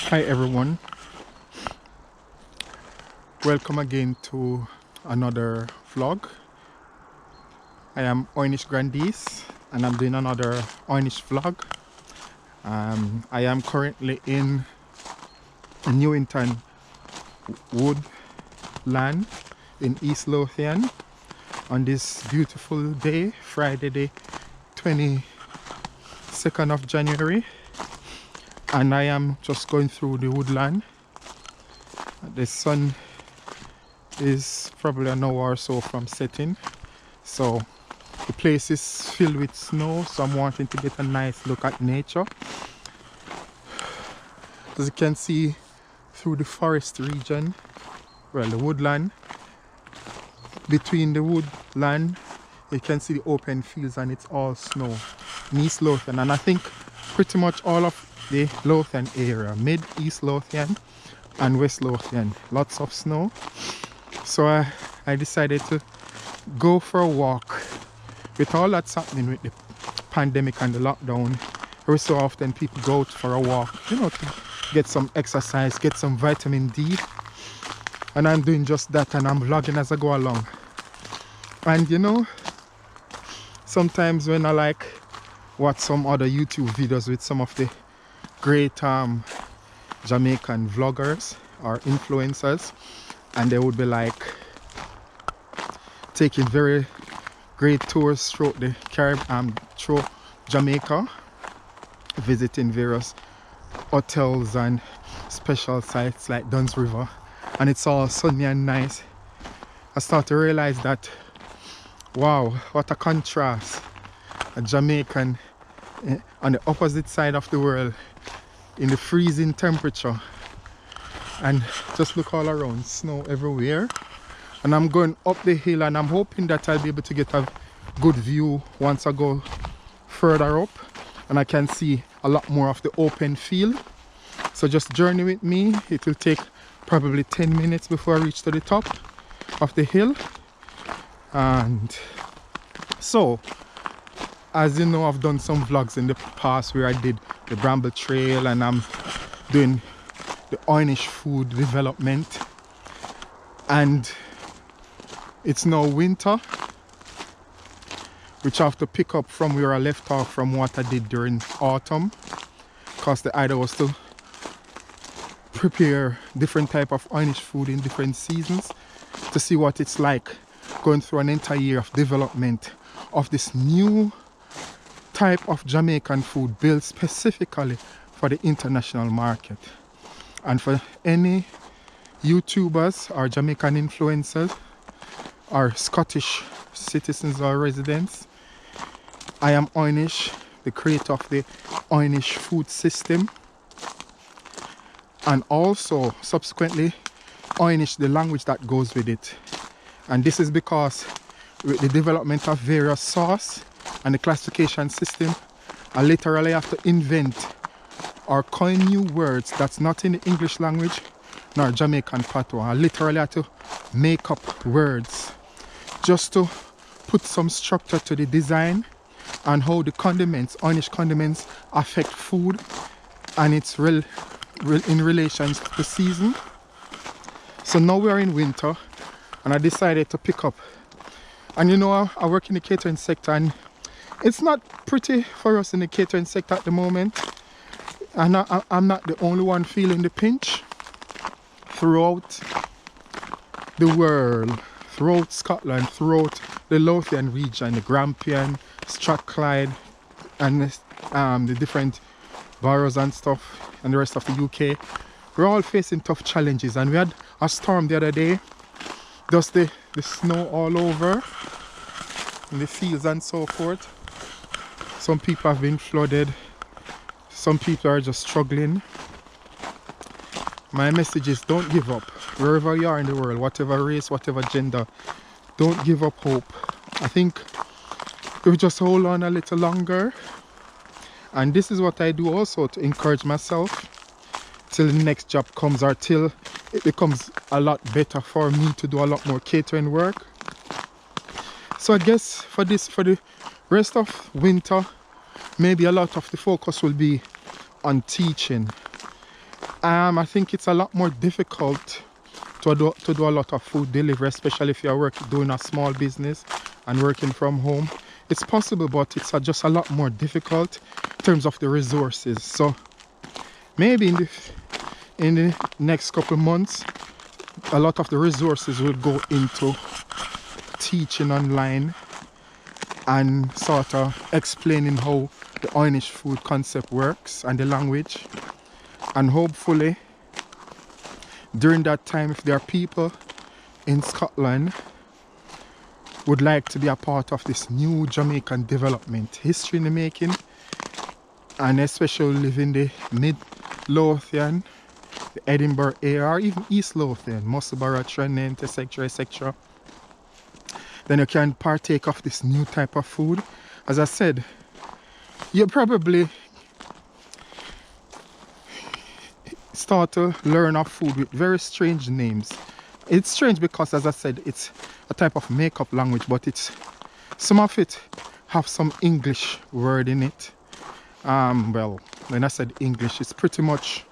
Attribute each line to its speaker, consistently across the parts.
Speaker 1: Hi everyone, welcome again to another vlog. I am Oynish Grandis and I'm doing another Oynish vlog. I am currently in Newington Woodland in East Lothian on this beautiful day, Friday the 22nd of January, and I am just going through the woodland. The sun is probably an hour or so from setting, so the place is filled with snow, so I'm wanting to get a nice look at nature. As you can see through the forest region, well, the woodland, between the woodland you can see the open fields and it's all snow in East Lothian, and I think pretty much all of the Lothian area, Mid East Lothian and West Lothian, lots of snow. So I decided to go for a walk. With all that's happening with the pandemic and the lockdown, every so often people go out for a walk, you know, to get some exercise, get some vitamin D. And I'm doing just that, and I'm vlogging as I go along. And you know, sometimes when I like watch some other YouTube videos with some of the great Jamaican vloggers or influencers, and they would be like taking very great tours through the Caribbean, through Jamaica, visiting various hotels and special sites like Dunn's River, and it's all sunny and nice. I start to realize that, wow, what a contrast. A Jamaican on the opposite side of the world in the freezing temperature, and just look all around, snow everywhere. And I'm going up the hill, and I'm hoping that I'll be able to get a good view once I go further up and I can see a lot more of the open field. So just journey with me. It will take probably 10 minutes before I reach to the top of the hill. And so, as you know, I've done some vlogs in the past where I did the Bramble Trail, and I'm doing the Oynish food development, and it's now winter, which I have to pick up from where I left off from what I did during autumn, because the idea was to prepare different type of Oynish food in different seasons to see what it's like going through an entire year of development of this new type of Jamaican food built specifically for the international market. And for any YouTubers or Jamaican influencers or Scottish citizens or residents, I am Oynish, the creator of the Oynish food system, and also subsequently Oynish, the language that goes with it. And this is because with the development of various sauce and the classification system, I literally have to invent or coin new words that's not in the English language nor Jamaican patois. I literally have to make up words just to put some structure to the design and how the condiments, Oynish condiments, affect food and its in relation to the season. So now we're in winter, and I decided to pick up. And you know, I work in the catering sector, and it's not pretty for us in the catering sector at the moment. And I'm not the only one feeling the pinch. Throughout the world, throughout Scotland, throughout the Lothian region, the Grampian, Strathclyde, and the different boroughs and stuff, and the rest of the UK, we're all facing tough challenges. And we had a storm the other day, just the snow all over in the fields and so forth. Some people have been flooded, some people are just struggling. My message is, don't give up. Wherever you are in the world, whatever race, whatever gender, don't give up hope. I think if we just hold on a little longer, and this is what I do also to encourage myself till the next job comes, or till it becomes a lot better for me to do a lot more catering work. So I guess for the rest of winter, maybe a lot of the focus will be on teaching. I think it's a lot more difficult to do a lot of food delivery, especially if you're doing a small business and working from home. It's possible, but it's just a lot more difficult in terms of the resources. So maybe in the next couple of months, a lot of the resources will go into teaching online and sort of explaining how the Oynish food concept works and the language. And hopefully during that time, if there are people in Scotland would like to be a part of this new Jamaican development, history in the making, and especially live in the mid Lothian, the Edinburgh area, or even East Lothian, Musselburgh, Tranent, etc., then you can partake of this new type of food. As I said, you probably start to learn of food with very strange names. It's strange because, as I said, it's a type of makeup language, but it's some of it have some English word in it. Well, when I said English, it's pretty much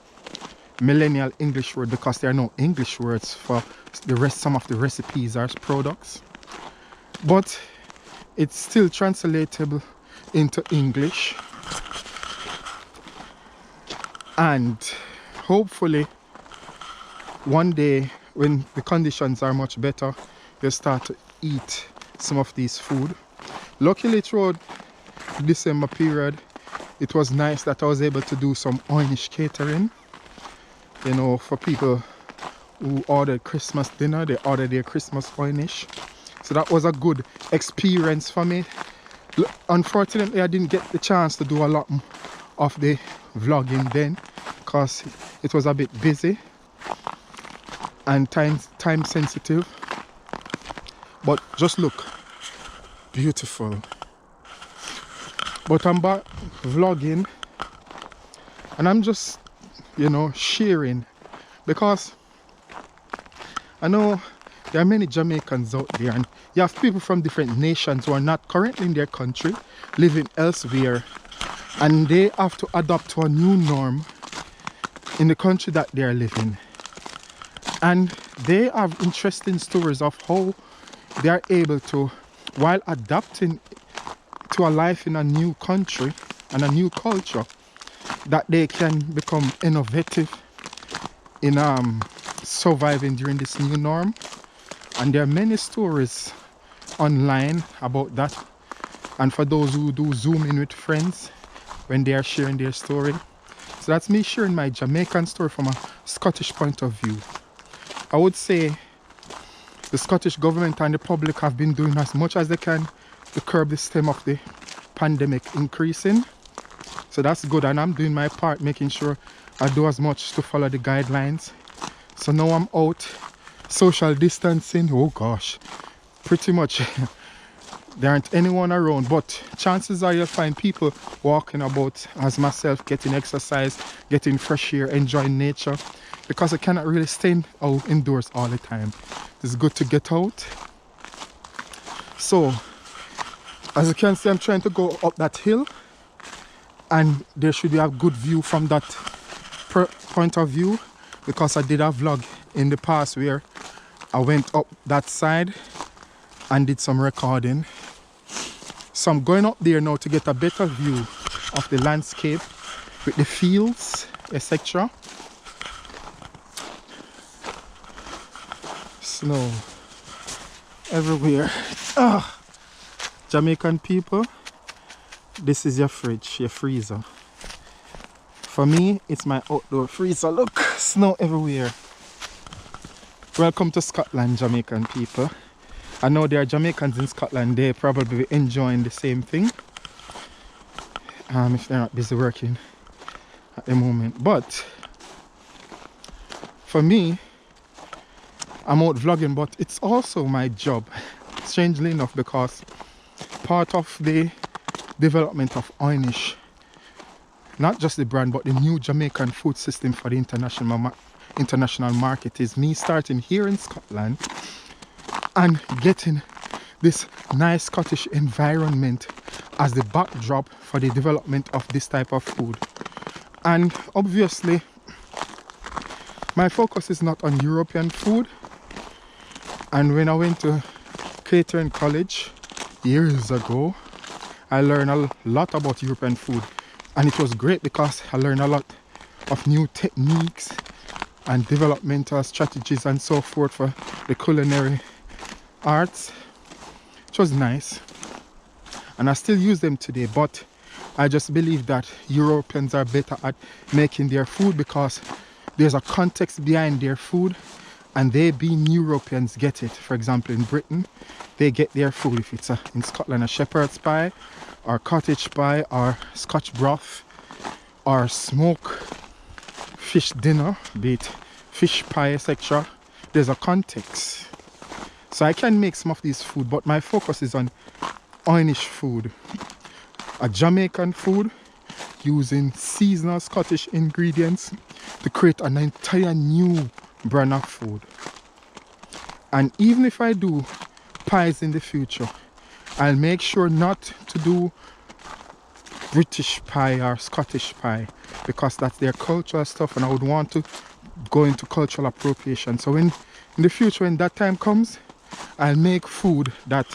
Speaker 1: millennial English word because there are no English words for the rest. Some of the recipes are products, but it's still translatable into English, and hopefully one day when the conditions are much better, you'll start to eat some of these food. Luckily throughout the December period, it was nice that I was able to do some Oynish catering, you know, for people who ordered Christmas dinner. They ordered their Christmas Oynish, so that was a good experience for me. Unfortunately, I didn't get the chance to do a lot of the vlogging then because it was a bit busy and time sensitive. But just look, beautiful. But I'm back vlogging and I'm just, you know, sharing, because I know there are many Jamaicans out there, and you have people from different nations who are not currently in their country, living elsewhere, and they have to adapt to a new norm in the country that they are living. And they have interesting stories of how they are able to, while adapting to a life in a new country and a new culture, that they can become innovative in surviving during this new norm. And there are many stories online about that, and for those who do zoom in with friends when they are sharing their story. So that's me sharing my Jamaican story from a Scottish point of view. I would say the Scottish government and the public have been doing as much as they can to curb the stem of the pandemic increasing. So that's good, and I'm doing my part, making sure I do as much to follow the guidelines. So now I'm out social distancing. Oh gosh, pretty much there aren't anyone around, but chances are you'll find people walking about as myself, getting exercise, getting fresh air, enjoying nature, because I cannot really stay out indoors all the time. It's good to get out. So as you can see, I'm trying to go up that hill, and there should be a good view from that point of view, because I did a vlog in the past where I went up that side and did some recording. So I'm going up there now to get a better view of the landscape with the fields, etc. Snow everywhere. Jamaican people, this is your fridge, your freezer. For me, it's my outdoor freezer. Look, snow everywhere. Welcome to Scotland, Jamaican people. I know there are Jamaicans in Scotland, they're probably enjoying the same thing. If they're not busy working at the moment. But for me, I'm out vlogging, but it's also my job, strangely enough, because part of the development of Oynish, not just the brand, but the new Jamaican food system for the international market, is me starting here in Scotland and getting this nice Scottish environment as the backdrop for the development of this type of food. And obviously my focus is not on European food. And when I went to catering college years ago, I learned a lot about European food, and it was great because I learned a lot of new techniques and developmental strategies and so forth for the culinary arts. It was nice, and I still use them today, but I just believe that Europeans are better at making their food because there's a context behind their food, and they being Europeans get it. For example, in Britain, they get their food, if it's in Scotland, a shepherd's pie or cottage pie or Scotch broth or smoke fish dinner, be it fish pie, etc. There's a context. So I can make some of these food, but my focus is on Irish food, a Jamaican food using seasonal Scottish ingredients to create an entire new brand of food. And even if I do pies in the future, I'll make sure not to do British pie or Scottish pie because that's their cultural stuff, and I would want to go into cultural appropriation. So in the future, when that time comes, I'll make food that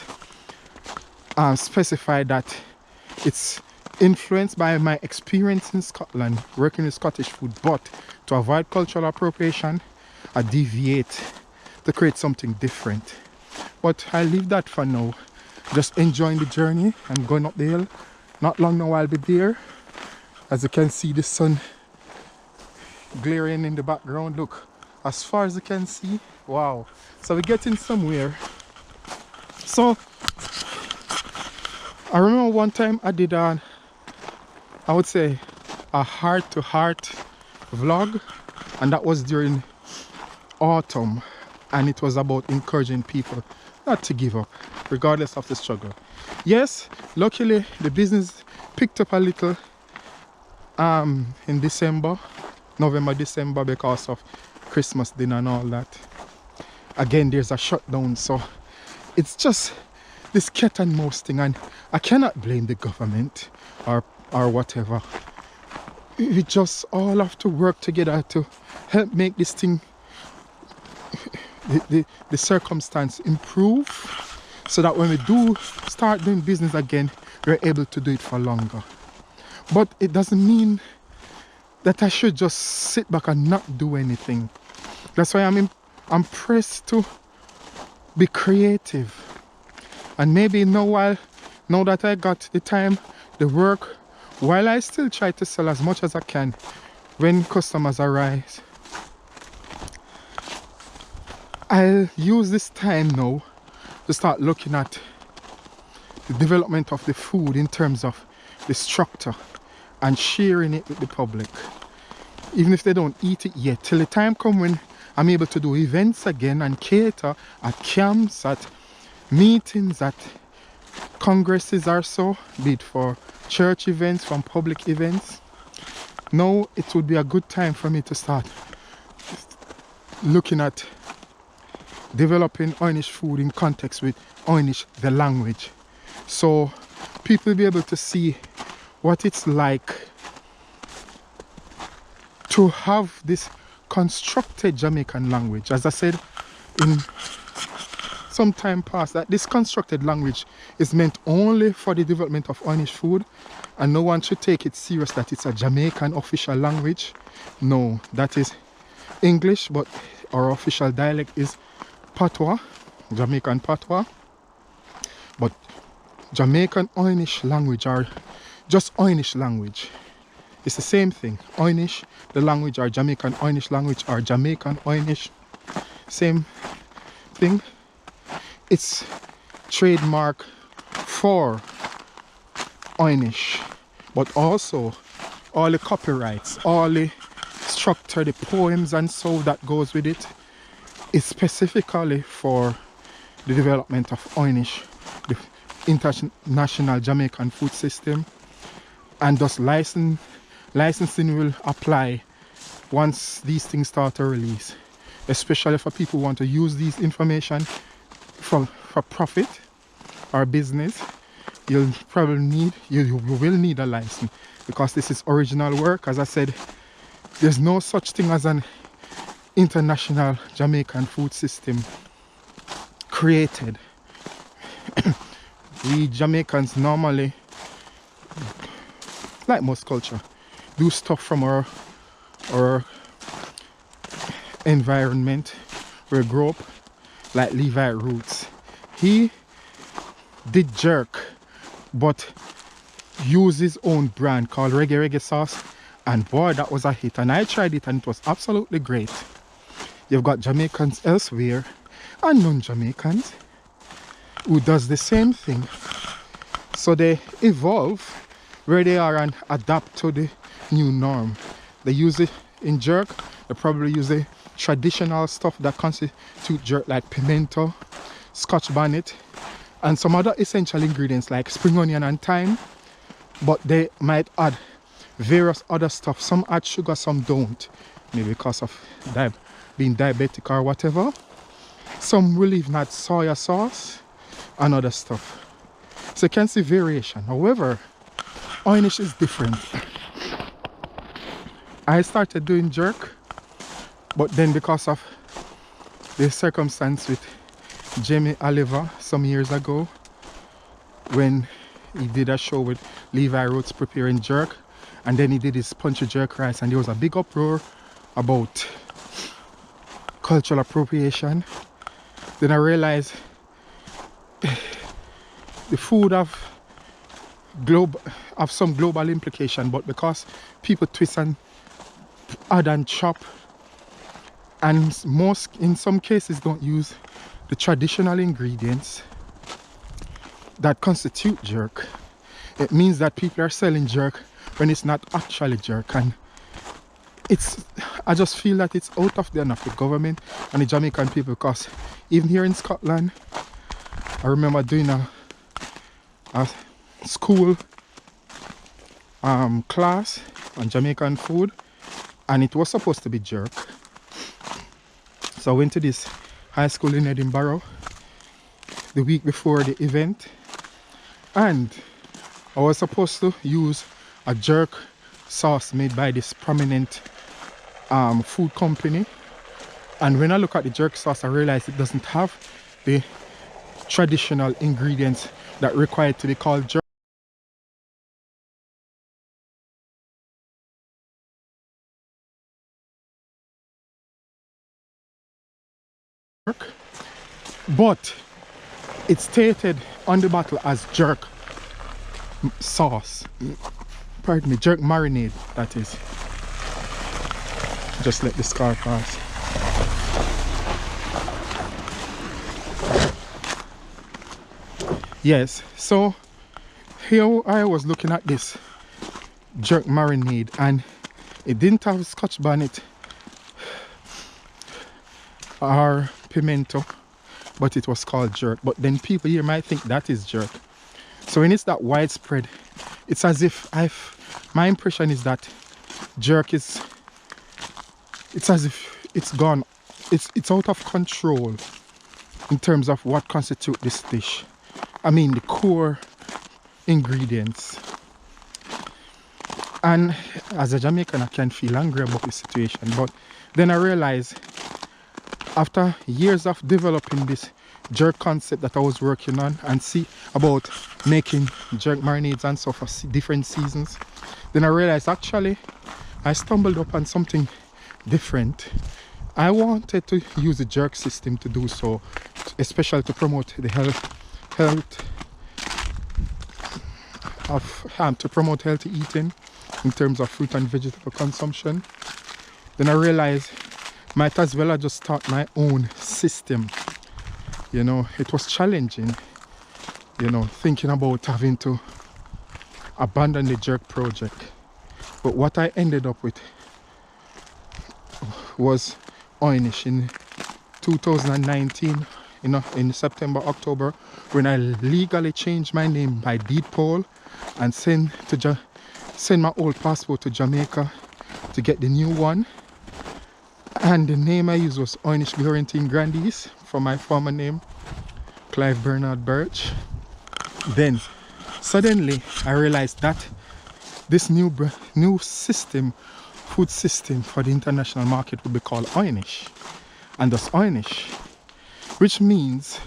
Speaker 1: specify that it's influenced by my experience in Scotland working with Scottish food, but to avoid cultural appropriation, I deviate to create something different. But I'll leave that for now. Just enjoying the journey and going up the hill. Not long now I'll be there. As you can see, the sun glaring in the background. Look, as far as you can see, wow. So we're getting somewhere. So I remember one time I did I would say a heart-to-heart vlog, and that was during autumn, and it was about encouraging people not to give up regardless of the struggle. Yes, luckily the business picked up a little in November, December, because of Christmas dinner and all that. Again, there's a shutdown, so it's just this cat and mouse thing, and I cannot blame the government or whatever. We just all have to work together to help make this thing, the circumstance improve, so that when we do start doing business again, we're able to do it for longer. But it doesn't mean that I should just sit back and not do anything. That's why I'm pressed to be creative. And maybe now that I got the time, the work, while I still try to sell as much as I can when customers arrive, I'll use this time now to start looking at the development of the food in terms of the structure and sharing it with the public, even if they don't eat it yet, till the time comes when I'm able to do events again and cater at camps, at meetings, at congresses or so, be it for church events, from public events. Now it would be a good time for me to start looking at developing Irish food in context with Irish, the language, so people will be able to see what it's like to have this constructed Jamaican language. As I said in some time past, that this constructed language is meant only for the development of Irish food, and no one should take it serious that it's a Jamaican official language. No, that is English, but our official dialect is Patois, Jamaican Patois. But Jamaican Irish language, or just Irish language, it's the same thing. Irish, the language, or Jamaican Irish language, or Jamaican Irish, same thing. It's trademark for Irish, but also all the copyrights, all the structure, the poems and so that goes with it is specifically for the development of Irish, the international Jamaican food system, and thus licensing will apply once these things start to release, especially for people who want to use these information for profit or business. You'll probably need, you will need a license, because this is original work. As I said, there's no such thing as an international Jamaican food system created. We Jamaicans normally, like most culture, do stuff from our environment where we grew up, like Levi Roots. He did jerk, but used his own brand called Reggae Sauce, and boy, that was a hit. And I tried it and it was absolutely great. You've got Jamaicans elsewhere and non-Jamaicans who does the same thing. So they evolve where they are and adapt to the new norm. They use it in jerk. They probably use the traditional stuff that constitute jerk, like pimento, Scotch bonnet, and some other essential ingredients like spring onion and thyme. But they might add various other stuff. Some add sugar, some don't, maybe because of being diabetic or whatever. Some will even add soya sauce and other stuff. So you can see variation. However, Oynish is different. I started doing jerk, but then because of the circumstance with Jamie Oliver some years ago, when he did a show with Levi Roots preparing jerk, and then he did his punchy jerk rice, and there was a big uproar about cultural appropriation. Then I realized the food have some global implication, but because people twist and add and chop, and in some cases don't use the traditional ingredients that constitute jerk, it means that people are selling jerk when it's not actually jerk. And I just feel that it's out of the hand of the government and the Jamaican people, because even here in Scotland, I remember doing a school class on Jamaican food, and it was supposed to be jerk. So I went to this high school in Edinburgh the week before the event, and I was supposed to use a jerk sauce made by this prominent food company. And when I look at the jerk sauce, I realized it doesn't have the traditional ingredients that required to be called jerk. But it's stated on the bottle as jerk sauce. Pardon me, jerk marinade, that is. Just let this car pass. Yes, so here I was looking at this jerk marinade, and it didn't have Scotch bonnet or pimento, but it was called jerk. But then people here might think that is jerk. So when it's that widespread, it's as if my impression is that jerk it's as if it's gone, it's out of control in terms of what constitutes this dish. I mean, the core ingredients. And as a Jamaican, I can feel angry about the situation. But then I realized, after years of developing this jerk concept that I was working on, and see about making jerk marinades and stuff for different seasons, then I realized actually I stumbled upon something different. I wanted to use the jerk system to do so, especially to promote the to promote healthy eating in terms of fruit and vegetable consumption. Then I realized might as well I just start my own system. You know, it was challenging, you know, thinking about having to abandon the jerk project. But what I ended up with was Oynish in 2019, you know, in September, October, when I legally changed my name by deed poll and send my old passport to Jamaica to get the new one. And the name I used was Oynish Glorantine Grandis, from my former name, Clive Bernard Birch. Then suddenly I realized that this new system food system for the international market would be called Oynish, and thus Oynish, which means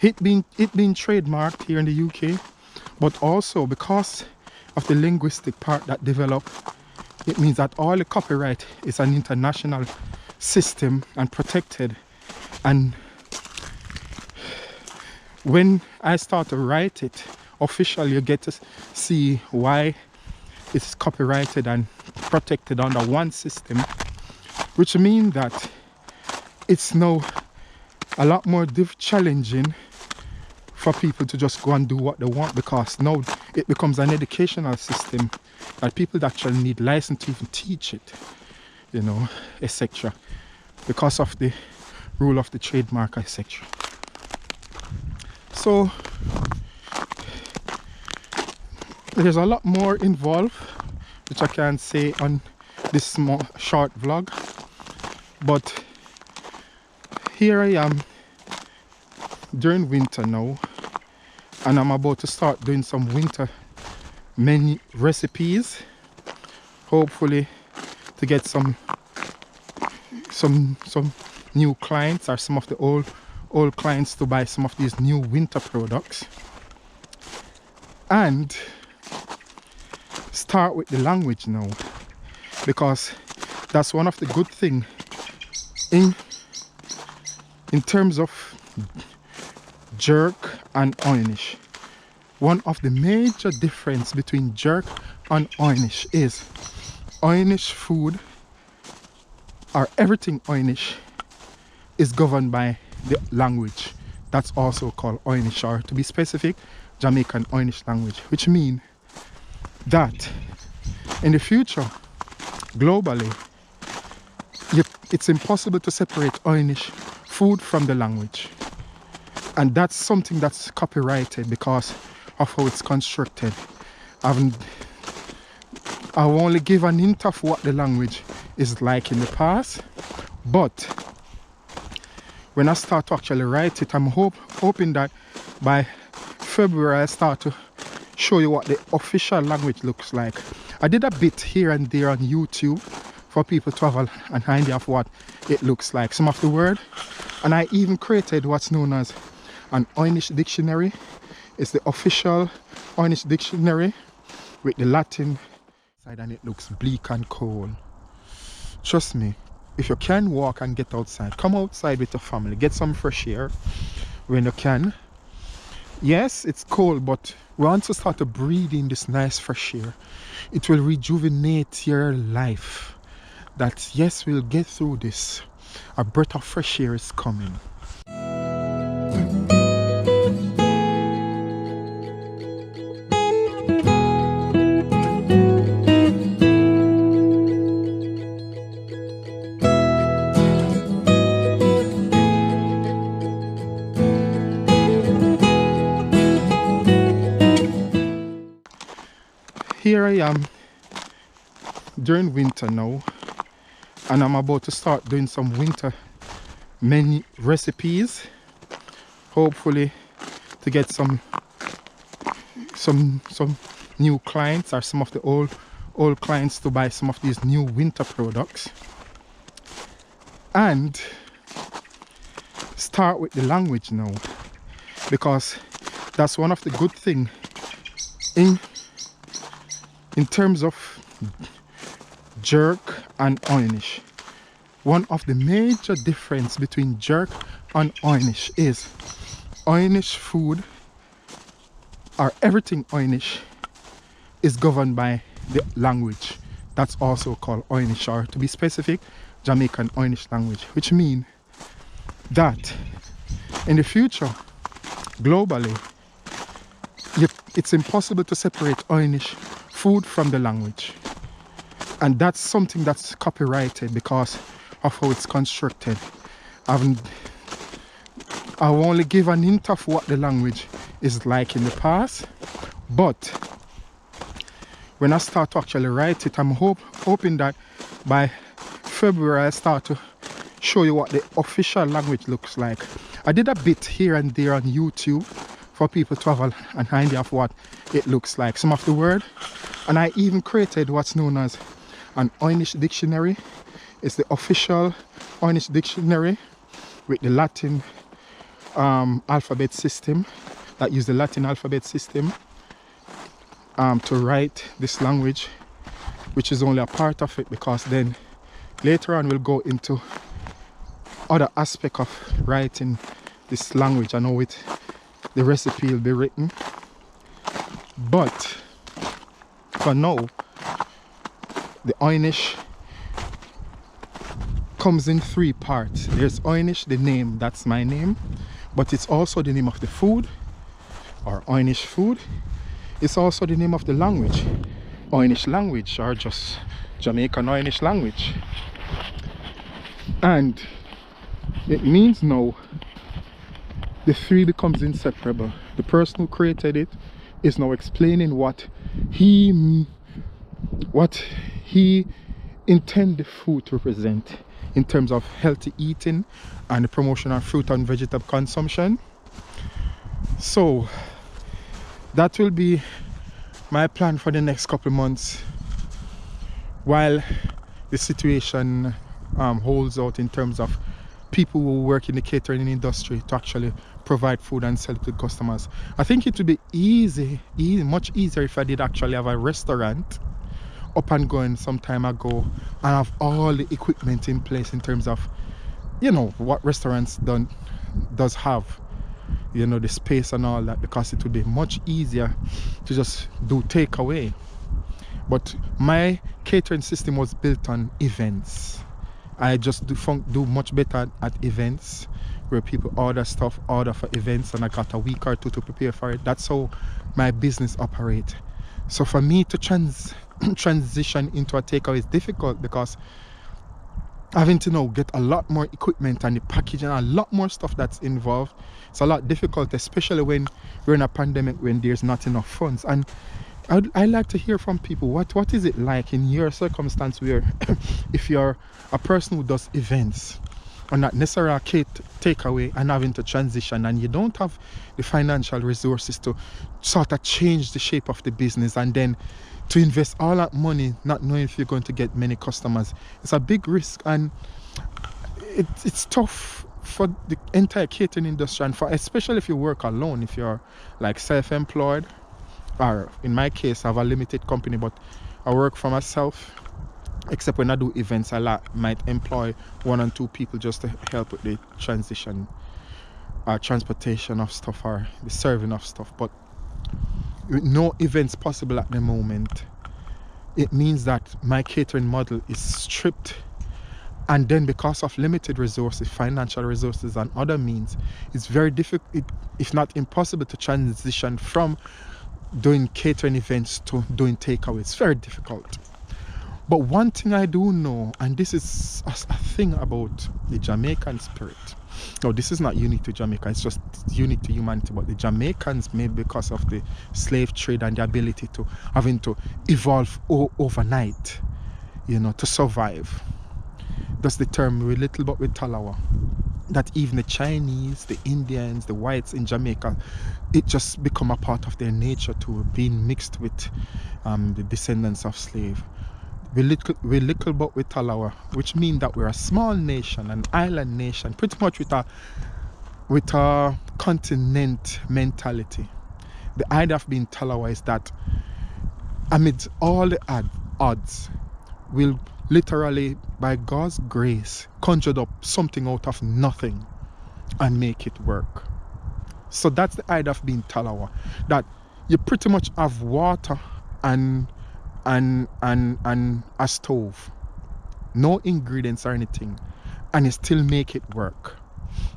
Speaker 1: it being trademarked here in the UK, but also because of the linguistic part that developed, it means that all the copyright is an international system and protected. And when I start to write it officially, you get to see why it's copyrighted and protected under one system, which means that it's now a lot more challenging for people to just go and do what they want, because now it becomes an educational system that people actually need license to even teach it, you know, etc. because of the rule of the trademark, etc. So there's a lot more involved which I can't say on this small short vlog, but here I am during winter now, and I'm about to start doing some winter menu recipes, hopefully to get some new clients, or some of the old clients to buy some of these new winter products, and start with the language now, because that's one of the good things in terms of jerk and Oynish. One of the major difference between jerk and Oynish is Oynish food, or everything Oynish, is governed by the language that's also called Oynish, or to be specific, Jamaican Oynish language, which means that in the future, globally, it's impossible to separate Oynish food from the language. And that's something that's copyrighted because of how it's constructed. I'll only give an hint of what the language is like in the past, but when I start to actually write it, I'm hoping that by February I start to show you what the official language looks like. I did a bit here and there on YouTube for people to have an idea of what it looks like, some of the word, and I even created what's known as an Oynish dictionary. It's the official Oynish dictionary with the Latin side, and it looks bleak and cold. Trust me, if you can walk and get outside, come outside with your family, get some fresh air when you can. Yes, it's cold, but once you start to breathe in this nice fresh air, it will rejuvenate your life. That yes, we'll get through this. A breath of fresh air is coming. Here I am during winter now, and I'm about to start doing some winter menu recipes, hopefully to get some new clients, or some of the old clients to buy some of these new winter products, and start with the language now, because that's one of the good things in terms of jerk and Oynish. One of the major difference between jerk and Oynish is Oynish food, or everything Oynish, is governed by the language that's also called Oynish, or to be specific, Jamaican Oynish language, which means that in the future, globally, it's impossible to separate Oynish food from the language. And that's something that's copyrighted because of how it's constructed. I'll only give an hint of what the language is like in the past, but when I start to actually write it, I'm hoping that by February I start to show you what the official language looks like. I did a bit here and there on YouTube for people to have an idea of what it looks like, some of the word, And I even created what's known as an Oynish dictionary. It's the official Oynish dictionary with the Latin alphabet system, that use the Latin alphabet system to write this language, which is only a part of it, because then later on we'll go into other aspect of writing this language and how the recipe will be written. But for now, the Oynish comes in 3 parts. There's Oynish, the name, that's my name, but it's also the name of the food, or Oynish food. It's also the name of the language, Oynish language, or just Jamaican Oynish language. And it means now the 3 becomes inseparable. The person who created it is now explaining what he intended the food to represent in terms of healthy eating and the promotion of fruit and vegetable consumption. So that will be my plan for the next couple of months while the situation holds out in terms of people who work in the catering industry to actually provide food and sell it to customers. I think it would be much easier if I did actually have a restaurant up and going some time ago and have all the equipment in place in terms of, you know, what restaurants does have, you know, the space and all that, because it would be much easier to just do takeaway. But my catering system was built on events. I just do much better at events, where people order for events, and I got a week or 2 to prepare for it. That's how my business operates. So for me to transition into a takeaway is difficult, because having to now get a lot more equipment and the packaging and a lot more stuff that's involved, it's a lot difficult, especially when we're in a pandemic, when there's not enough funds. And I like to hear from people, what is it like in your circumstance, where if you're a person who does events or not necessarily a takeaway, and having to transition, and you don't have the financial resources to sort of change the shape of the business, and then to invest all that money not knowing if you're going to get many customers. It's a big risk, and it's tough for the entire catering industry, and especially if you work alone, if you're like self-employed, or in my case I have a limited company, but I work for myself. Except when I do events, I might employ 1 or 2 people just to help with the transition, transportation of stuff, or the serving of stuff. But with no events possible at the moment, it means that my catering model is stripped. And then because of limited resources, financial resources and other means, it's very difficult, if not impossible, to transition from doing catering events to doing takeaway. It's very difficult. But one thing I do know, and this is a thing about the Jamaican spirit. No, this is not unique to Jamaica, it's just unique to humanity. But the Jamaicans, maybe because of the slave trade and the ability to having to evolve overnight, you know, to survive. That's the term we little but with Talawa. That even the Chinese, the Indians, the whites in Jamaica, it just become a part of their nature to being mixed with the descendants of slave. We little but with Talawa, which means that we're a small nation, an island nation, pretty much with a continent mentality. The idea of being Talawa is that amidst all the odds, we'll literally, by God's grace, conjured up something out of nothing and make it work. So that's the idea of being Talawa, that you pretty much have water and a stove, no ingredients or anything, and you still make it work.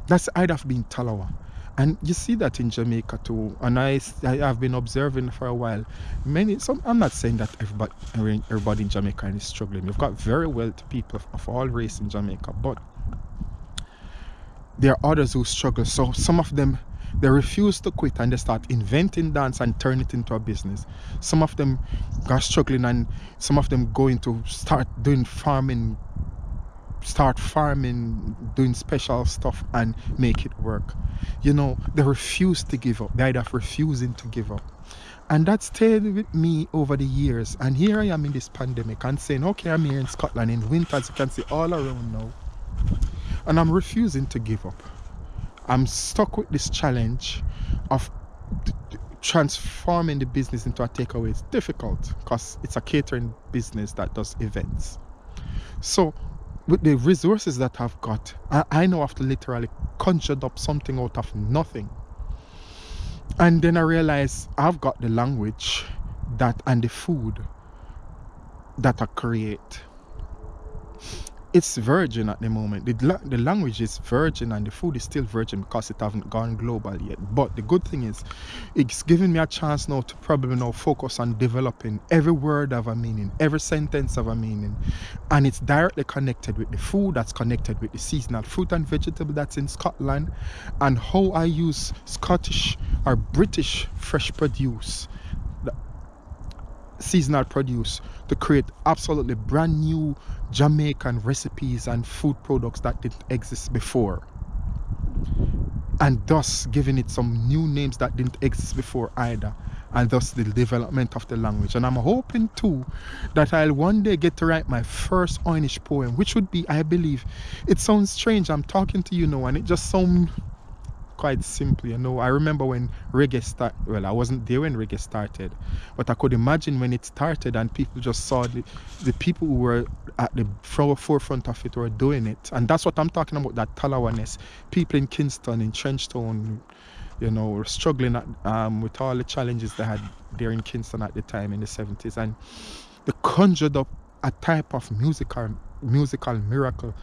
Speaker 1: That's the idea of being Talawa. And you see that in Jamaica too, and I have been observing for a while. I'm not saying that everybody in Jamaica is struggling. We've got very wealthy people of all race in Jamaica, but there are others who struggle. So some of them, they refuse to quit and they start inventing dance and turn it into a business. Some of them are struggling, and some of them going to start doing farming, doing special stuff and make it work. You know, they refuse to give up. The idea of refusing to give up. And that stayed with me over the years. And here I am in this pandemic and saying, okay, I'm here in Scotland in winter, as you can see all around now. And I'm refusing to give up. I'm stuck with this challenge of transforming the business into a takeaway. It's difficult because it's a catering business that does events. So with the resources that I've got, I know I have to literally conjure up something out of nothing. And then I realized I've got the language that and the food that I create. It's virgin at the moment. The language is virgin and the food is still virgin because it haven't gone global yet. But the good thing is it's giving me a chance now to probably now focus on developing every word have a meaning, every sentence have a meaning. And it's directly connected with the food, that's connected with the seasonal fruit and vegetable that's in Scotland, and how I use Scottish or British fresh produce, seasonal produce, to create absolutely brand new Jamaican recipes and food products that didn't exist before, and thus giving it some new names that didn't exist before either, and thus the development of the language. And I'm hoping too that I'll one day get to write my first Oynish poem, which would be, I believe, it sounds strange, I'm talking to you now and it just sounds quite simple, you know. I remember when reggae started, well, I wasn't there when reggae started, but I could imagine when it started and people just saw the people who were at the forefront of it were doing it. And that's what I'm talking about, that Talawaness. People in Kingston, in Trenchtown, you know, were struggling with all the challenges they had there in Kingston at the time in the 70s. And they conjured up a type of musical miracle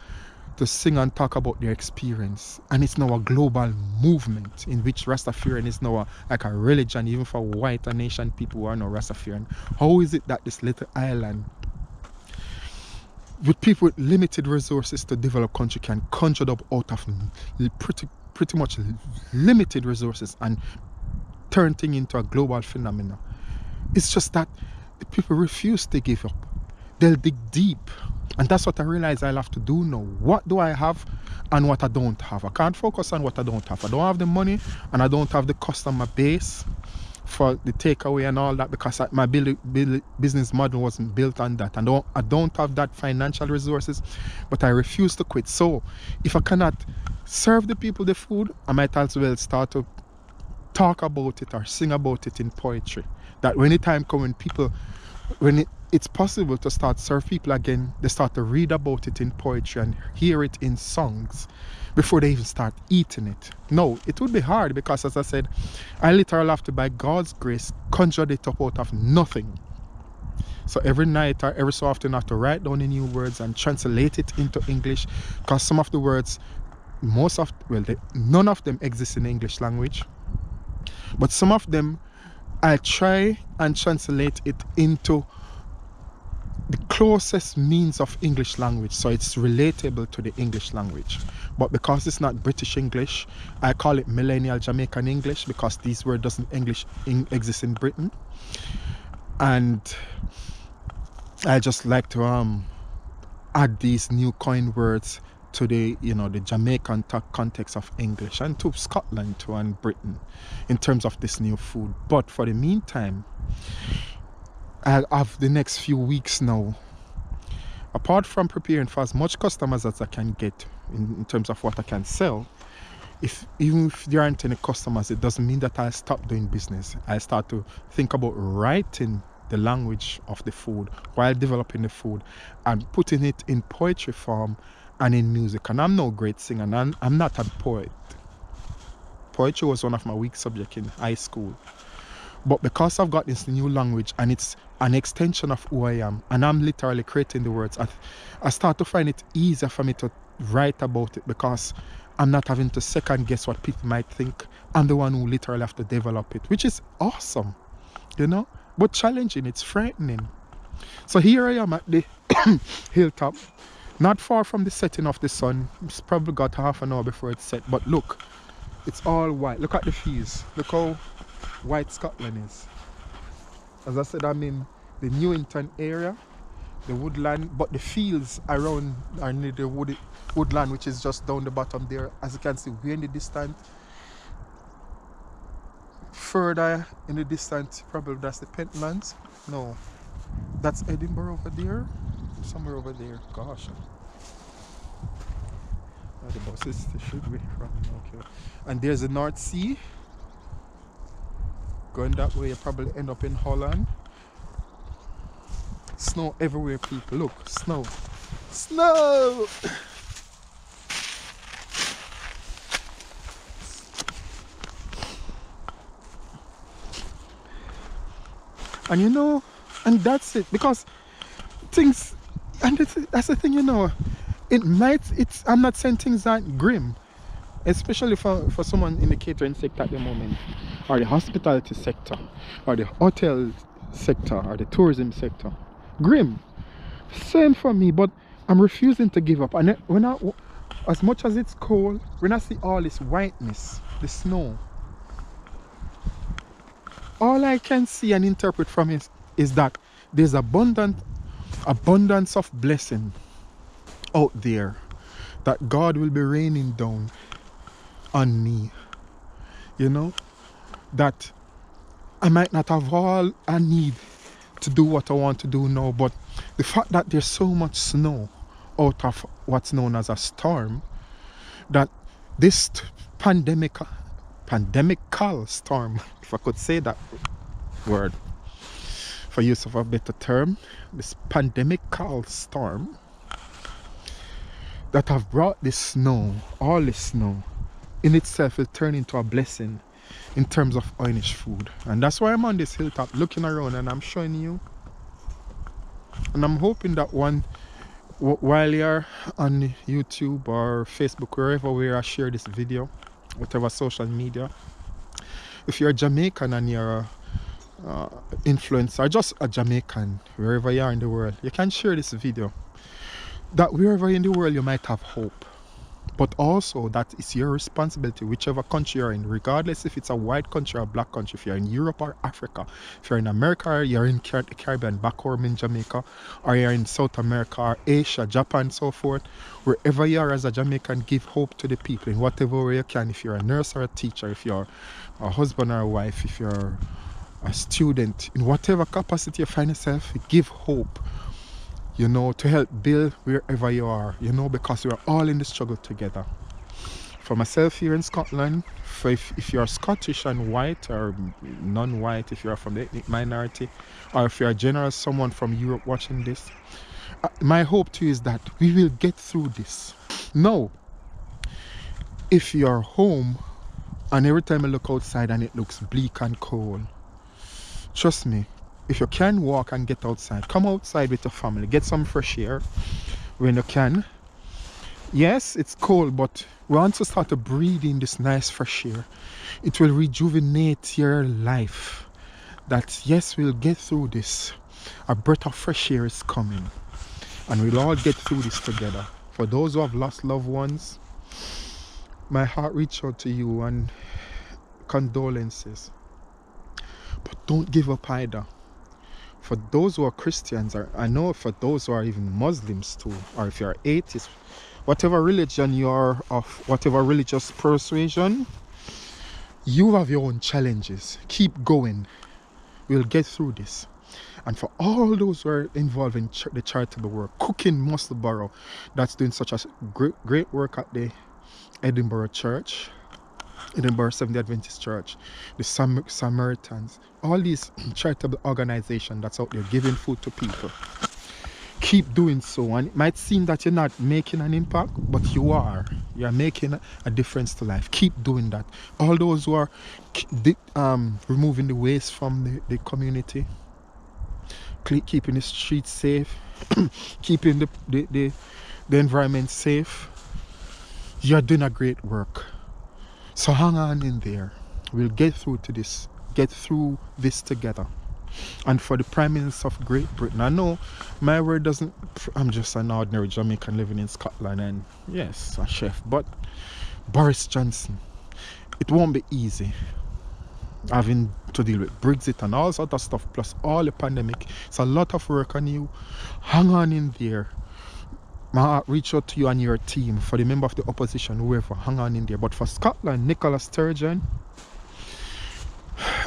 Speaker 1: to sing and talk about their experience. And it's now a global movement in which Rastafarian is now like a religion, even for white and Asian people who are now Rastafarian. How is it that this little island with people with limited resources to develop country can conjure up out of pretty much limited resources and turn things into a global phenomenon? It's just that the people refuse to give up. They'll dig deep. And that's what I realize I'll have to do now. What do I have and what I don't have? I can't focus on what I don't have. I don't have the money and I don't have the customer base for the takeaway and all that, because my business model wasn't built on that. I don't have that financial resources, but I refuse to quit. So if I cannot serve the people the food, I might as well start to talk about it or sing about it in poetry. That when the time comes, when it's possible to start serve people again, they start to read about it in poetry and hear it in songs before they even start eating it. No, it would be hard because, as I said, I literally have to, by God's grace, conjure it up out of nothing. So every night or every so often I have to write down the new words and translate it into English, because some of the words, none of them exist in the English language, but some of them I try and translate it into the closest means of English language, so it's relatable to the English language. But because it's not British English, I call it Millennial Jamaican English, because these words doesn't exist in Britain. And I just like to add these new coin words to the the Jamaican context of English, and to Scotland too, and Britain, in terms of this new food. But for the meantime, I have the next few weeks now, apart from preparing for as much customers as I can get in terms of what I can sell. Even if there aren't any customers, it doesn't mean that I stop doing business. I start to think about writing the language of the food while developing the food and putting it in poetry form and in music. And I'm no great singer, and I'm not a poet. Poetry was one of my weak subjects in high school. But because I've got this new language and it's an extension of who I am, and I'm literally creating the words, I start to find it easier for me to write about it, because I'm not having to second guess what people might think. I'm the one who literally have to develop it, which is awesome, but challenging. It's frightening. So here I am at the hilltop, not far from the setting of the sun. It's probably got half an hour before it's set, but look, it's all white. Look at the fields. Look how white Scotland is. As I said, I'm in the Newington area, the woodland, but the fields around are near the woodland, which is just down the bottom there. As you can see, way in the distance, further in the distance, probably that's the Pentlands. No, that's Edinburgh over there. Somewhere over there. Gosh. The buses should be from. Okay. And there's the North Sea. Going that way, you probably end up in Holland. Snow everywhere, people. Look, snow. Snow! And you know, and that's it. Because things, and that's the thing, you know, I'm not saying things aren't grim. Especially for someone in the catering sector at the moment, or the hospitality sector, or the hotel sector, or the tourism sector. Grim. Same for me, but I'm refusing to give up. And as much as it's cold, when I see all this whiteness, the snow, all I can see and interpret from it is that there's abundance of blessing out there that God will be raining down on me. You know, that I might not have all I need to do what I want to do now, but the fact that there's so much snow out of what's known as a storm, that this pandemical storm, if I could say that word for use of a better term, this pandemical storm that have brought this snow, all this snow in itself will turn into a blessing in terms of Irish food. And that's why I'm on this hilltop looking around and I'm showing you. And I'm hoping that while you're on YouTube or Facebook, wherever where I share this video, whatever social media, if you're Jamaican and you're a influencer, just a Jamaican, wherever you are in the world, you can share this video. That wherever in the world you might have hope. But also that it's your responsibility, whichever country you're in, regardless if it's a white country or a black country, if you're in Europe or Africa, if you're in America or you're in the Caribbean, back home in Jamaica, or you're in South America or Asia, Japan, so forth, wherever you are as a Jamaican, give hope to the people in whatever way you can. If you're a nurse or a teacher, if you're a husband or a wife, if you're a student, in whatever capacity you find yourself, give hope. You know, to help build wherever you are, you know, because we're all in the struggle together. For myself here in Scotland, if you're Scottish and white or non-white, if you're from the ethnic minority, or if you're a general someone from Europe watching this, my hope to you is that we will get through this. Now, if you're home and every time I look outside and it looks bleak and cold, trust me, if you can walk and get outside, come outside with your family, get some fresh air when you can. Yes, it's cold, but once you start to breathe in this nice fresh air, it will rejuvenate your life. That yes, we'll get through this. A breath of fresh air is coming, and we'll all get through this together. For those who have lost loved ones, my heart reaches out to you and condolences. But don't give up either. For those who are Christians, or I know for those who are even Muslims too, or if you're atheist, whatever religion you are of, whatever religious persuasion, you have your own challenges. Keep going. We'll get through this. And for all those who are involved in the charitable work, Cooking Musselborough, that's doing such a great work at the Edinburgh Church, Edinburgh Seventh-day Adventist Church, the Samaritans, all these charitable organizations that's out there giving food to people. Keep doing so, and it might seem that you're not making an impact, but you are. You're making a difference to life. Keep doing that. All those who are removing the waste from the community, keeping the streets safe, keeping the environment safe, you're doing a great work. So hang on in there. We'll get through this together. And for the Prime Minister of Great Britain, I know my word doesn't, I'm just an ordinary Jamaican living in Scotland and yes, a chef, but Boris Johnson, it won't be easy having to deal with Brexit and all sort of stuff, plus all the pandemic. It's a lot of work on you. Hang on in there. My heart reach out to you and your team. For the member of the opposition, whoever, hang on in there. But for Scotland, Nicola Sturgeon,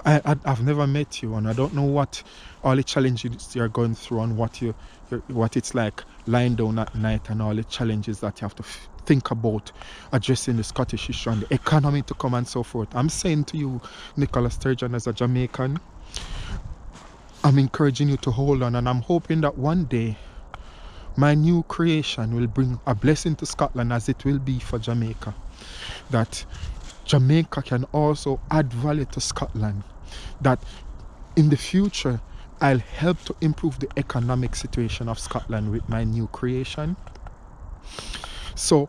Speaker 1: I've never met you, and I don't know what all the challenges you're going through, and what it's like lying down at night, and all the challenges that you have to think about addressing the Scottish issue and the economy to come and so forth. I'm saying to you, Nicola Sturgeon, as a Jamaican, I'm encouraging you to hold on, and I'm hoping that one day my new creation will bring a blessing to Scotland as it will be for Jamaica. That Jamaica can also add value to Scotland. That in the future, I'll help to improve the economic situation of Scotland with my new creation. So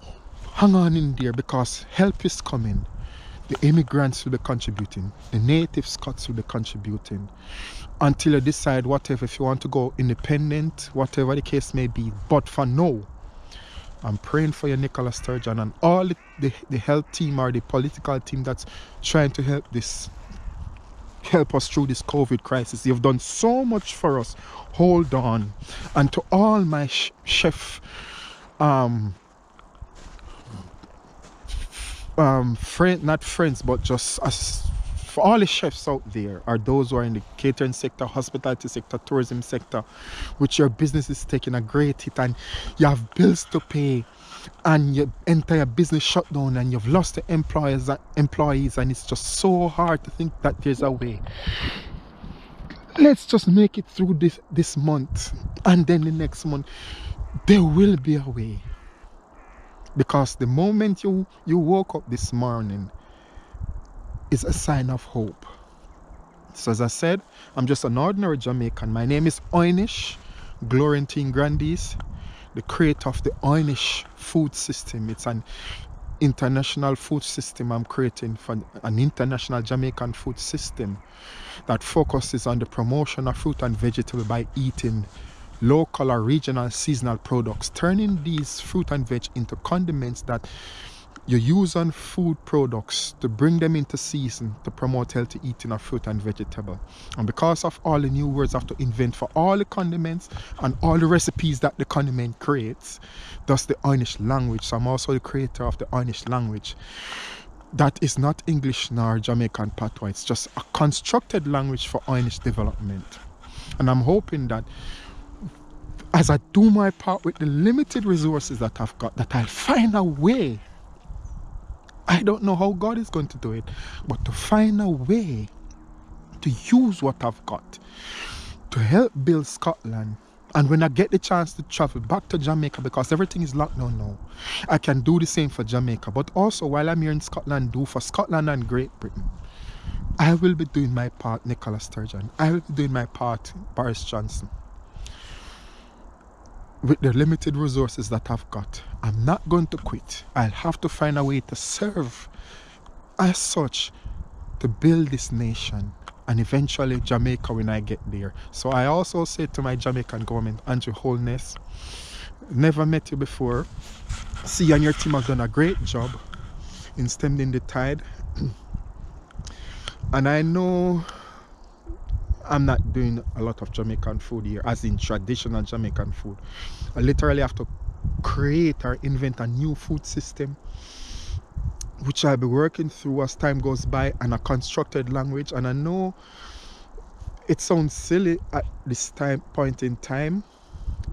Speaker 1: hang on in there, because help is coming. The immigrants will be contributing. The native Scots will be contributing. Until you decide whatever, if you want to go independent, whatever the case may be. But for now, I'm praying for you, Nicola Sturgeon, and all the health team or the political team that's trying to help us through this COVID crisis. You've done so much for us. Hold on. And to all my chef not friends, but just as for all the chefs out there, or those who are in the catering sector, hospitality sector, tourism sector, which your business is taking a great hit, and you have bills to pay, and your entire business shut down, and you've lost the employees, and it's just so hard to think that there's a way. Let's just make it through this month, and then the next month there will be a way. Because the moment you woke up this morning is a sign of hope. So as I said, I'm just an ordinary Jamaican. My name is Oynish Glorantine Grandis, the creator of the Oynish food system. It's an international food system I'm creating, for an international Jamaican food system that focuses on the promotion of fruit and vegetable by eating local or regional seasonal products, turning these fruit and veg into condiments that you use on food products to bring them into season to promote healthy eating of fruit and vegetable. And because of all the new words I have to invent for all the condiments and all the recipes that the condiment creates, thus the Oynish language. So I'm also the creator of the Oynish language. That is not English nor Jamaican patois. It's just a constructed language for Oynish development. And I'm hoping that as I do my part with the limited resources that I've got, that I'll find a way. I don't know how God is going to do it, but to find a way to use what I've got to help build Scotland. And when I get the chance to travel back to Jamaica, because everything is locked down now, I can do the same for Jamaica. But also, while I'm here in Scotland, do for Scotland and Great Britain. I will be doing my part, Nicola Sturgeon. I will be doing my part, Boris Johnson. With the limited resources that I've got, I'm not going to quit. I'll have to find a way to serve as such to build this nation, and eventually Jamaica when I get there. So I also say to my Jamaican government, Andrew Holness, never met you before. See, you and your team have done a great job in stemming the tide. And I know I'm not doing a lot of Jamaican food here, as in traditional Jamaican food. I literally have to create or invent a new food system, which I'll be working through as time goes by, and a constructed language. And I know it sounds silly at this point in time,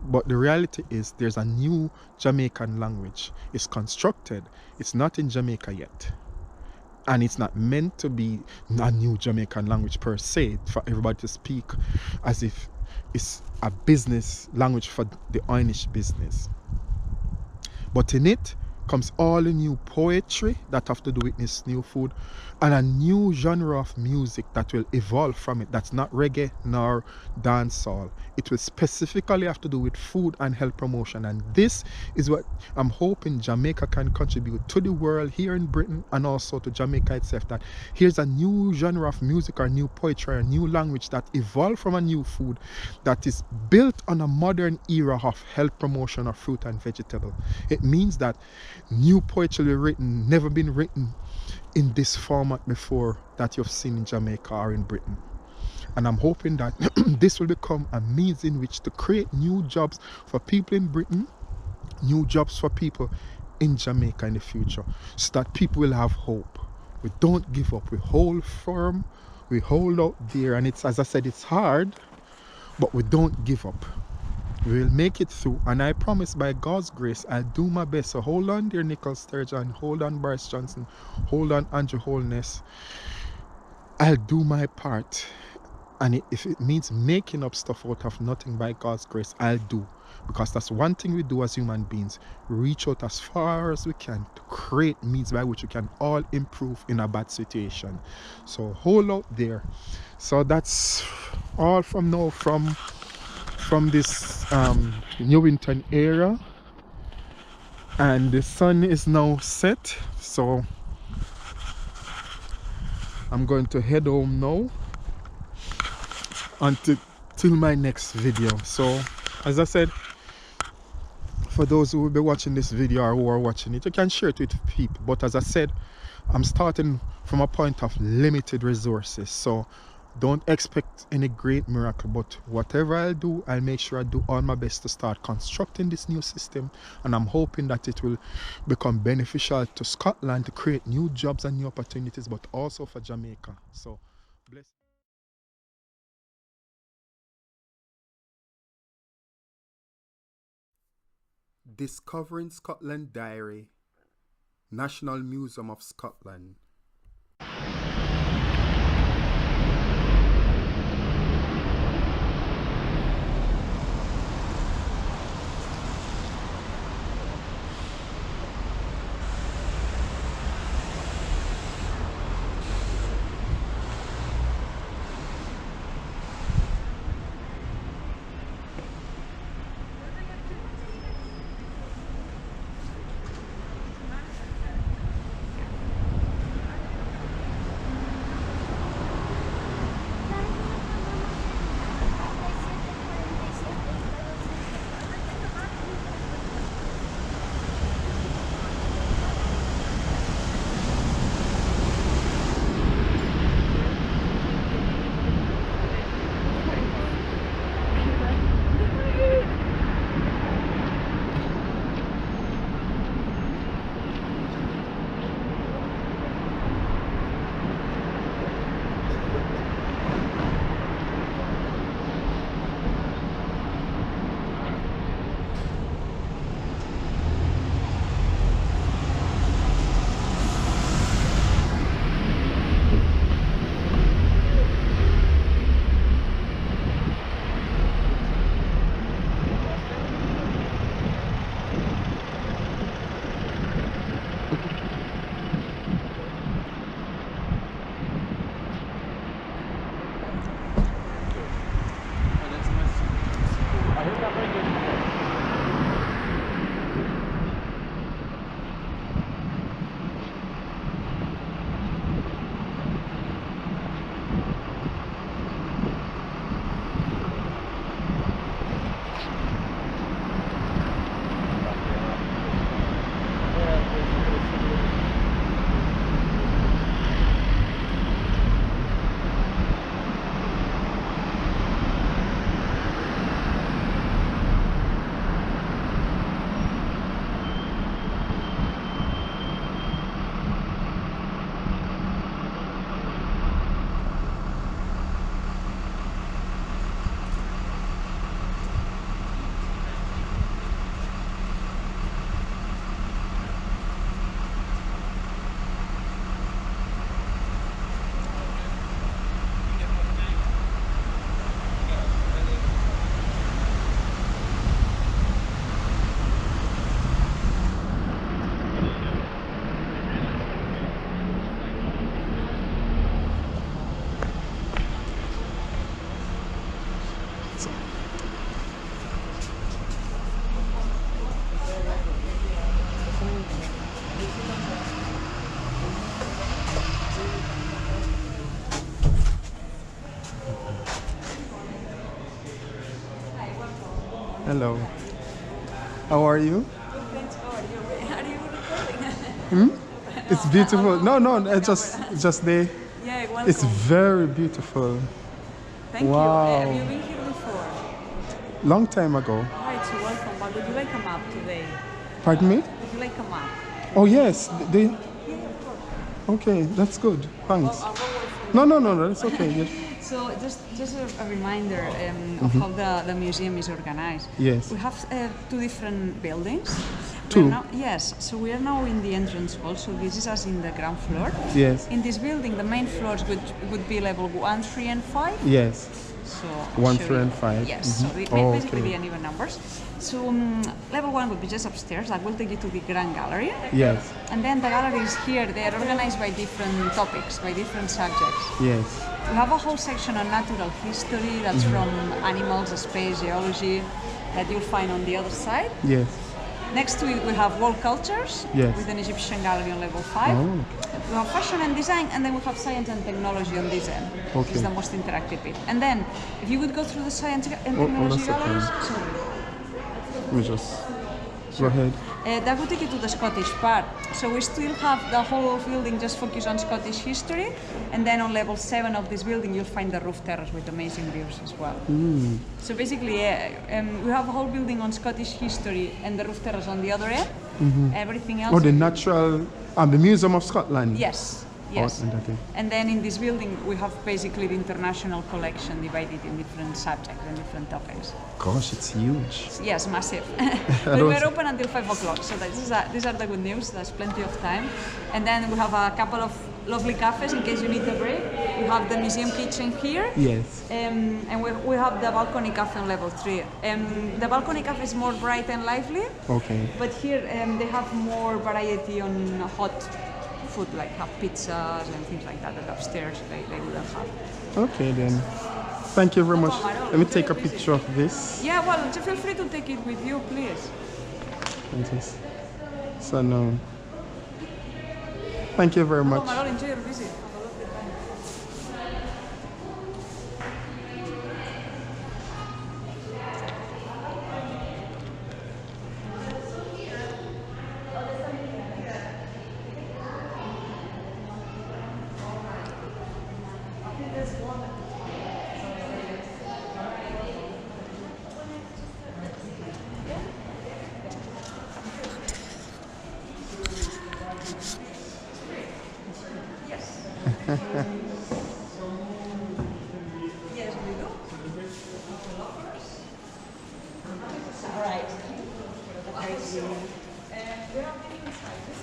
Speaker 1: but the reality is there's a new Jamaican language. It's constructed. It's not in Jamaica yet. And it's not meant to be a new Jamaican language per se, for everybody to speak as if it's a business language for the Oynish business. But in it comes all the new poetry that have to do with this new food, and a new genre of music that will evolve from it, that's not reggae nor dancehall. It will specifically have to do with food and health promotion, and this is what I'm hoping Jamaica can contribute to the world here in Britain, and also to Jamaica itself, that here's a new genre of music or new poetry or a new language that evolved from a new food that is built on a modern era of health promotion of fruit and vegetable. It means that new poetry will be written, never been written in this format before that you've seen in Jamaica or in Britain. And I'm hoping that this will become a means in which to create new jobs for people in Britain, new jobs for people in Jamaica in the future, so that people will have hope. We don't give up. We hold firm. We hold out there, and it's, as I said, it's hard, but we don't give up. We will make it through, and I promise by God's grace I'll do my best. So hold on dear Nicole Sturgeon, hold on Bryce Johnson, hold on Andrew Holness. I'll do my part, and if it means making up stuff out of nothing by God's grace, I'll do, because that's one thing we do as human beings. Reach out as far as we can to create means by which we can all improve in a bad situation. So hold out there. So that's all from now from this Newington area, and the sun is now set, so I'm going to head home now until my next video. So as I said, for those who will be watching this video or who are watching it, you can share it with people, but as I said, I'm starting from a point of limited resources, so don't expect any great miracle, but whatever I'll do, I'll make sure I do all my best to start constructing this new system, and I'm hoping that it will become beneficial to Scotland, to create new jobs and new opportunities, but also for Jamaica. So bless. Discovering Scotland Diary, National Museum of Scotland. Hello. How are you?
Speaker 2: Thanks. How are you? Are you recording?
Speaker 1: It's beautiful. No, it's just the.
Speaker 2: Yeah, welcome.
Speaker 1: It's very beautiful.
Speaker 2: Thank
Speaker 1: Wow.
Speaker 2: you. Have you been here before?
Speaker 1: Long time ago.
Speaker 2: Right, so welcome. But would you like a map today?
Speaker 1: Pardon me?
Speaker 2: Would you like a map?
Speaker 1: Oh yes, they.
Speaker 2: Yeah, of course.
Speaker 1: Okay, that's good. Thanks.
Speaker 2: I'll go wait for
Speaker 1: No, no, no, no, it's okay. Yes.
Speaker 2: So just a reminder of how the museum is organized.
Speaker 1: Yes.
Speaker 2: We have two different buildings.
Speaker 1: Two?
Speaker 2: Yes. So we are now in the entrance hall. So this is us in the ground floor.
Speaker 1: Yes.
Speaker 2: In this building, the main floors would be level 1, 3, and 5.
Speaker 1: Yes.
Speaker 2: So
Speaker 1: 1,
Speaker 2: show
Speaker 1: 3,
Speaker 2: you.
Speaker 1: and 5.
Speaker 2: Yes. So basically the uneven numbers. So level 1 would be just upstairs. That will take you to the grand gallery.
Speaker 1: Yes.
Speaker 2: And then the galleries here, they are organized by different topics, by different subjects.
Speaker 1: Yes.
Speaker 2: We have a whole section on natural history that's from animals, space, geology, that you'll find on the other side.
Speaker 1: Yes.
Speaker 2: Next to it, we have world cultures
Speaker 1: Yes.
Speaker 2: with an Egyptian gallery on level 5.
Speaker 1: Oh.
Speaker 2: We have fashion and design, and then we have science and technology on this end.
Speaker 1: Okay.
Speaker 2: This is the most interactive bit. And then, if you would go through the science and
Speaker 1: Oh,
Speaker 2: technology
Speaker 1: that's okay.
Speaker 2: galleries, sorry.
Speaker 1: Let me just go ahead.
Speaker 2: That would take you to the Scottish part. So we still have the whole building just focused on Scottish history, and then on level 7 of this building you'll find the roof terrace with amazing views as well. So basically, we have a whole building on Scottish history and the roof terrace on the other end. Everything else.
Speaker 1: Oh, the natural, the Museum of Scotland.
Speaker 2: Yes.
Speaker 1: Oh,
Speaker 2: Yes.
Speaker 1: and that thing.
Speaker 2: And then in this building we have basically the international collection divided in different subjects and different topics.
Speaker 1: Gosh, it's huge.
Speaker 2: Yes, massive.
Speaker 1: don't
Speaker 2: We were
Speaker 1: see-
Speaker 2: open until 5 o'clock, so these are the good news. There's plenty of time. And then we have a couple of lovely cafes in case you need a break. We have the museum kitchen here.
Speaker 1: Yes.
Speaker 2: And we have the balcony cafe on level 3. The balcony cafe is more bright and lively,
Speaker 1: Okay.
Speaker 2: but here they have more variety on hot food, like have pizzas and things like that upstairs they wouldn't have.
Speaker 1: Okay then. Thank you very much.
Speaker 2: problem at all.
Speaker 1: Let me
Speaker 2: Very
Speaker 1: take a
Speaker 2: busy.
Speaker 1: picture of this.
Speaker 2: Yeah, well, feel free to take it with you, please.
Speaker 1: Yes. So no. Thank you very much.
Speaker 2: Marol, enjoy your visit. Have a lovely time. Yes, we do. All right. I see. There are different sizes.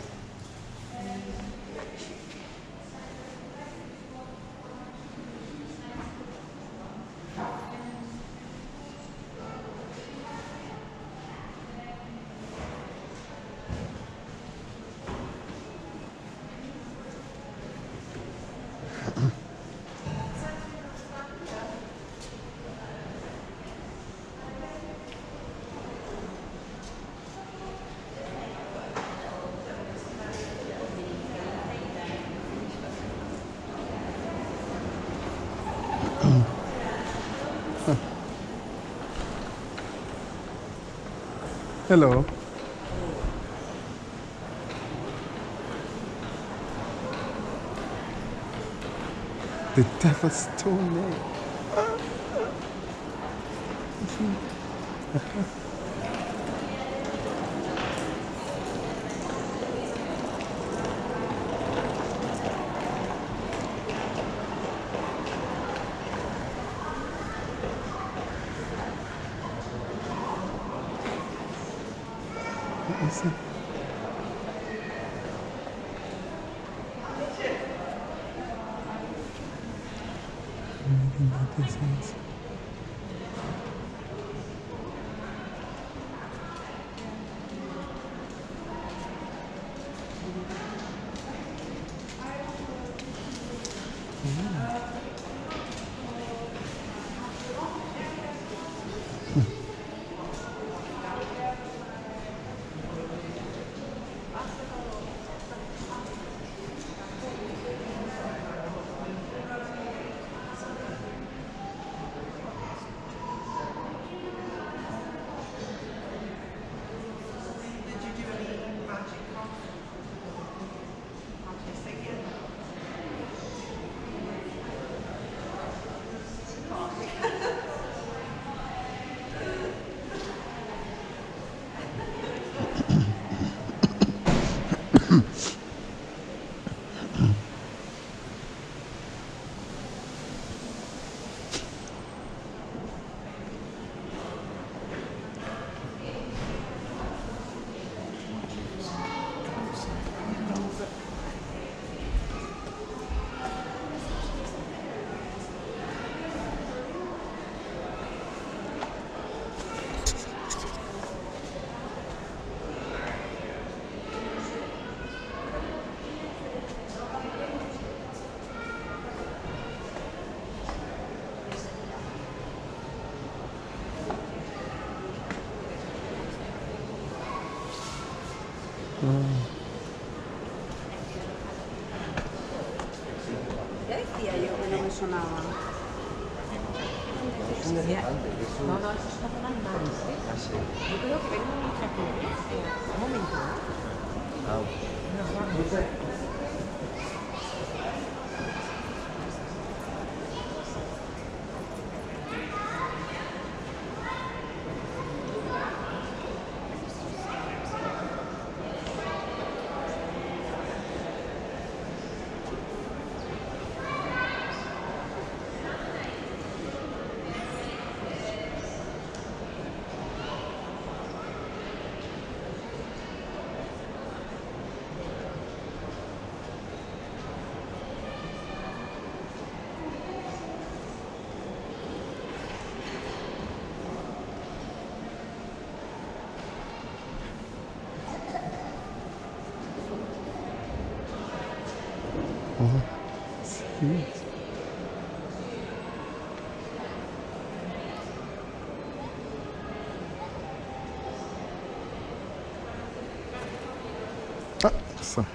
Speaker 1: Hello. The Devil's Toenail. Let me see. Anything that this is.
Speaker 2: Ya decía yo que no me sonaba. No, no, esos son animales, ¿eh? Yo creo que vengo de otra provincia. Un momento,
Speaker 1: Ah, so.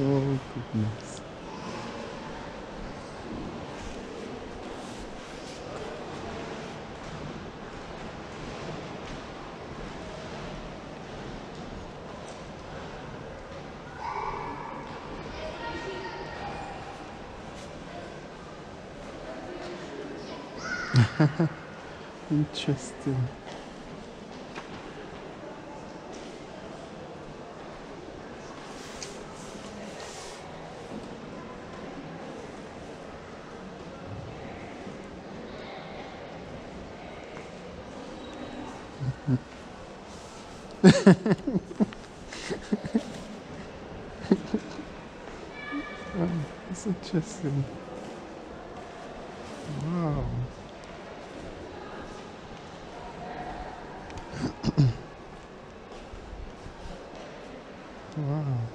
Speaker 1: Oh goodness. Interesting. It's interesting. Wow. Wow.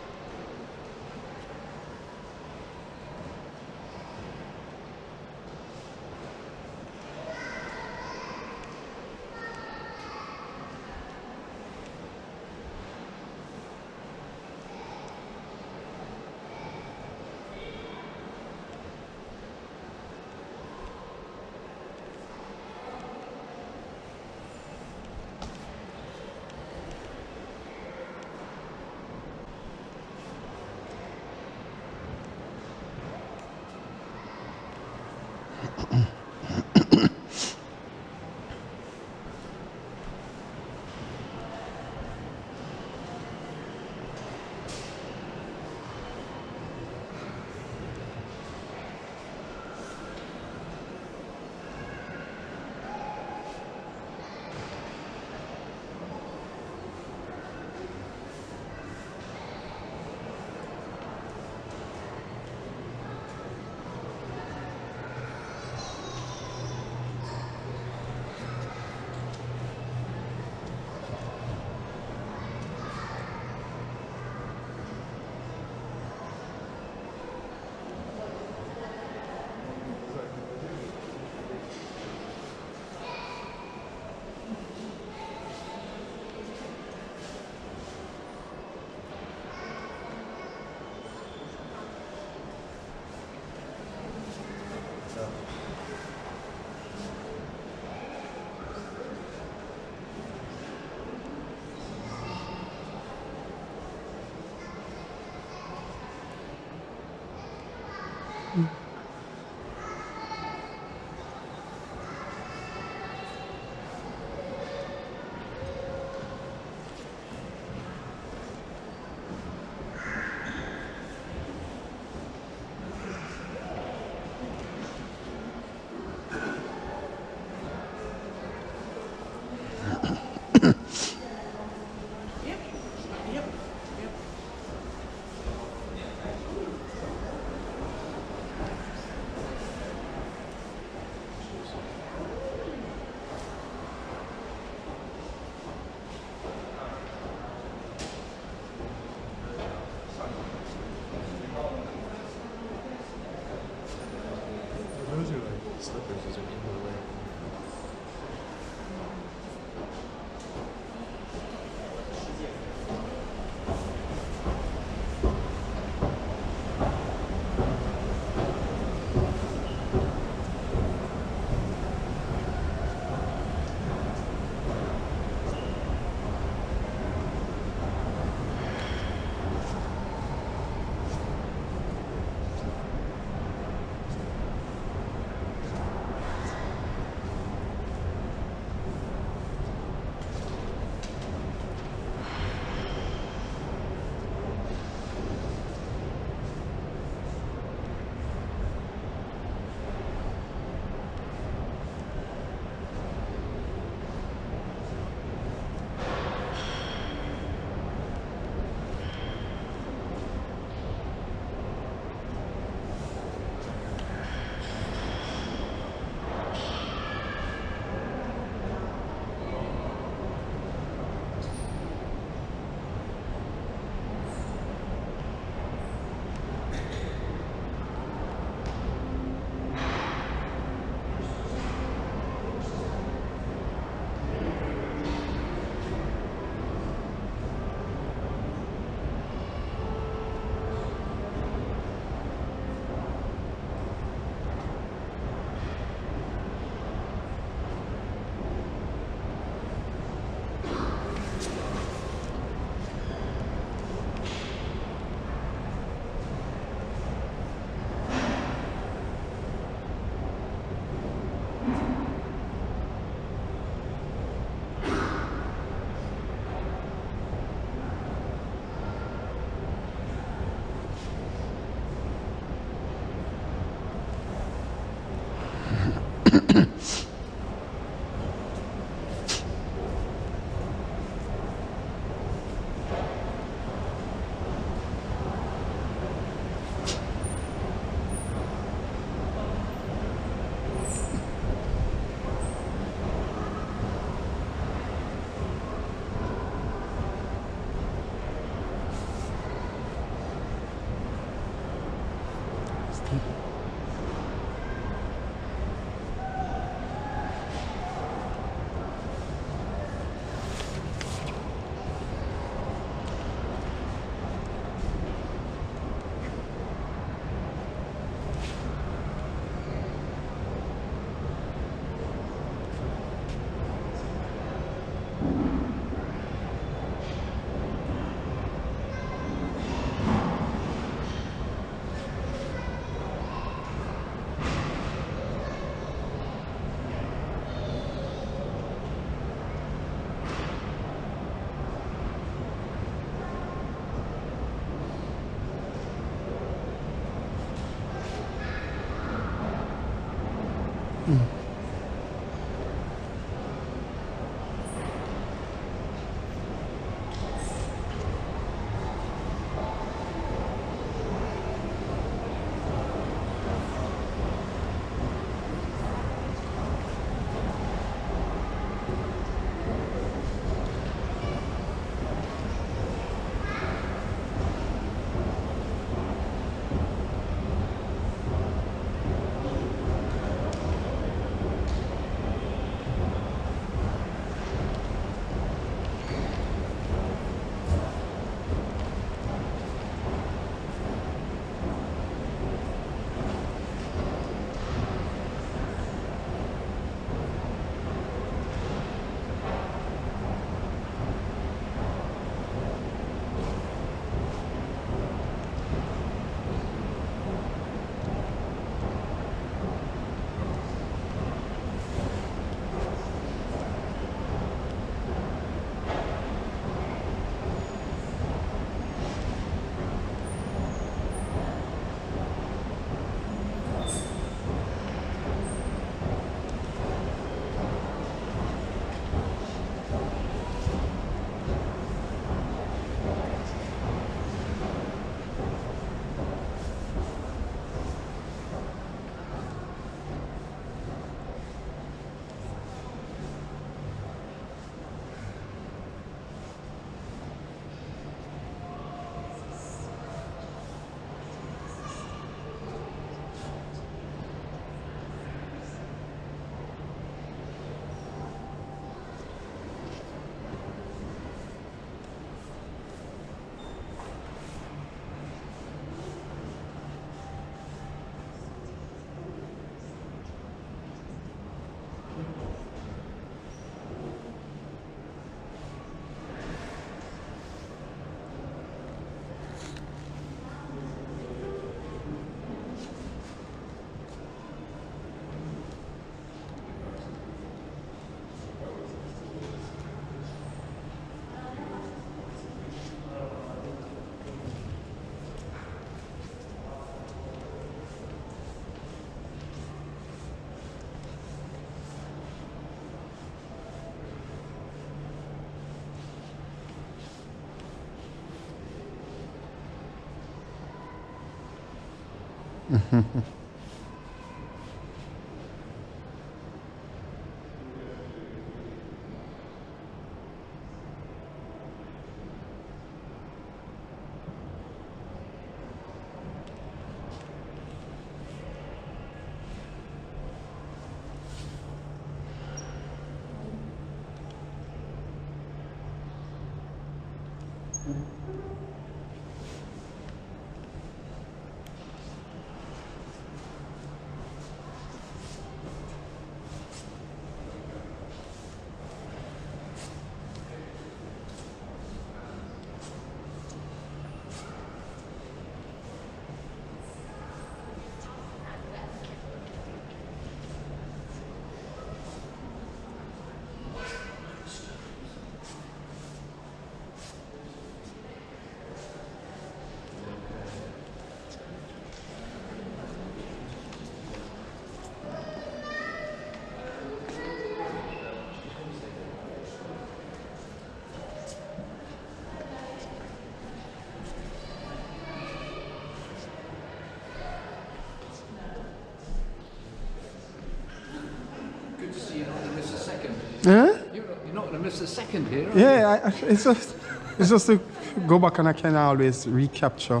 Speaker 1: Huh?
Speaker 3: You're not going to miss a second here, are you?
Speaker 1: Yeah, it's just to go back and I can always recapture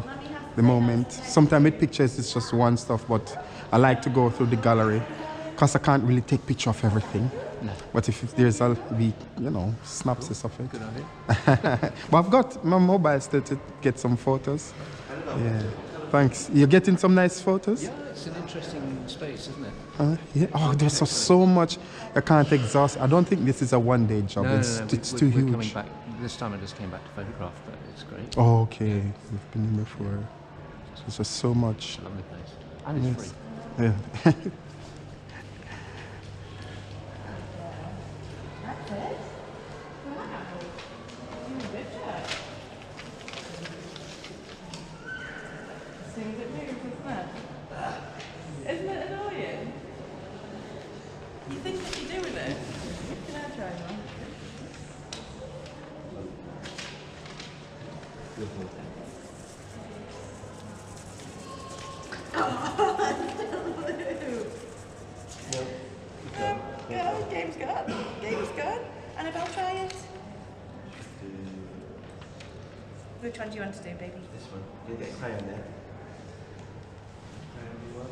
Speaker 1: the moment. Sometimes with pictures it's just one stuff, but I like to go through the gallery because I can't really take picture of everything.
Speaker 3: No.
Speaker 1: But if there's a be synopsis of it.
Speaker 3: Good idea.
Speaker 1: But I've got my mobile still to get some photos. Yeah. Thanks. You're getting some nice photos?
Speaker 3: Yeah, it's an interesting space, isn't it?
Speaker 1: Yeah. Oh, there's so much. I can't exhaust. I don't think this is a one-day job.
Speaker 3: No,
Speaker 1: it's
Speaker 3: no,
Speaker 1: it's
Speaker 3: we're
Speaker 1: too
Speaker 3: coming
Speaker 1: huge.
Speaker 3: back. This time I just came back to photograph, but it's great.
Speaker 1: Oh, okay. We've been in before. There's just so much.
Speaker 3: It's a lovely place. And it's
Speaker 1: Yes.
Speaker 3: free.
Speaker 1: Yeah.
Speaker 2: Isn't it annoying? You think that you're doing it? Can I try one? Go, game's gone. Game's gone. Annabelle, try it. Which one do you want to do, baby?
Speaker 4: This one. You'll get a crayon there. Crayon you want?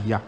Speaker 1: Yuck.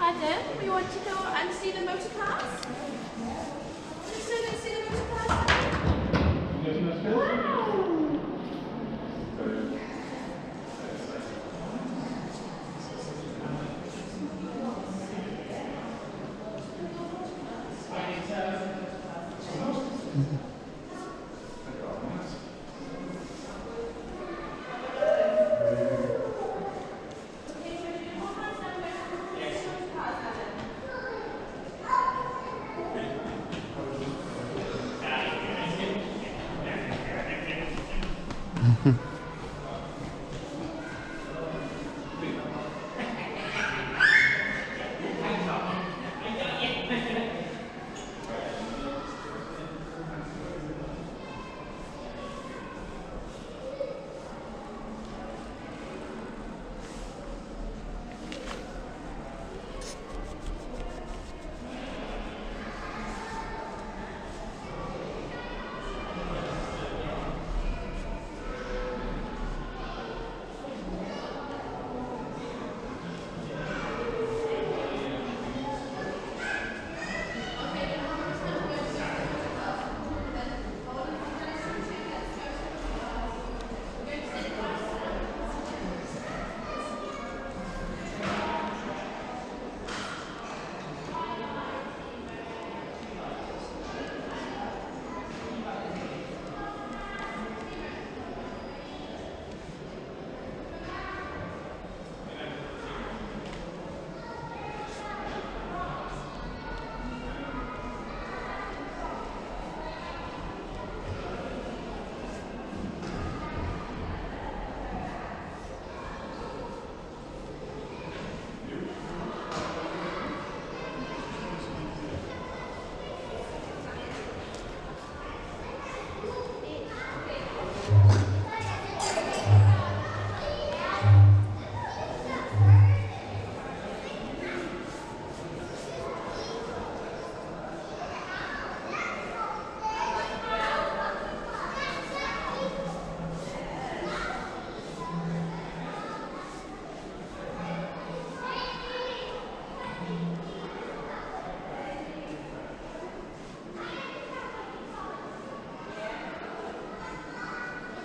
Speaker 5: Adam, we want to go and see the motor cars? Let's go and see the motor cars. Wow!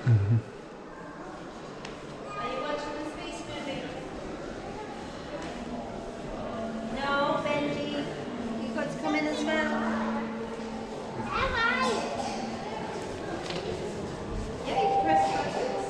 Speaker 5: Are you watching the space movie? No, Benji. You've got to come in as well. Am I? Yeah, you can press buttons.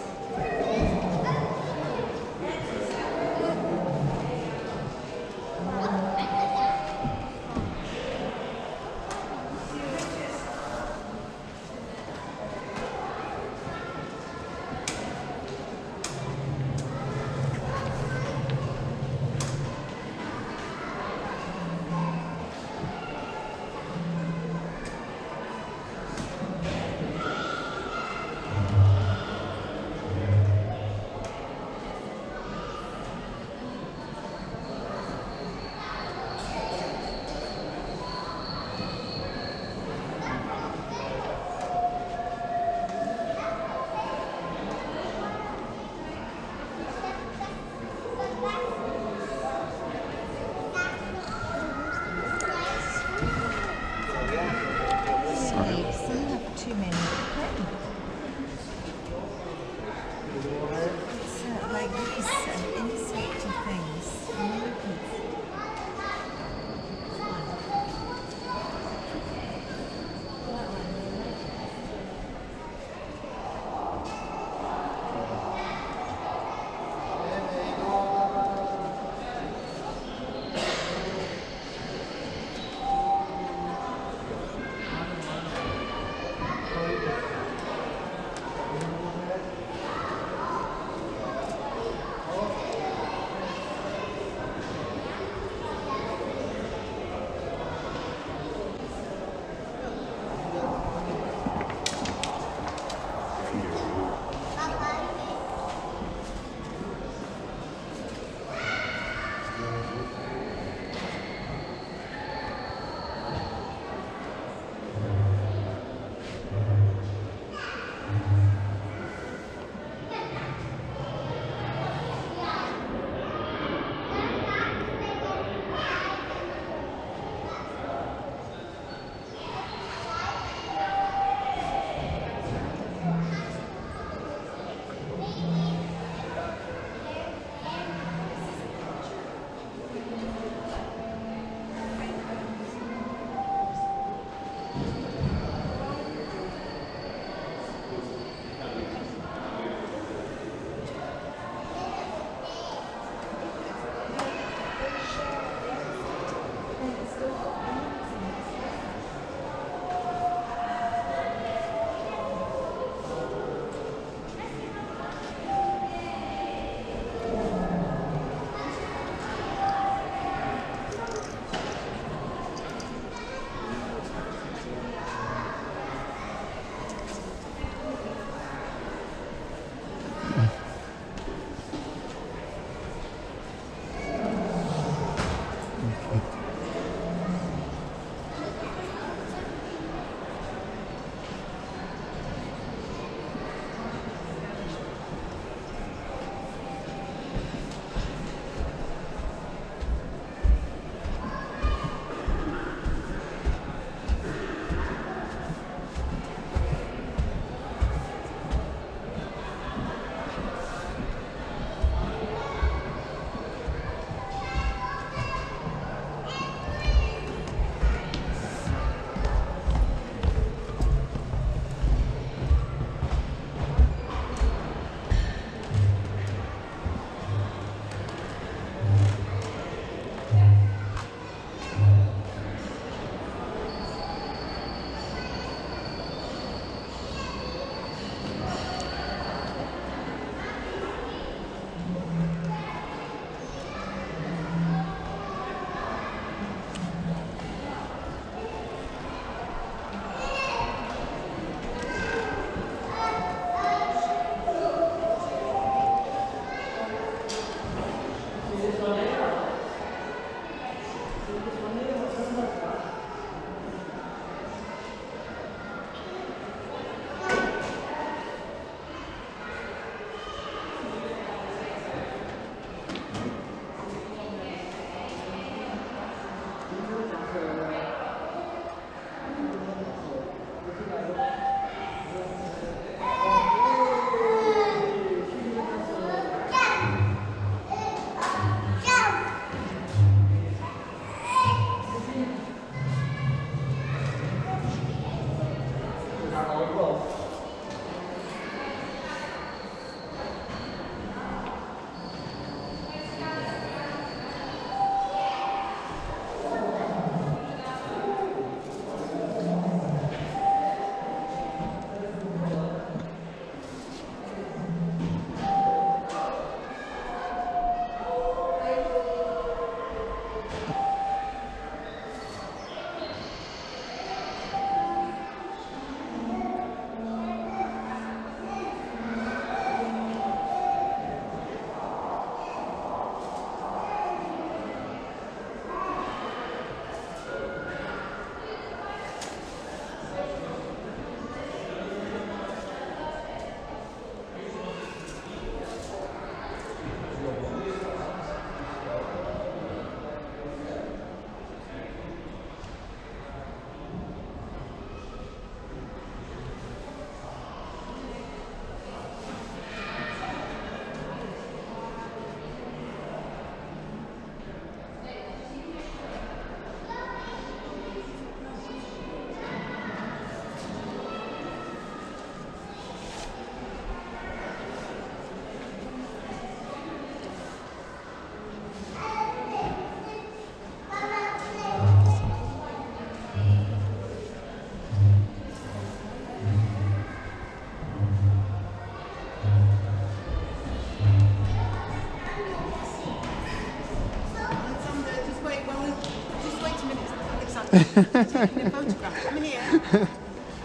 Speaker 6: Taking a photograph. Come in here.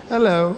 Speaker 1: Hello.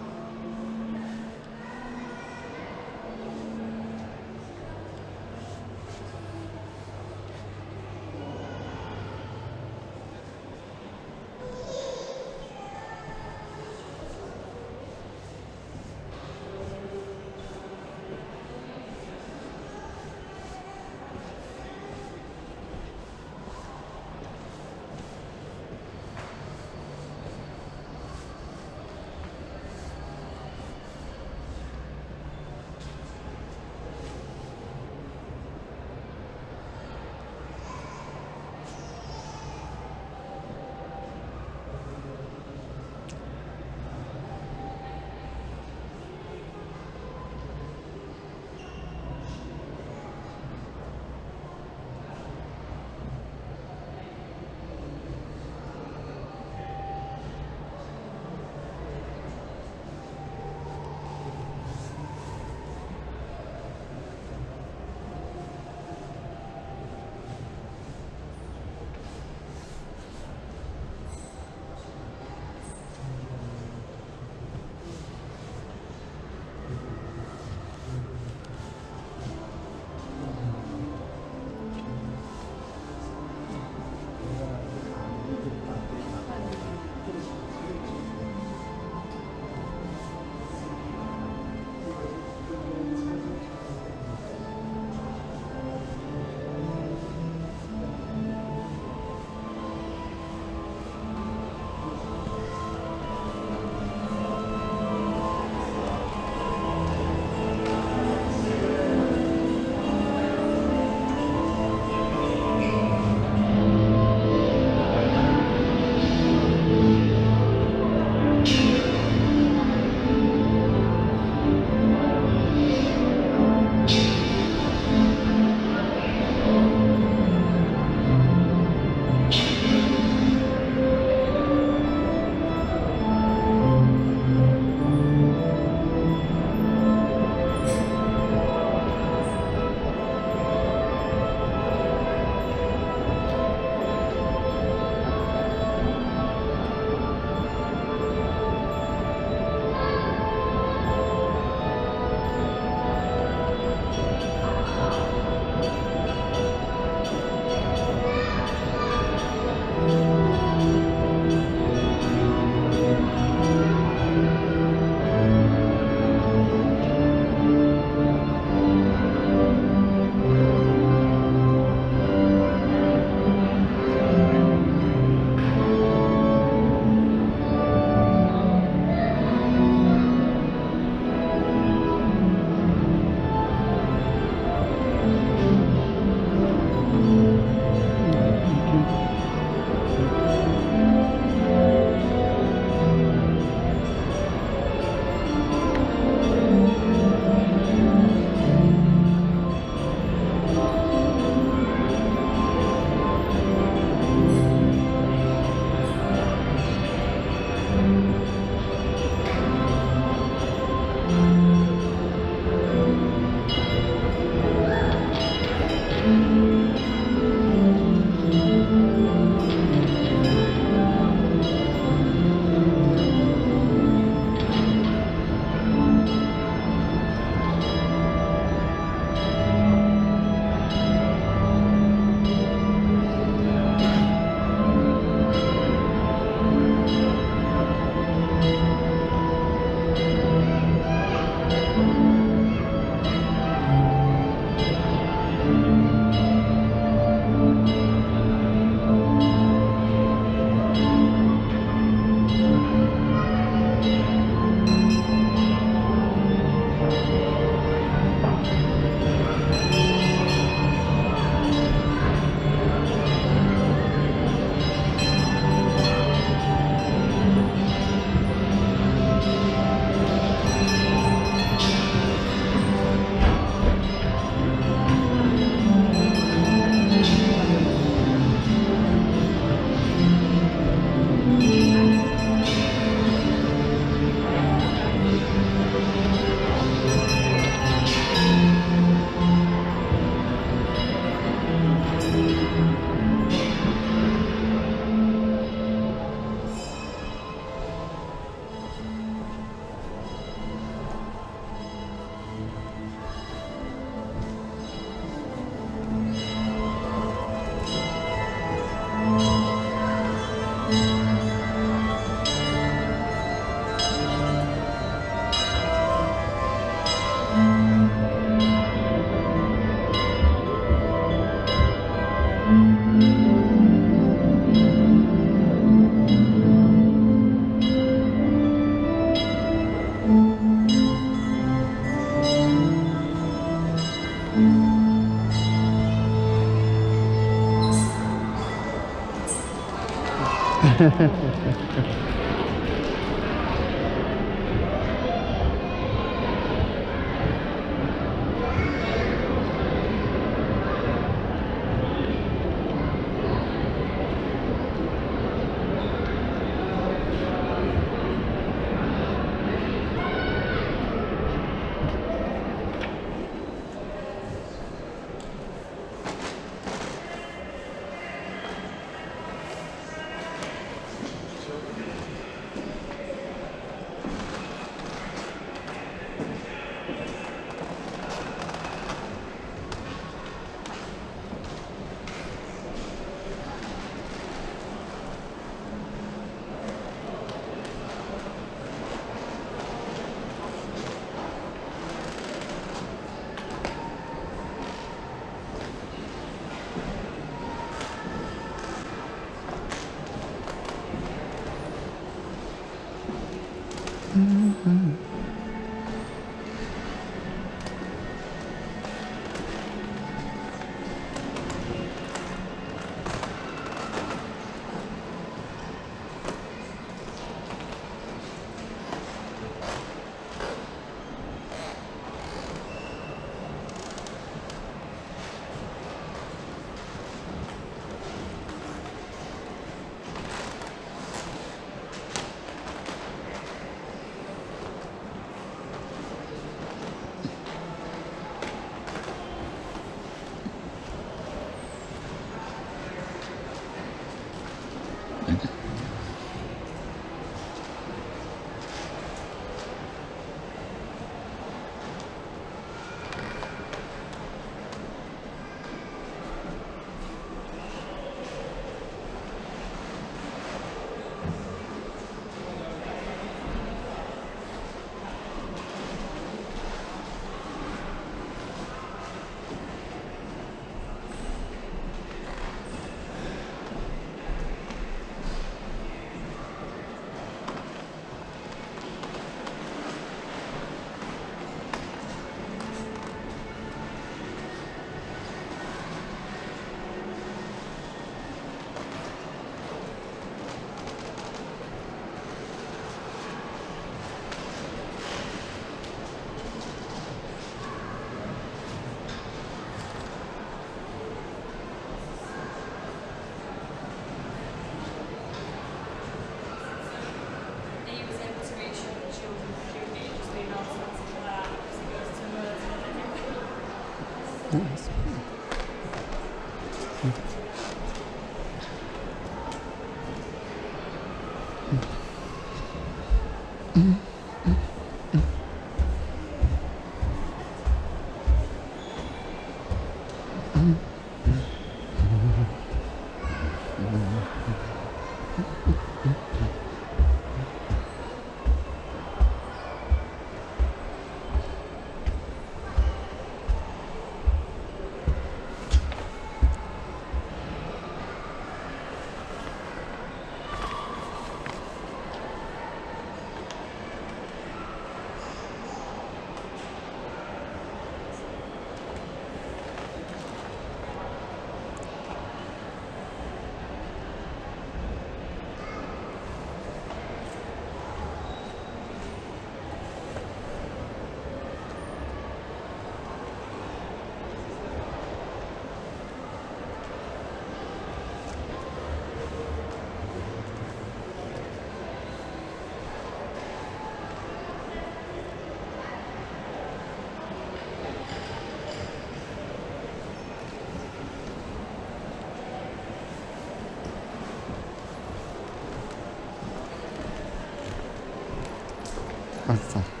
Speaker 1: 맞아.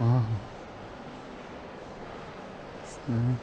Speaker 1: Wow. It's nice.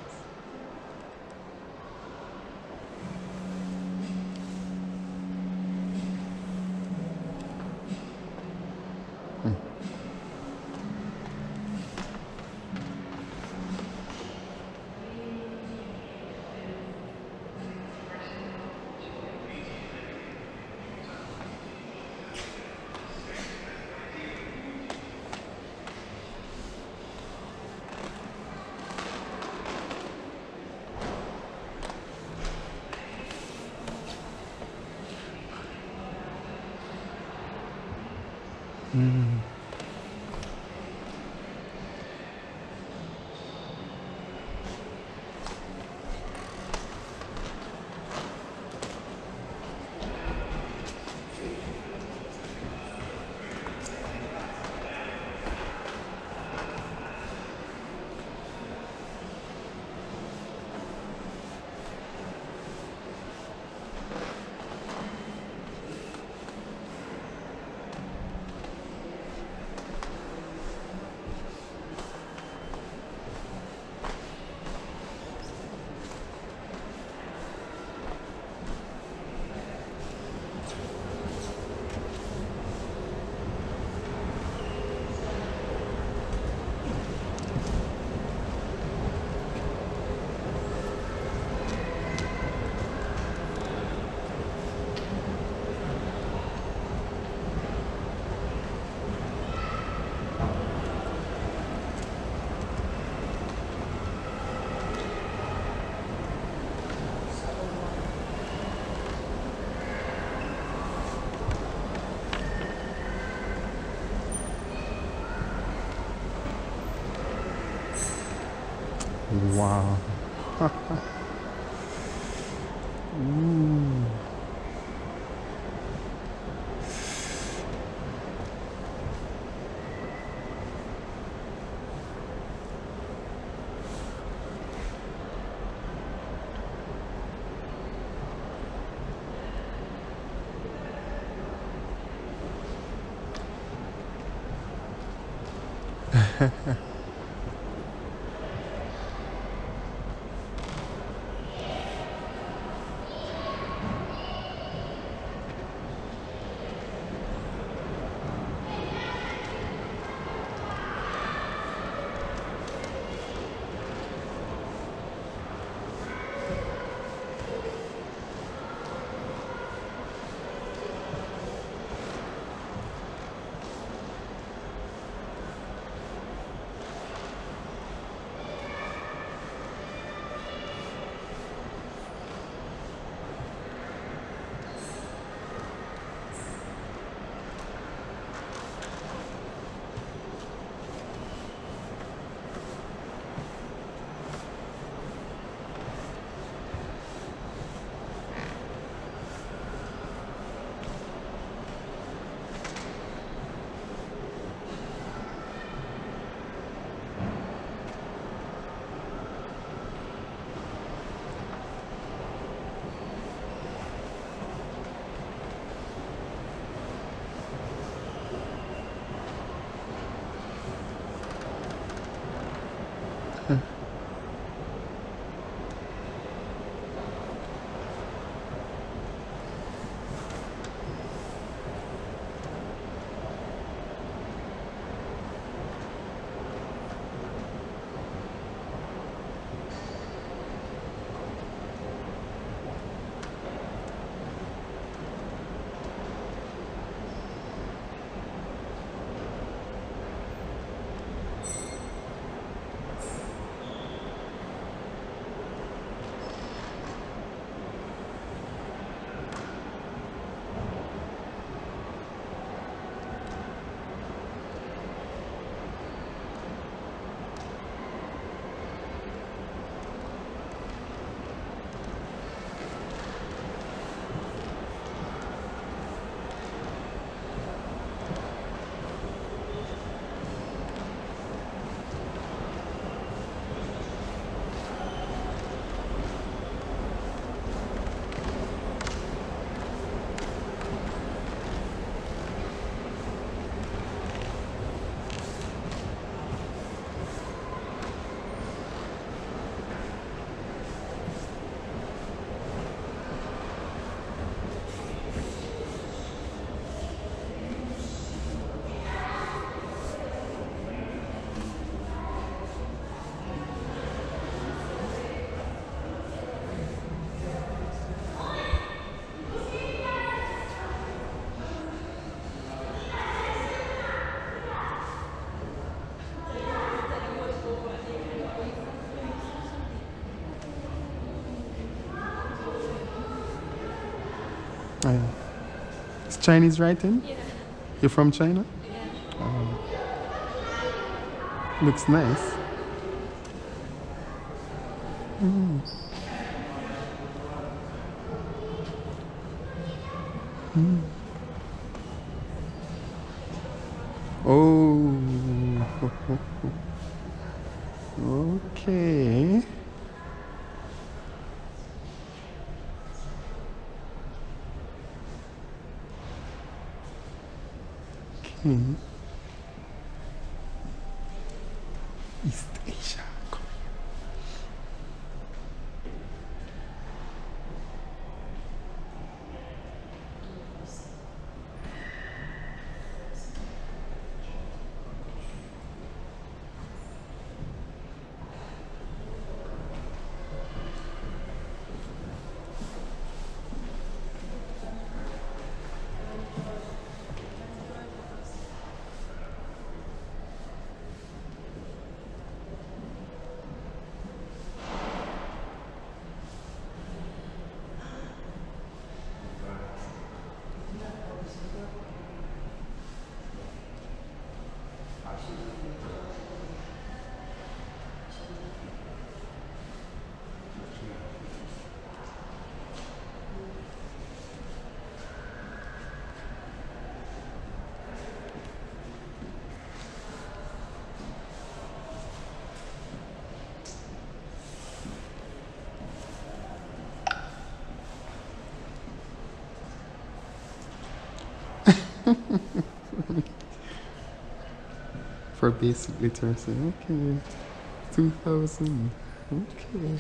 Speaker 1: Wow. Ooh. Oh, yeah. It's Chinese writing?
Speaker 5: Yeah.
Speaker 1: You're from China?
Speaker 5: Yeah.
Speaker 1: Looks nice. Oh. Okay. Okay. East Asia. For basic literacy, okay. 2000, okay.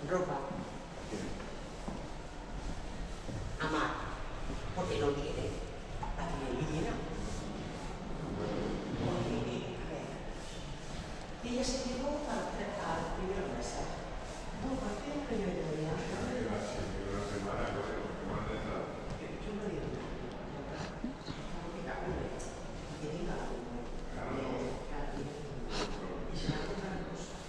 Speaker 6: Ropa. Amar. Porque no tiene. Aquí en Villena. Y ella se llevó al primero mesa. No, ¿por qué no yo debería? Yo no digo nada. Que diga algo. Y se va a contar cosas.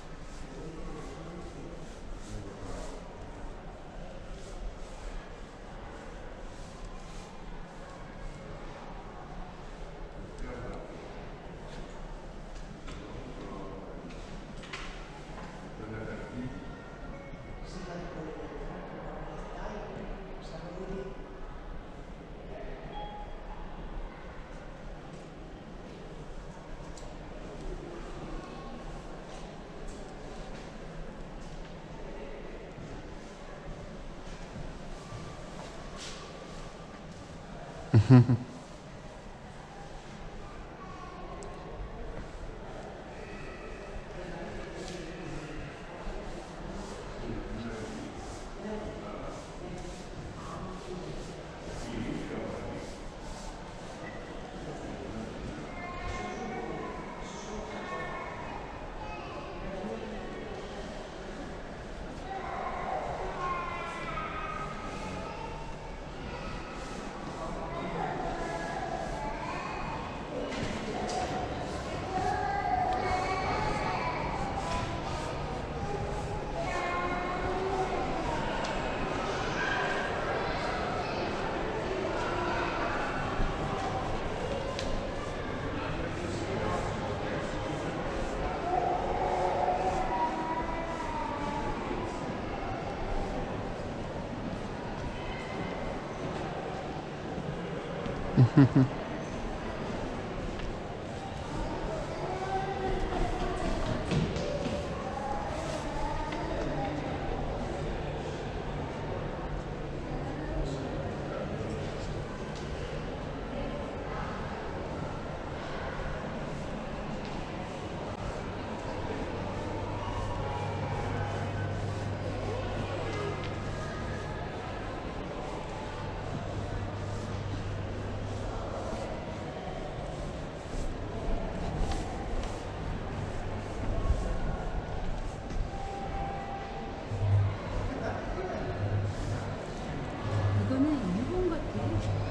Speaker 7: 이거는 일본 같아.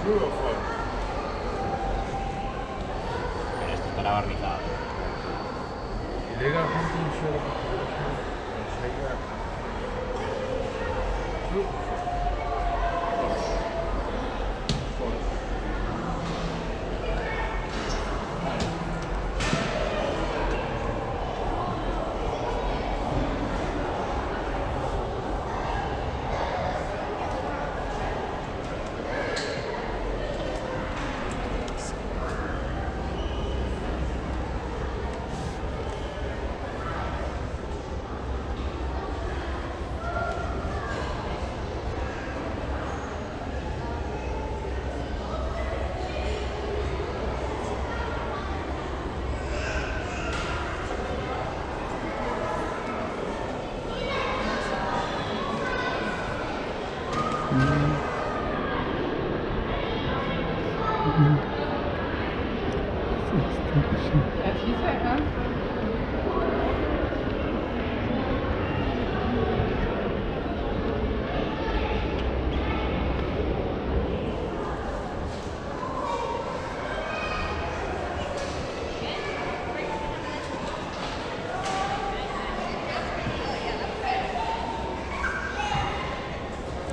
Speaker 8: Esto estará barnizado.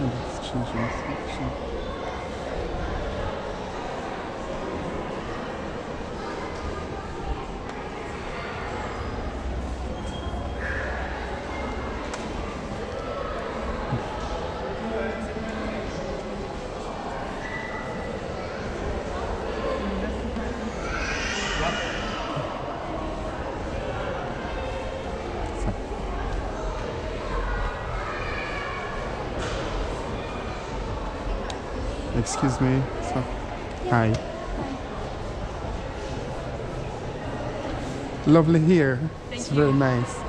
Speaker 1: Let's change my section. Excuse me, sir. Hi. Lovely here. It's very nice.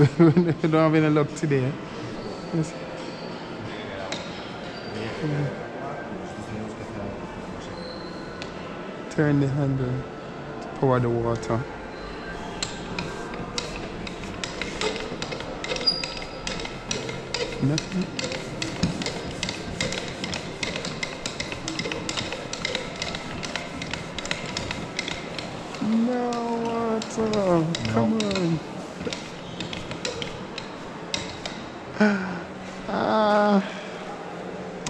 Speaker 1: We don't have any luck today. Yes. Turn the handle to pour the water. Nothing. No water. Come on.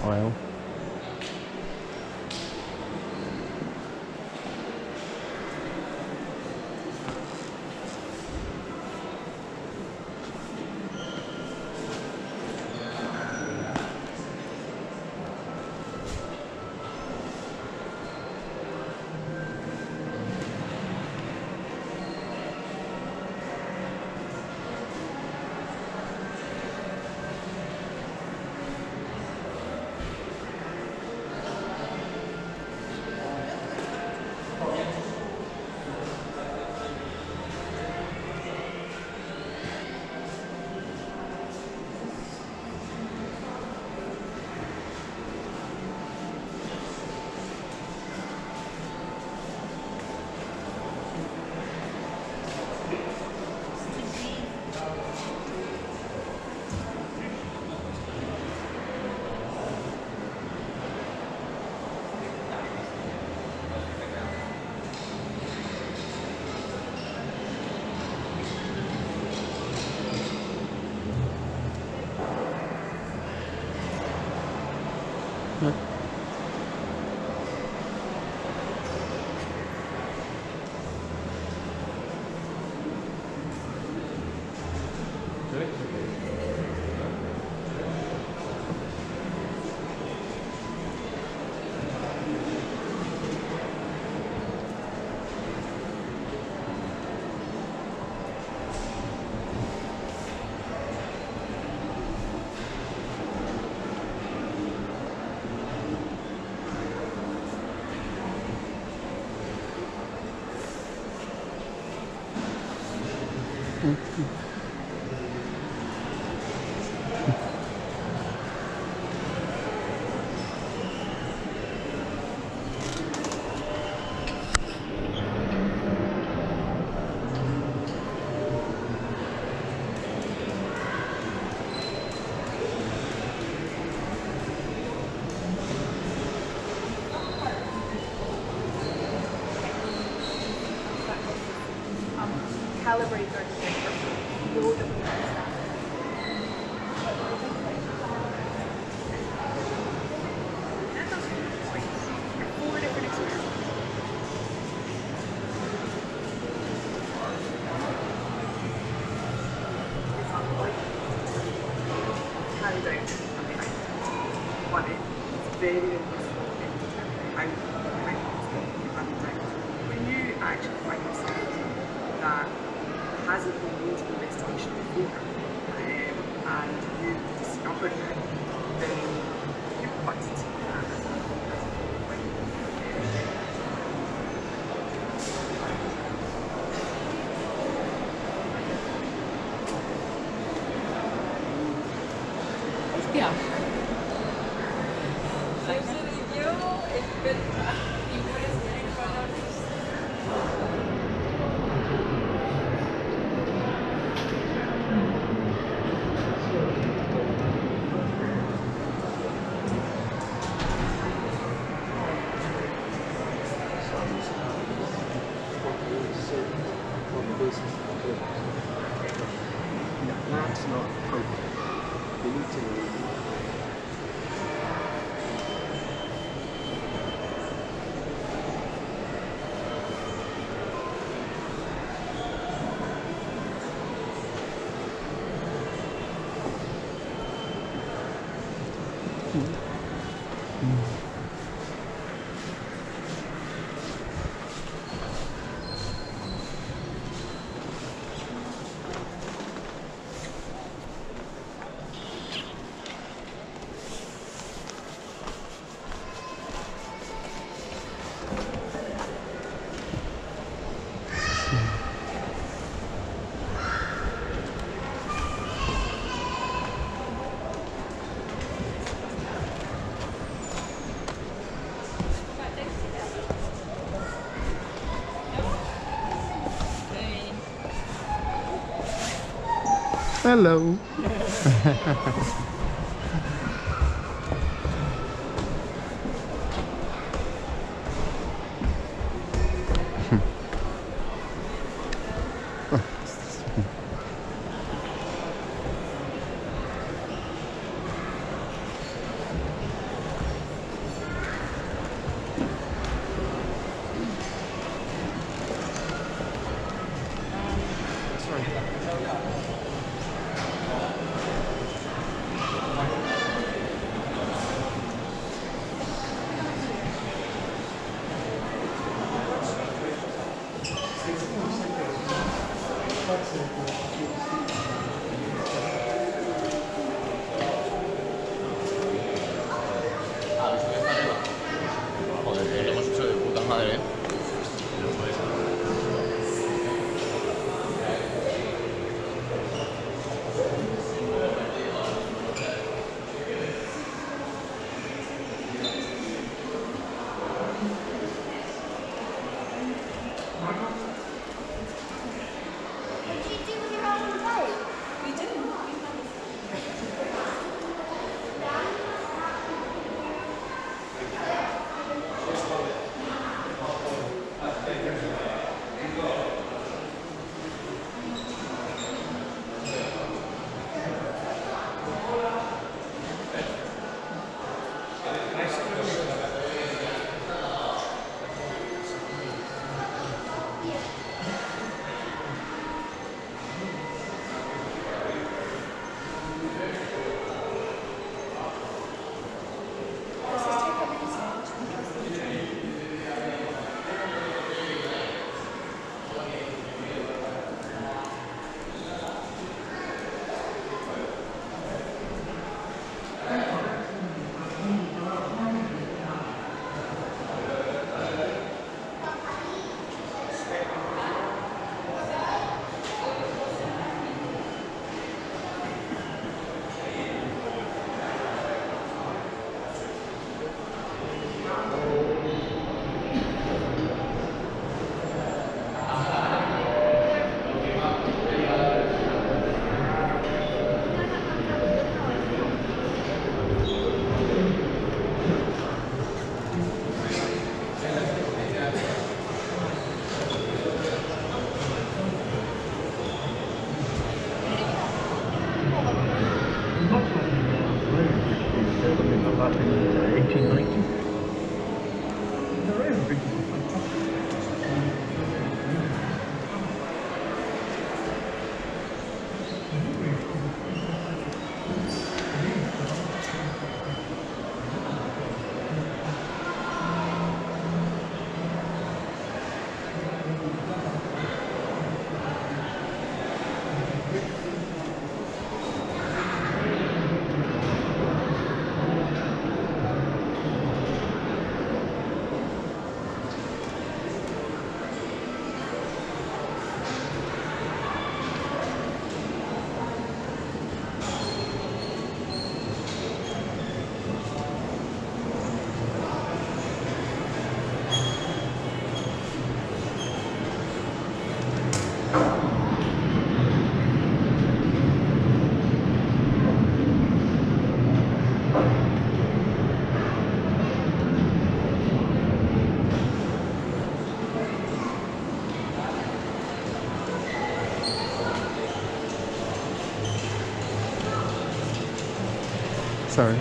Speaker 1: Well.
Speaker 5: Calibrate our detector. Load of stuff. And those 4 points. 4 different experiments. It's not quite carried out on the item, but it's very useful in determining how you when you actually find something that hasn't been used in investigation before, and you discover it, then you want to take that as a
Speaker 2: Hostia.
Speaker 4: That's not appropriate. You need to know.
Speaker 1: Hello.
Speaker 8: Joder, lo hemos hecho de puta madre.
Speaker 1: Sorry.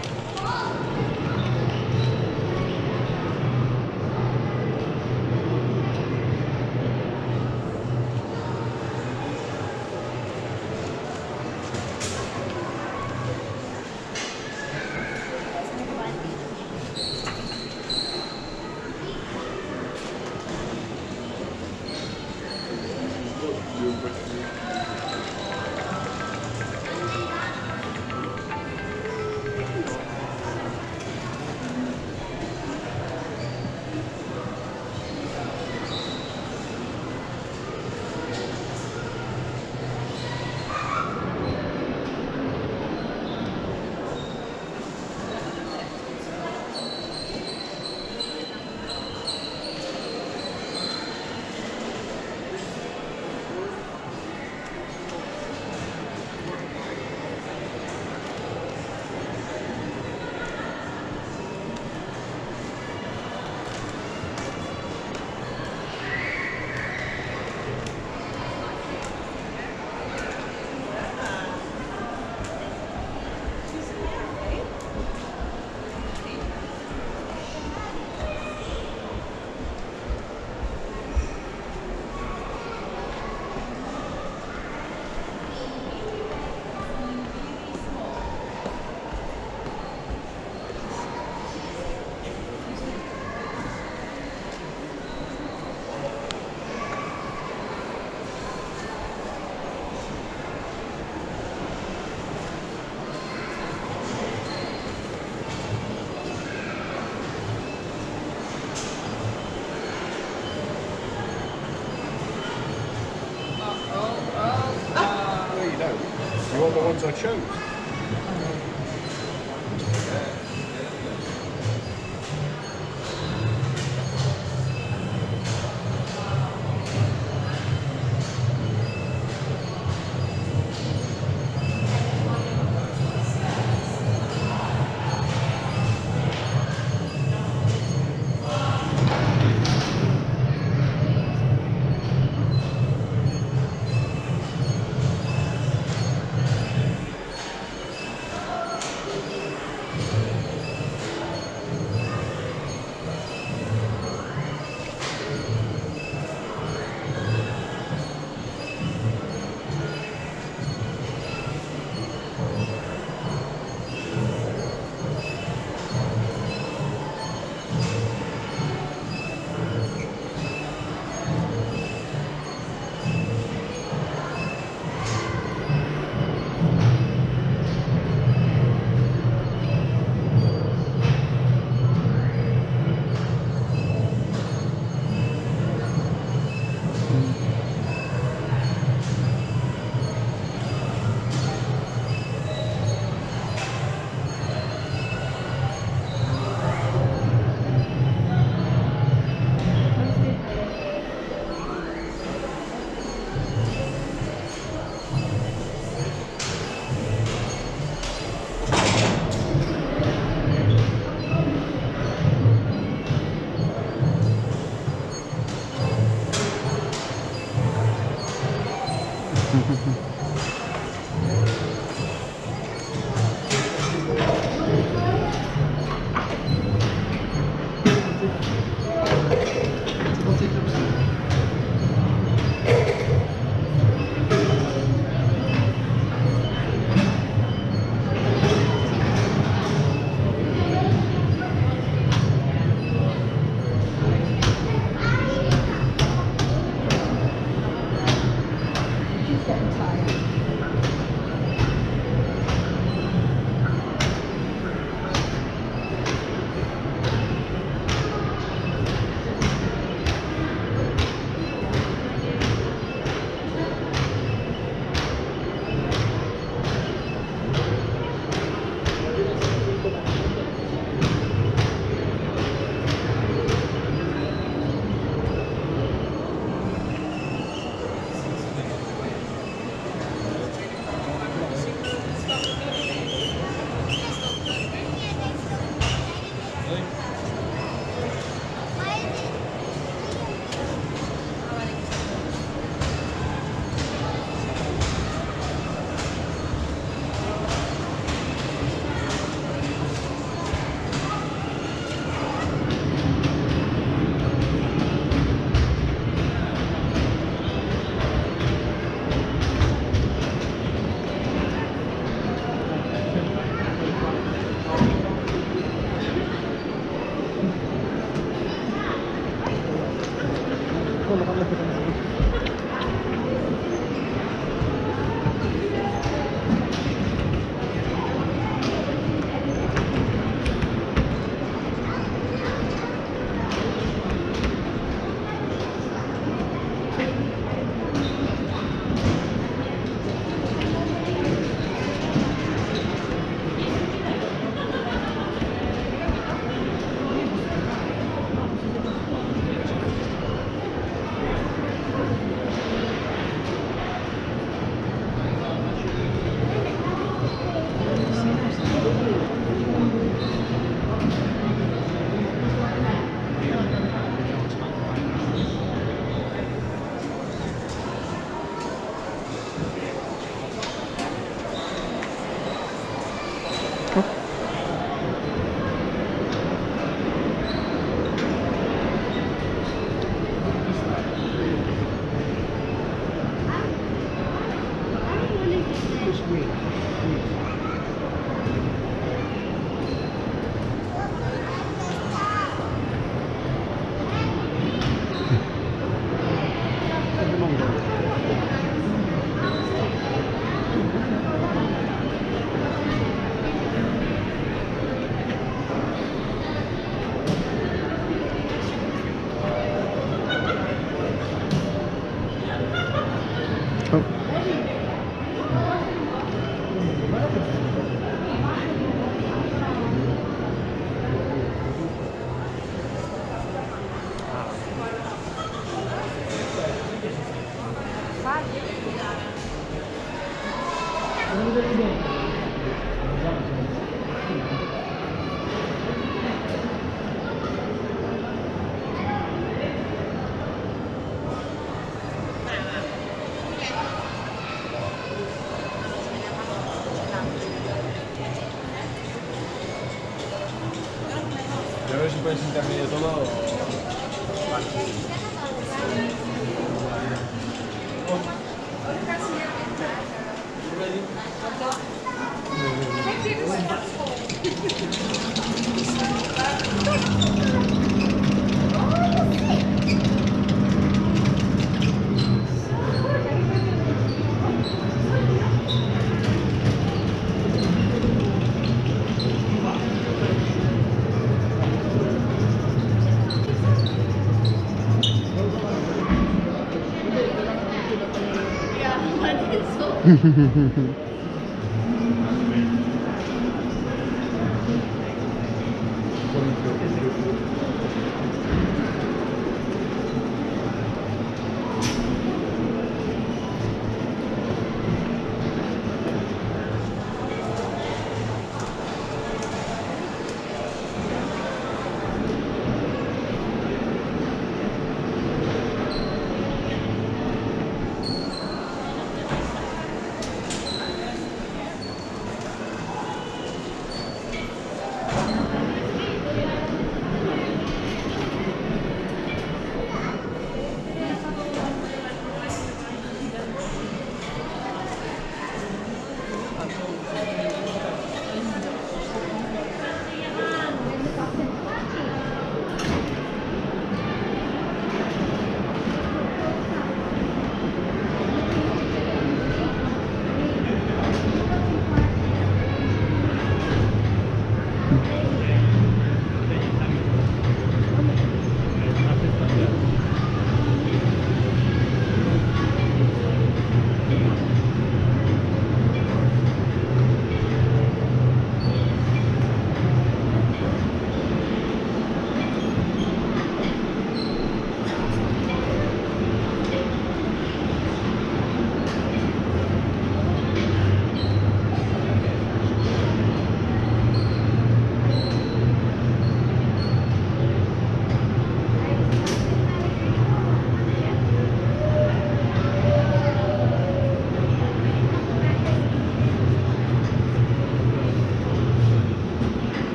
Speaker 4: No, you don't. You want the ones I chose.
Speaker 6: She's getting tired.
Speaker 4: Yo creo que si puedes intermedio todo.
Speaker 6: Thank you.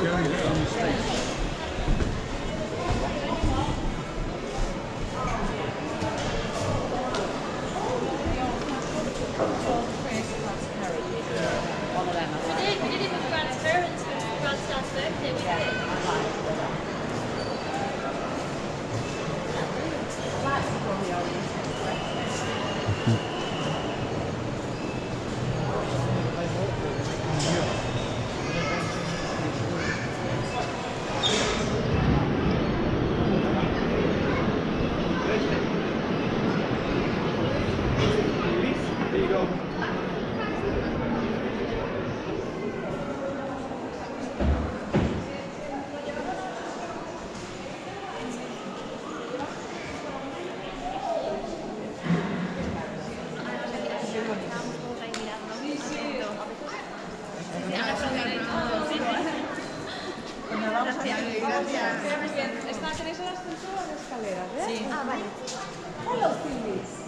Speaker 7: We did it with grandparents for Grandstad's birthday. We did.
Speaker 2: ¿Está tenéis el ascensor o las escaleras? Sí. Ah, vale. Hello, Phyllis.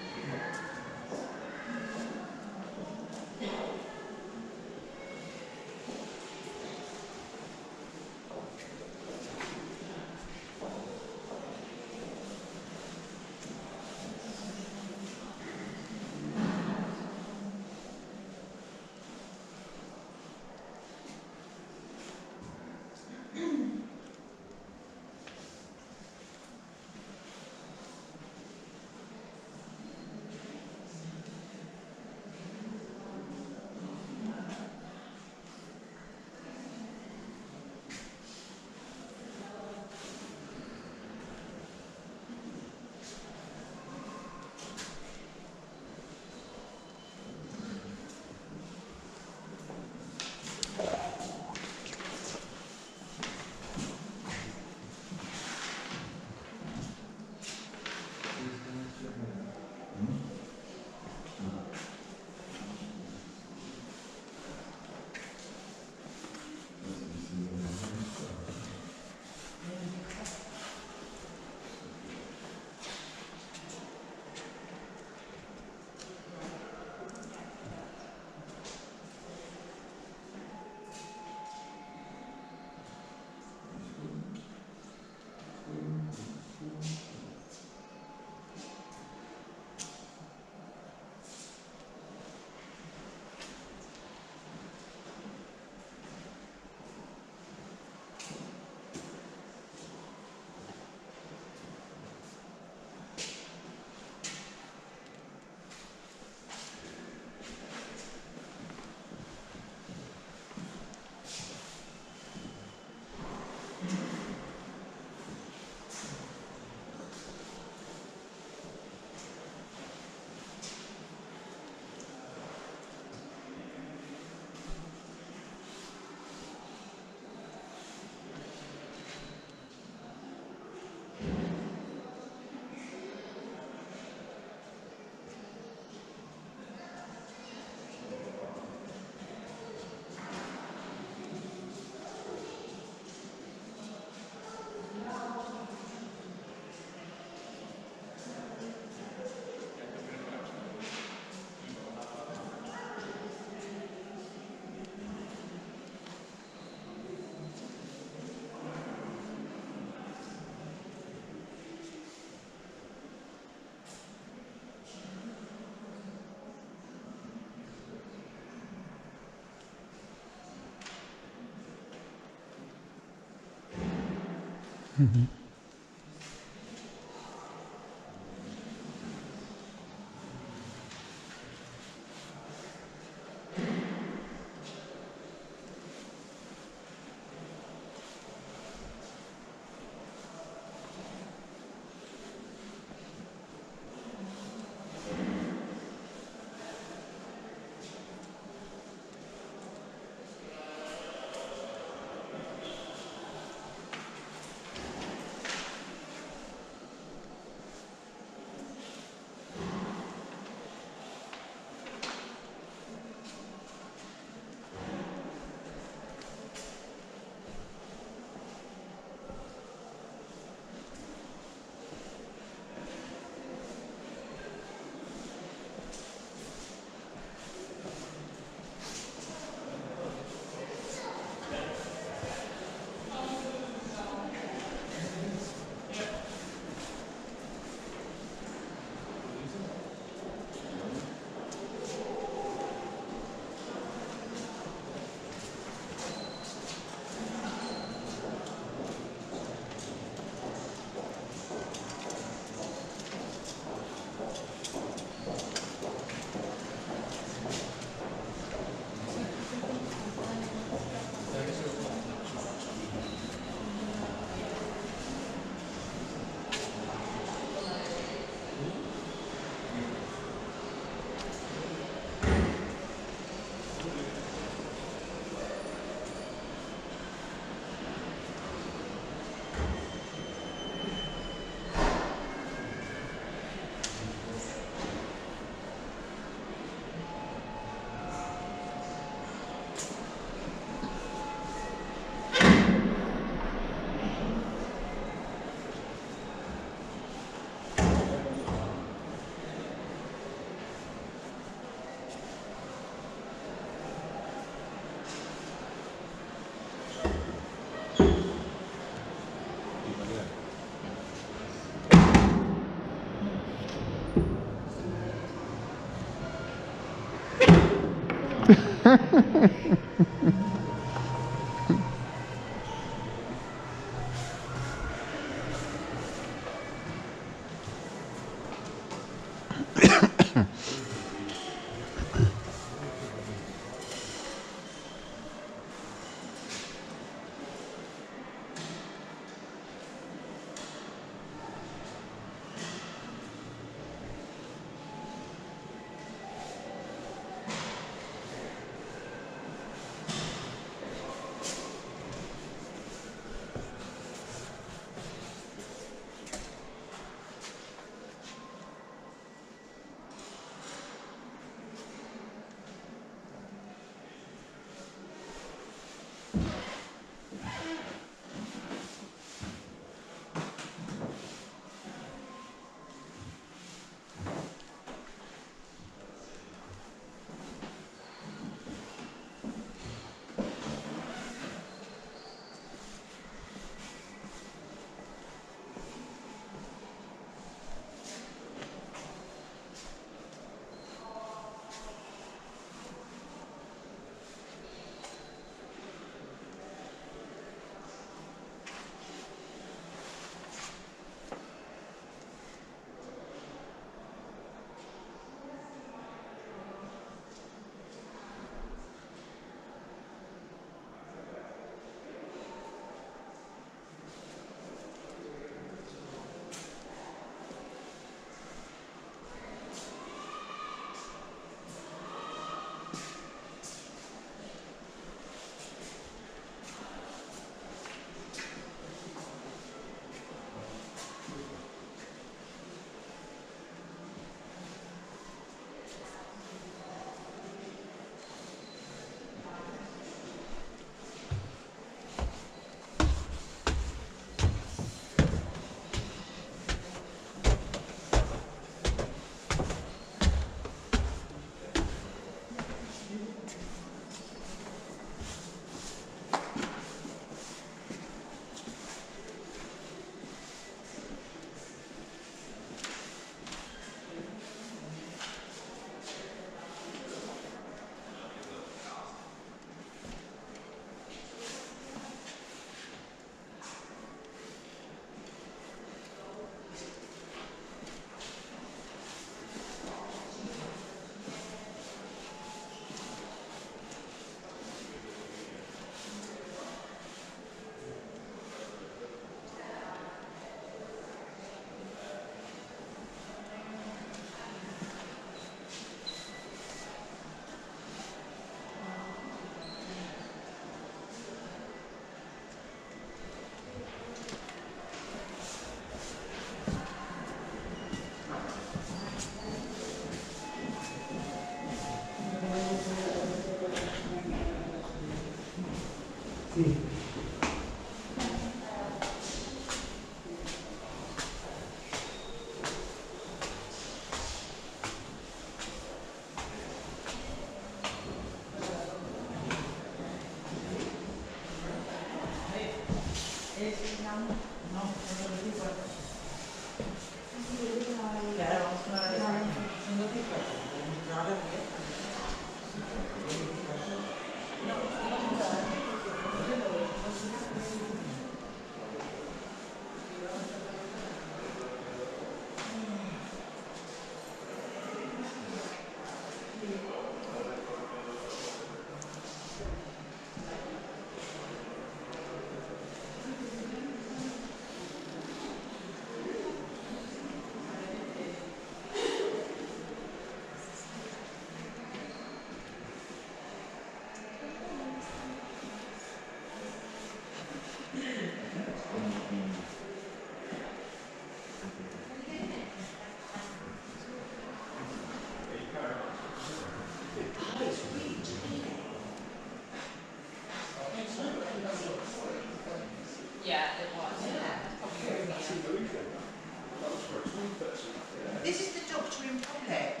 Speaker 6: This is the Doctor in Public.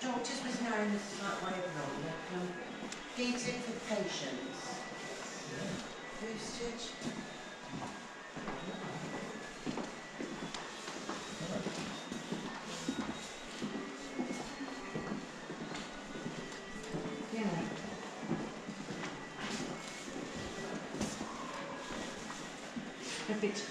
Speaker 6: Doctors was known as like one of them. Feeds in for patients. Boostage.
Speaker 2: A bit.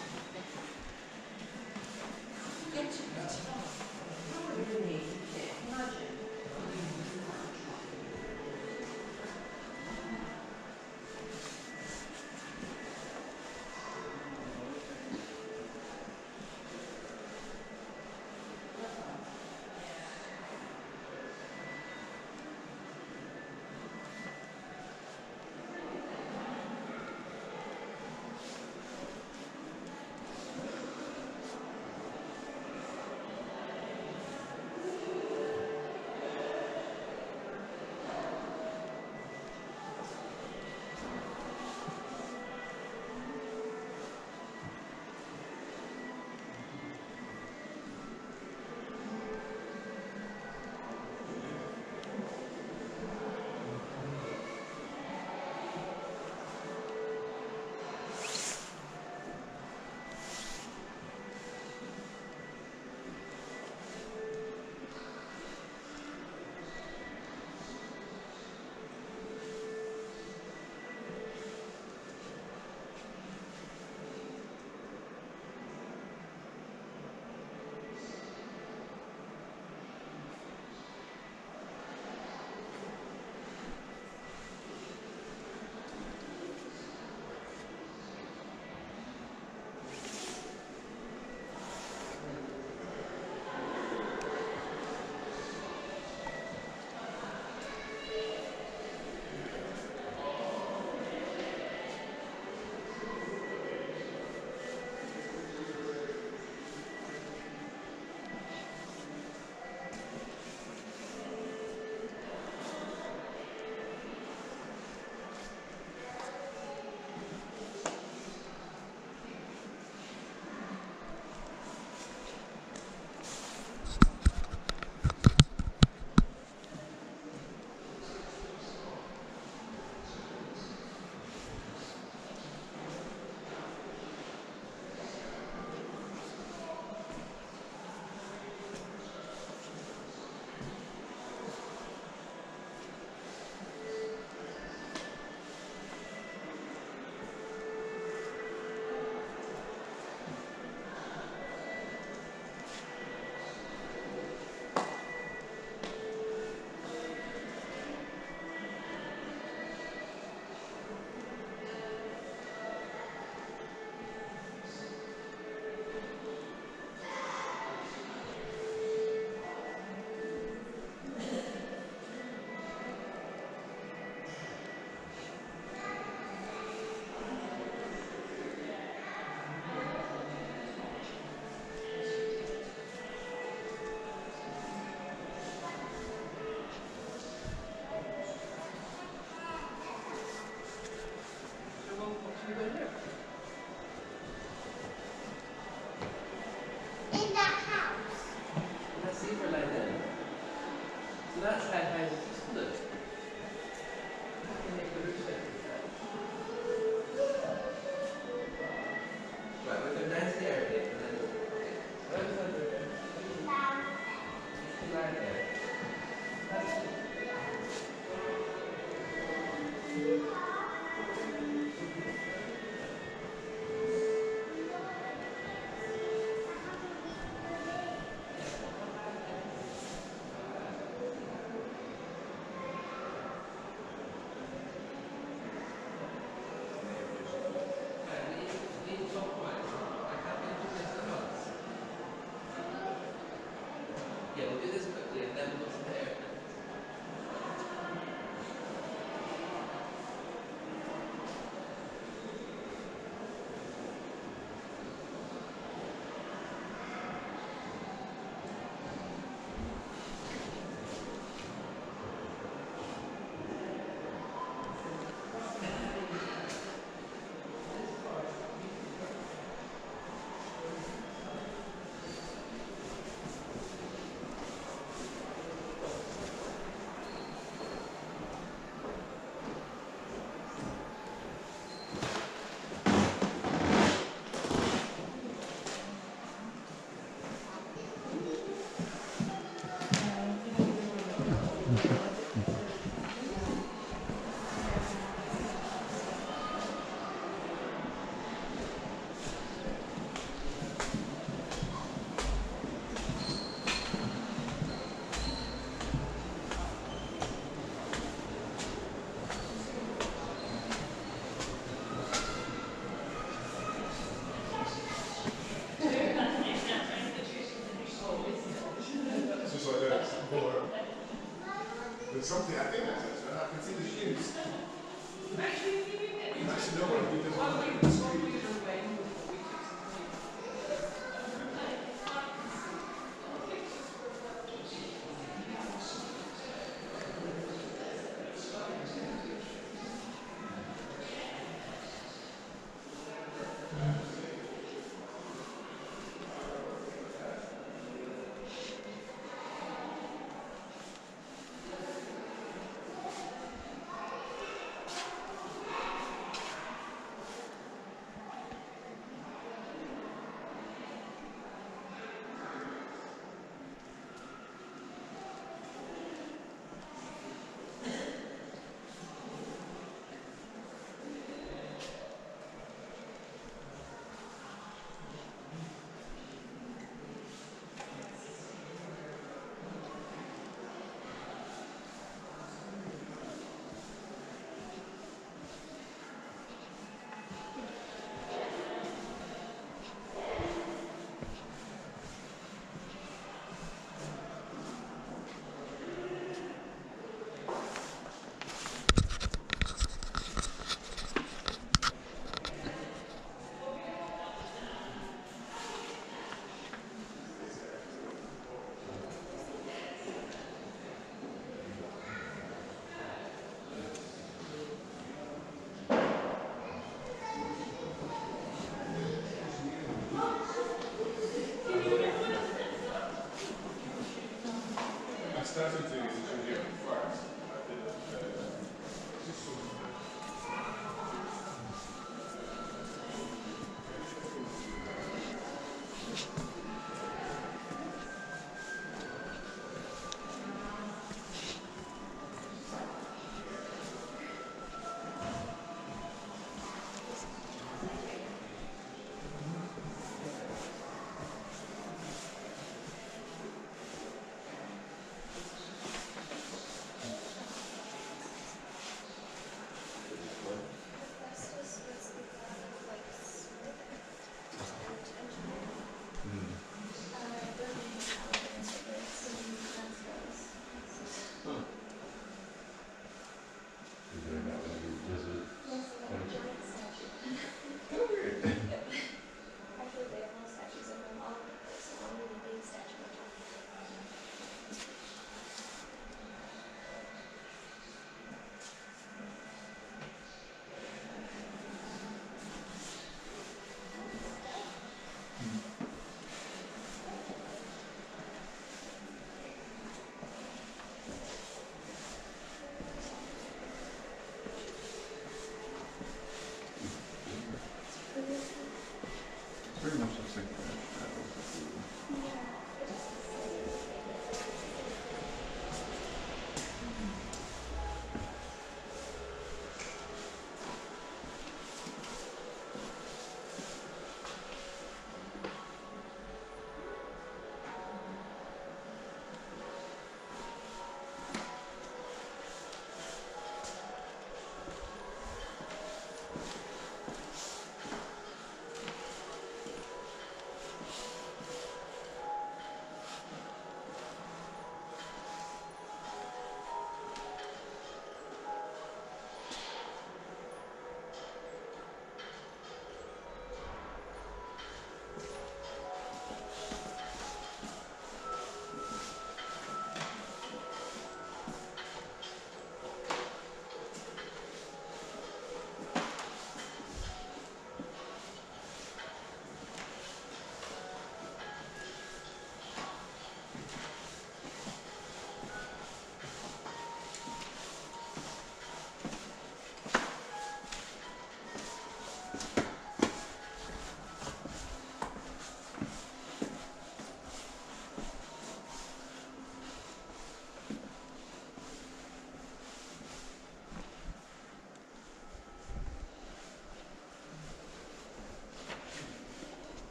Speaker 1: very much looks like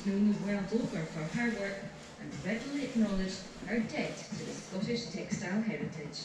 Speaker 9: known the world over for her work and readily acknowledged her debt to the Scottish textile heritage.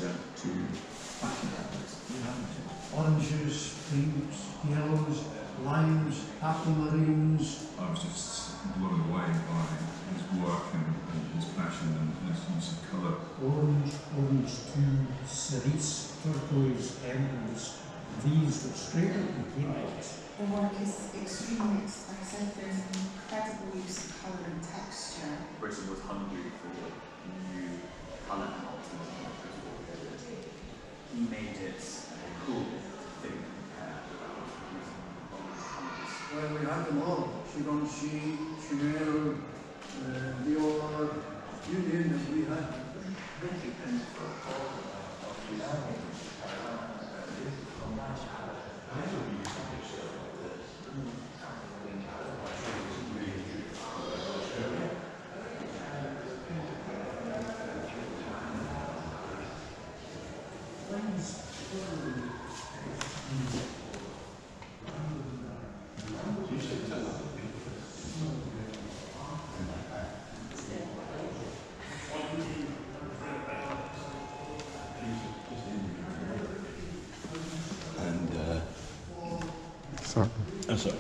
Speaker 10: to fashion outlets.
Speaker 11: Oranges, pinks, yellows, limes, aquamarines.
Speaker 10: I was just blown away by his work and his passion and his use of colour.
Speaker 11: Orange too, cerise, turquoise, emeralds. These were straight out the paintings.
Speaker 12: The work is extremely expressive. There's an incredible use of colour and texture.
Speaker 4: Britain was hungry for new colour outlets in the post-war period. He made it cool to think and compare using colours.
Speaker 11: Well, we had them all. Givenchy, Chanel, Dior, you name them, we had them.
Speaker 1: Sorry.
Speaker 10: Oh, sorry.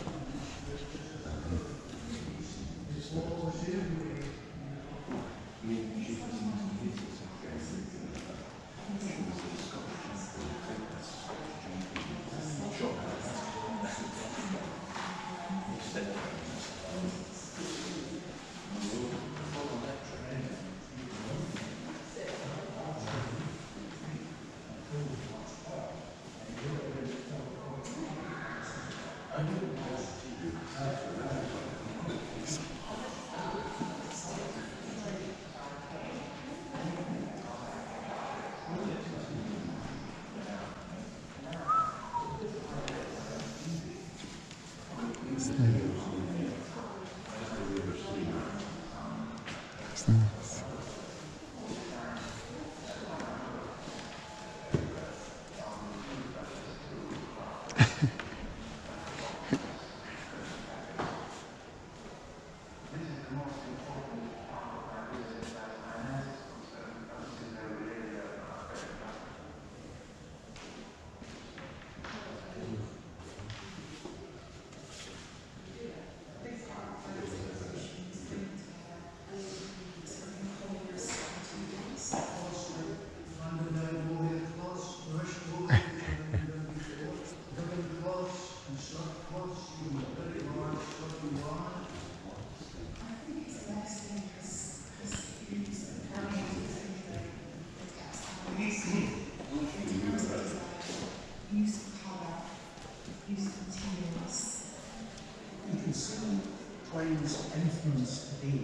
Speaker 11: Influence today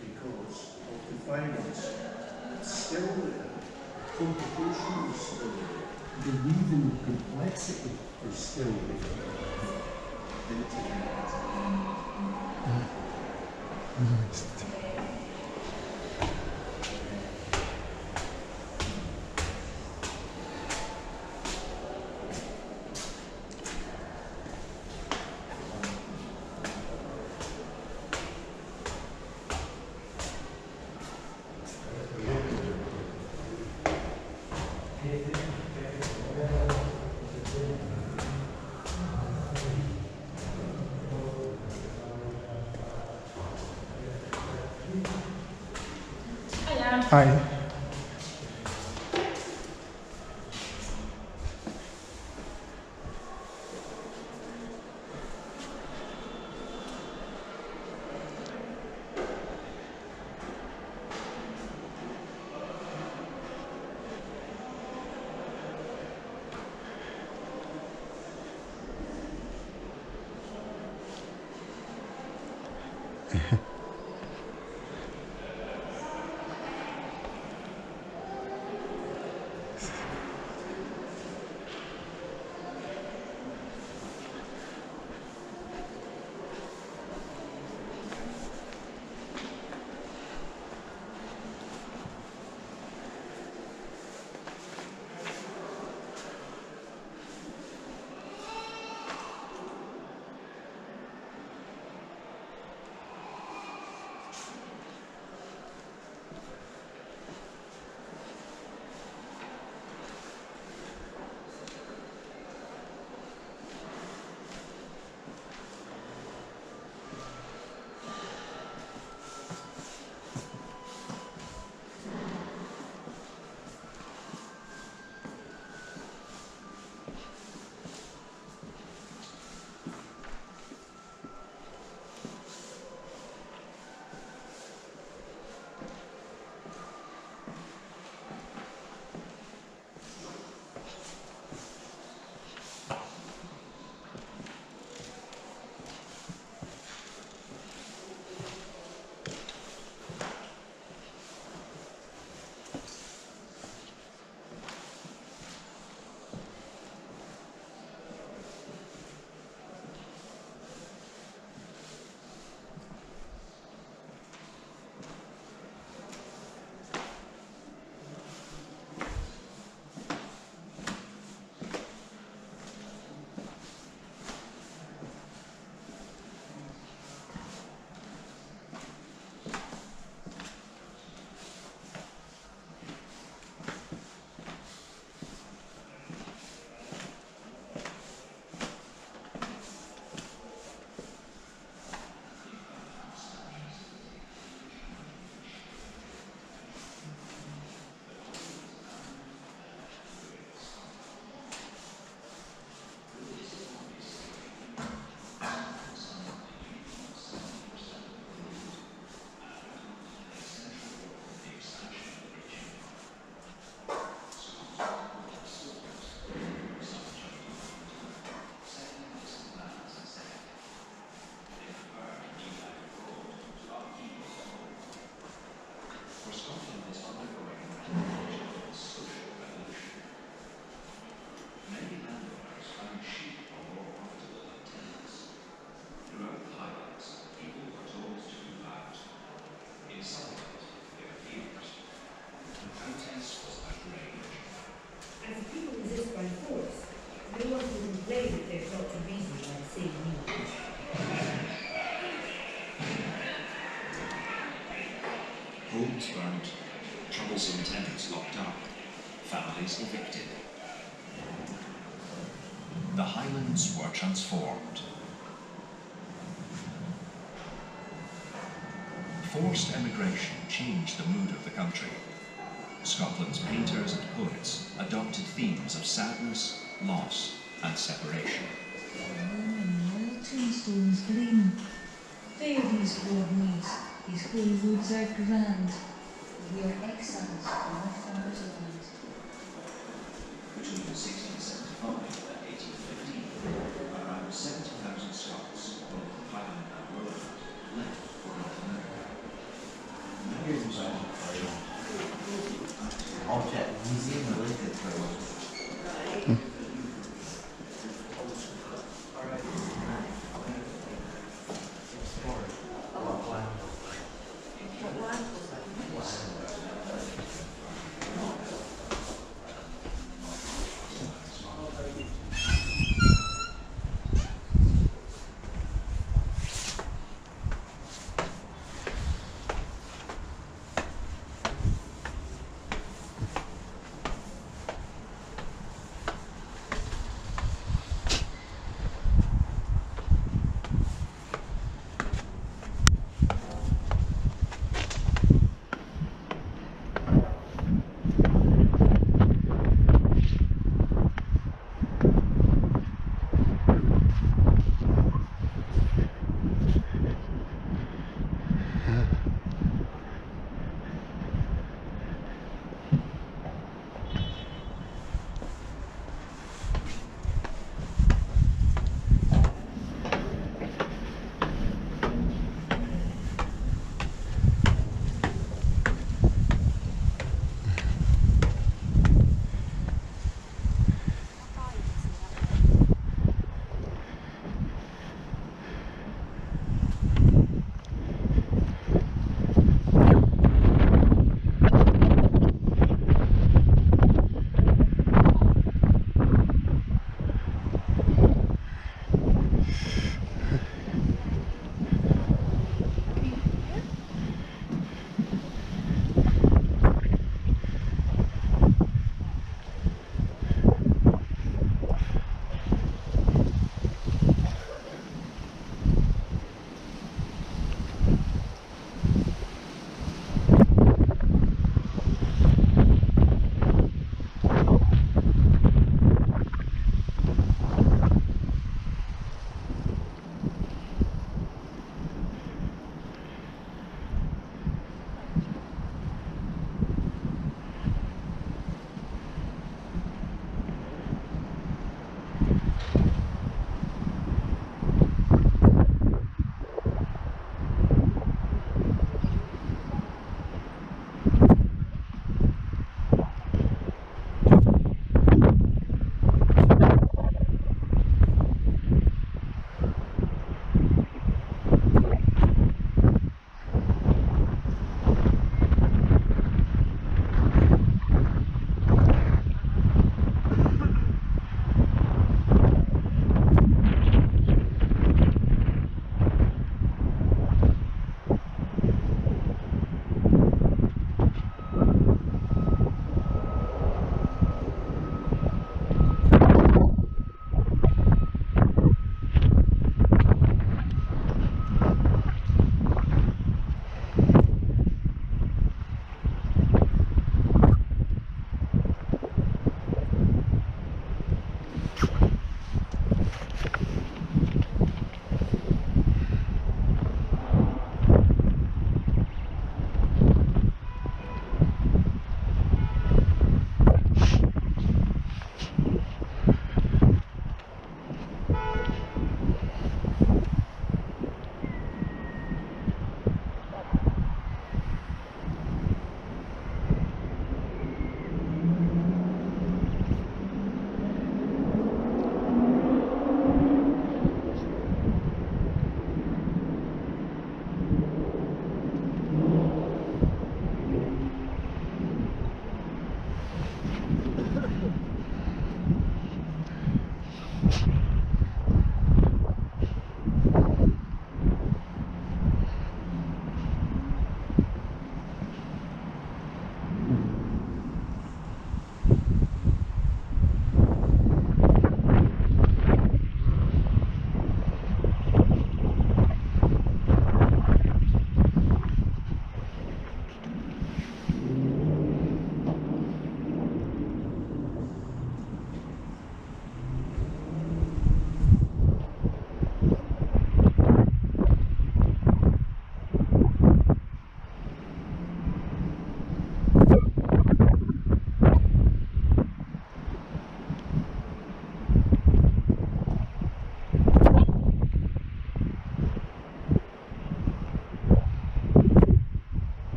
Speaker 11: because of the findings. Still there, complication is still there, the weaving complexity is still there.
Speaker 1: Hi.
Speaker 13: Homes burned, troublesome tenants locked up, families evicted. The Highlands were transformed. Forced emigration changed the mood of the country. Scotland's painters and poets adopted themes of sadness, loss, and separation.
Speaker 9: All tombstones gleam. Fair these broad meads, these holy woods are grand. We are exiles from our father's land.
Speaker 13: Between 1675 and 1815, around 70,000 Scots, both Highland and Lowland, left for North America.
Speaker 14: Object museum related for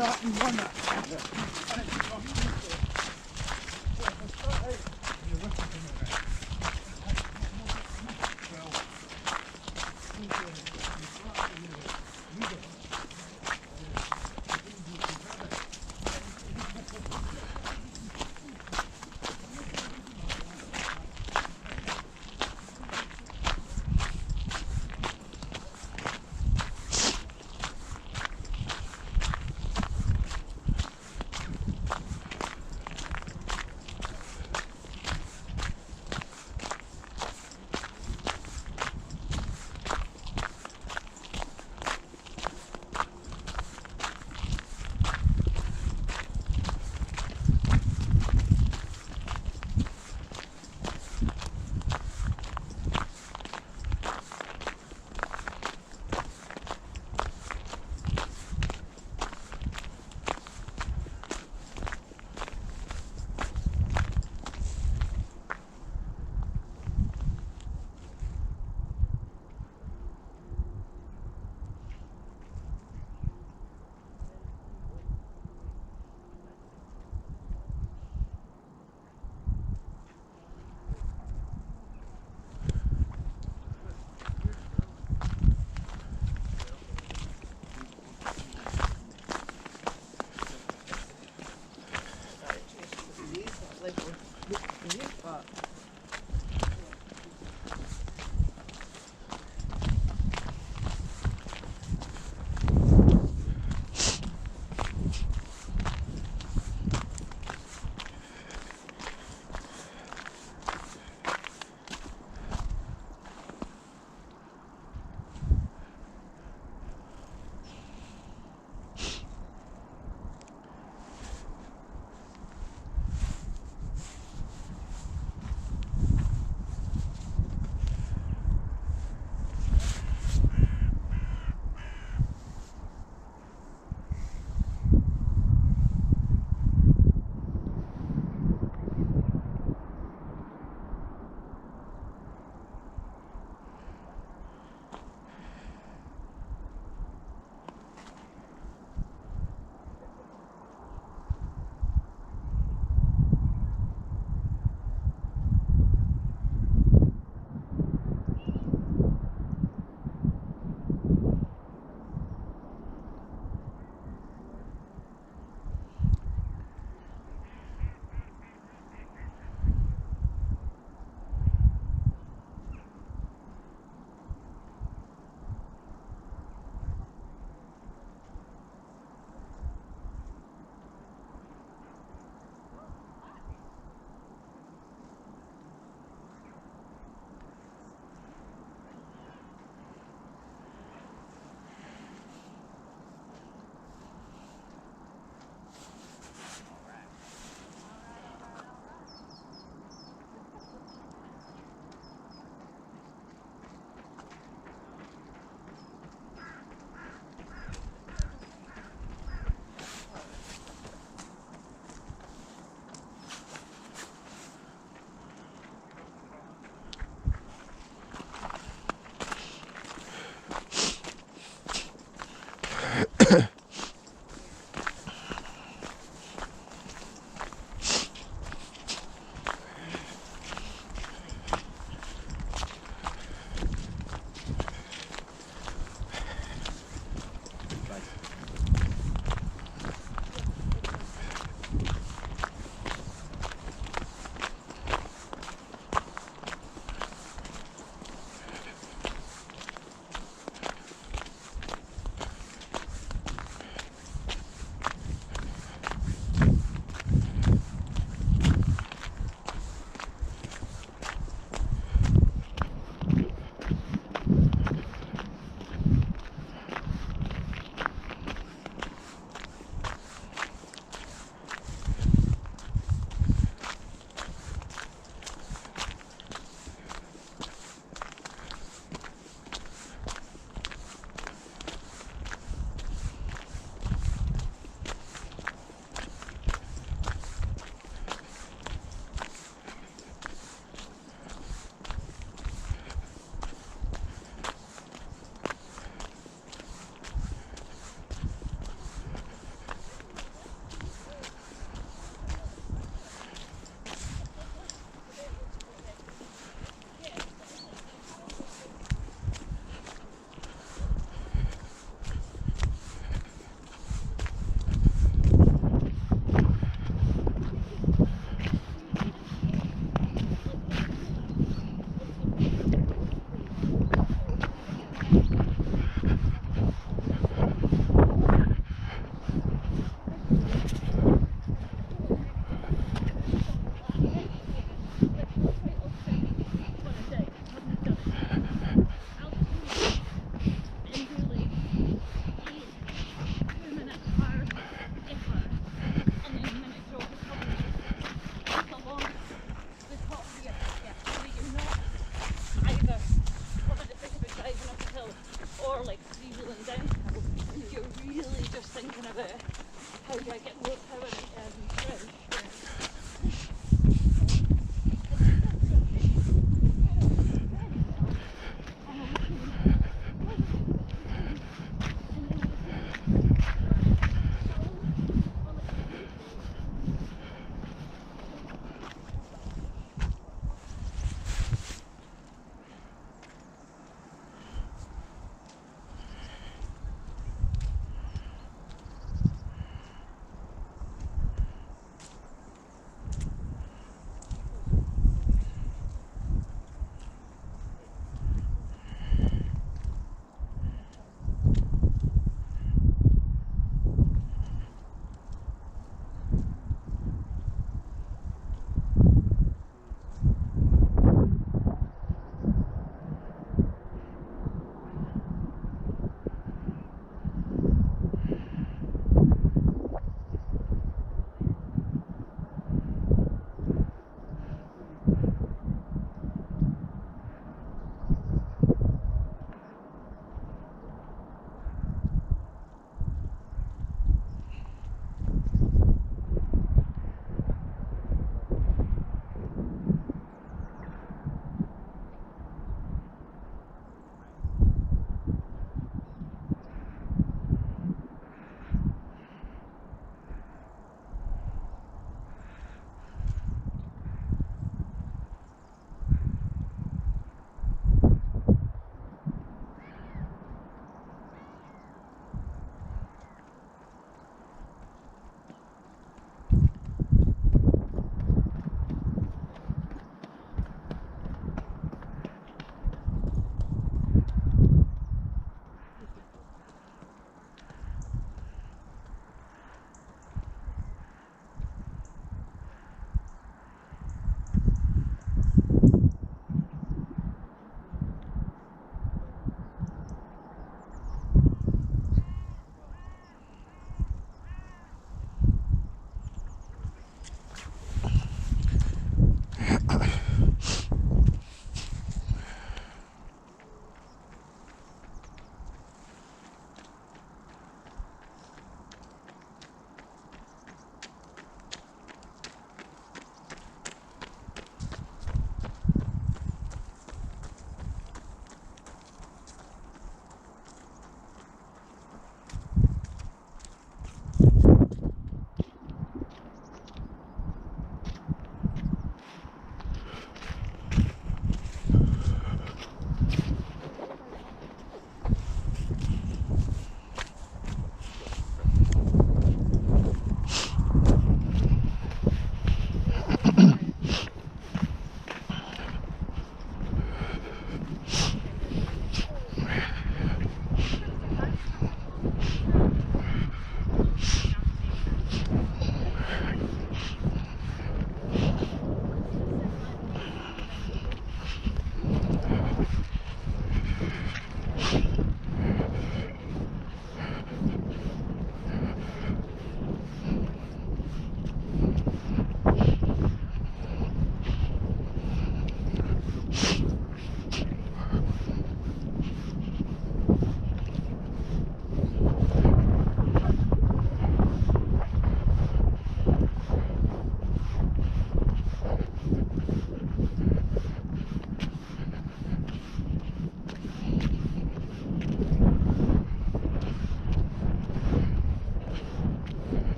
Speaker 1: starting one up.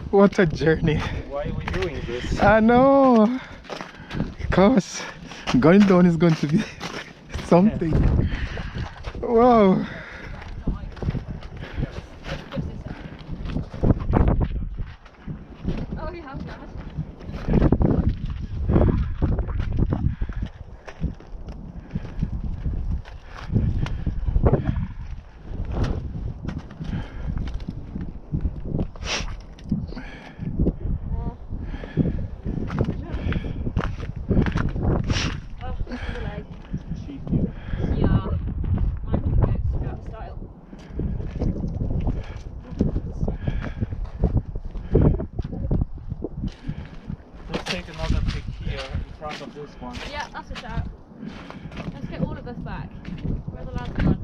Speaker 1: What a journey.
Speaker 15: Why are we doing this?
Speaker 1: I know. Because going down is going to be something. Wow.
Speaker 7: Oh, you have that.
Speaker 15: Let's take another pic here in front of this one.
Speaker 7: Yeah, that's a shout. Let's get all of us back. Where the lads gone?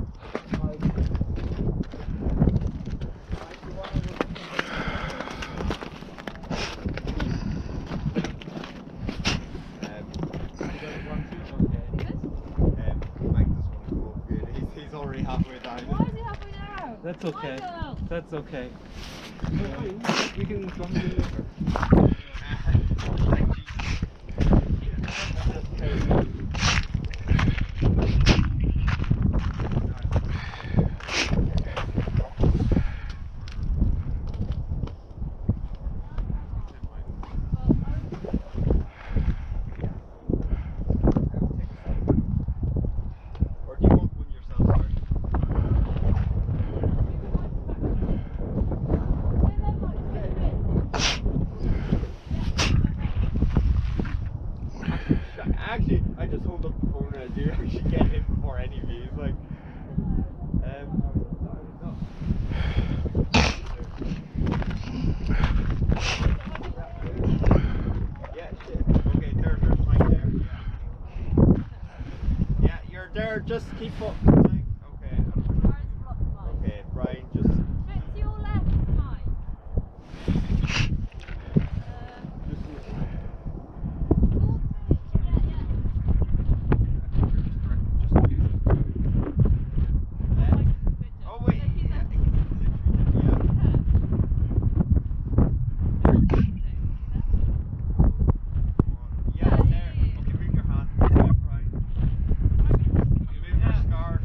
Speaker 16: He's already halfway down.
Speaker 7: Why is he halfway down?
Speaker 15: That's okay.
Speaker 7: Michael!
Speaker 15: That's okay.
Speaker 16: We can jump in later. Actually, I just hold up the phone and I do actually get him before any views. Like, yeah, shit. Okay, there's mine there. Yeah, you're there. Just keep up. Okay. Okay, Brian, just.
Speaker 7: Bit to your left, Mike.
Speaker 16: Oh wait. Yeah, there. Okay, move your hand. Yeah, right. Move your scarf.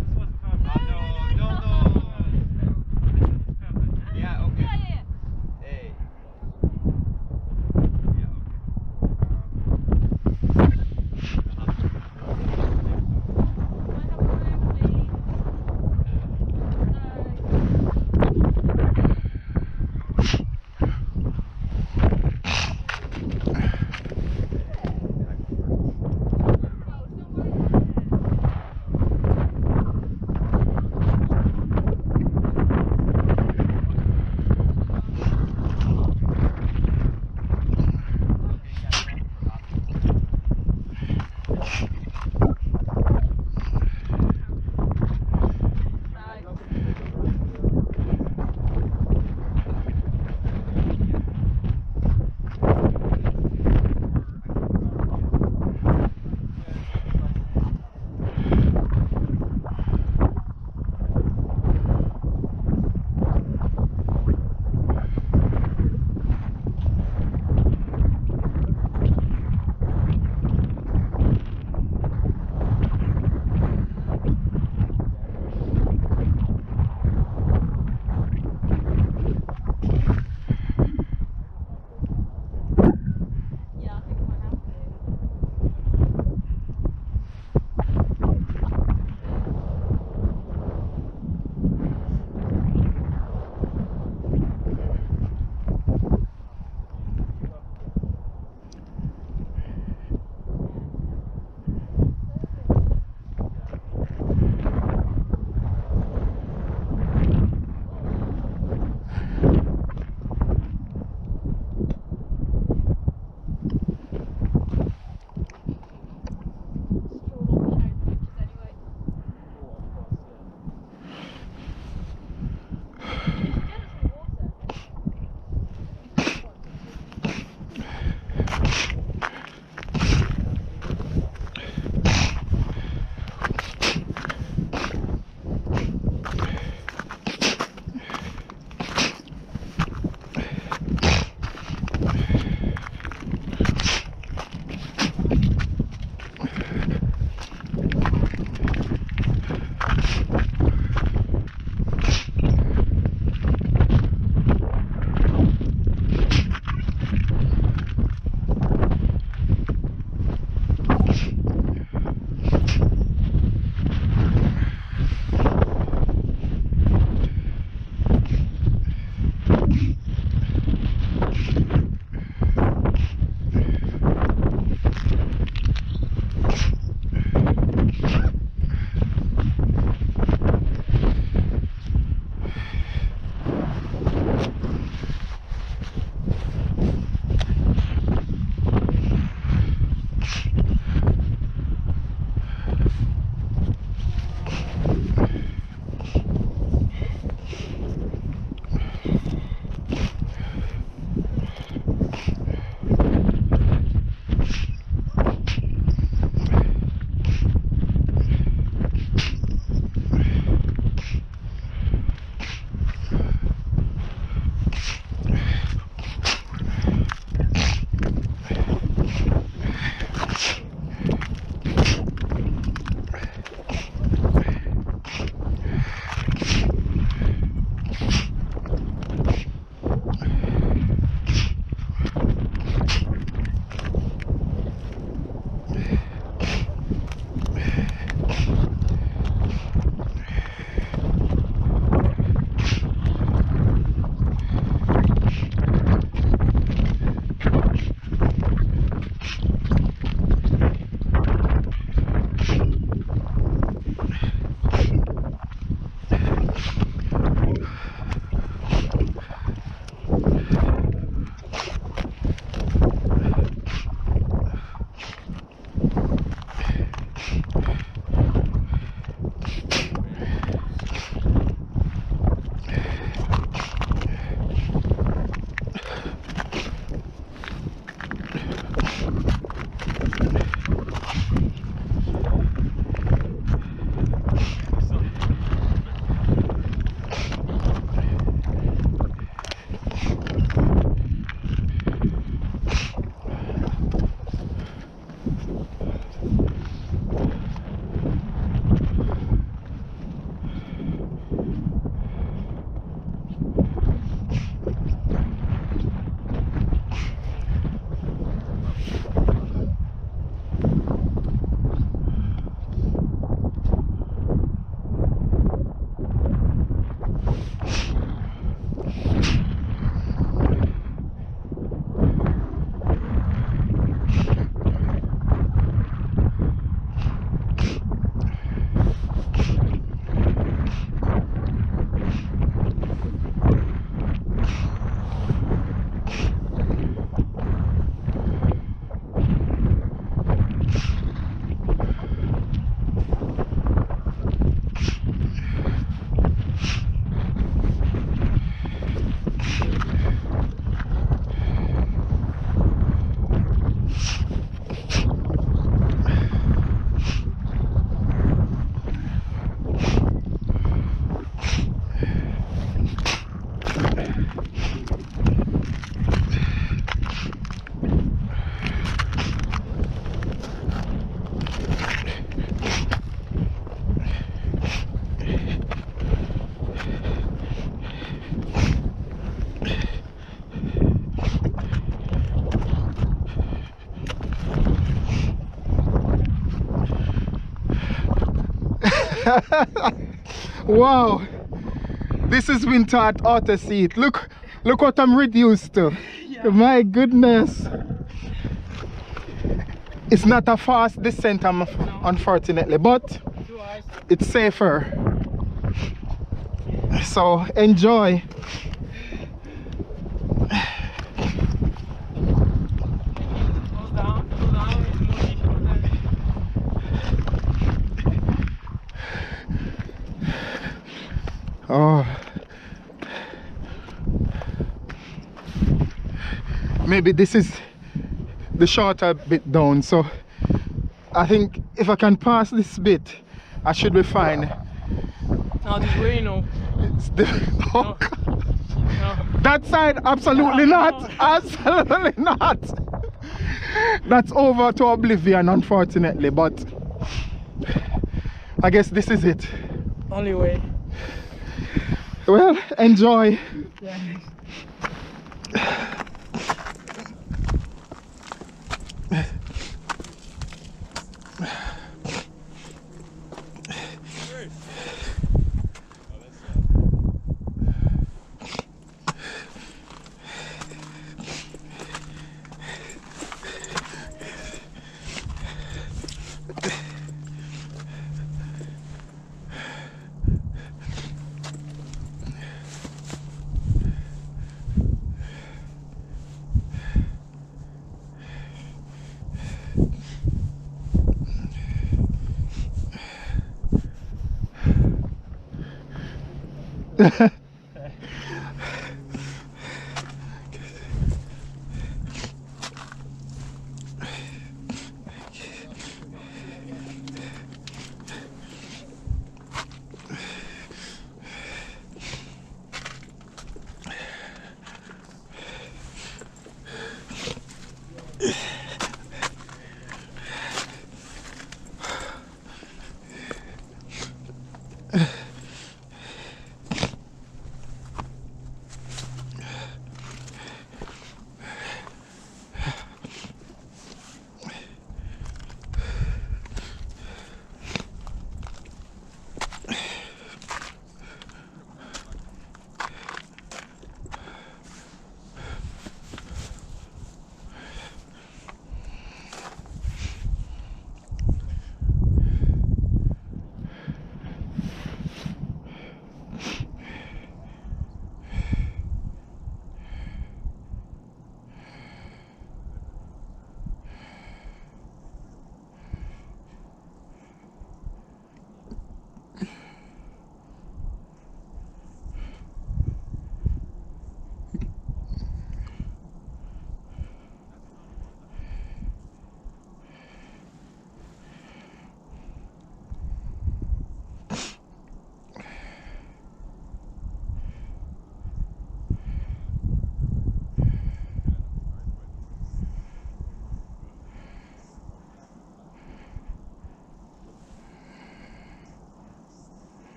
Speaker 1: Wow, this is winter at Auto Seat. Look what I'm reduced to. Yeah. My goodness. It's not a fast descent, unfortunately, but it's safer. So enjoy. Oh, maybe this is the shorter bit down, so I think if I can pass this bit I should be fine.
Speaker 15: No, this way, no.
Speaker 1: It's the no. That side, absolutely not. Absolutely not. That's over to oblivion, unfortunately, but I guess this is it.
Speaker 15: Only way.
Speaker 1: Well, enjoy.
Speaker 15: Yeah.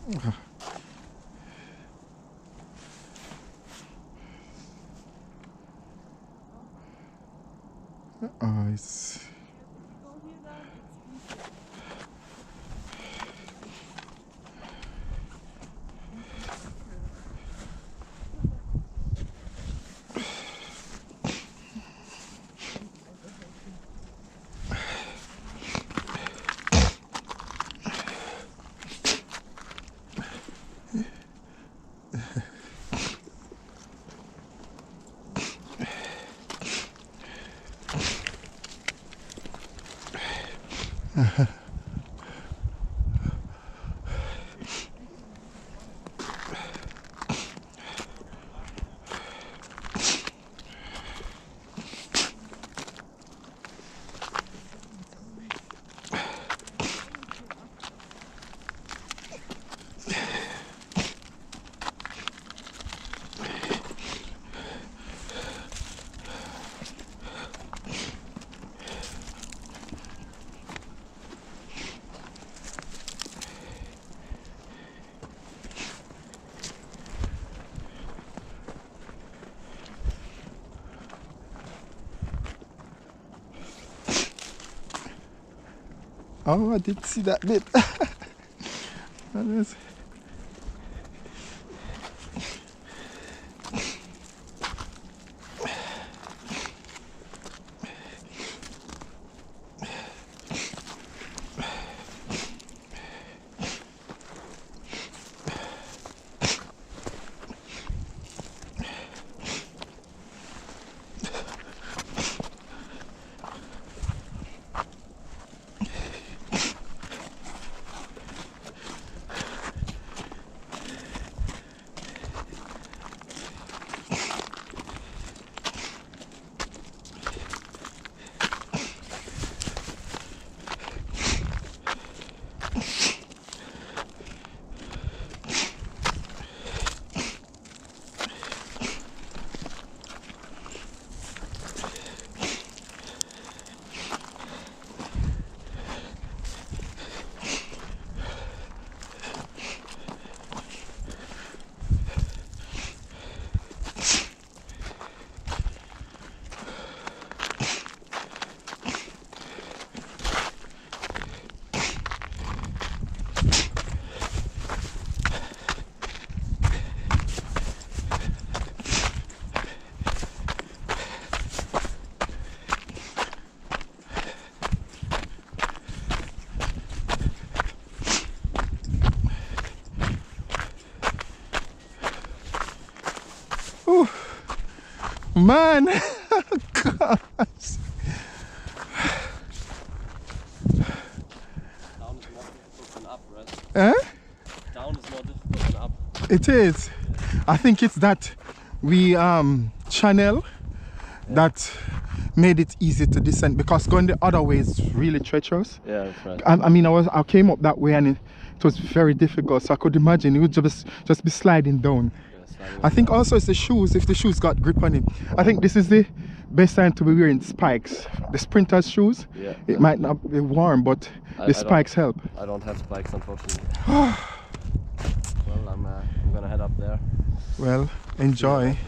Speaker 1: It's oh, I did see that bit. That is. Ooh, man, gosh.
Speaker 17: Down is more difficult than up, right?
Speaker 1: Eh?
Speaker 17: Down is more difficult than up.
Speaker 1: It is. I think it's that we channel that made it easy to descend, because going the other way is really treacherous.
Speaker 17: Yeah, that's right.
Speaker 1: I mean, I came up that way and it was very difficult, so I could imagine it would just be sliding down. I think also it's the shoes, if the shoes got grip on it. I think this is the best time to be wearing spikes. The sprinters shoes,
Speaker 17: Yeah.
Speaker 1: it might not be warm, but the spikes help.
Speaker 17: I don't have spikes, unfortunately. Well, I'm gonna head up there.
Speaker 1: Well, enjoy.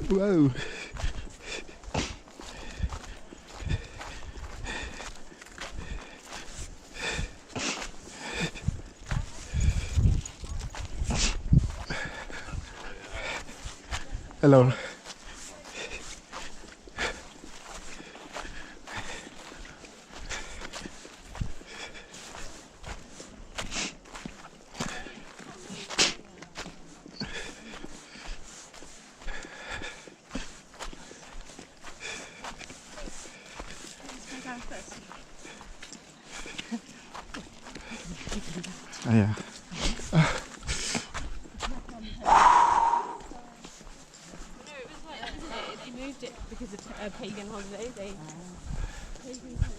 Speaker 1: Whoa. Hello. Oh, yeah.
Speaker 18: They moved it because of a pagan holiday. Pagan holiday.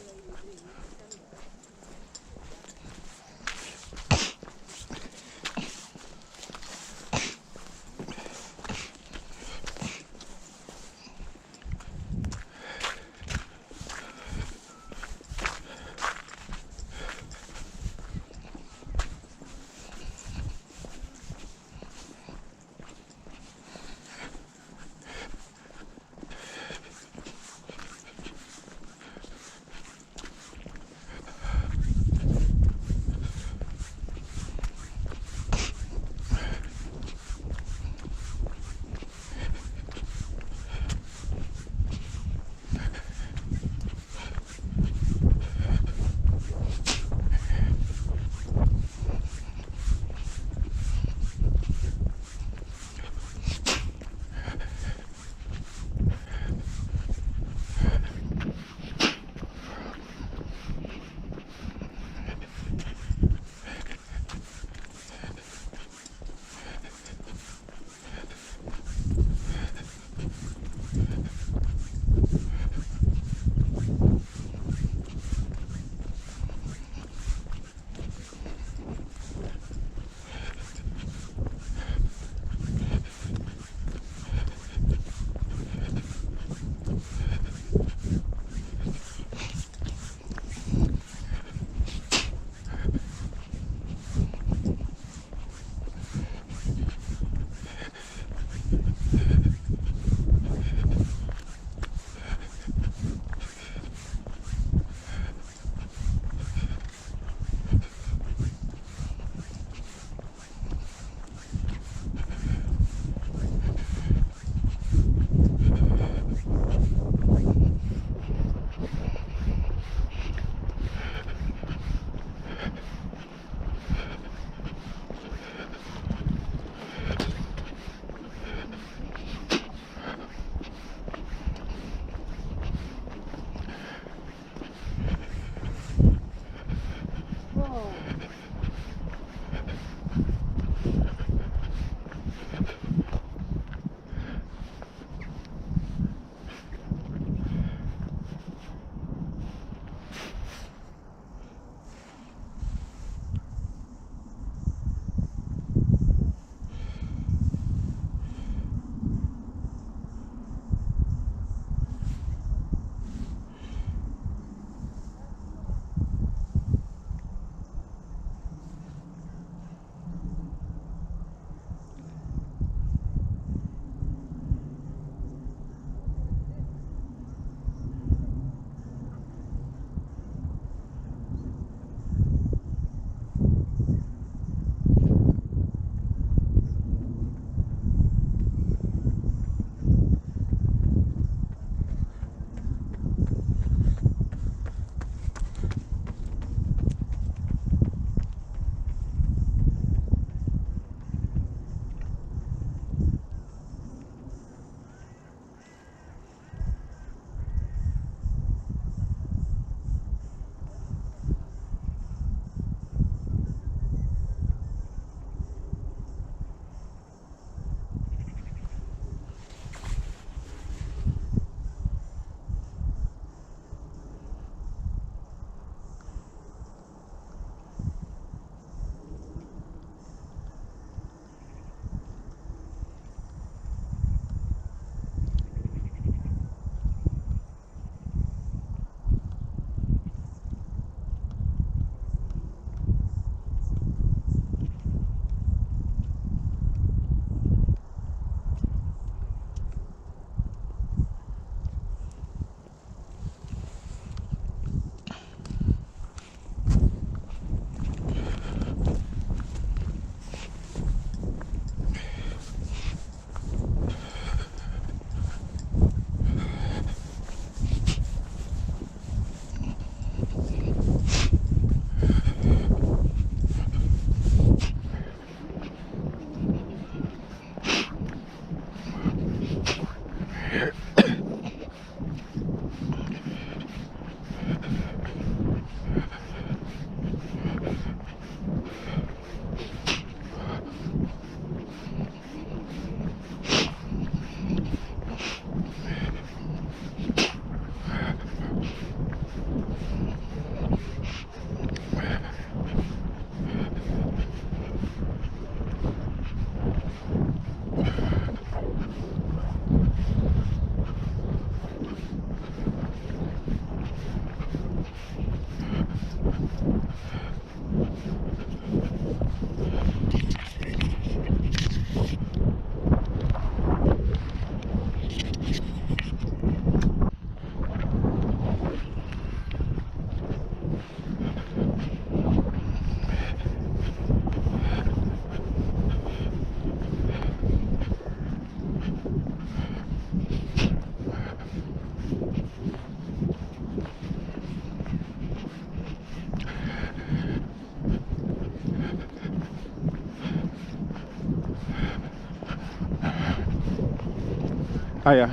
Speaker 1: Hiya.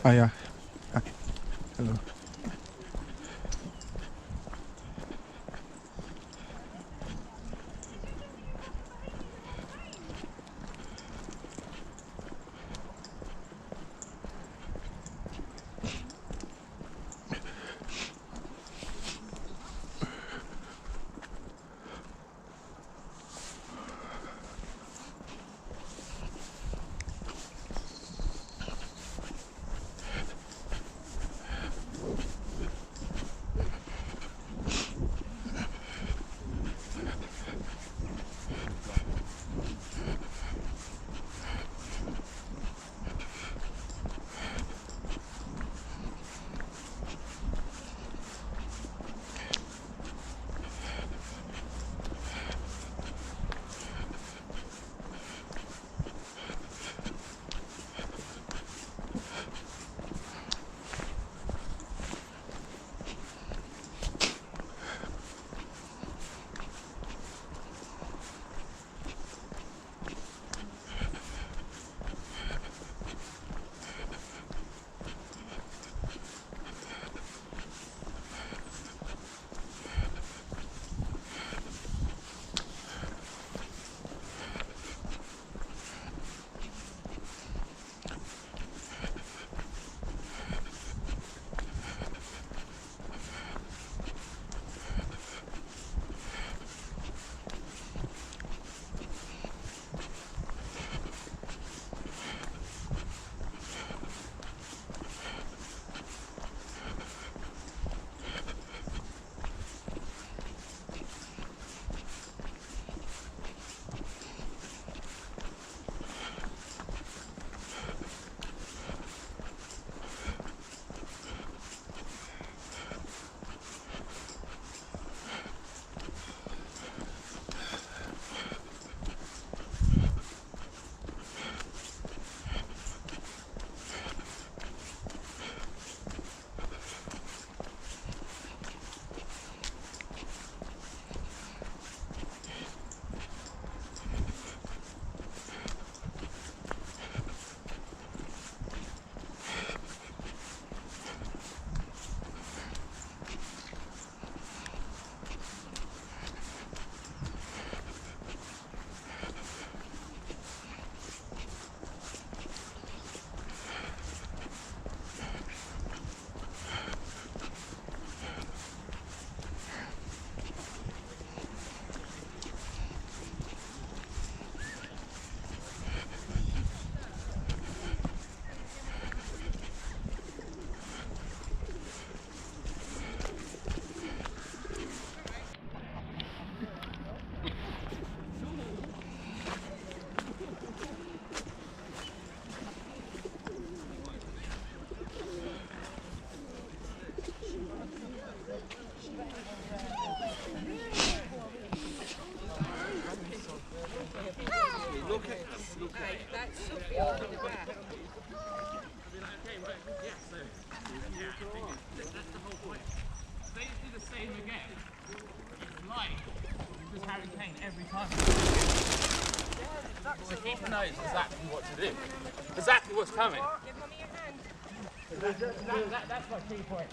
Speaker 1: Oh yeah. Hi. Hello.
Speaker 15: So Keith knows exactly what to do, exactly what's coming. That's my key point.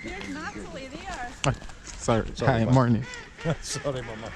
Speaker 18: There's Natalie there.
Speaker 1: Sorry. Hi, morning.
Speaker 11: Sorry, Mama.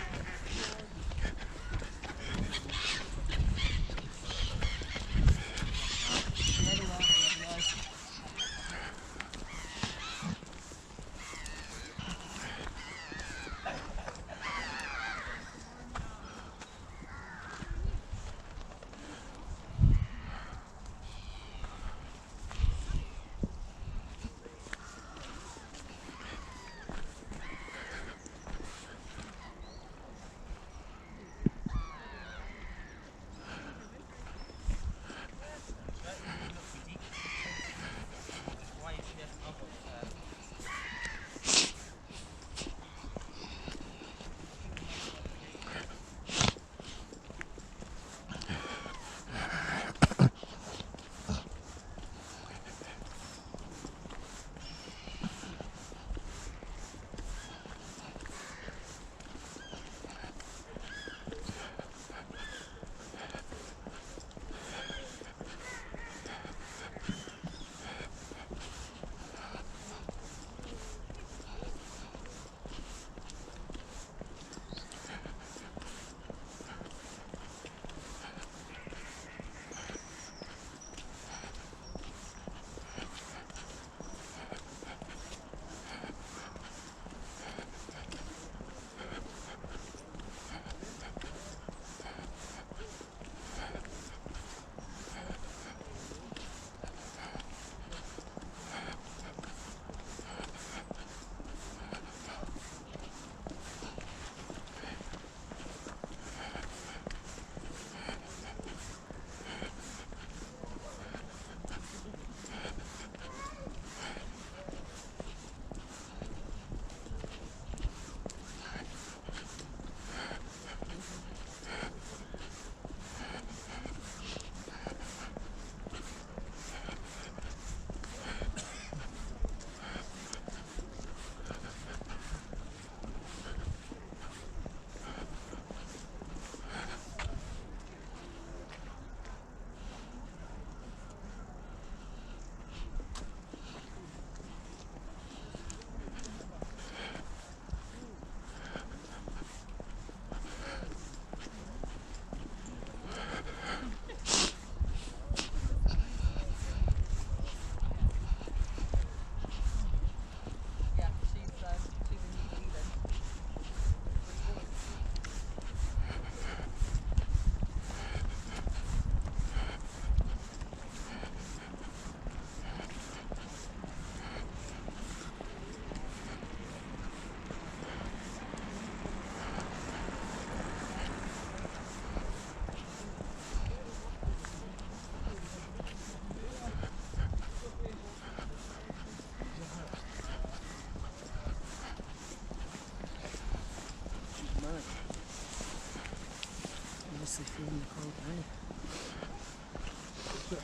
Speaker 16: Look,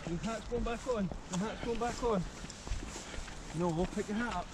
Speaker 16: your hat's going back on. The hat's going back on. No, we'll pick your hat up.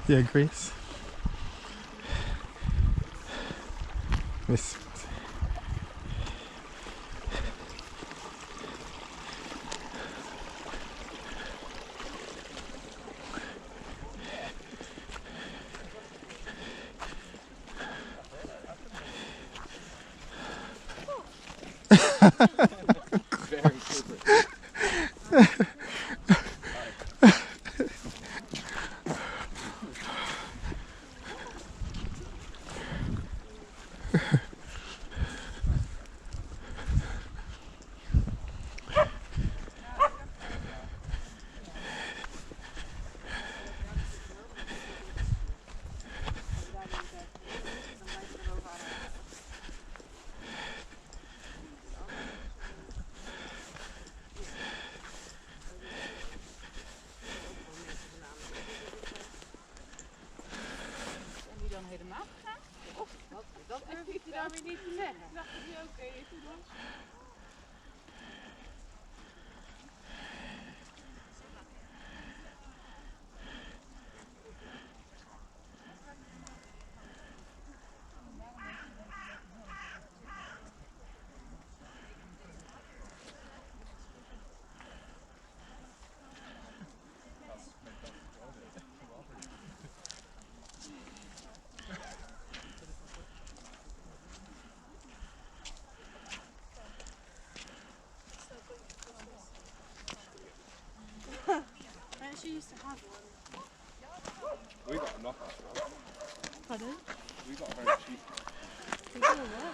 Speaker 1: Yeah, Grace. Miss.
Speaker 16: Very super.
Speaker 18: She used to have one.
Speaker 16: We got a knockoff.
Speaker 18: Pardon?
Speaker 16: We got a very cheap.
Speaker 18: We got a what?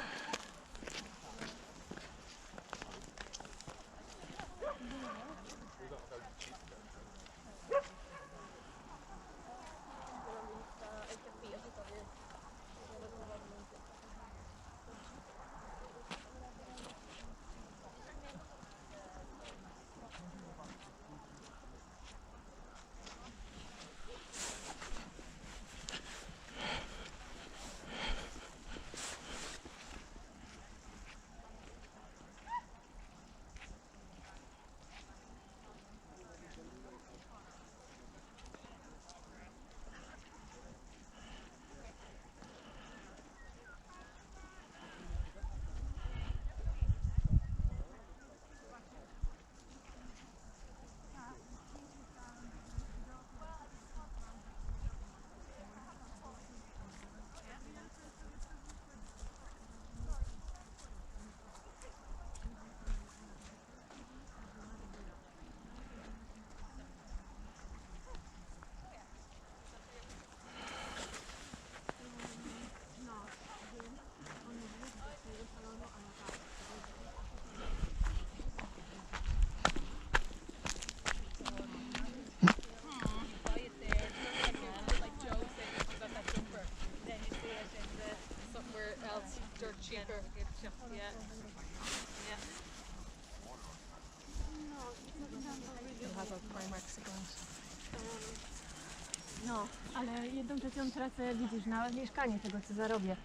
Speaker 18: No, ale jedną trzecią tracę, widzisz, na mieszkanie tego, co zarobię.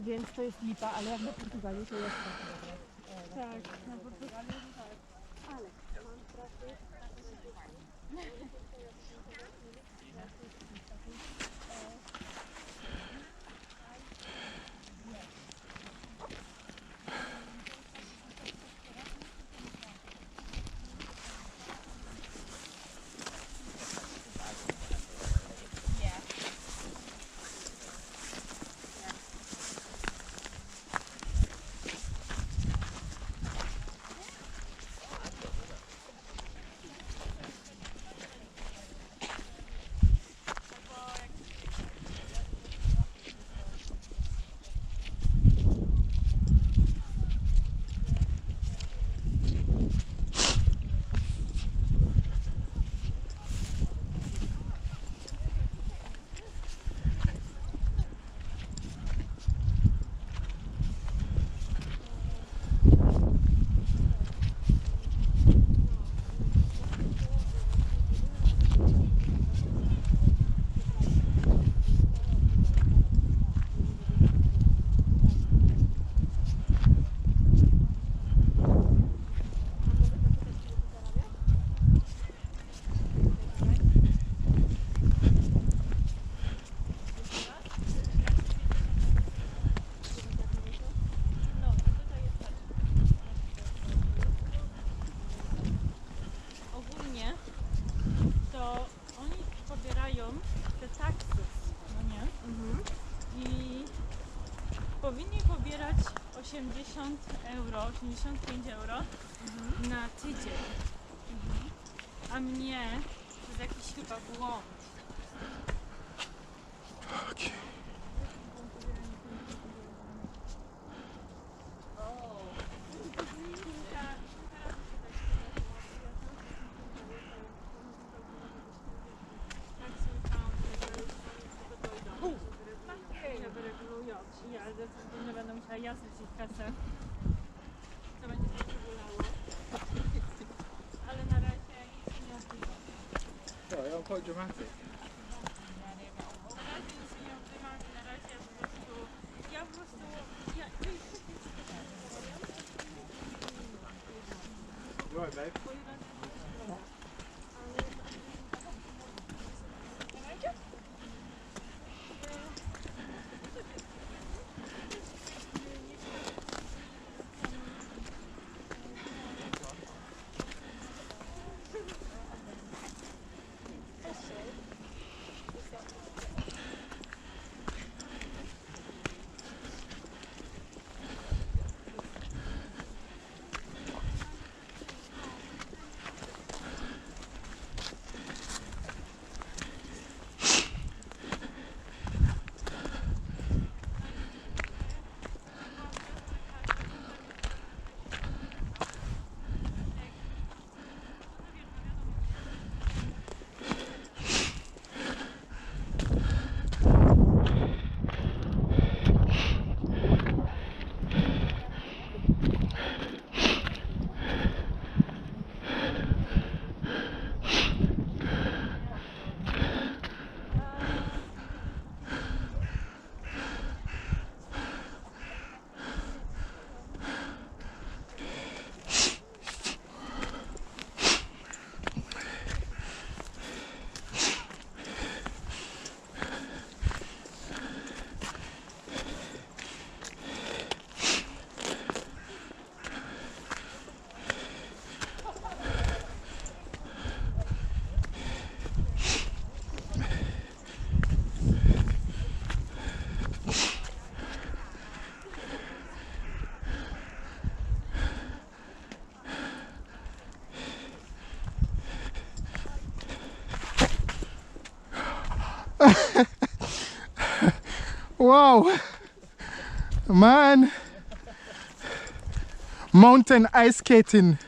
Speaker 18: Więc to jest lipa, ale jak do Portugalii to jest tak dobre. Tak, na Portugalii to tak. Ale mam pracy. Powinni pobierać 80 euro, 85 euro na tydzień. A mnie to jest jakiś chyba błąd.
Speaker 1: Okay.
Speaker 18: Nie będę musiała ja zwrócić kasę, co będzie się bolało. Ale na razie nic nie odbywam.
Speaker 15: Sorry, I'm quite dramatic.
Speaker 18: Na razie nic nie odbywam i na razie ja po prostu
Speaker 15: Right, babe.
Speaker 1: Wow, man, mountain ice skating.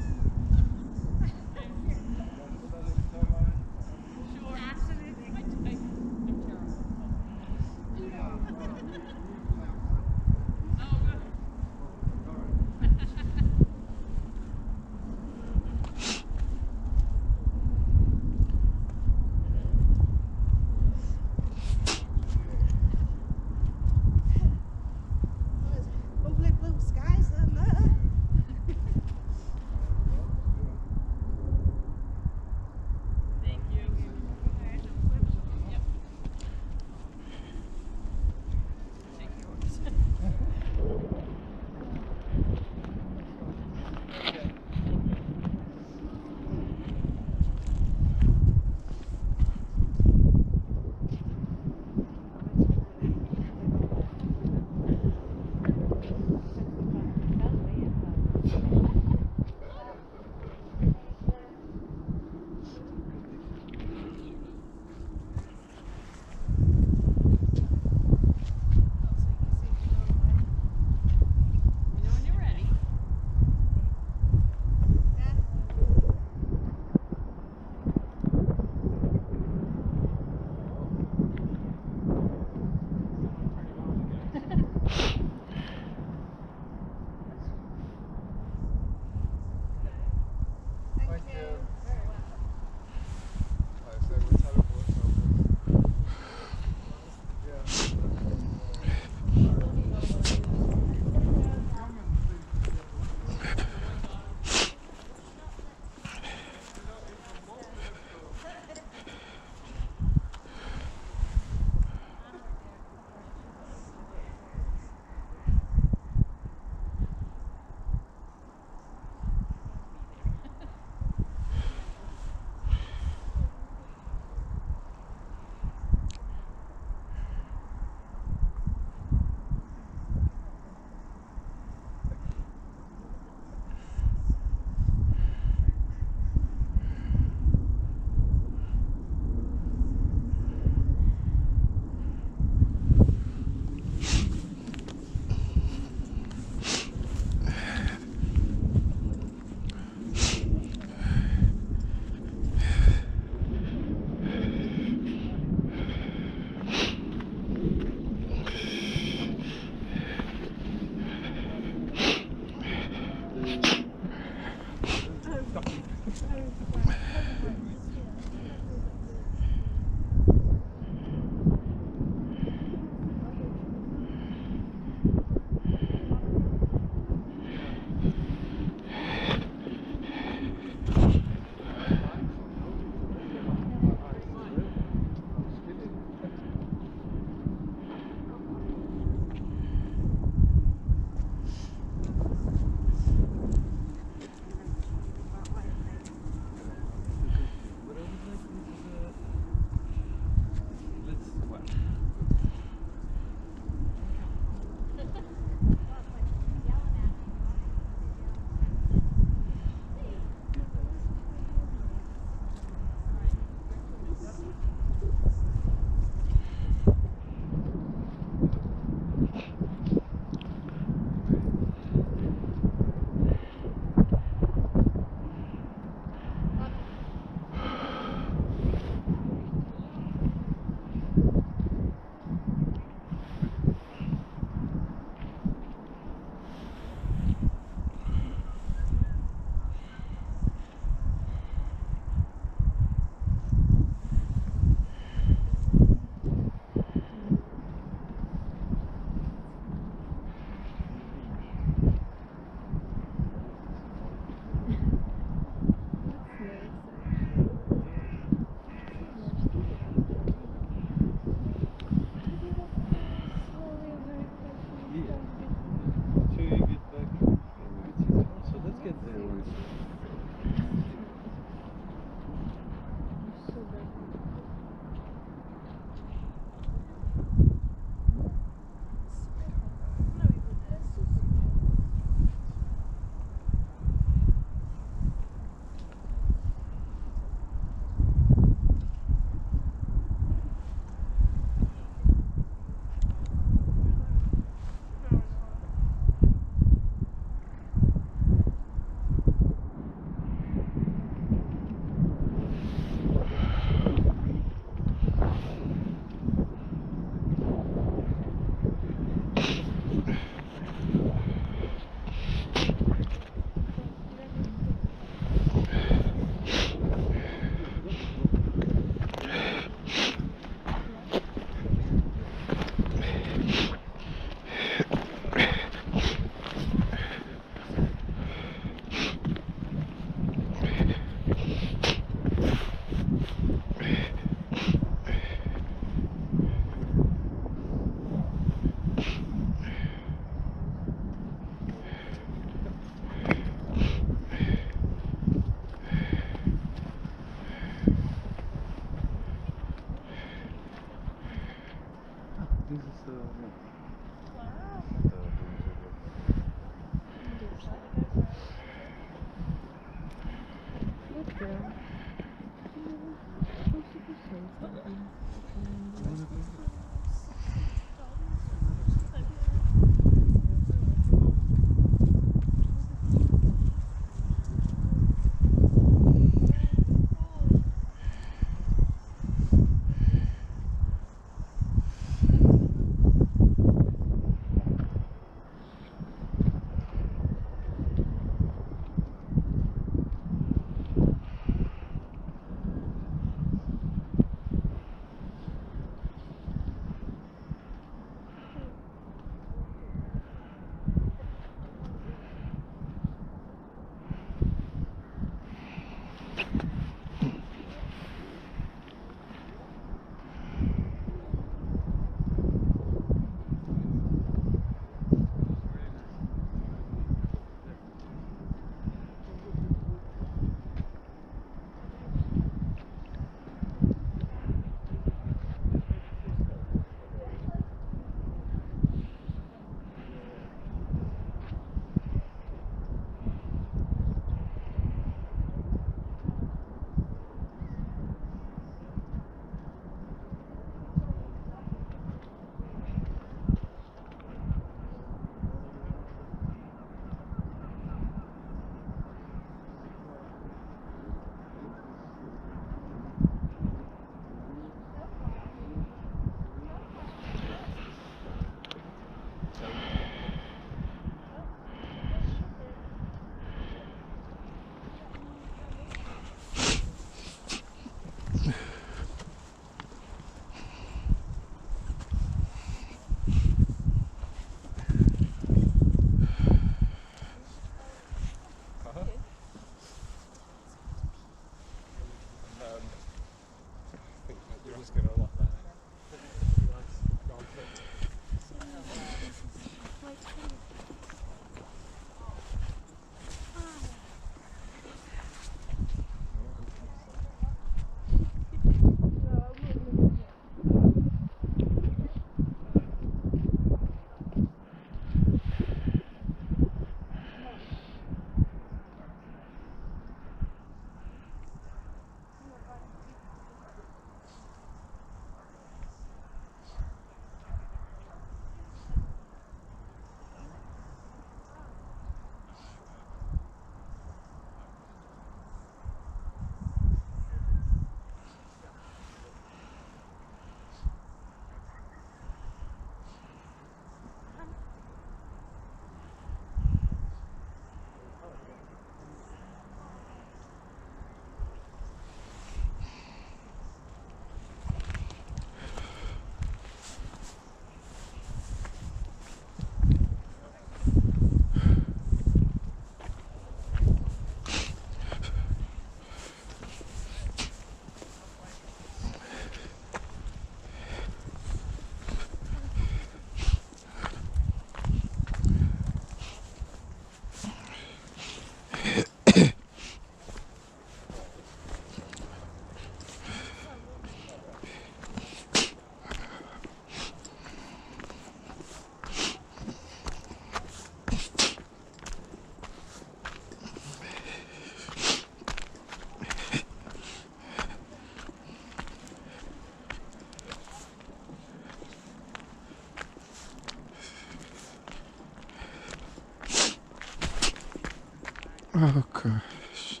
Speaker 1: Oh gosh.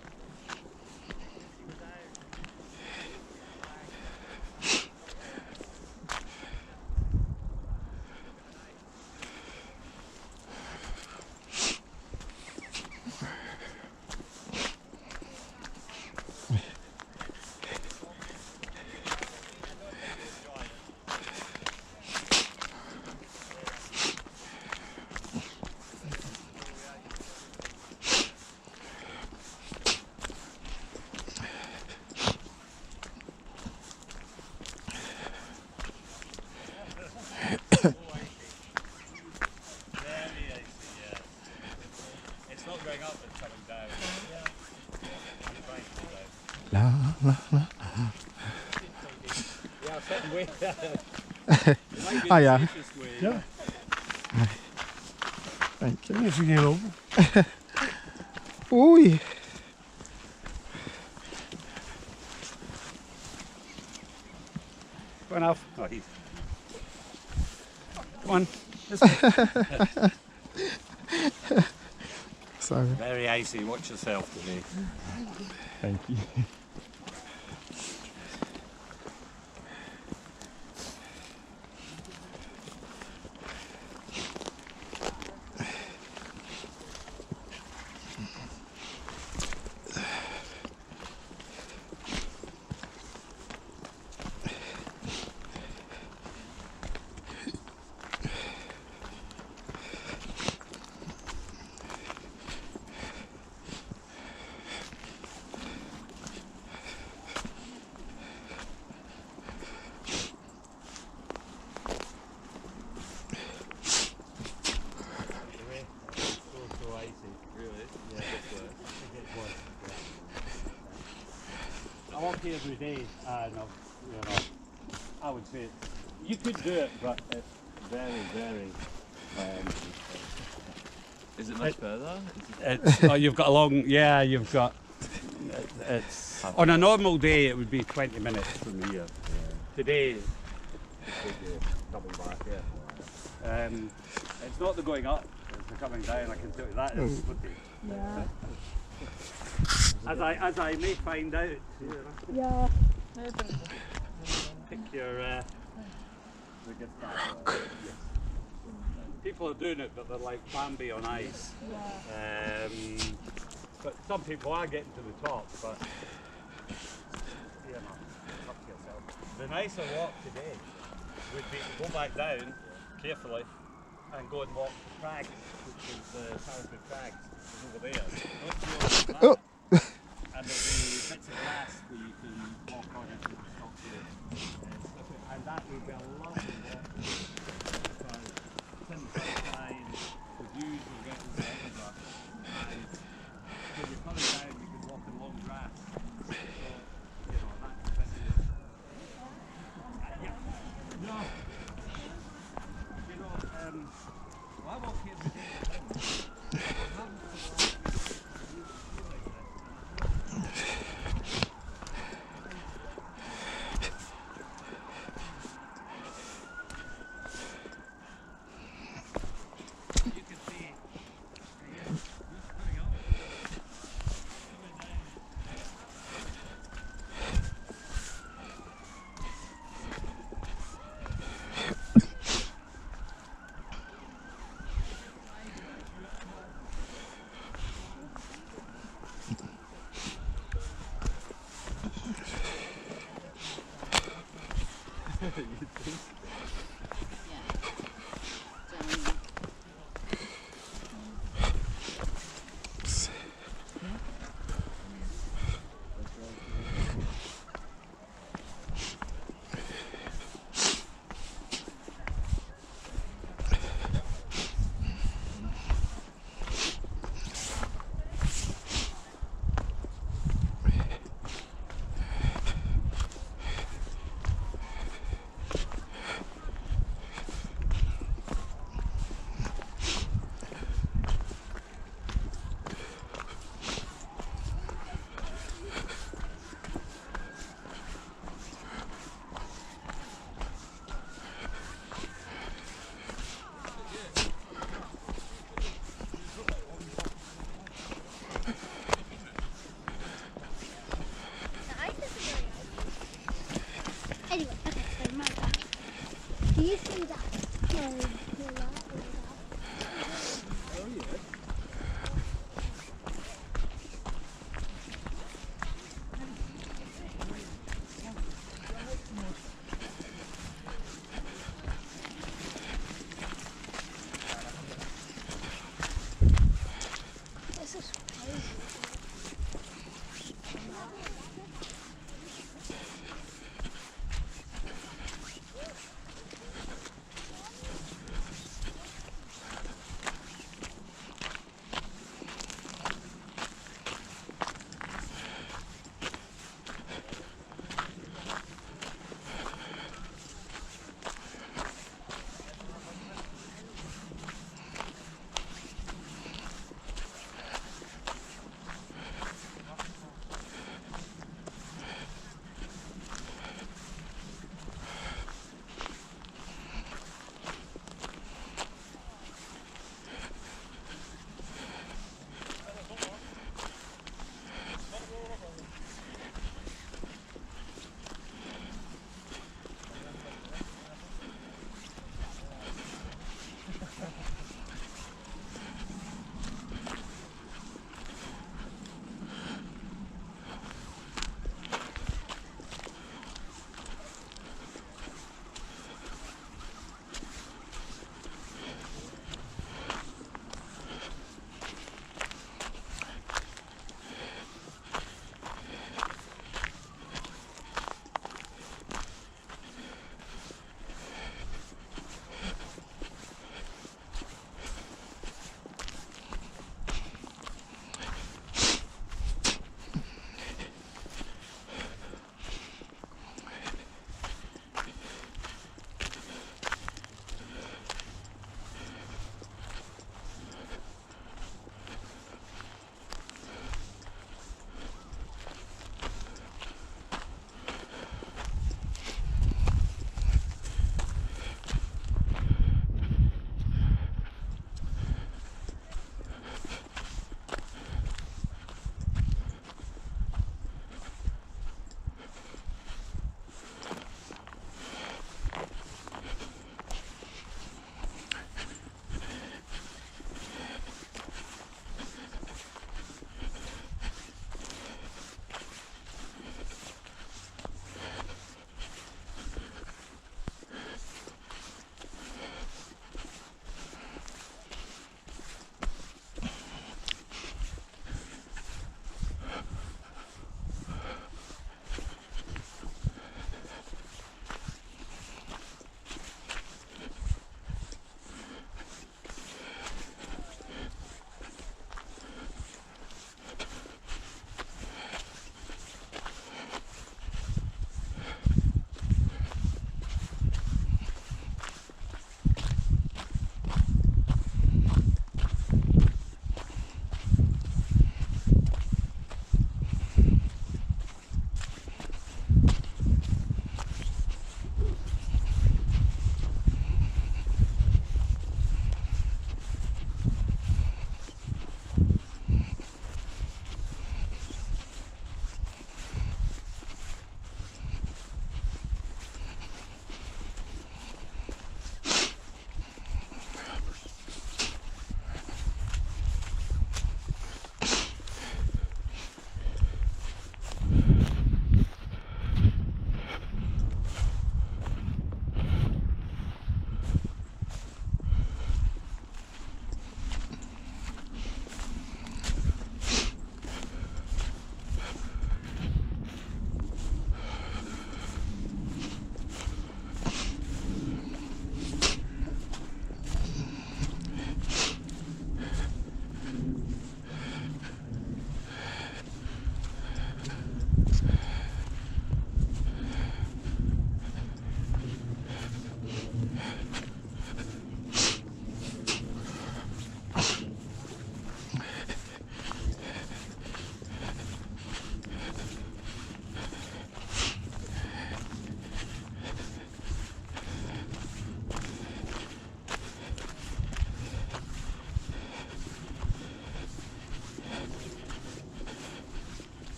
Speaker 19: It's not going up, it's coming down.
Speaker 1: La la la.
Speaker 19: Yeah, certain way.
Speaker 1: Ah, yeah.
Speaker 19: Yeah.
Speaker 1: Thank you.
Speaker 11: If you get over.
Speaker 1: Ui.
Speaker 19: Go on, Alf. Oh, he's... Come on. This way.
Speaker 1: Sorry.
Speaker 19: Very icy. Watch yourself today.
Speaker 1: Thank you.
Speaker 19: I walk here every day, and I would say you could do it, but it's very.
Speaker 3: Is it much further?
Speaker 19: It's you've got a long. Yeah, you've got. It's on a normal day it would be 20 minutes from here. Today, it's double back. Yeah. It's not the going up; it's the coming down. I can tell you that is slippery.
Speaker 18: Yeah.
Speaker 19: As I may find out.
Speaker 18: Yeah.
Speaker 19: Pick your. People are doing it, but they're like Bambi on ice.
Speaker 18: Yeah.
Speaker 19: But some people are getting to the top, but up to yourself. The nicer walk today would be to go back down carefully and go and walk the crags, which is the Saraswood Crags, over there. Don't go over that. And there'll be bits of grass that you can walk on into the top here. And that would be a lovely walk. Because it's in the sunshine, the views will get everywhere. And when you're coming down, you can walk in long grass. So, that's the best of it. Yeah. No. Well, I walk here every day.
Speaker 7: you see that? No, this is crazy.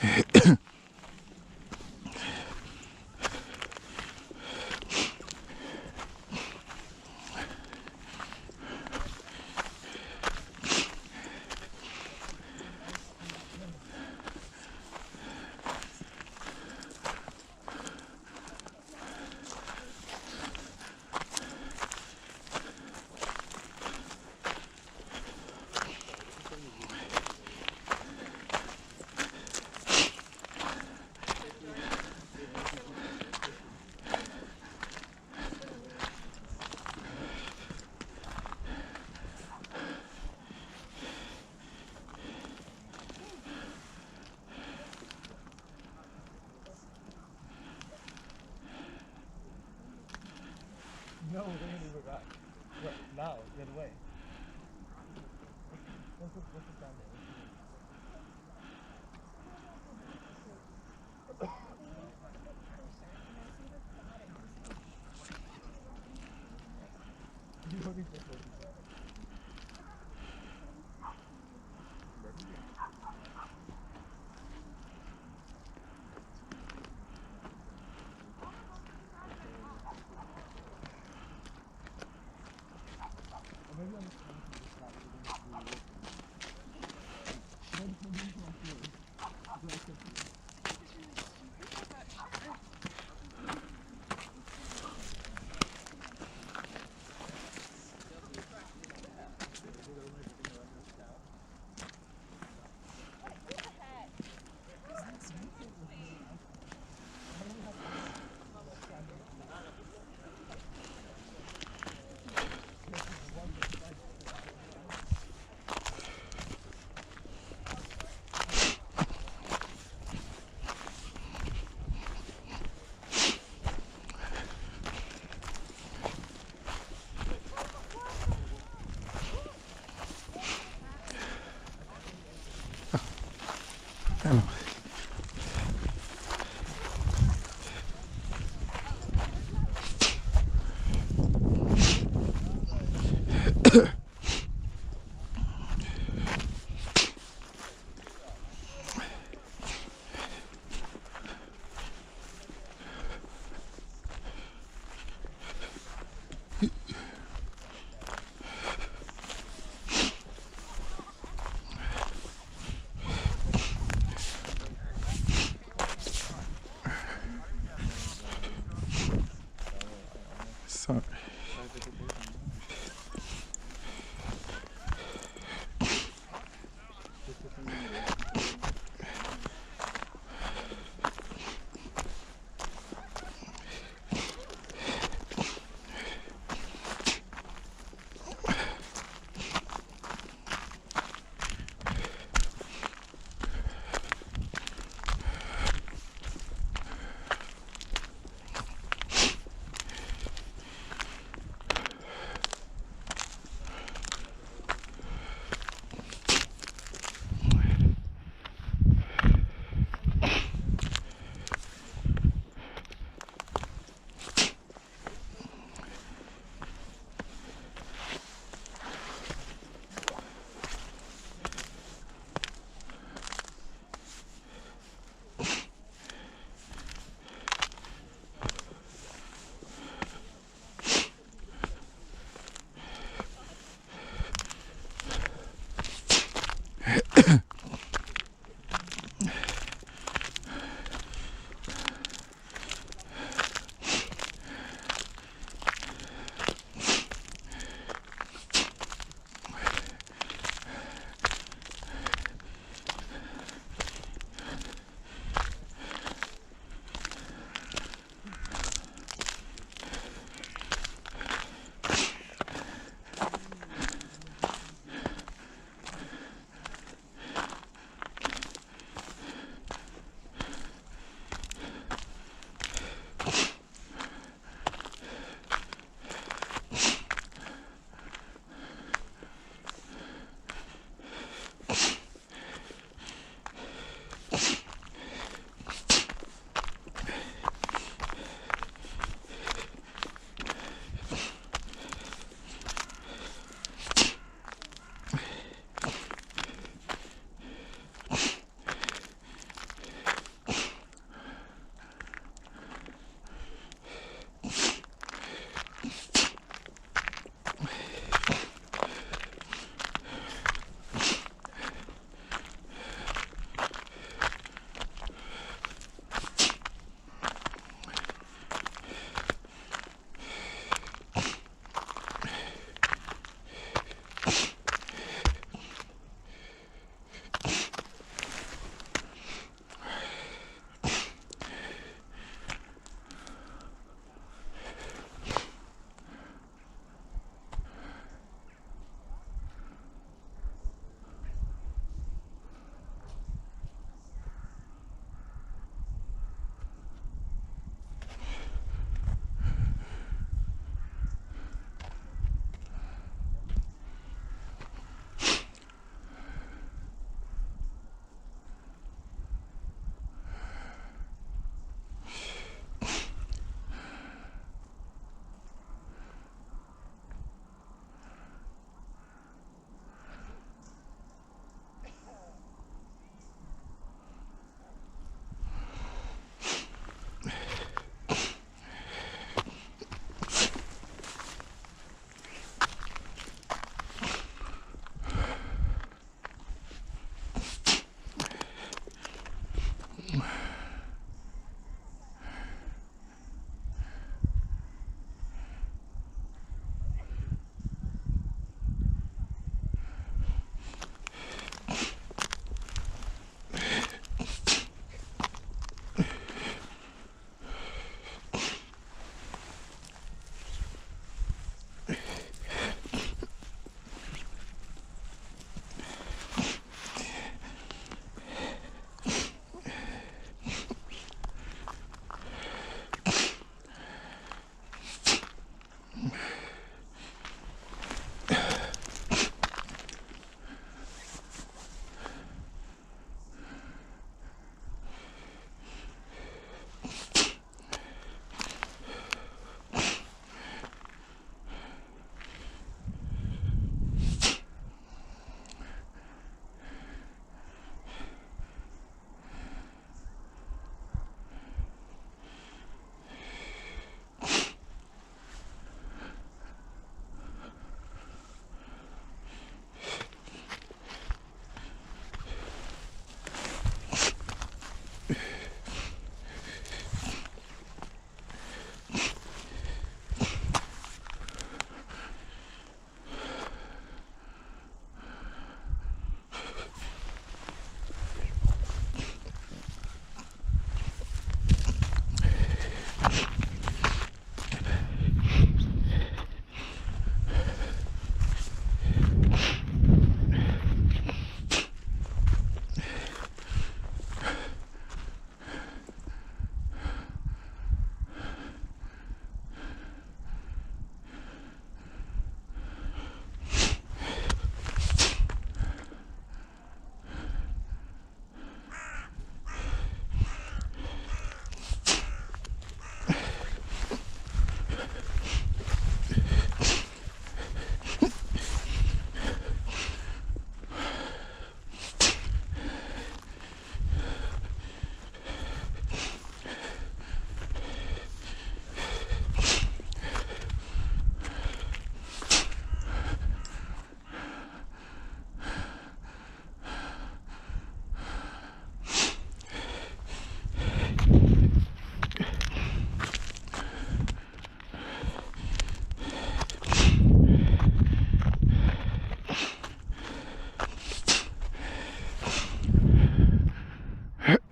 Speaker 16: No, they didn't even back. Right, now, get away. What's it down there?
Speaker 1: Hello.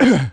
Speaker 1: Hello.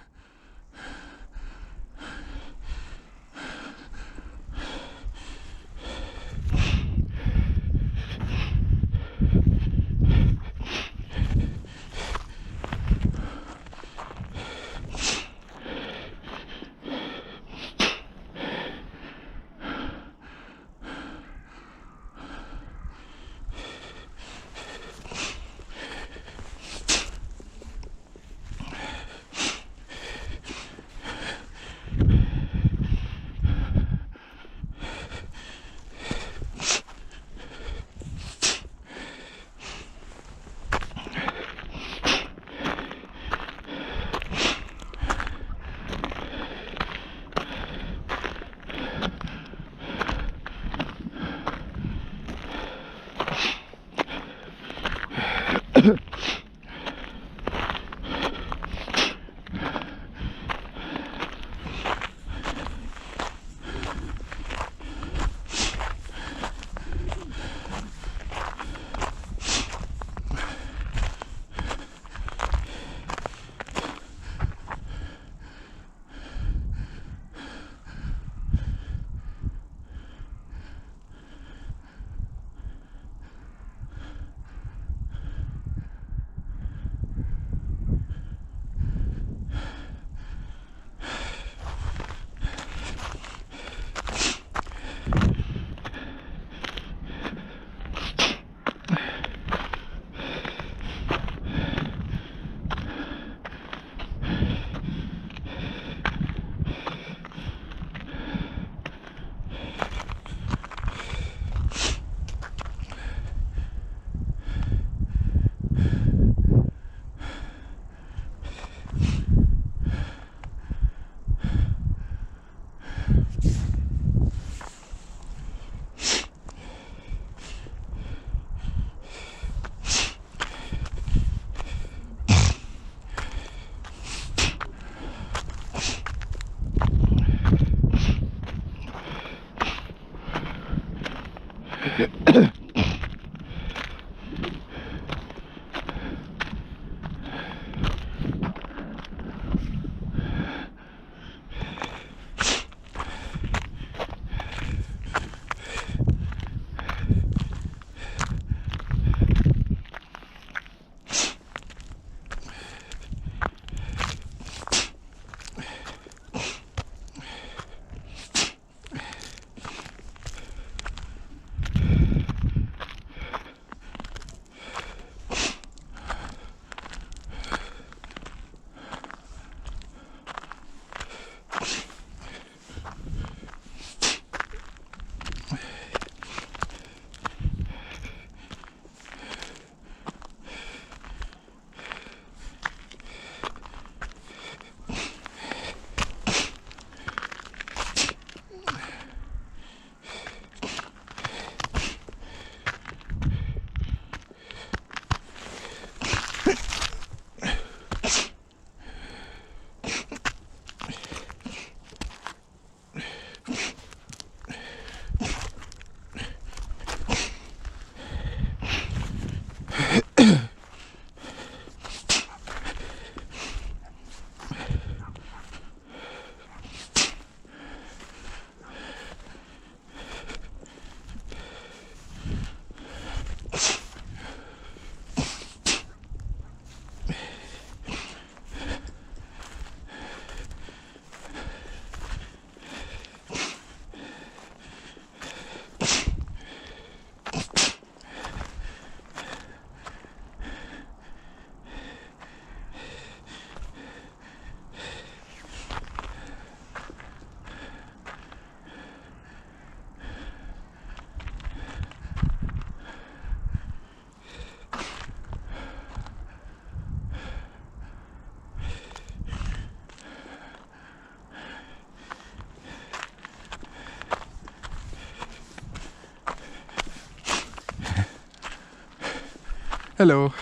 Speaker 20: Hello.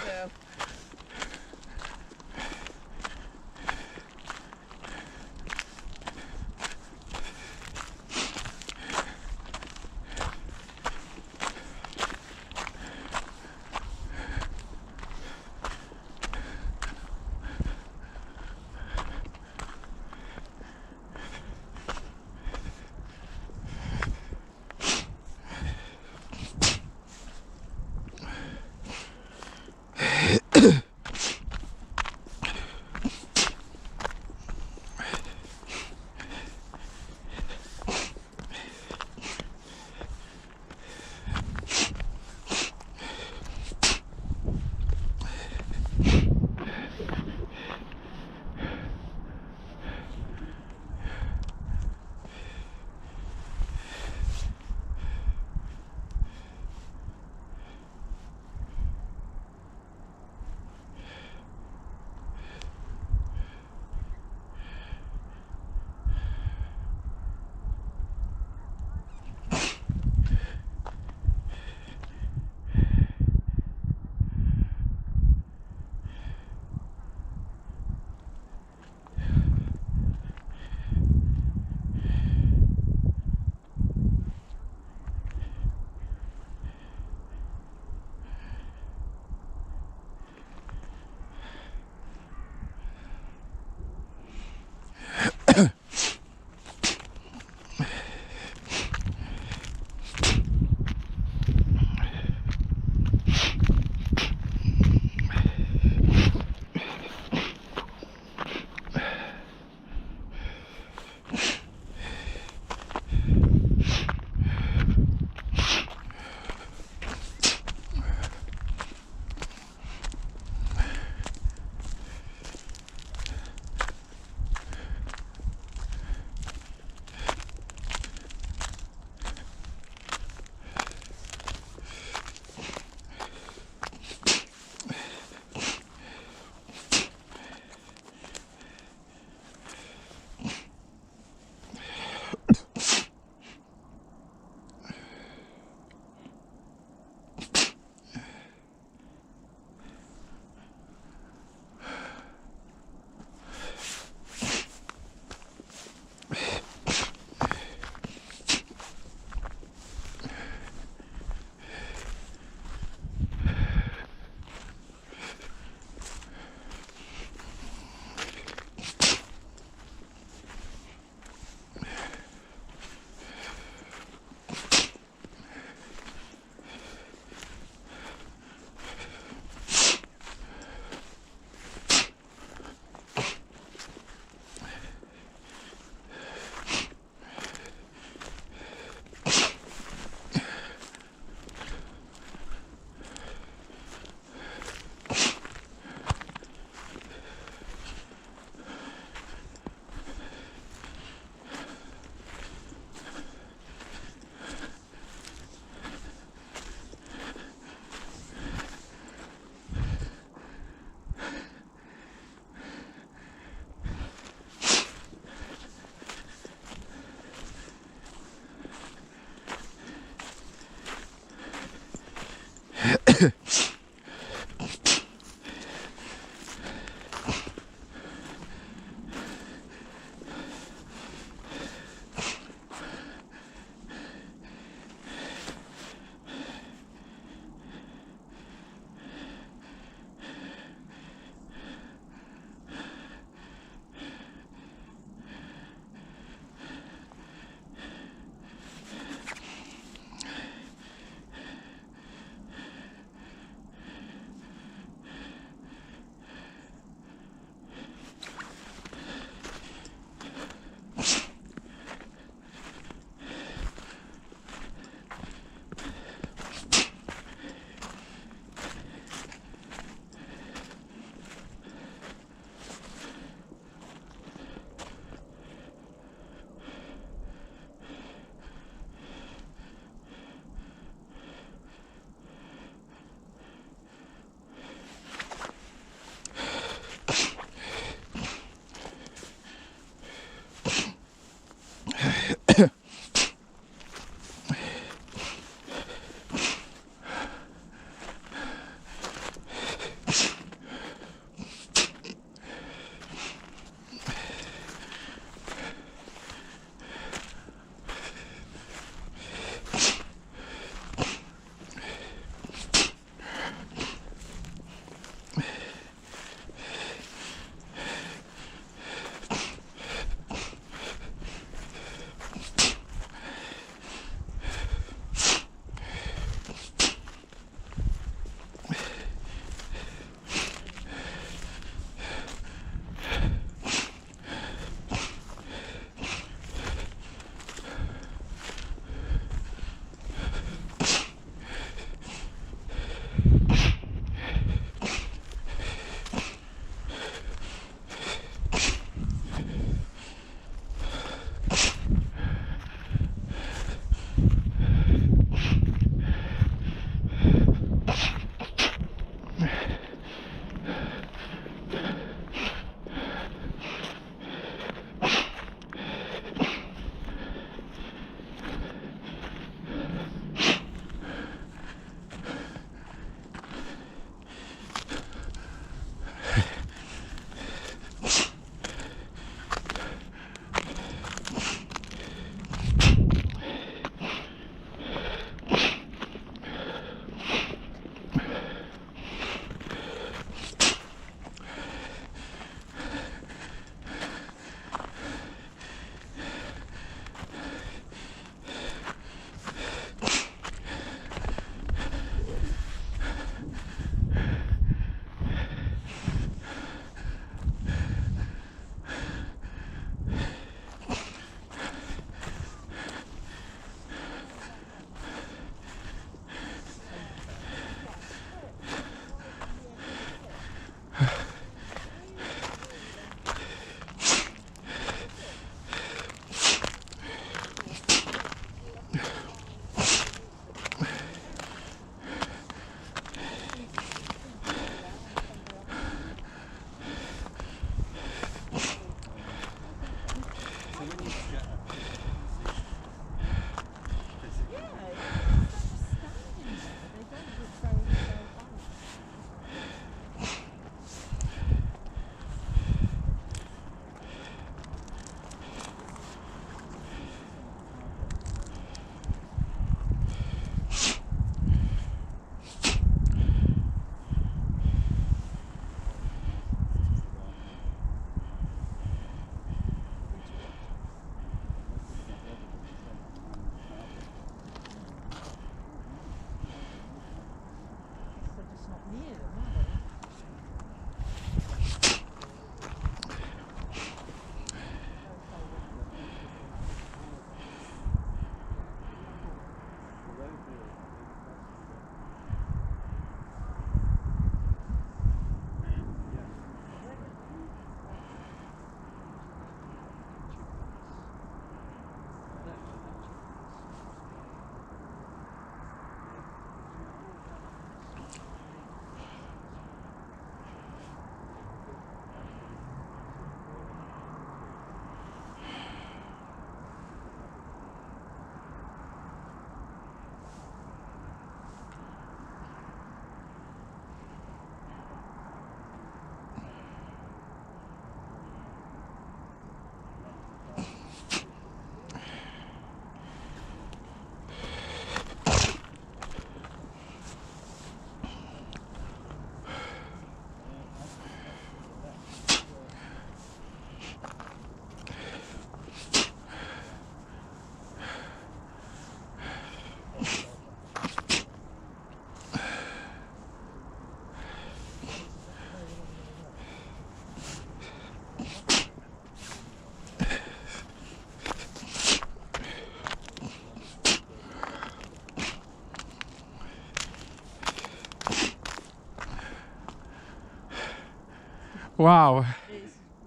Speaker 1: Wow.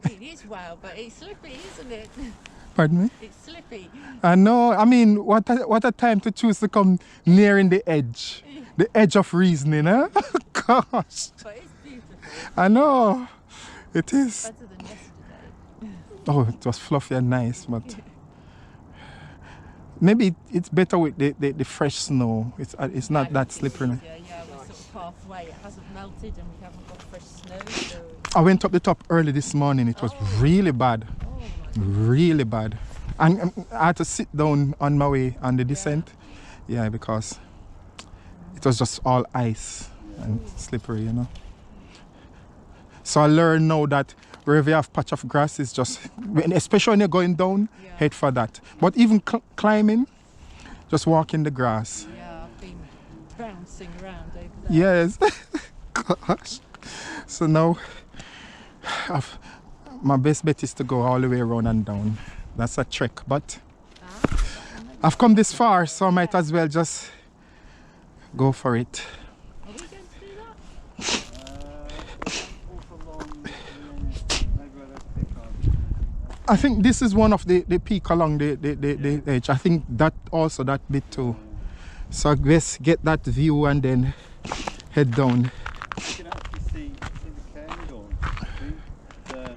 Speaker 20: It is wow, but it's slippy, isn't it?
Speaker 1: Pardon me?
Speaker 20: It's slippy.
Speaker 1: I know. I mean, what a time to choose to come nearing the edge. The edge of reasoning, huh? Gosh.
Speaker 20: But it's beautiful.
Speaker 1: I know. It is.
Speaker 20: Better than yesterday.
Speaker 1: Oh, it was fluffy and nice, but maybe it's better with the fresh snow. It's not that slippery.
Speaker 20: Yeah, we're sort of halfway. It hasn't melted and we haven't got fresh snow. So.
Speaker 1: I went up the top early this morning. It was really bad. Really bad. And I had to sit down on my way on the descent. Yeah, because it was just all ice and slippery, you know. So I learned now that wherever you have patch of grass, is just, especially when you're going down, head for that. But even climbing, just walk in the grass.
Speaker 20: Yeah, I've been bouncing around over there.
Speaker 1: Yes. Gosh. So now, my best bet is to go all the way around and down. That's a trek, but I've come this far, so I might as well just go for it.
Speaker 20: Are we going to do that?
Speaker 1: I think this is one of the peak along the edge. I think that also that bit too. So I guess get that view and then head down.
Speaker 21: You can actually see the Cairngorm, the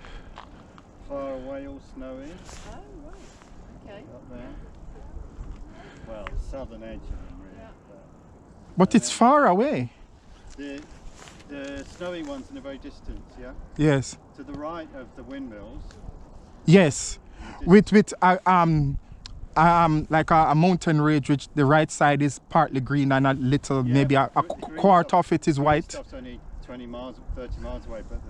Speaker 21: far away all snowy.
Speaker 20: Oh, right. Okay.
Speaker 21: Up there. Well, southern edge of them, really.
Speaker 1: But it's far away.
Speaker 21: The snowy ones in the very distance, yeah?
Speaker 1: Yes.
Speaker 21: To the right of the windmills.
Speaker 1: Yes. With like a mountain range, which the right side is partly green and a little, maybe a quarter of it is white.
Speaker 21: Stuff's only 20 miles, 30 miles away, but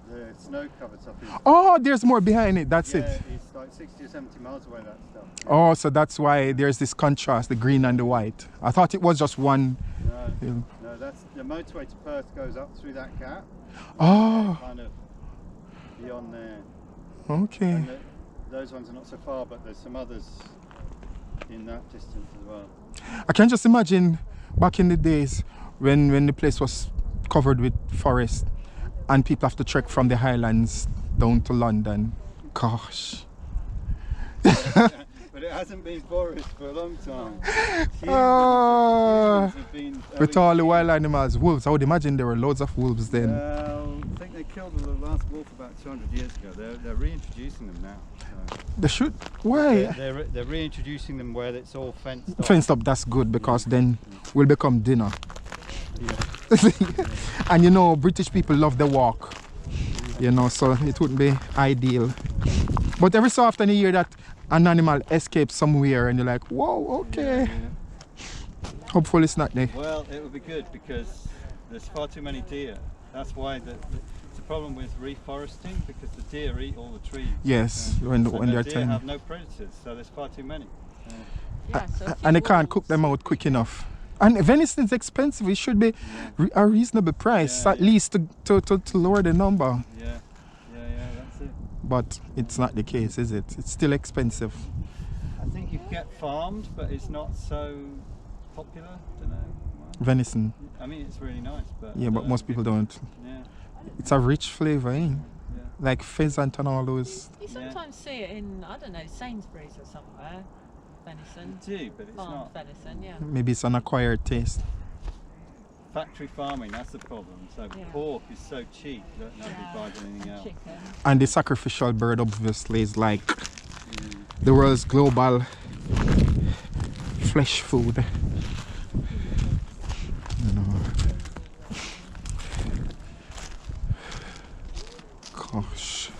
Speaker 21: the snow covered stuff is...
Speaker 1: Oh, there's more behind it, that's it.
Speaker 21: It's like 60 or 70 miles away, that stuff.
Speaker 1: Oh, so that's why there's this contrast, the green and the white. I thought it was just one.
Speaker 21: No, that's the motorway to Perth goes up through that gap.
Speaker 1: Oh.
Speaker 21: Kind of beyond there.
Speaker 1: Okay.
Speaker 21: And those ones are not so far, but there's some others in that distance as well.
Speaker 1: I can just imagine back in the days when the place was covered with forest and people have to trek from the Highlands down to London. Gosh.
Speaker 21: But it hasn't been forest for a long time.
Speaker 1: With all the wild animals, wolves. I would imagine there were loads of wolves then.
Speaker 21: Well, I think they killed the last wolf about 200 years ago. They're reintroducing them now. So.
Speaker 1: They should. Why?
Speaker 21: They're reintroducing them where it's all fenced up.
Speaker 1: Fenced up, that's good, because then we'll become dinner.
Speaker 21: Yeah.
Speaker 1: And you know, British people love the walk. You know, so it wouldn't be ideal. But every so often you hear that an animal escapes somewhere and you're like, whoa, okay.
Speaker 21: Yeah.
Speaker 1: Hopefully it's not there.
Speaker 21: Well, it would be good because there's far too many deer. That's why it's a problem with reforesting, because the deer eat all the trees.
Speaker 1: Yes, when they're
Speaker 21: deer
Speaker 1: tiny.
Speaker 21: have no predators, so there's far too many.
Speaker 1: And they can't cook them out quick enough. And venison's expensive. It should be a reasonable price, at least to lower the number.
Speaker 21: Yeah, that's it.
Speaker 1: But it's not the case, is it? It's still expensive.
Speaker 21: I think you get farmed, but it's not so popular. Don't know.
Speaker 1: Venison.
Speaker 21: I mean, it's really nice, but
Speaker 1: yeah, but most people don't.
Speaker 21: Yeah.
Speaker 1: It's a rich flavour, eh? Yeah. Like pheasant and all those.
Speaker 20: You sometimes see it in, I don't know, Sainsbury's or somewhere. Venison.
Speaker 21: You do, but it's
Speaker 20: farmed
Speaker 21: not.
Speaker 20: venison, yeah.
Speaker 1: Maybe it's an acquired taste.
Speaker 21: Factory farming, that's the problem. So pork is so cheap that nobody buys anything else.
Speaker 20: Chicken.
Speaker 1: And the sacrificial bird obviously is like the world's global flesh food. You know. Gosh.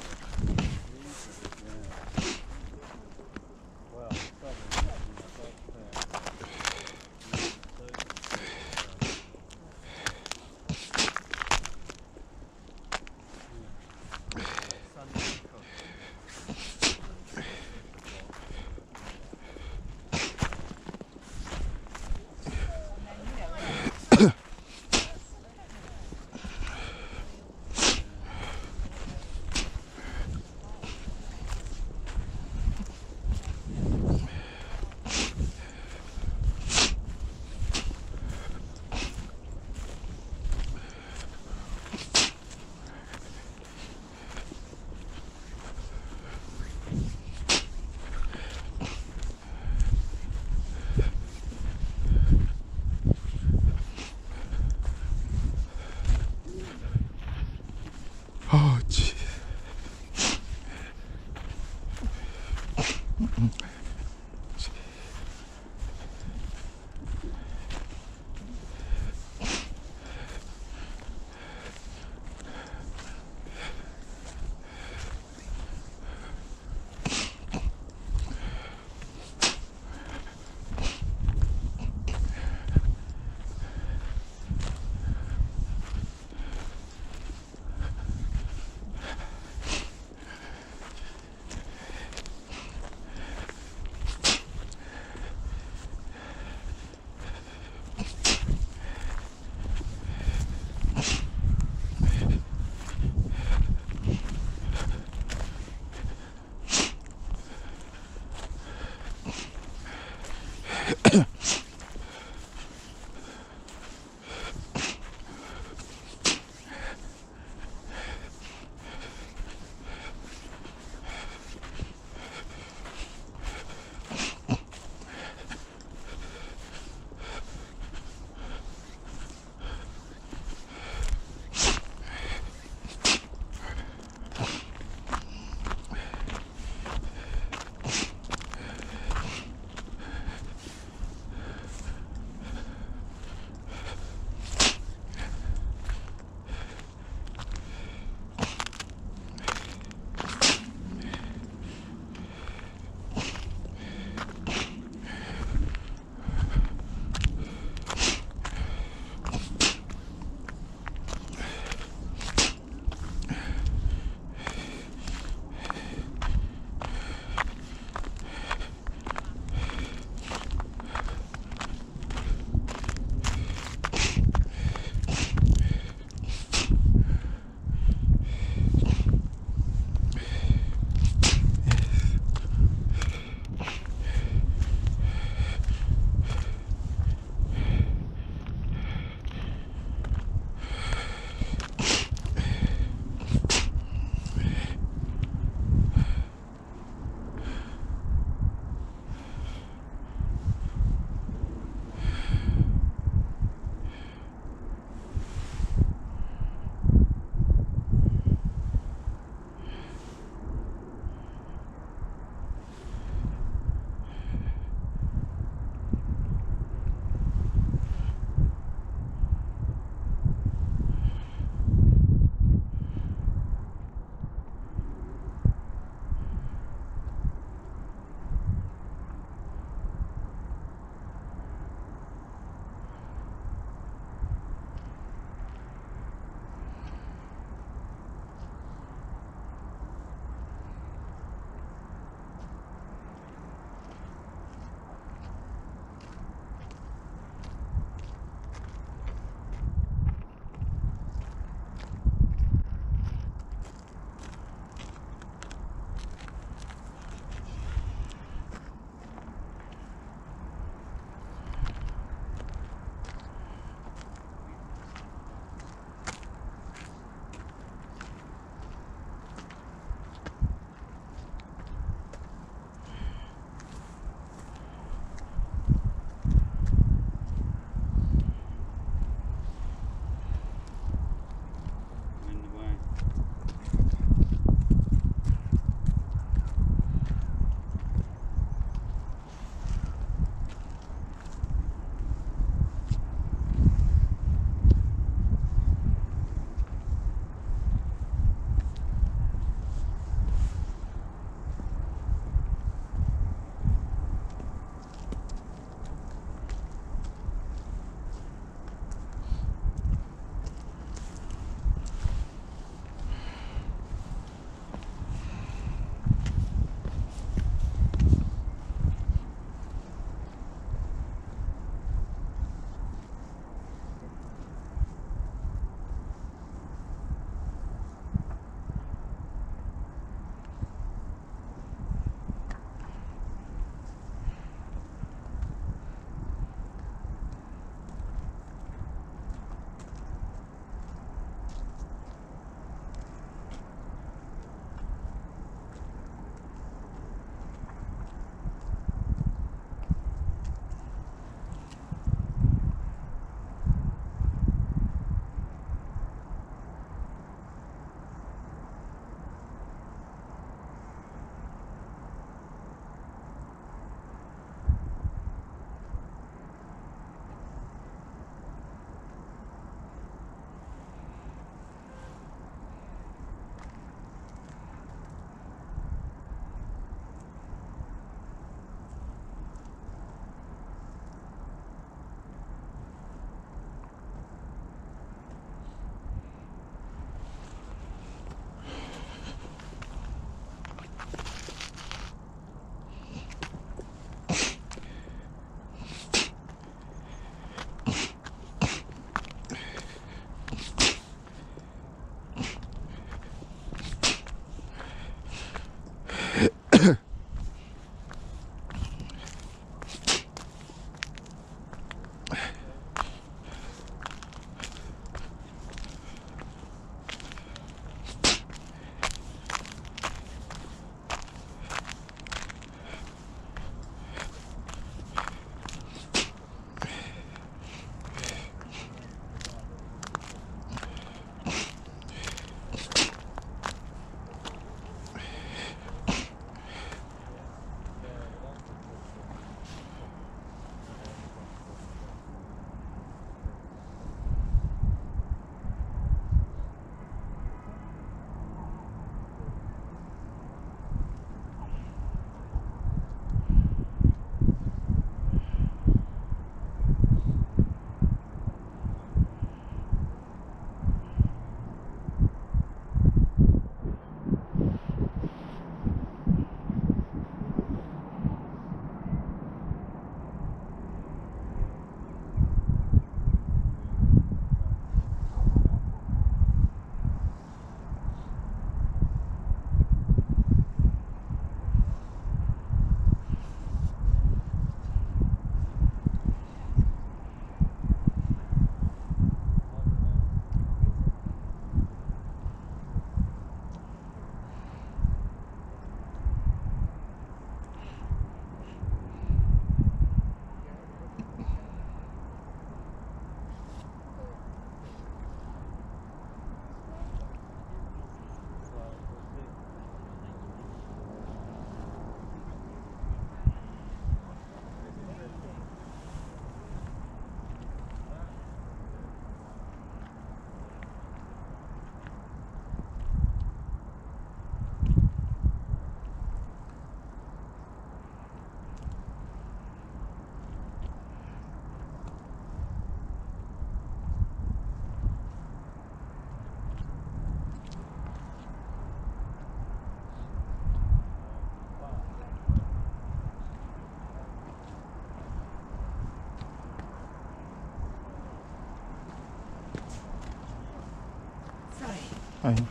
Speaker 1: time.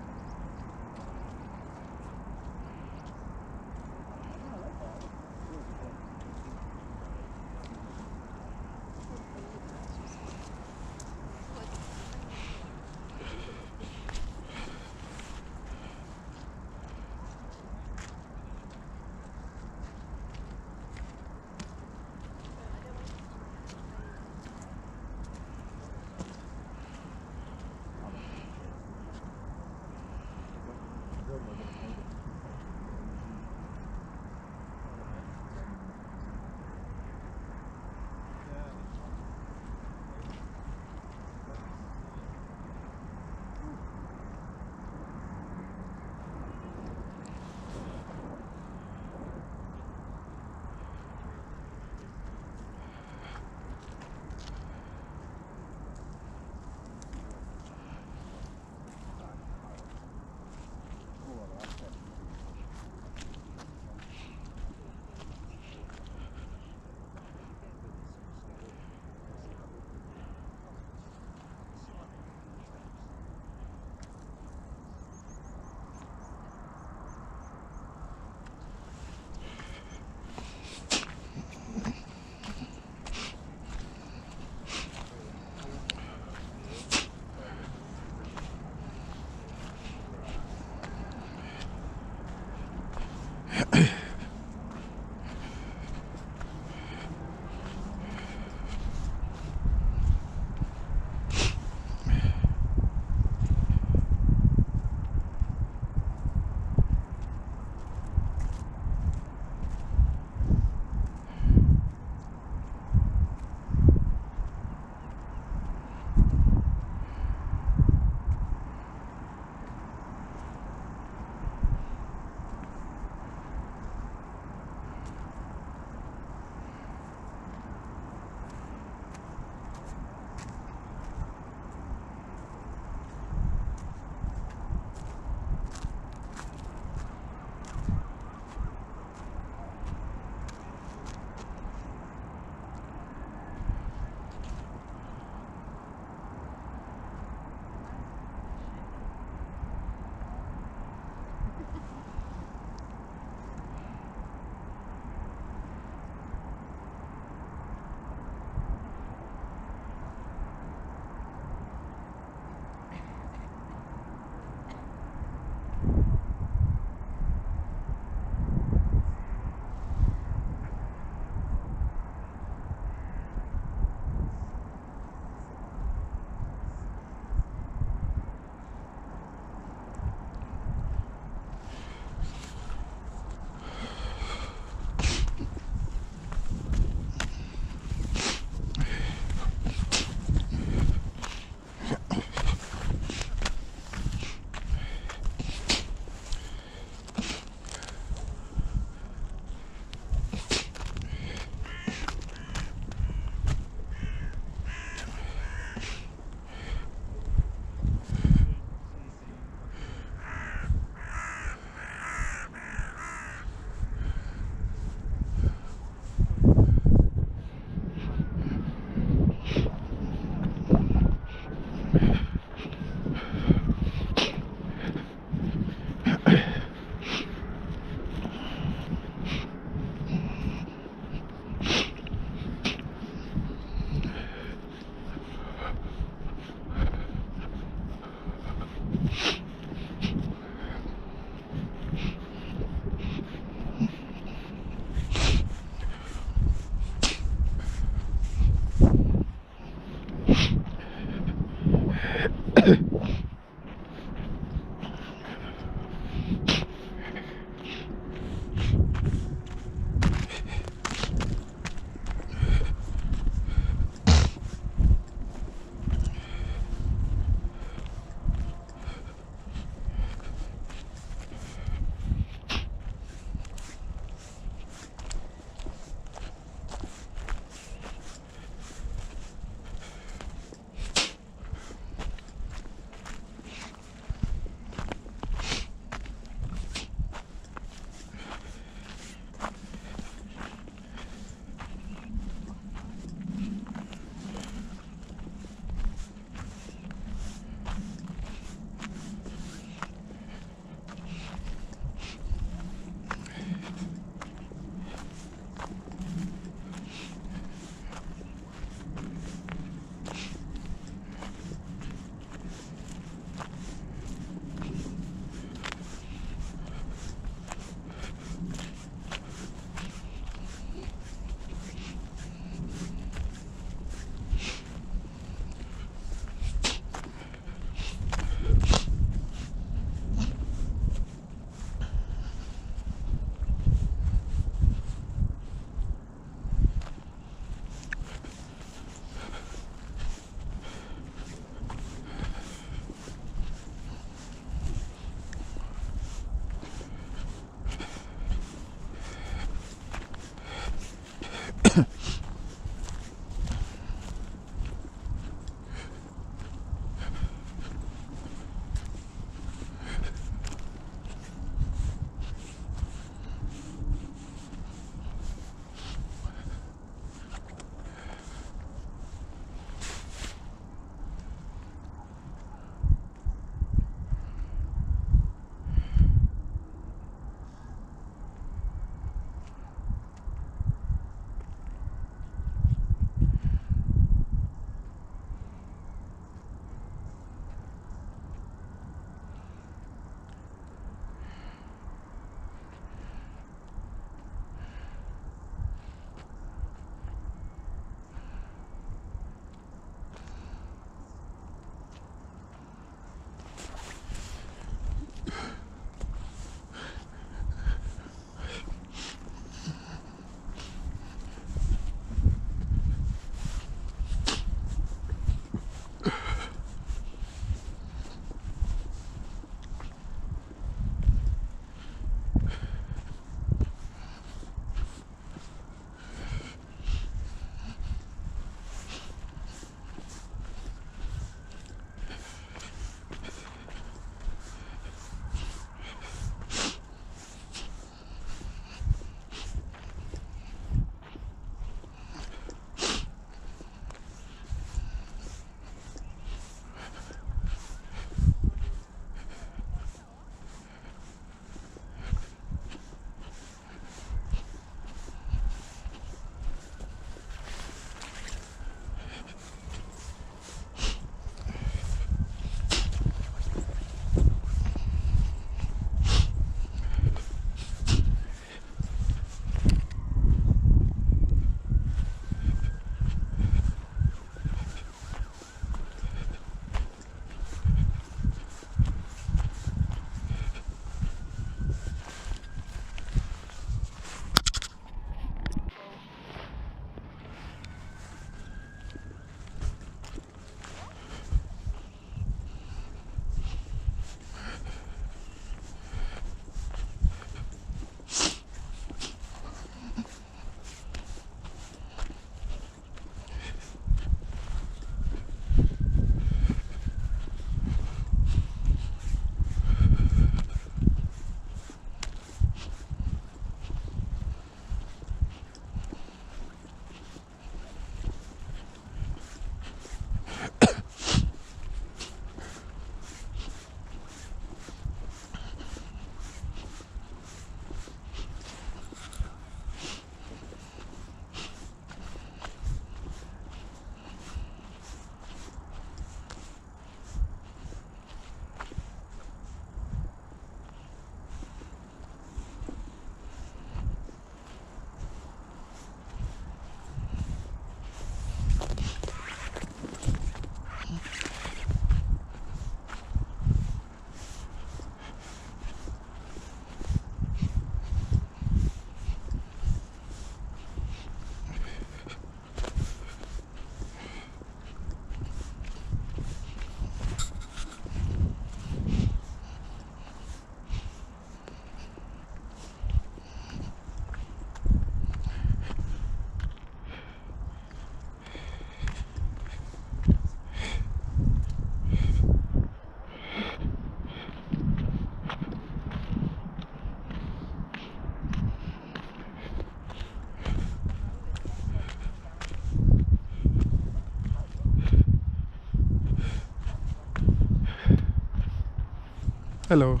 Speaker 1: Hello.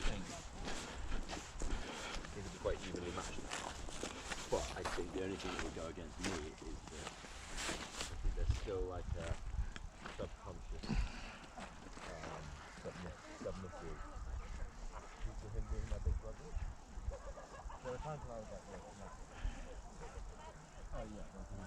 Speaker 17: think things are quite evenly matched now. But I think the only thing that would go against me is that I think there's still like a subconscious, submissive to him being my big brother. There were times when I was like, look, no. Oh yeah, there's no.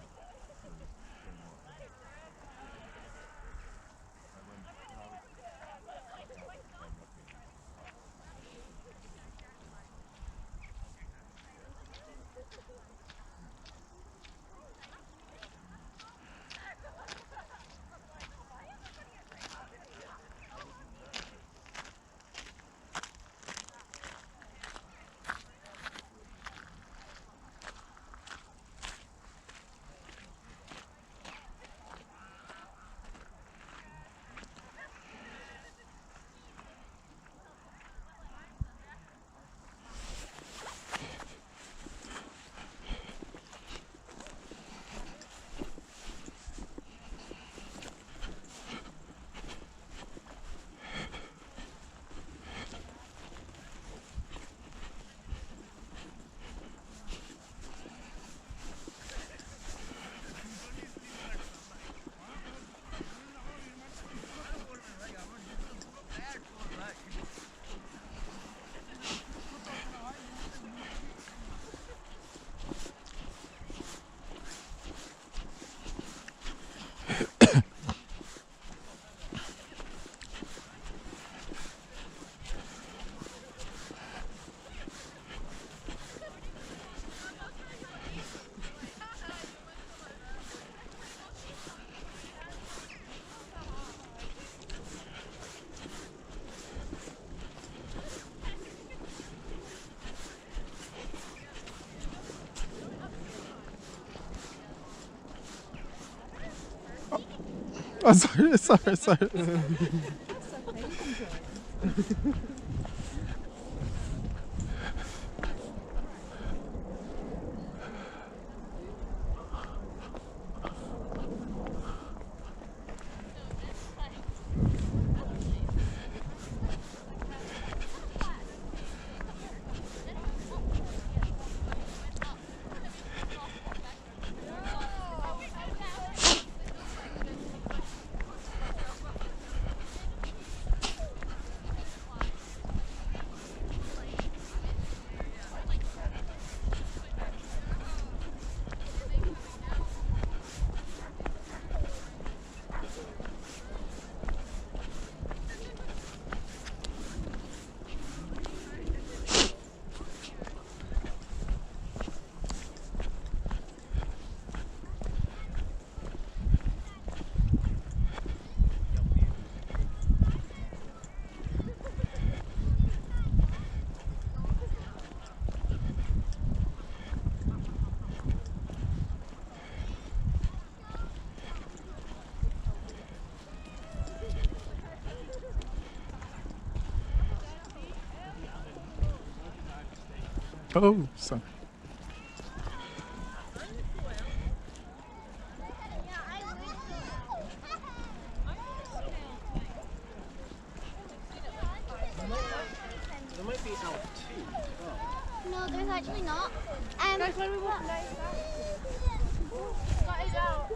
Speaker 1: Oh, sorry. Oh, sorry.
Speaker 5: There might be out too.
Speaker 22: No, there's actually not. Guys, when we walk that is out.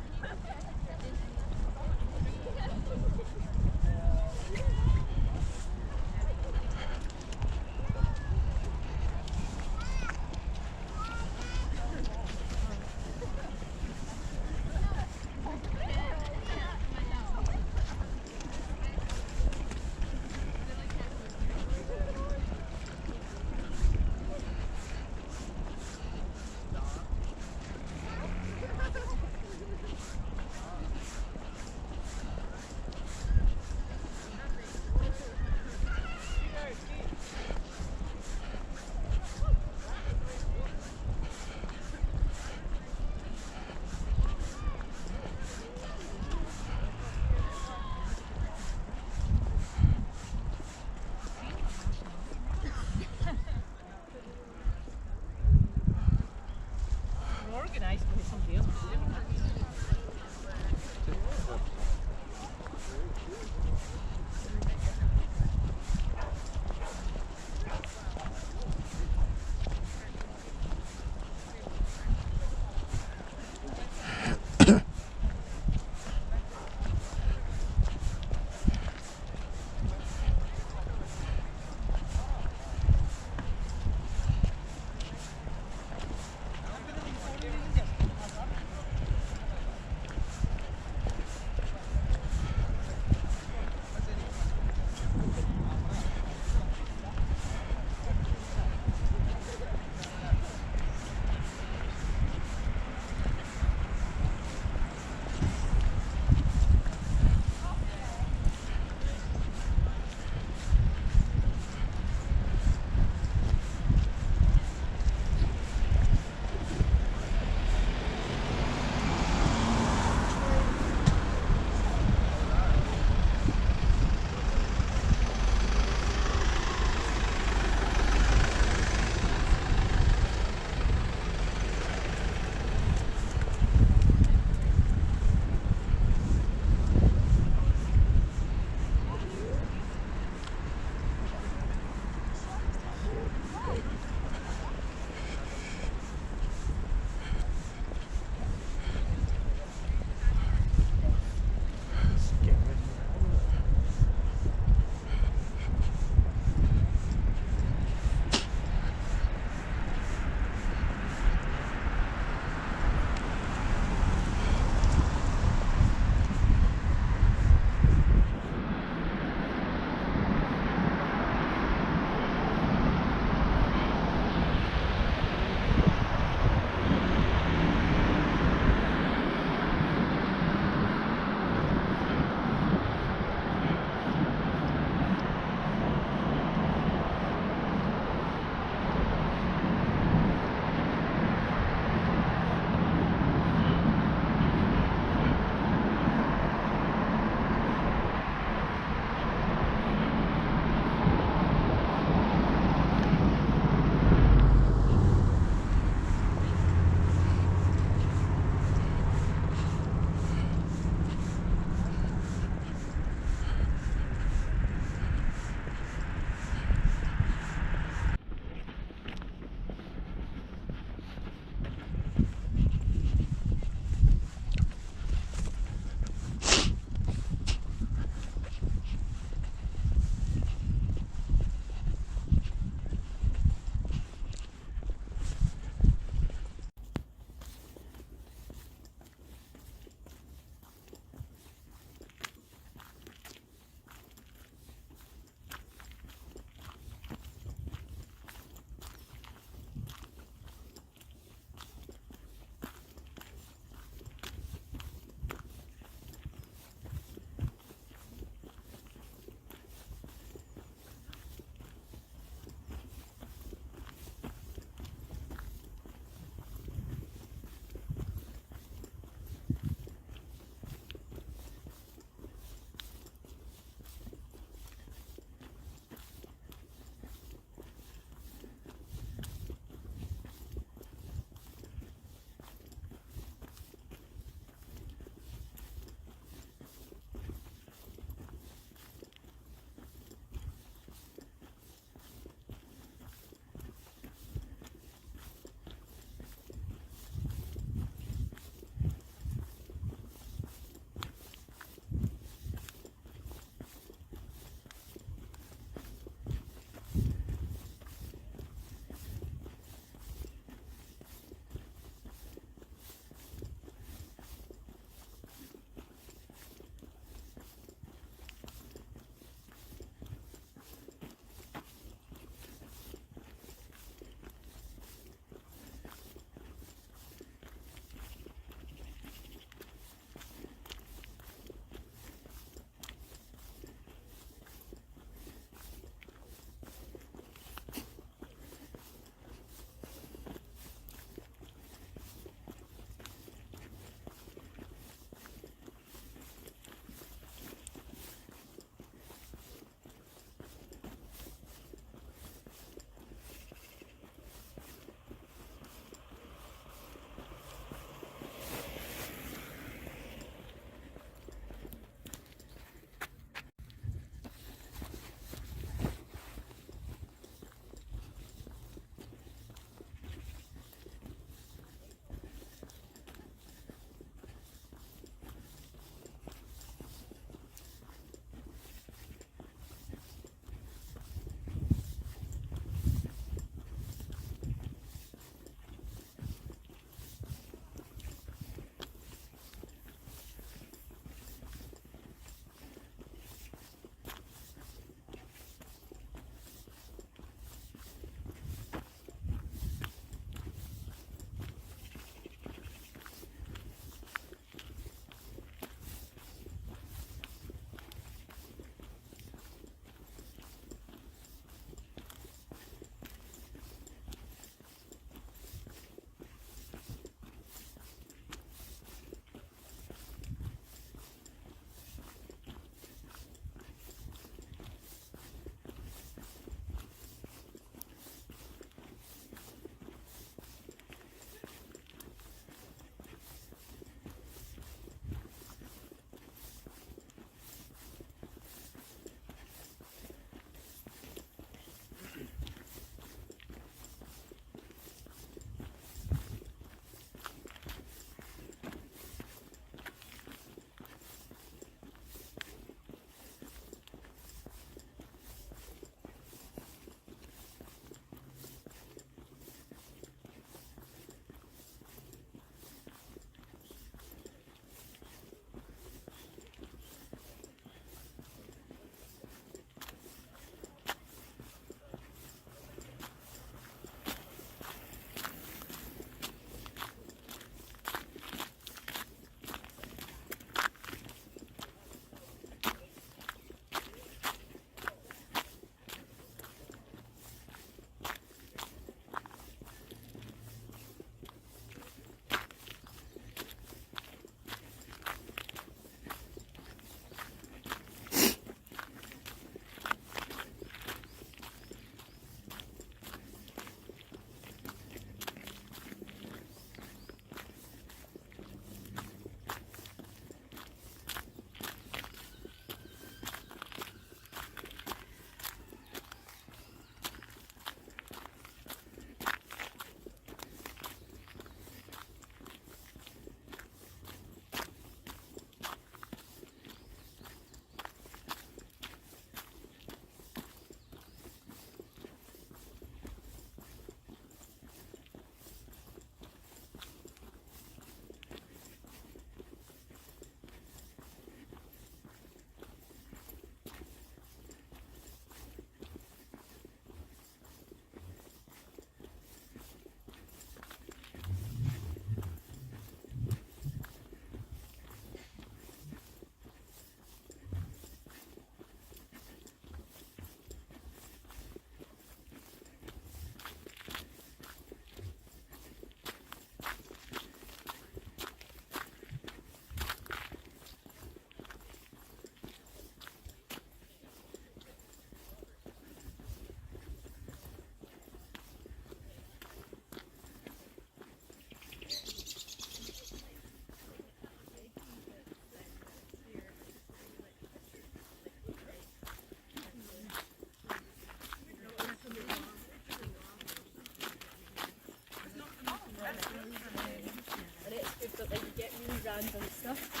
Speaker 18: stands and stuff.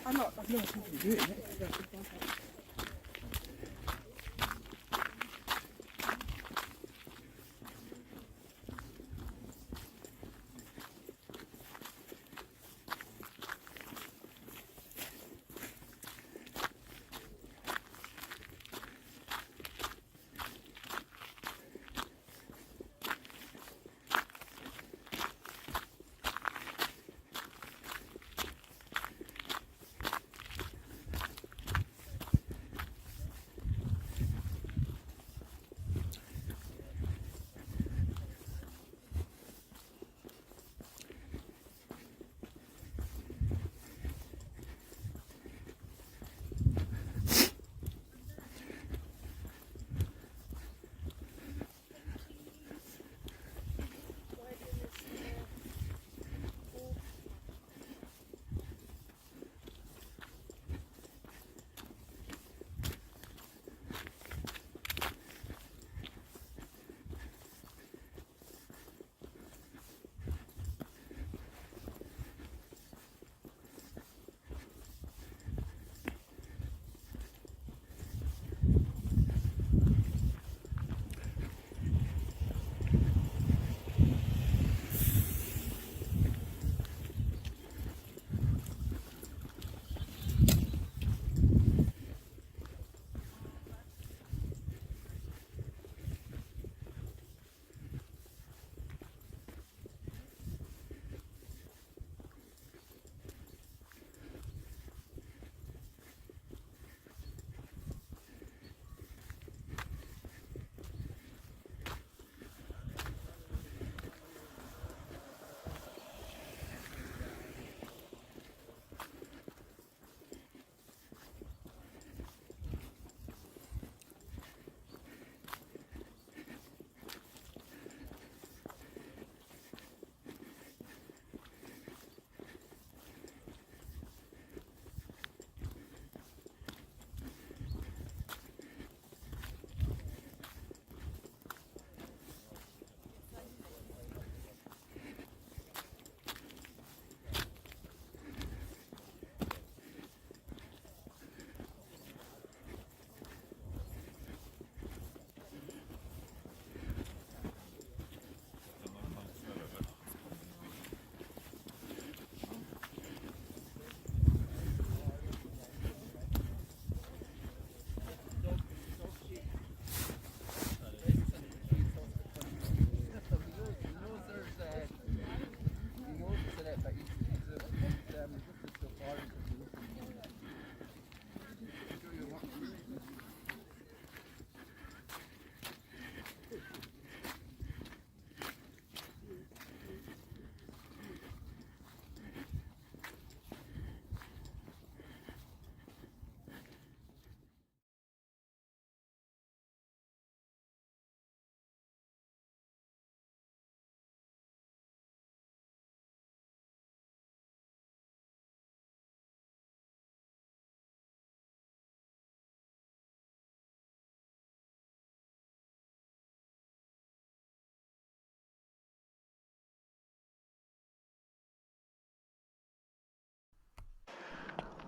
Speaker 1: I've never seen you doing it.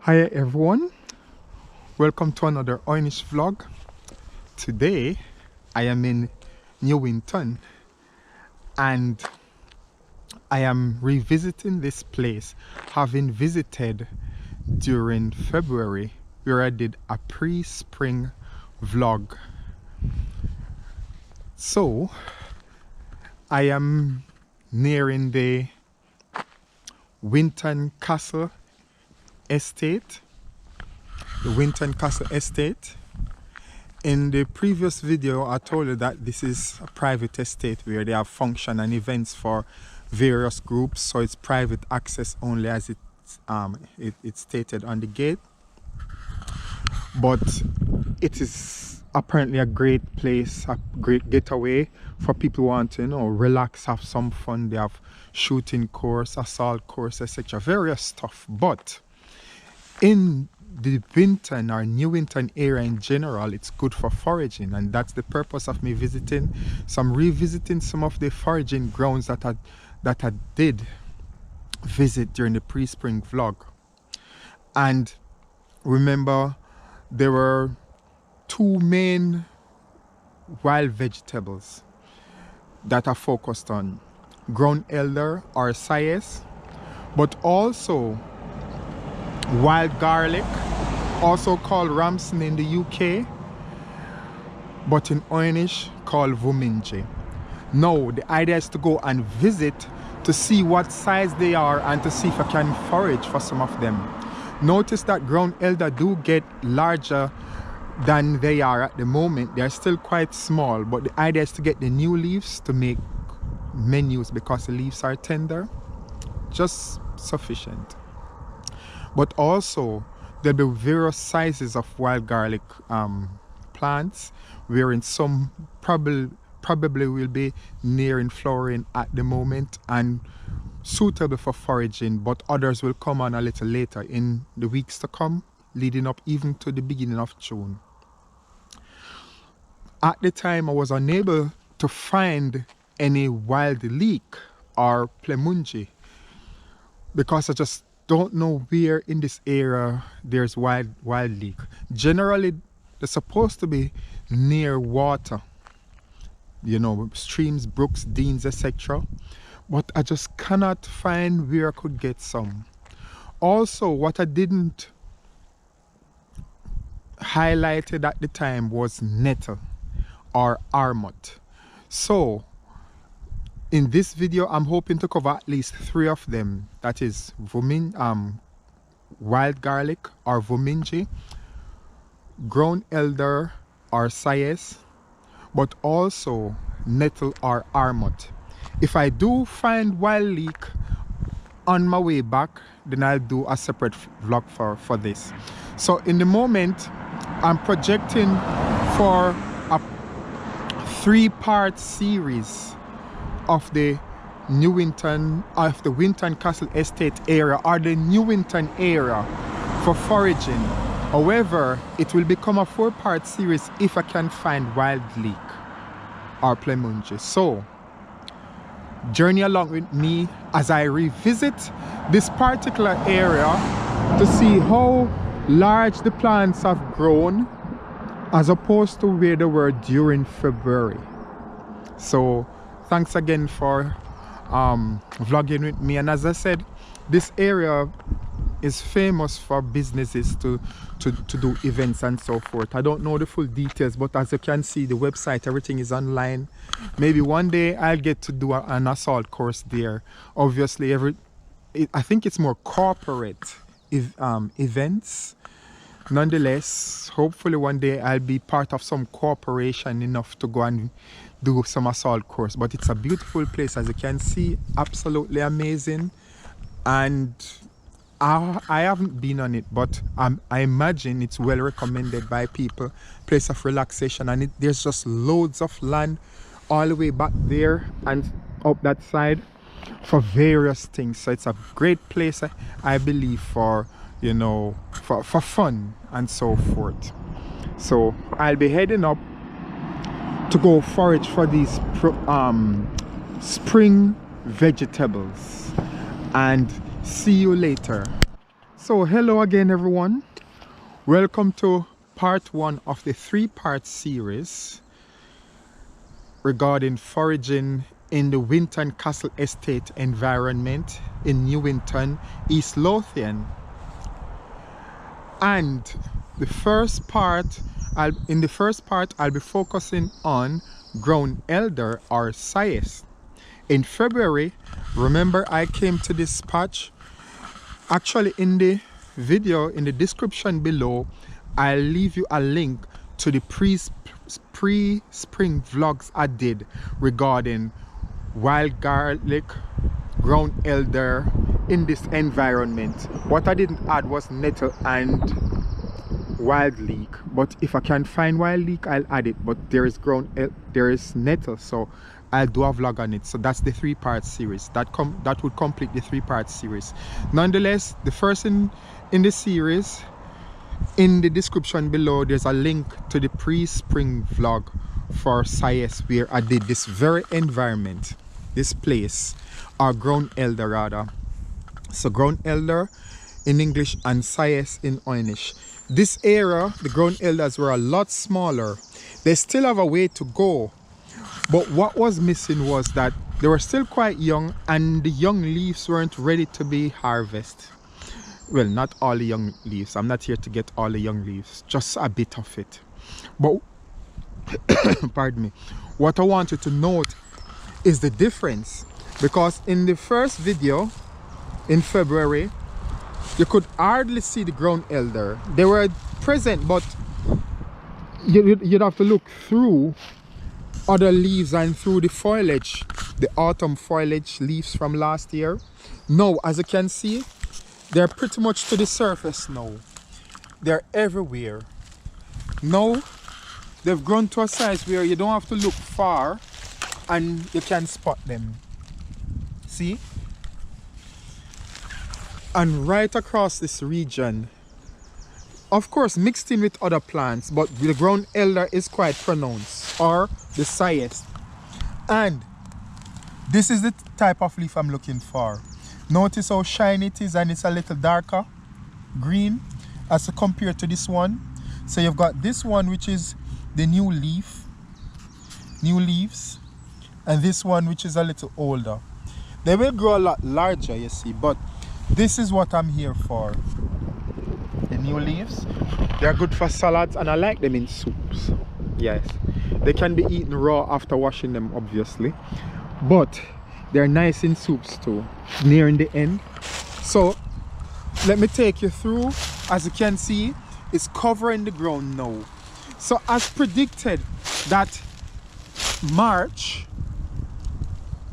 Speaker 1: Hi everyone, welcome to another Oynish vlog. Today I am in Newington and I am revisiting this place, having visited during February where I did a pre-spring vlog. So I am nearing the Winton Castle Estate, the Winton Castle Estate. In the previous video I told you that this is a private estate where they have function and events for various groups, so it's private access only as it's stated on the gate, but it is apparently a great place, a great getaway for people who want to, you know, relax, have some fun. They have shooting course, assault course, etc., various stuff. But in the Winton or Newington area in general, it's good for foraging, and that's the purpose of me visiting. So I'm revisiting some of the foraging grounds that I did visit during the pre-spring vlog. And remember, there were two main wild vegetables that are focused on: ground elder or sayes, but also wild garlic, also called ramson in the UK, but in Oynish called vuminji. Now the idea is to go and visit to see what size they are and to see if I can forage for some of them. Notice that ground elder do get larger than they are at the moment. They're still quite small, but the idea is to get the new leaves to make menus because the leaves are tender, just sufficient. But also there'll be various sizes of wild garlic plants, wherein some probably will be nearing flowering at the moment and suitable for foraging, but others will come on a little later in the weeks to come, leading up even to the beginning of June. At the time I was unable to find any wild leek or plemunji because I just don't know where in this area there's wild leek. Generally they're supposed to be near water, you know, streams, brooks, deans, etc. But I just cannot find where I could get some. Also, what I didn't highlighted at the time was nettle or armut. So in this video I'm hoping to cover at least 3 of them. That is wild garlic or vuminji, ground elder or sayes, but also nettle or armut. If I do find wild leek on my way back, then I'll do a separate vlog for this. So in the moment I'm projecting for a 3-part series of the Newington, of the Winton Castle Estate area or the Newington area for foraging. However, it will become a 4-part series if I can find wild leek or plemunji. So journey along with me as I revisit this particular area to see how large the plants have grown as opposed to where they were during February. So thanks again for vlogging with me. And as I said, this area is famous for businesses to do events and so forth. I don't know the full details, but as you can see, the website, everything is online. Maybe one day I'll get to do an assault course there. Obviously, I think it's more corporate events. Nonetheless, hopefully one day I'll be part of some corporation enough to go and do some assault course. But it's a beautiful place, as you can see, absolutely amazing. And I haven't been on it, but I imagine it's well recommended by people. Place of relaxation, and there's just loads of land all the way back there and up that side for various things. So it's a great place, I believe, for, you know, for fun and so forth. So I'll be heading up to go forage for these spring vegetables, and see you later. So hello again everyone, welcome to part 1 of the 3-part series regarding foraging in the Winton Castle Estate environment in Newington, East Lothian. And the first part, in the first part I'll be focusing on ground elder or sayes. In February, remember I came to this patch. Actually, in the video, in the description below, I'll leave you a link to the pre-spring vlogs I did regarding wild garlic, ground elder in this environment. What I didn't add was nettle and wild leek, but if I can find wild leek, I'll add it. But there is nettle, so I'll do a vlog on it. So that's the 3-part series that would complete the 3-part series. Nonetheless, the first in the series, in the description below, there's a link to the pre-spring vlog for sayes, where I did this very environment, this place, or ground elder rather, So ground elder in English and Sias in Oynish. This era, the ground elders were a lot smaller. They still have a way to go. But what was missing was that they were still quite young and the young leaves weren't ready to be harvested. Well, not all the young leaves. I'm not here to get all the young leaves, just a bit of it. But, pardon me, what I wanted to note is the difference. Because in the first video, in February, you could hardly see the ground elder. They were present, but you'd have to look through other leaves and through the foliage, the autumn foliage leaves from last year. Now, as you can see, they're pretty much to the surface now. They're everywhere. Now, they've grown to a size where you don't have to look far and you can spot them. See? And right across this region, of course mixed in with other plants, but the ground elder is quite pronounced, or the Sias. And this is the type of leaf I'm looking for. Notice how shiny it is, and it's a little darker green as compared to this one. So you've got this one, which is the new leaf, new leaves, and this one, which is a little older. They will grow a lot larger, you see, but this is what I'm here for. The new leaves, they're good for salads, and I like them in soups. Yes, they can be eaten raw after washing them, obviously, but they're nice in soups too, nearing the end. So let me take you through. As you can see, it's covering the ground now. So as predicted, that March,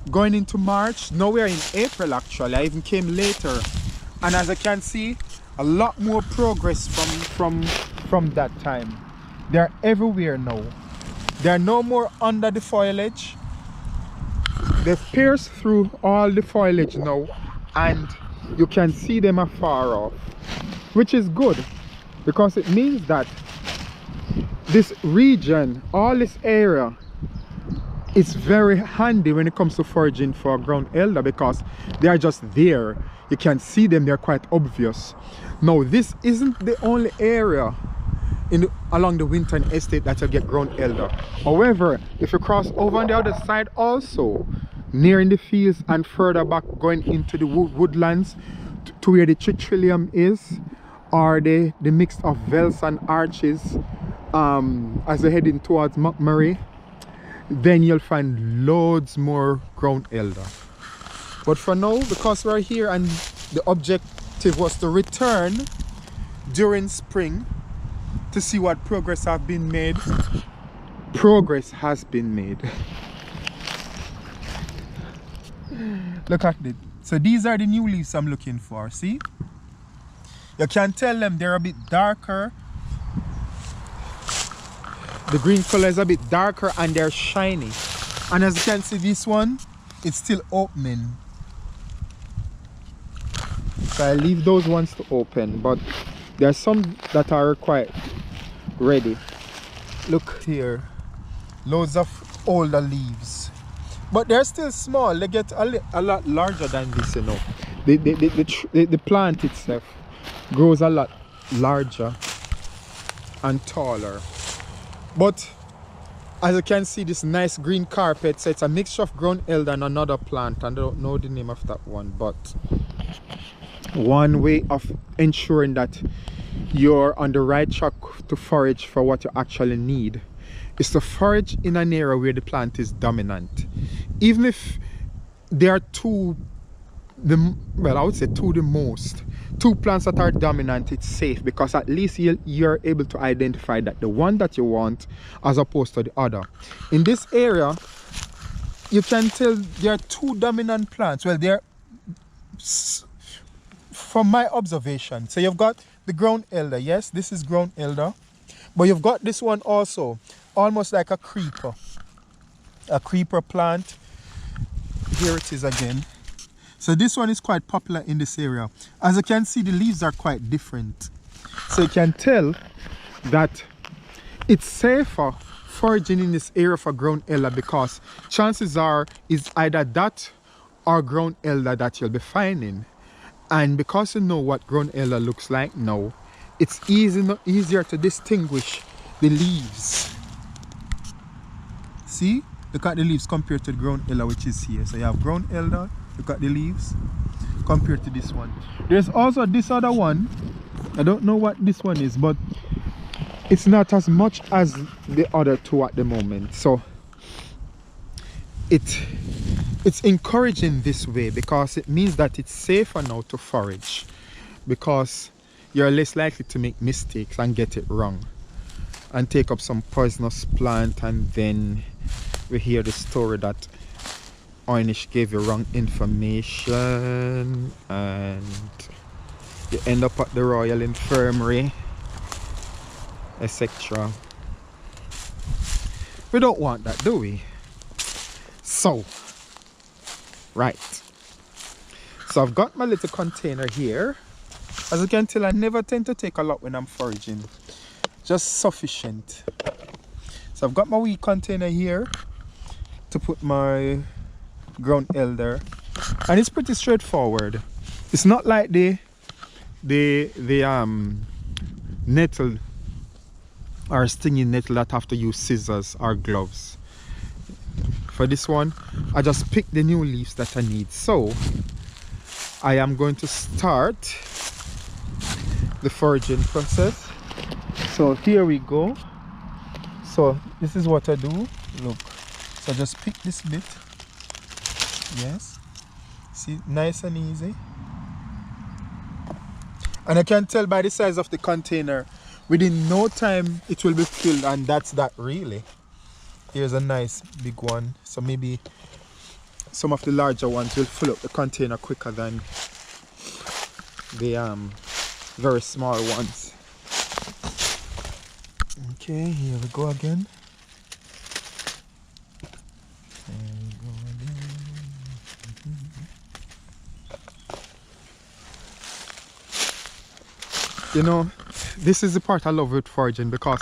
Speaker 1: going into March, now we're in April actually, I even came later, and as I can see, a lot more progress from that time. They're everywhere now. They're no more under the foliage. They've pierced through all the foliage now, and you can see them afar off, which is good because it means that this region, all this area, is very handy when it comes to foraging for ground elder because they are just there. You can see them, they're quite obvious. Now, this isn't the only area along the Winton Estate that you'll get ground elder. However, if you cross over on the other side also, near in the fields and further back going into the woodlands to where the Trillium is, or the mix of Vels and Arches, as you're heading towards Montgomery, then you'll find loads more ground elder. But for now, because we're here and the objective was to return during spring to see what progress have been made, progress has been made. Look at it. So these are the new leaves I'm looking for, see? You can tell them they're a bit darker. The green color is a bit darker and they're shiny. And as you can see, this one, it's still opening. So I leave those ones to open, but there are some that are quite ready. Look here, loads of older leaves, but they're still small. They get a lot larger than this, you know. The plant itself grows a lot larger and taller. But as you can see, this nice green carpet, so it's a mixture of ground elder and another plant. I don't know the name of that one, but one way of ensuring that you're on the right track to forage for what you actually need is to forage in an area where the plant is dominant. Even if there are two plants that are dominant, it's safe because at least you're able to identify that the one that you want as opposed to the other. In this area, you can tell there are two dominant plants. Well, they're, from my observation, so you've got the ground elder. Yes, this is ground elder, but you've got this one also, almost like a creeper plant. Here it is again. So this one is quite popular in this area. As you can see, the leaves are quite different. So you can tell that it's safer foraging in this area for ground elder because chances are it's either that or ground elder that you'll be finding. And because you know what ground elder looks like now, it's easier to distinguish the leaves. See? Look at the leaves compared to the ground elder which is here. So you have ground elder, look at the leaves compared to this one. There's also this other one. I don't know what this one is, but it's not as much as the other two at the moment. So it's encouraging this way because it means that it's safer now to forage, because you're less likely to make mistakes and get it wrong and take up some poisonous plant, and then we hear the story that Oynish gave you wrong information and you end up at the Royal Infirmary, etc. We don't want that, do we? So, right. So I've got my little container here. As you can tell, I never tend to take a lot when I'm foraging. Just sufficient. So I've got my wee container here to put my ground elder, and it's pretty straightforward. It's not like the nettle or stinging nettle that have to use scissors or gloves. For this one, I just pick the new leaves that I need. So I am going to start the foraging process. So here we go. So this is what I do. Look, so just pick this bit. Yes, see, nice and easy. And I can tell by the size of the container, within no time it will be filled, and that's that really. Here's a nice big one. So maybe some of the larger ones will fill up the container quicker than the very small ones. Okay, here we go again. You know, this is the part I love with foraging, because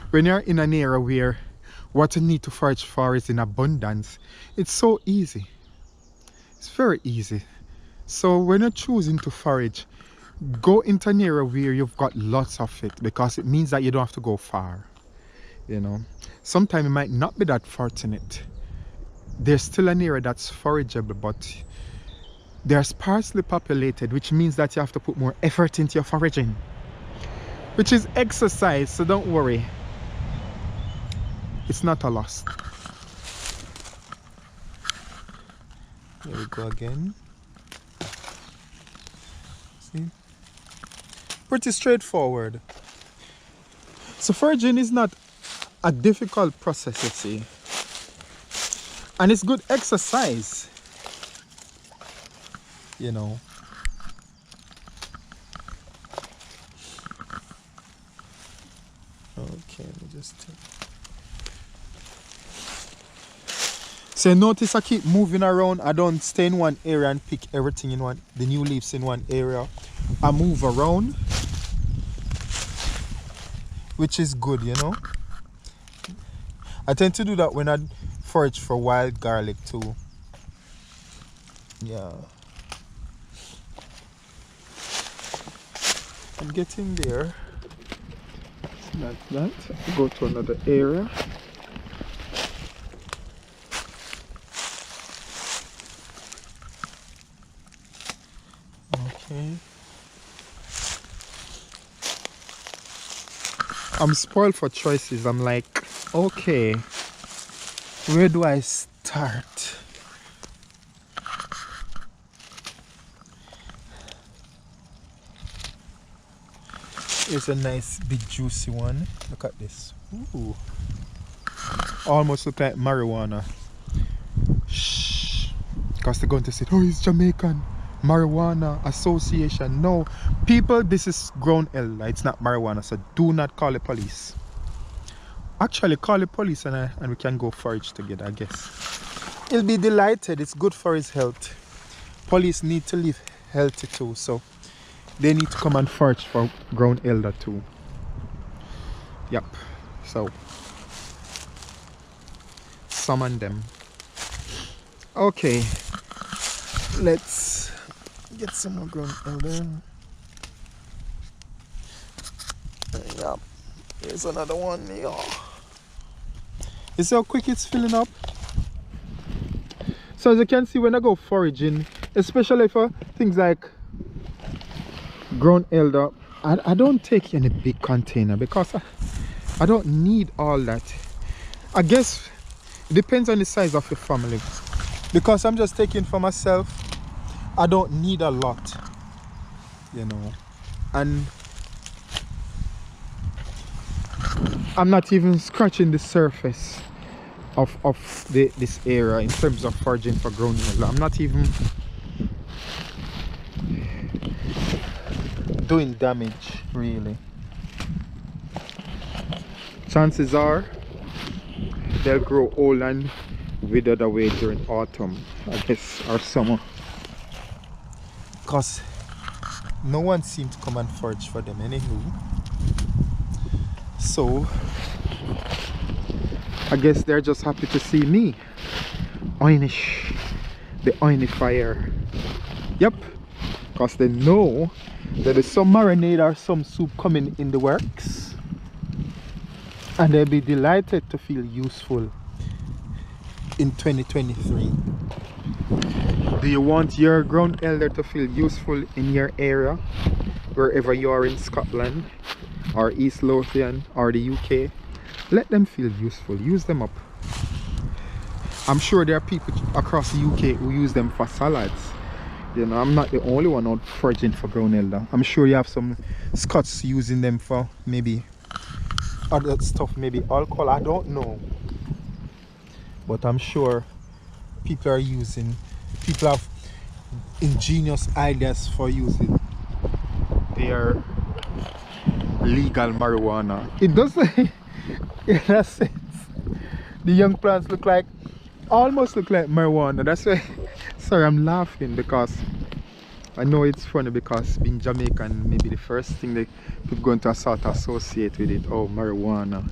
Speaker 1: when you're in an area where what you need to forage for is in abundance, it's so easy. It's very easy. So when you're choosing to forage, go into an area where you've got lots of it, because it means that you don't have to go far. You know, sometimes you might not be that fortunate. There's still an area that's forageable, but they're sparsely populated, which means that you have to put more effort into your foraging, which is exercise, so don't worry. It's not a loss. Here we go again. See? Pretty straightforward. So foraging is not a difficult process, you see. And it's good exercise, you know. Okay, let me just take. So notice I keep moving around. I don't stay in one area and pick everything in the new leaves in one area. I move around, which is good, you know. I tend to do that when I forage for wild garlic too. Yeah. I'm getting there. Like that. Go to another area. Okay. I'm spoiled for choices. I'm like, okay, where do I start? Here's a nice big juicy one. Look at this. Ooh. Almost look like marijuana. Shh. Because they're going to say, oh, it's Jamaican Marijuana Association. No, people, this is ground elder. It's not marijuana, so do not call the police. Actually, call the police and we can go forage together, I guess. He'll be delighted. It's good for his health. Police need to live healthy too, so they need to come and forage for ground elder too. Yep. So summon them. Okay. Let's Get some more ground elder. Yeah. Here's another one. Yeah. You see how quick it's filling up? So as you can see, when I go foraging, especially for things like ground elder, I don't take any big container because I don't need all that. I guess it depends on the size of your family. Because I'm just taking for myself, I don't need a lot, you know. And I'm not even scratching the surface of this area in terms of foraging for ground elder. I'm not even doing damage, really. Chances are they'll grow old and withered away during autumn, I guess, or summer, because no one seemed to come and forage for them anywho. So I guess they're just happy to see me. Oynish, the oynifier. Yep, because they know that there's some marinade or some soup coming in the works, and they'll be delighted to feel useful in 2023. Do you want your ground elder to feel useful in your area, wherever you are in Scotland or East Lothian or the UK? Let them feel useful. Use them up. I'm sure there are people across the UK who use them for salads. You know, I'm not the only one out foraging for ground elder. I'm sure you have some Scots using them for maybe other stuff, maybe alcohol. I don't know, but I'm sure people have ingenious ideas for using their legal marijuana. It does, in that sense, the young plants almost look like marijuana. That's why, sorry, I'm laughing because I know it's funny, because being Jamaican, maybe the first thing that people going to sort of associate with it, oh, marijuana.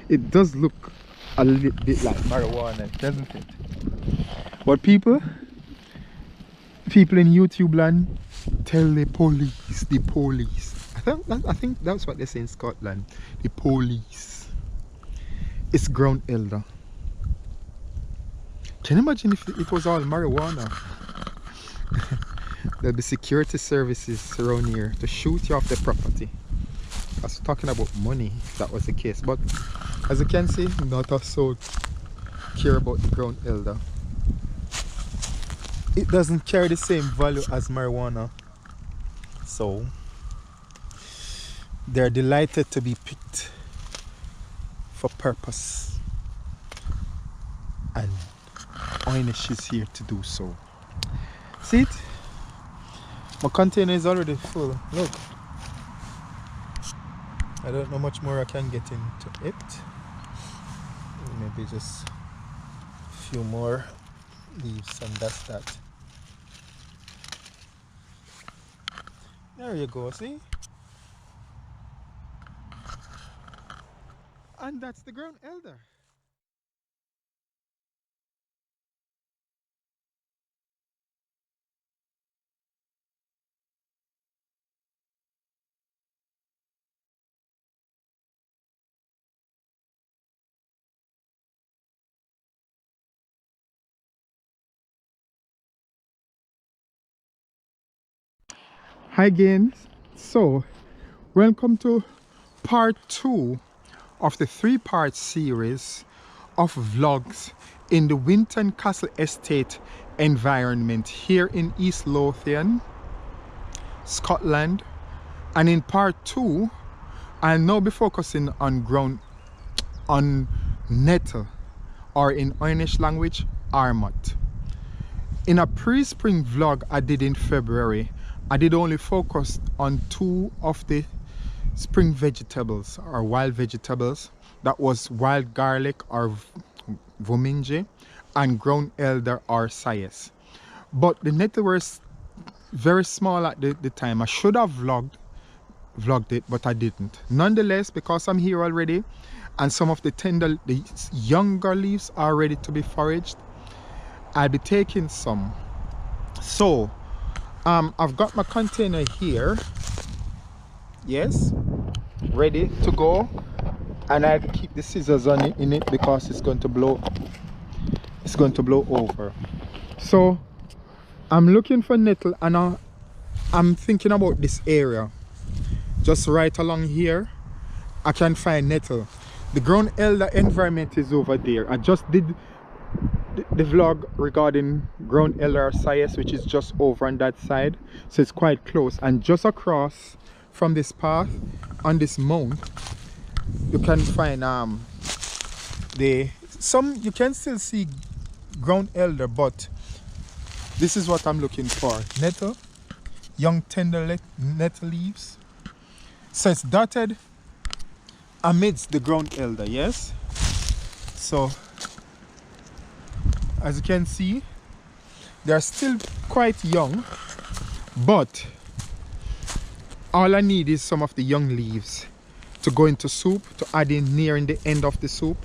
Speaker 1: It does look a little bit like marijuana, doesn't it? But people in YouTube land tell the police. I think that's what they say in Scotland. The police. It's ground elder. Can you imagine if it was all marijuana? There'll be security services around here to shoot you off the property. I was talking about money, if that was the case. But as you can see, not us so care about the ground elder. It doesn't carry the same value as marijuana, so they're delighted to be picked for purpose, and Oynish is here to do so. See it? My container is already full. Look, I don't know much more I can get into it. Maybe just a few more leaves, and that's that. There you go, see? And that's the ground elder. Hi again. So welcome to part 2 of the 3-part series of vlogs in the Winton Castle Estate environment here in East Lothian, Scotland. And in part 2 I'll now be focusing on nettle, or in Oynish language, armut. In a pre-spring vlog I did in February, I did only focus on 2 of the spring vegetables or wild vegetables. That was wild garlic or vominje and ground elder or sayes. But the nettle were very small at the time. I should have vlogged it, but I didn't. Nonetheless, because I'm here already and some of the younger leaves are ready to be foraged, I'll be taking some So I've got my container here, yes, ready to go, and I keep the scissors on it in it because it's going to blow over. So I'm looking for nettle, and I'm thinking about this area just right along here. I can find nettle. The ground elder environment is over there. I just did the vlog regarding ground elder Sias, which is just over on that side, so it's quite close. And just across from this path on this mount, you can find you can still see ground elder, but this is what I'm looking for: nettle, young tender nettle leaves. So it's dotted amidst the ground elder, yes. So as you can see, they're still quite young, but all I need is some of the young leaves to go into soup, to add in nearing the end of the soup.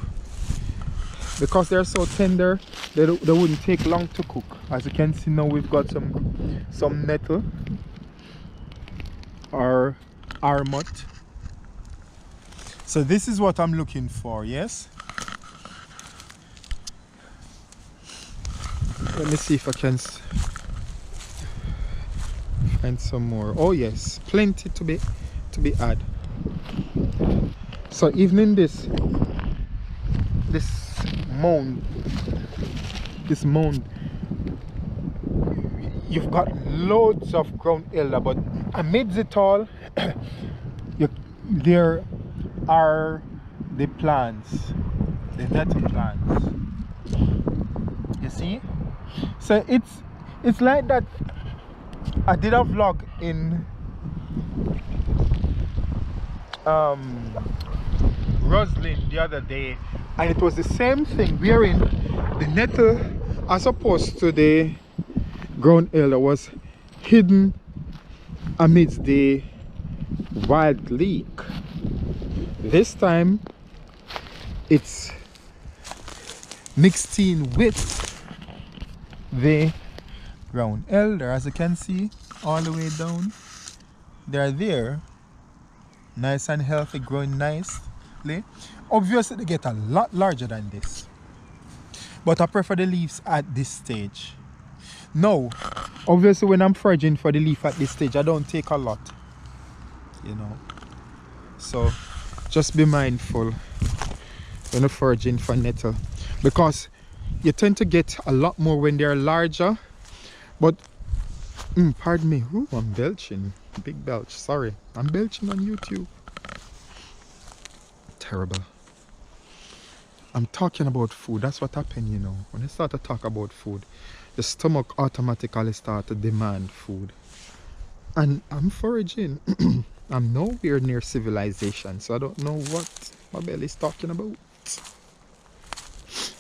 Speaker 1: Because they're so tender, they wouldn't take long to cook. As you can see now, we've got some nettle or armut. So this is what I'm looking for, yes. Let me see if I can find some more. Oh yes, plenty to be add. So even in this mound, you've got loads of ground elder, but amidst it all, there are the plants, the nettle plants. You see? So it's like that. I did a vlog in Roslyn the other day, and it was the same thing, wherein the nettle, as opposed to the ground elder, was hidden amidst the wild leek. This time it's mixed in with the ground elder. As you can see, all the way down, they're there, nice and healthy, growing nicely. Obviously they get a lot larger than this, but I prefer the leaves at this stage. Now obviously when I'm foraging for the leaf at this stage, I don't take a lot, you know, so just be mindful when you're foraging for nettle, because you tend to get a lot more when they're larger. But pardon me, ooh, I'm belching, big belch, sorry, I'm belching on YouTube. Terrible. I'm talking about food, that's what happened, you know. When I start to talk about food, the stomach automatically starts to demand food. And I'm foraging. I'm nowhere near civilization, so I don't know what my belly's talking about.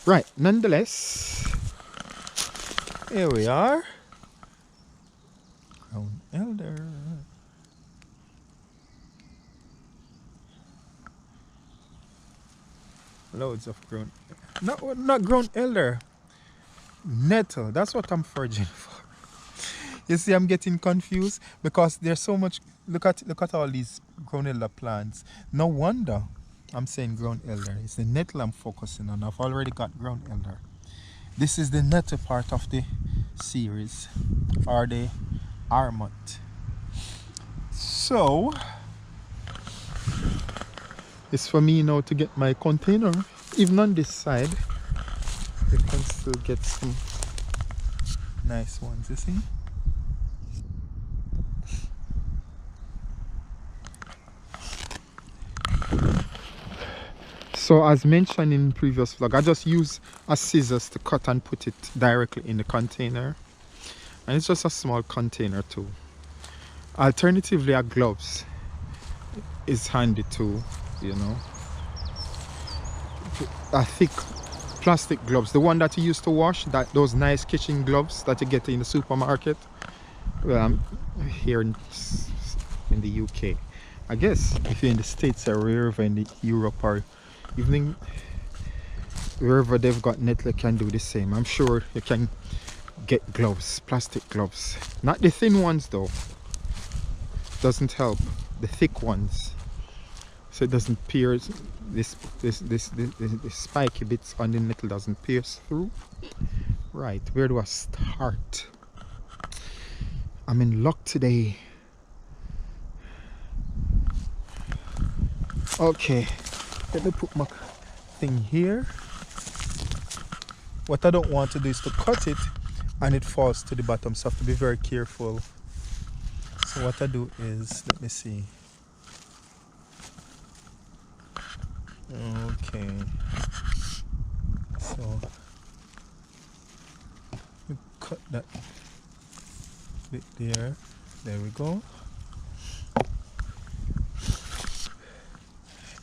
Speaker 1: Right, nonetheless, here we are. Ground elder. Loads of ground, not ground elder, nettle. That's what I'm foraging for. You see, I'm getting confused because there's so much. Look at all these ground elder plants. No wonder I'm saying ground elder. It's the nettle I'm focusing on. I've already got ground elder. This is the nettle part of the series, or the armut. So it's for me now to get my container. Even on this side, you can still get some nice ones, you see. So as mentioned in previous vlog, I just use a scissors to cut and put it directly in the container, and it's just a small container too. Alternatively, a gloves is handy too, you know, a thick plastic gloves, the one that you used to wash, those nice kitchen gloves that you get in the supermarket. Well, I'm here in the UK. I guess if you're in the States or wherever in Europe or even wherever they've got nettle, can do the same. I'm sure you can get gloves, plastic gloves. Not the thin ones though. Doesn't help. The thick ones. So it doesn't pierce. This spiky bits on the metal doesn't pierce through. Right, where do I start? I'm in luck today. Okay, let me put my thing here. What I don't want to do is to cut it and it falls to the bottom, so I have to be very careful. So what I do is, let me see. Okay, so we cut that bit there. There we go.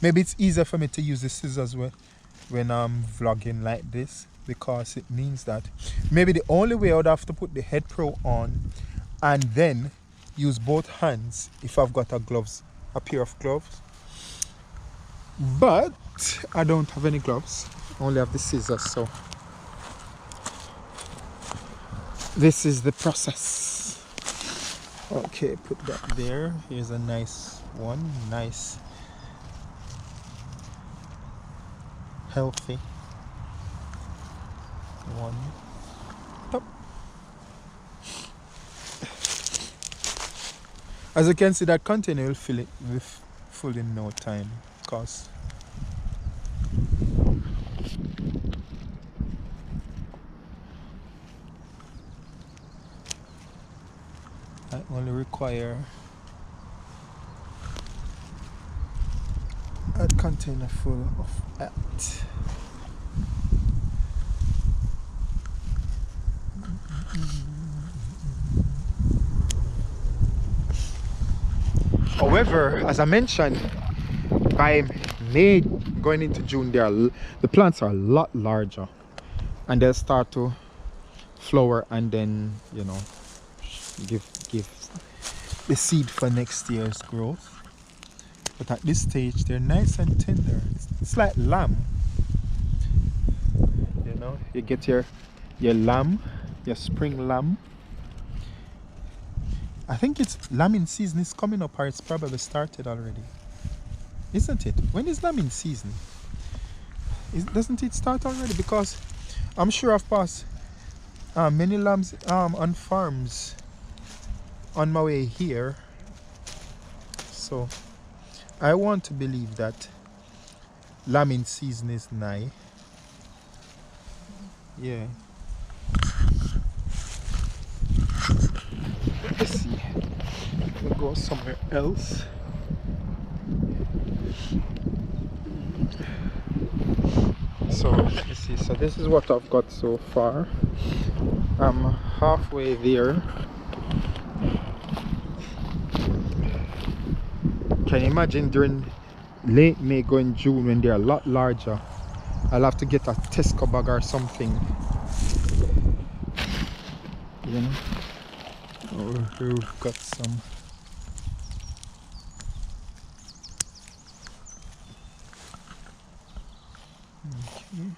Speaker 1: Maybe it's easier for me to use the scissors when I'm vlogging like this, because it means that maybe the only way I would have to put the Head Pro on and then use both hands if I've got a pair of gloves. But I don't have any gloves, I only have the scissors, so this is the process. Okay, put that there. Here's a nice one, nice, healthy one. Top. As you can see, that container will fill it with full in no time, because I only require a container full of that. However, as I mentioned, by May going into June, the plants are a lot larger and they'll start to flower and then, you know, give the seed for next year's growth. But at this stage they're nice and tender. It's like lamb, you know. You get your lamb, your spring lamb. I think it's lambing season is coming up, or it's probably started already, isn't it? When is lambing season? Doesn't it start already? Because I'm sure I've passed many lambs on farms on my way here, so I want to believe that lambing season is nigh. Yeah. Let's see. We'll go somewhere else. So let me see. So this is what I've got so far. I'm halfway there. Can you imagine during late May going June when they're a lot larger? I'll have to get a Tesco bag or something, you know. Oh, here we've got some. Okay.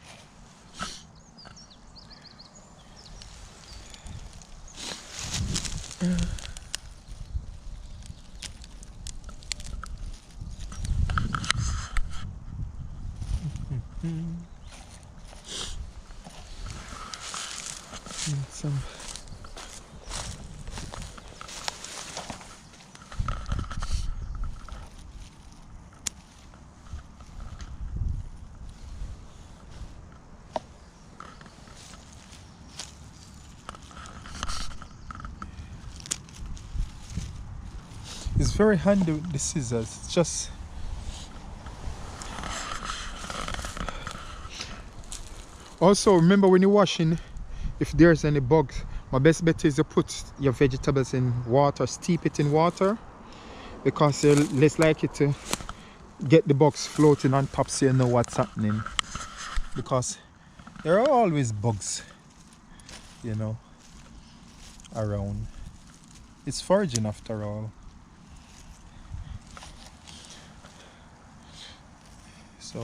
Speaker 1: Some. It's very handy with the scissors. It's just also remember when you're washing, if there's any bugs, my best bet is to put your vegetables in water, steep it in water, because they're less likely to get the bugs floating on top, so you know what's happening. Because there are always bugs, you know, around. It's foraging after all. So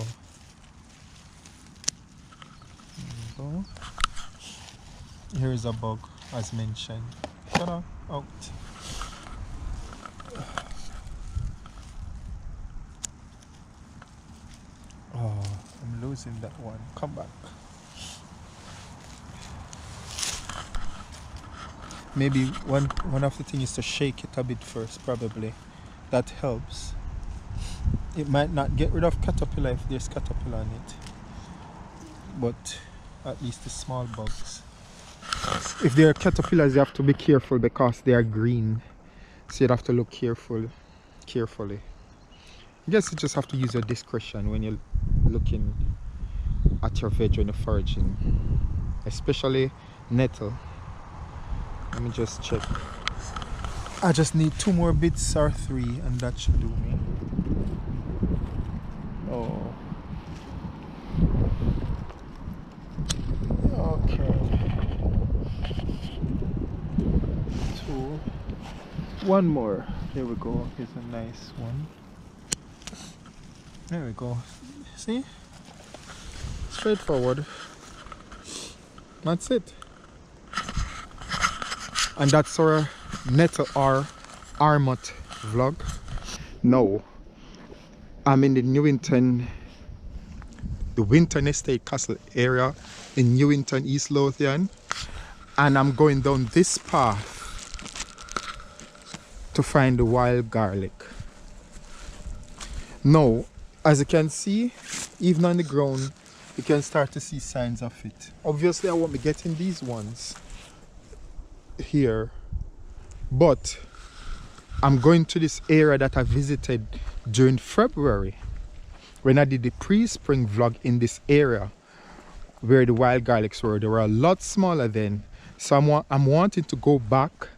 Speaker 1: there we go. Here is a bug, as mentioned. Ta-da, out. Oh, I'm losing that one. Come back. Maybe one of the things is to shake it a bit first, probably. That helps. It might not get rid of caterpillar if there's caterpillar on it, but at least the small bugs. If there are caterpillars, you have to be careful because they are green, so you have to look carefully. I guess you just have to use your discretion when you're looking at your veg when you're foraging, especially nettle. Let me just check. I just need 2 more bits or 3 and that should do me. Oh. Okay. 2. 1 more. There we go. Here's a nice one. There we go. See? Straightforward. That's it. And that's our nettle or armut vlog. Now, I'm in the Newington, the Winton Estate Castle area in Newington, East Lothian, and I'm going down this path to find the wild garlic. Now, as you can see, even on the ground, you can start to see signs of it. Obviously, I won't be getting these ones here, but I'm going to this area that I visited during February when I did the pre-spring vlog in this area where the wild garlics were. They were a lot smaller then, so I'm wanting to go back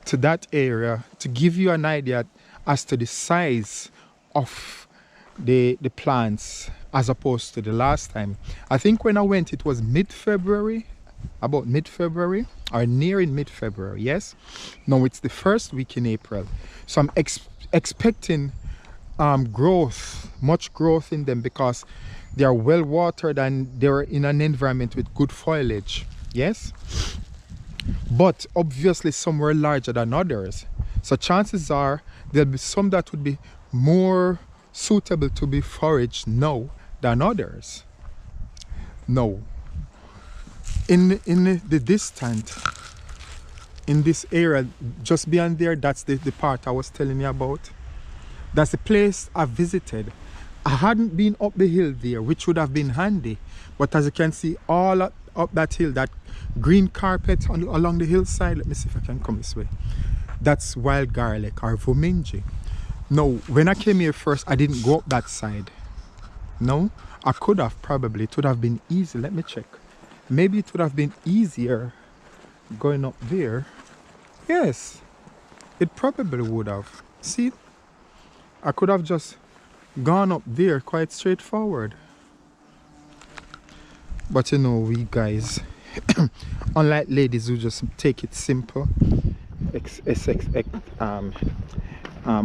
Speaker 1: to that area to give you an idea as to the size of the plants as opposed to the last time. I think when I went it was mid-February, about mid-February or nearing mid-February. Yes, now it's the first week in April, so I'm expecting growth, much growth in them, because they are well watered and they're in an environment with good foliage. Yes, but obviously some were larger than others, so chances are there'll be some that would be more suitable to be foraged now than others. No, in the distant, in this area just beyond there, that's the part I was telling you about. That's the place I visited. I hadn't been up the hill there, which would have been handy, but as you can see, all up that hill, that green carpet along the hillside, let me see if I can come this way, that's wild garlic or vominji. Now, when I came here first, I didn't go up that side. No, I could have probably. It would have been easy. Let me check. Maybe it would have been easier going up there. Yes, it probably would have. See, I could have just gone up there quite straightforward. But you know, we guys, unlike ladies who just take it simple,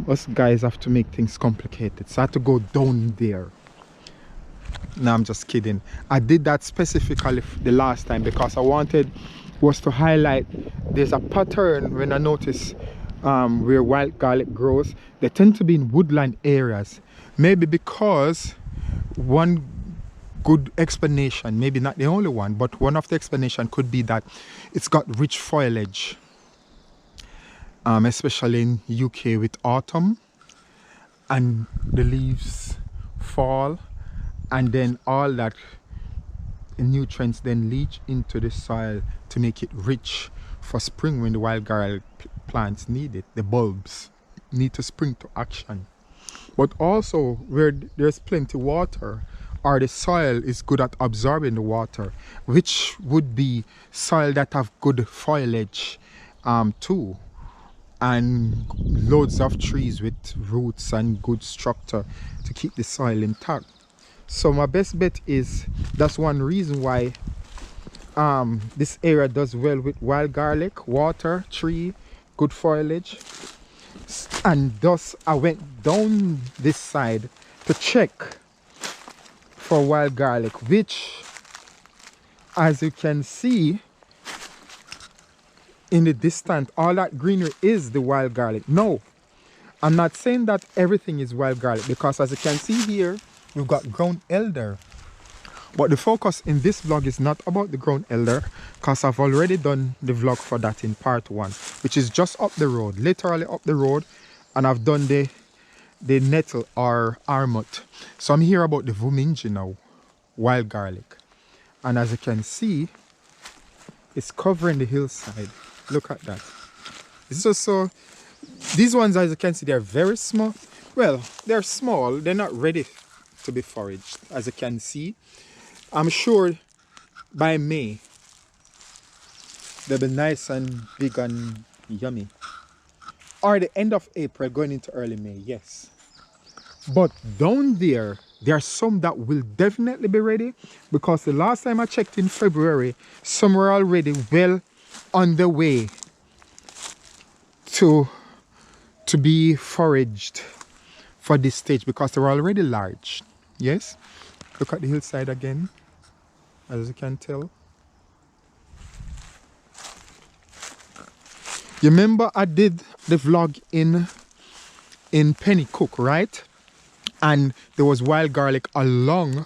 Speaker 1: us guys have to make things complicated. So I had to go down there. No, I'm just kidding. I did that specifically the last time because I wanted was to highlight there's a pattern when I notice where wild garlic grows. They tend to be in woodland areas. Maybe because one good explanation, maybe not the only one, but one of the explanation could be that it's got rich foliage. Especially in UK with autumn, and the leaves fall, and then all that nutrients then leach into the soil to make it rich for spring when the wild garlic plants need it. The bulbs need to spring to action. But also where there's plenty water, or the soil is good at absorbing the water, which would be soil that have good foliage too, and loads of trees with roots and good structure to keep the soil intact. So my best bet is that's one reason why this area does well with wild garlic, water, tree, good foliage. And thus I went down this side to check for wild garlic, which, as you can see, in the distance, all that greenery is the wild garlic. No, I'm not saying that everything is wild garlic, because as you can see here, we've got ground elder. But the focus in this vlog is not about the ground elder, because I've already done the vlog for that in part 1, which is just up the road, literally up the road, and I've done the nettle or armut. So I'm here about the vuminji now, wild garlic. And as you can see, it's covering the hillside. Look at that. It's just so, these ones, as you can see, they're very small. Well, they're small, they're not ready to be foraged, as you can see. I'm sure by May they'll be nice and big and yummy. Or the end of April going into early May, yes. But down there are some that will definitely be ready, because the last time I checked in February, some were already well on the way to be foraged for this stage, because they were already large. Yes, look at the hillside again, as you can tell. You remember I did the vlog in Pennycook, right? And there was wild garlic along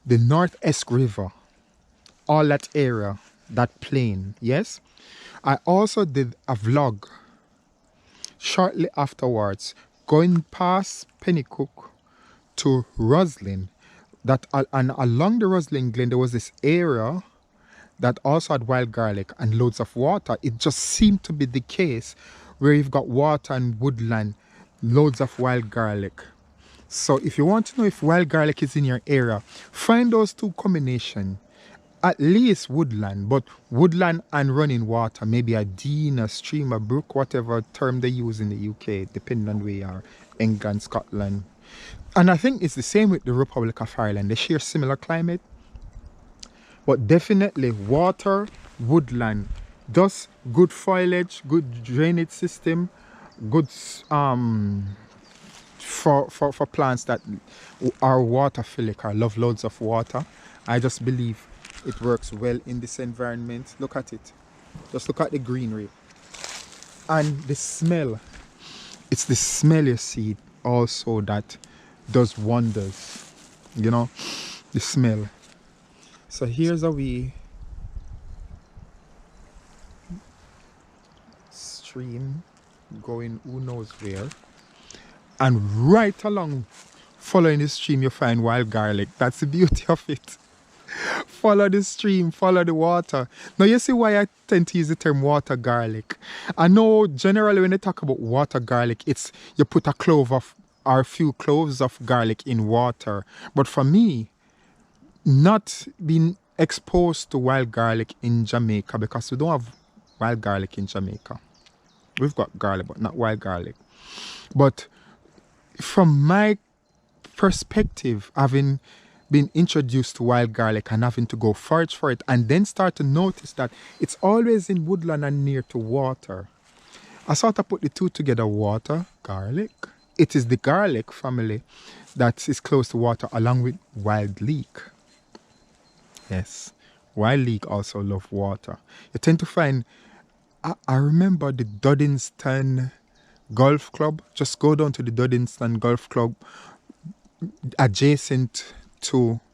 Speaker 1: the North Esk River, all that area, that plain, yes? I also did a vlog shortly afterwards, going past Pennycook to Roslyn, and along the Roslyn Glen there was this area that also had wild garlic and loads of water. It just seemed to be the case where you've got water and woodland, loads of wild garlic. So if you want to know if wild garlic is in your area, find those two combinations. At least woodland, but woodland and running water, maybe a dean, a stream, a brook, whatever term they use in the UK, depending on where you are, England, Scotland. And I think it's the same with the Republic of Ireland. They share similar climate. But definitely water, woodland, just good foliage, good drainage system, good for plants that are waterphilic or love loads of water. I just believe it works well in this environment. Look at it. Just look at the greenery. And the smell. It's the smell you see also that does wonders. You know, the smell. So here's a wee stream going who knows where. And right along following the stream you find wild garlic. That's the beauty of it. Follow the stream, follow the water. Now you see why I tend to use the term water garlic. I know generally when they talk about water garlic, it's you put a clove of or a few cloves of garlic in water. But for me, not being exposed to wild garlic in Jamaica, because we don't have wild garlic in Jamaica. We've got garlic, but not wild garlic. But from my perspective, having been introduced to wild garlic and having to go forage for it, and then start to notice that it's always in woodland and near to water, I sort of put the two together, water, garlic. It is the garlic family that is close to water, along with wild leek. Yes, wild leek also love water. You tend to find, I remember the Duddingston Golf Club. Just go down to the Duddingston Golf Club,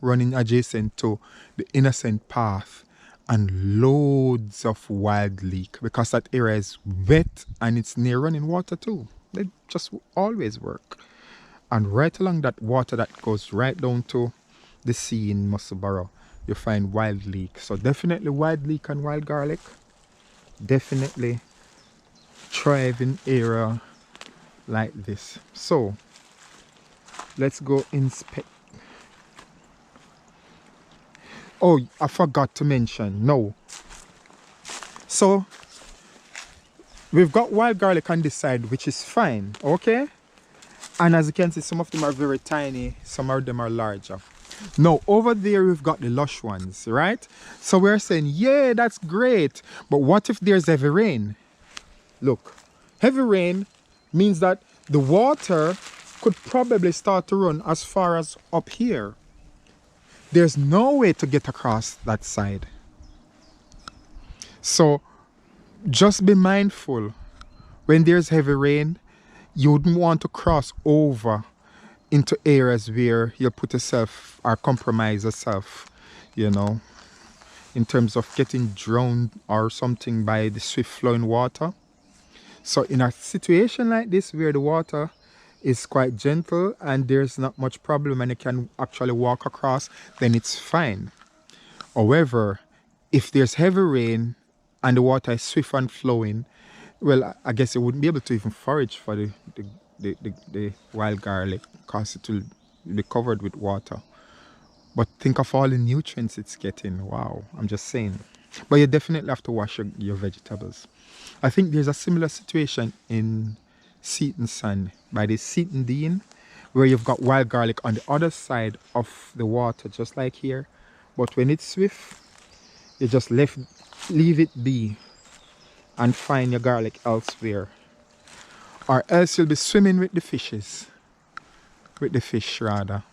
Speaker 1: running adjacent to the Innocent Path, and loads of wild leek, because that area is wet and it's near running water too. They just always work. And right along that water that goes right down to the sea in Musselburgh, you find wild leek. So definitely wild leek and wild garlic, definitely thriving area like this. So let's go inspect. Oh, I forgot to mention. No. So we've got wild garlic on this side, which is fine, okay? And as you can see, some of them are very tiny, some of them are larger. Now over there we've got the lush ones, right? So we're saying, yeah, that's great, but what if there's heavy rain? Look, heavy rain means that the water could probably start to run as far as up here. There's no way to get across that side. So just be mindful when there's heavy rain. You wouldn't want to cross over into areas where you'll put yourself or compromise yourself, you know, in terms of getting drowned or something by the swift flowing water. So in a situation like this where the water is quite gentle and there's not much problem and you can actually walk across, then it's fine. However, if there's heavy rain and the water is swift and flowing, well, I guess you wouldn't be able to even forage for the wild garlic because it will be covered with water. But think of all the nutrients it's getting. Wow, I'm just saying. But you definitely have to wash your vegetables. I think there's a similar situation in Seaton Sand by the Seaton Dean, where you've got wild garlic on the other side of the water, just like here. But when it's swift, you just leave it be and find your garlic elsewhere. Or else you'll be swimming with the fishes. With the fish rather.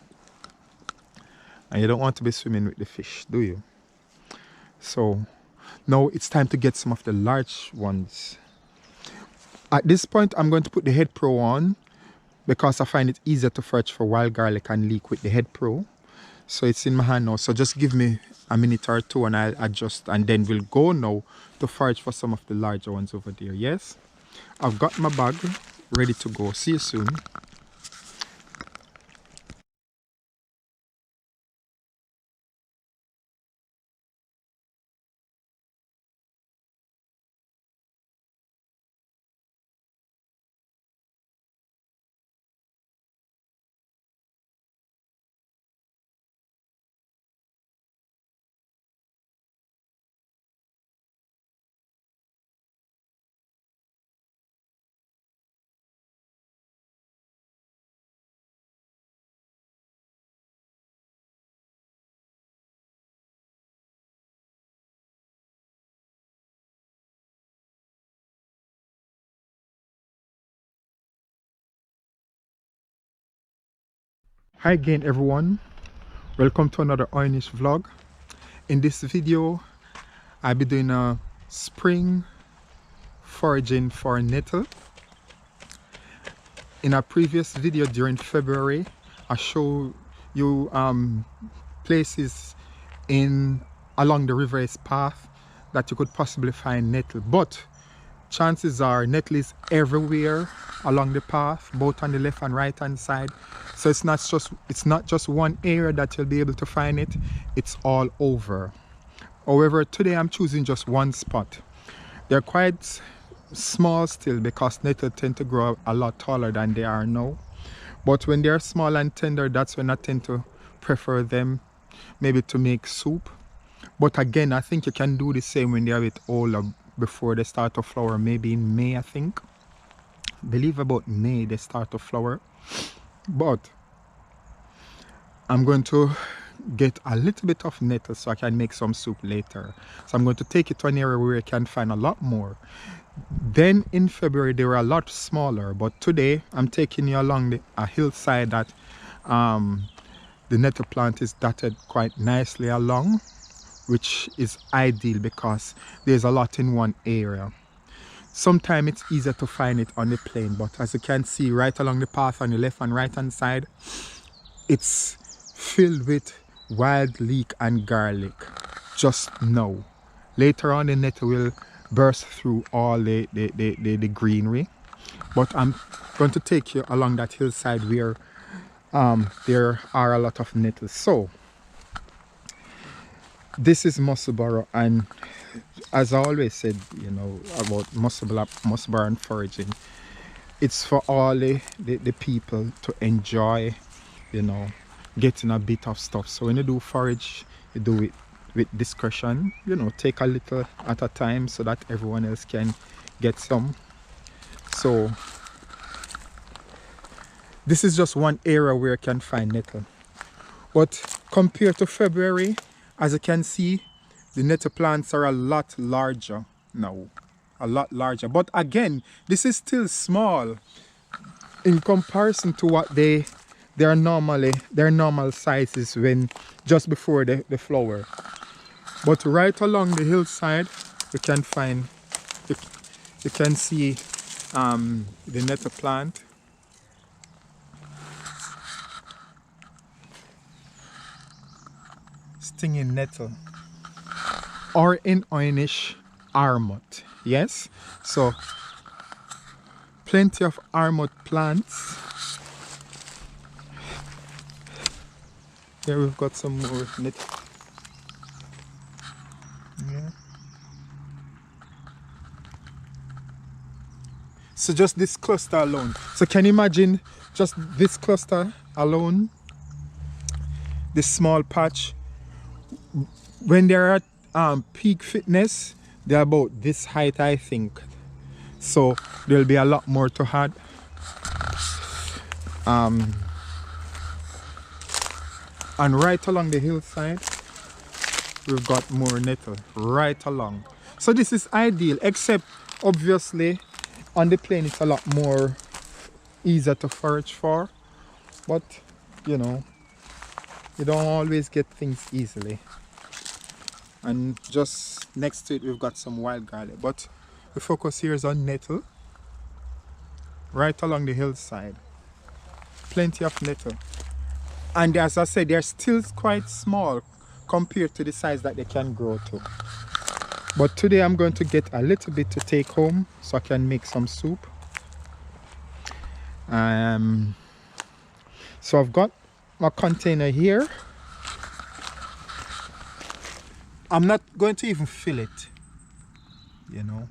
Speaker 1: And you don't want to be swimming with the fish, do you? So now it's time to get some of the large ones. At this point I'm going to put the Head Pro on because I find it easier to forage for wild garlic and leek with the Head Pro. So it's in my hand now, so just give me a minute or two and I'll adjust, and then we'll go now to forage for some of the larger ones over there. Yes, I've got my bag ready to go. See you soon. Hi again everyone, welcome to another Oynish vlog. In this video I'll be doing a spring foraging for nettle. In a previous video during February I showed you places along the River's path that you could possibly find nettle, but chances are nettle is everywhere along the path, both on the left and right hand side. So it's not just one area that you'll be able to find it, it's all over. However, today I'm choosing just one spot. They're quite small still because nettle tend to grow a lot taller than they are now. But when they're small and tender, that's when I tend to prefer them, maybe to make soup. But again, I think you can do the same when they're a bit older, before they start to flower, maybe in May, I think. I believe about May they start to flower. But I'm going to get a little bit of nettle so I can make some soup later. So I'm going to take it to an area where I can find a lot more. Then in February they were a lot smaller, but today I'm taking you along a hillside that the nettle plant is dotted quite nicely along, which is ideal because there's a lot in one area. Sometimes it's easier to find it on the plain, but as you can see right along the path on the left and right hand side, it's filled with wild leek and garlic just now. Later on the nettle will burst through all the greenery, but I'm going to take you along that hillside where there are a lot of nettles. So this is Musselburgh, and as I always said, you know, about Musselburgh and foraging, it's for all the people to enjoy, you know, getting a bit of stuff. So when you do forage, you do it with discretion, you know, take a little at a time so that everyone else can get some. So this is just one area where you can find nettle, but compared to February, as you can see, the nettle plants are a lot larger now, a lot larger. But again, this is still small in comparison to what their normal sizes when just before the flower. But right along the hillside, you can find You can see the nettle plant. Stinging nettle. Or in Oynish, armut. Yes? So, plenty of armut plants. Here we've got some more nettle. Yeah. So just this cluster alone. So can you imagine just this cluster alone? This small patch. When they're at peak fitness, they're about this height, I think. So there'll be a lot more to add. And right along the hillside, we've got more nettle right along. So this is ideal, except obviously on the plain it's a lot more easier to forage for. But you know, you don't always get things easily. And just next to it we've got some wild garlic. But the focus here is on nettle. Right along the hillside. Plenty of nettle. And as I said, they're still quite small compared to the size that they can grow to. But today I'm going to get a little bit to take home so I can make some soup. So I've got my container here. I'm not going to even fill it, you know.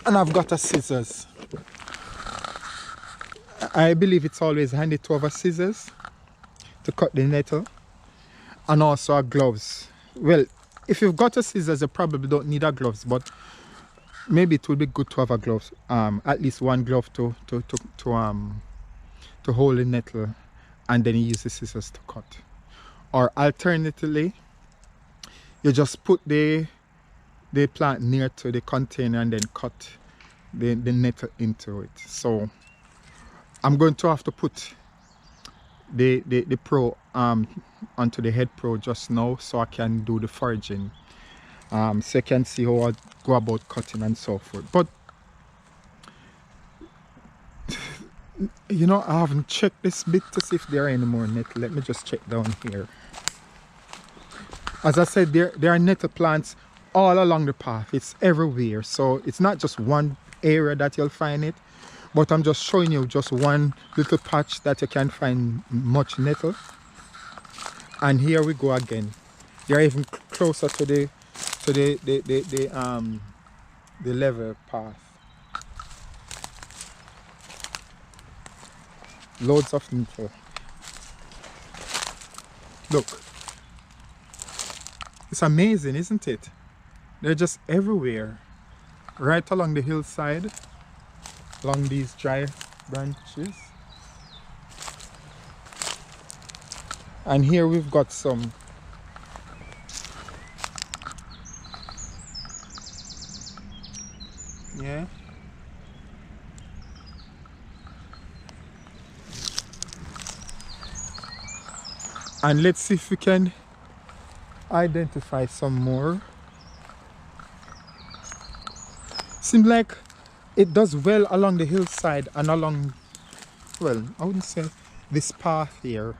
Speaker 1: And I've got a scissors. I believe it's always handy to have a scissors to cut the nettle, and also a gloves. Well, if you've got a scissors, you probably don't need a gloves, but maybe it would be good to have a gloves, at least one glove to hold the nettle, and then you use the scissors to cut. Or alternatively, you just put the plant near to the container and then cut the nettle into it. So I'm going to have to put the Pro onto the Head Pro just now so I can do the foraging. So you can see how I go about cutting and so forth. But you know, I haven't checked this bit to see if there are any more nettle. Let me just check down here. As I said, there are nettle plants all along the path. It's everywhere. So it's not just one area that you'll find it. But I'm just showing you just one little patch that you can find much nettle. And here we go again. They're even closer to the level path. Loads of nettle. Look. It's amazing, isn't it? They're just everywhere. Right along the hillside. Along these dry branches. And here we've got some yeah. And let's see if we can identify some more. Seems like it does well along the hillside and along, well, I wouldn't say this path here.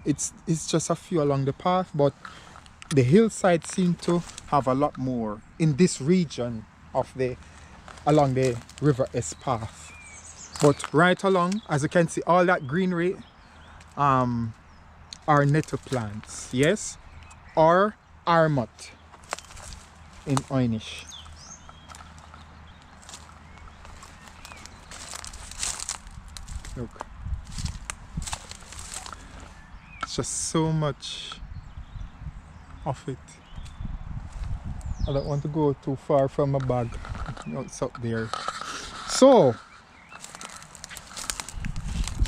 Speaker 1: It's just a few along the path, but the hillside seem to have a lot more in this region of along the River S path. But right along, as you can see, all that greenery are nettle plants, yes, or armut in Oynish. Look, it's just so much of it. I don't want to go too far from my bag. No, it's up there. So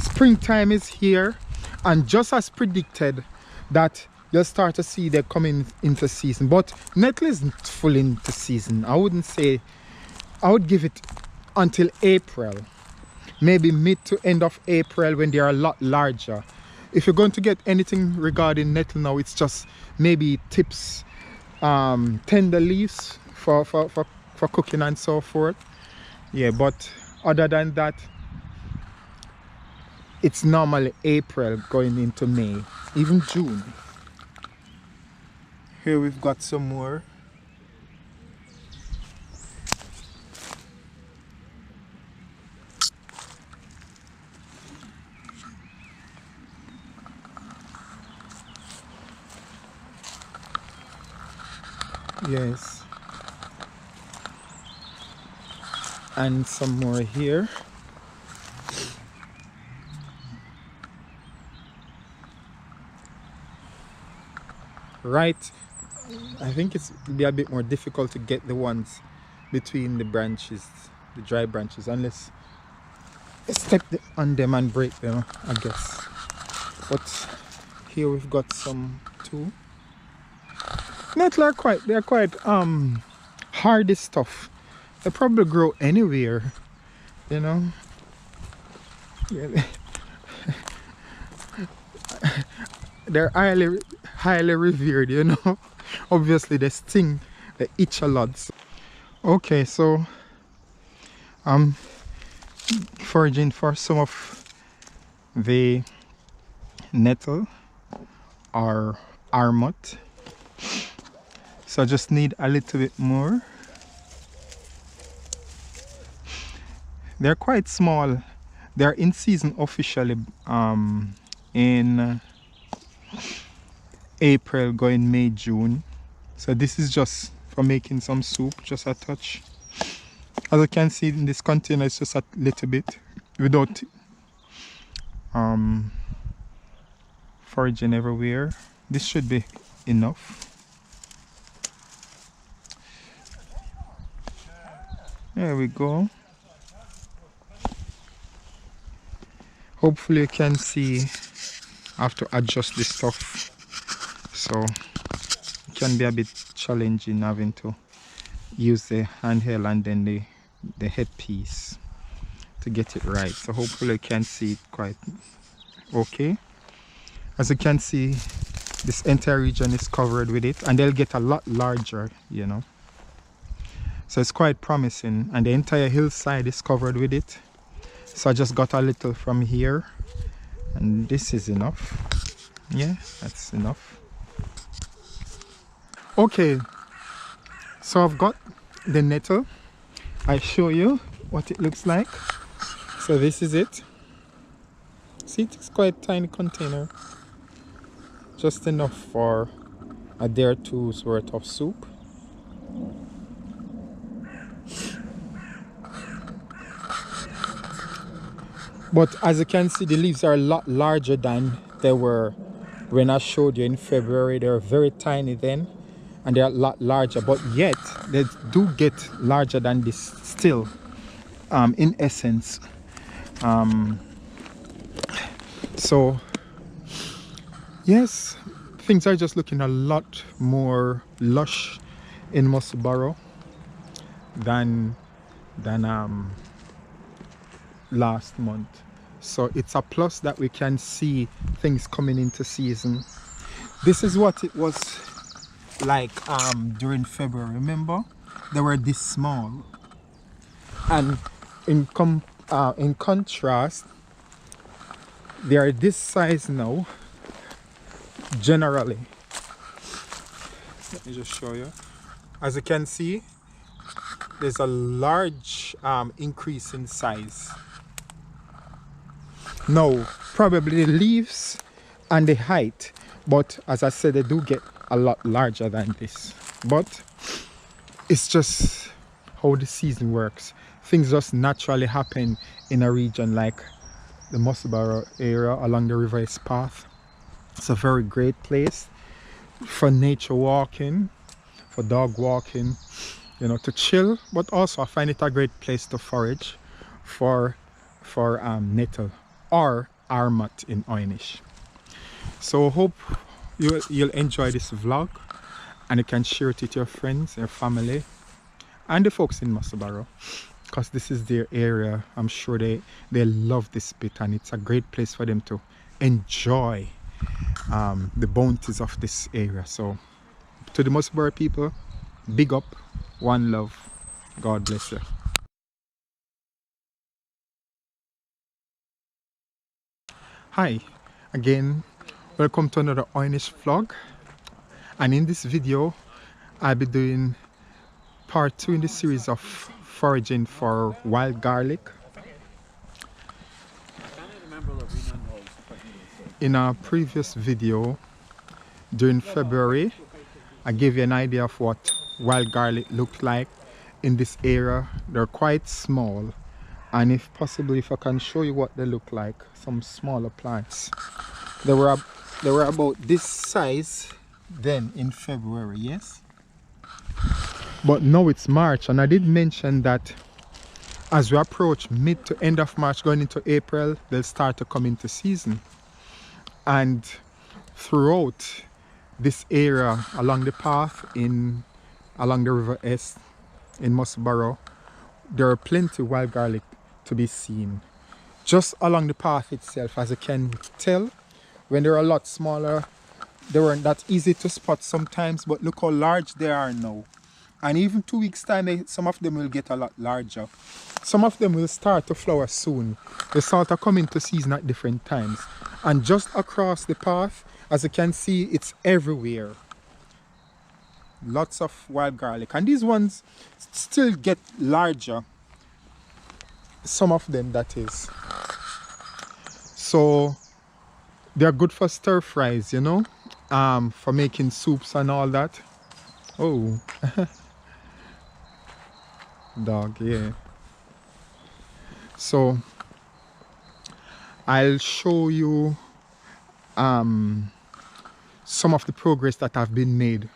Speaker 1: springtime is here, and just as predicted that you'll start to see they're coming into season, but nettle isn't full into season. I wouldn't say, I would give it until April, maybe mid to end of April, when they are a lot larger. If you're going to get anything regarding nettle now, it's just maybe tips, tender leaves for for cooking and so forth. Yeah, but other than that, it's normally April going into May, even June. Here we've got some more. Yes. And some more here. Right, I think it'll be a bit more difficult to get the ones between the branches, the dry branches, unless you step on them and break them, I guess. But here we've got some too. Nettle are quite hardy stuff. They probably grow anywhere, you know. Yeah. They're highly revered, you know. Obviously they sting, they itch a lot. Okay, so I'm foraging for some of the nettle or armut. So I just need a little bit more. They're quite small. They're in season officially in April going May, June. So this is just for making some soup, just a touch. As you can see in this container, it's just a little bit without foraging everywhere. This should be enough. There we go. Hopefully you can see I have to adjust this stuff, so it can be a bit challenging having to use the handheld and then the headpiece to get it right. So hopefully you can see it quite okay. As you can see, this entire region is covered with it, and they'll get a lot larger, you know. So it's quite promising, and the entire hillside is covered with it. So I just got a little from here, and this is enough. Yeah, that's enough. Okay, so I've got the nettle. I show you what it looks like. So this is it. See, it's quite a tiny container, just enough for a day or two's worth of soup. But as you can see, the leaves are a lot larger than they were when I showed you in February. They were very tiny then, and they're a lot larger, but yet they do get larger than this still, in essence. So yes, things are just looking a lot more lush in Musselburgh than last month. So it's a plus that we can see things coming into season. This is what it was like during February. Remember, they were this small, and in contrast, they are this size now generally. Let me just show you. As you can see, there's a large increase in size. No, probably the leaves and the height, but as I said, they do get a lot larger than this. But it's just how the season works. Things just naturally happen in a region like the Musselburgh area along the River's Path. It's a very great place for nature walking, for dog walking, you know, to chill, but also I find it a great place to forage for nettle or armut in Oynish. So hope you'll enjoy this vlog, and you can share it with your friends, your family, and the folks in Musselburgh, because this is their area. I'm sure they love this bit, and it's a great place for them to enjoy the bounties of this area. So to the Musselburgh people, big up, one love. God bless you. Hi again, welcome to another Oynish vlog, and in this video I'll be doing part 2 in the series of foraging for wild garlic. In our previous video during February, I gave you an idea of what wild garlic looked like in this area. They're quite small, and if possible, if I can show you what they look like, some smaller plants. They were about this size then in February, yes? But now it's March, and I did mention that as we approach mid to end of March going into April, they'll start to come into season. And throughout this area along the path along the River Est in Musselburgh, there are plenty of wild garlic to be seen. Just along the path itself, as you can tell, when they're a lot smaller, they weren't that easy to spot sometimes, but look how large they are now. And even 2 weeks time, some of them will get a lot larger. Some of them will start to flower soon. They start to come into season at different times. And just across the path, as you can see, it's everywhere. Lots of wild garlic. And these ones still get larger. Some of them, that is. So they're good for stir fries, you know, for making soups and all that. Oh. Dog, yeah. So I'll show you some of the progress that have been made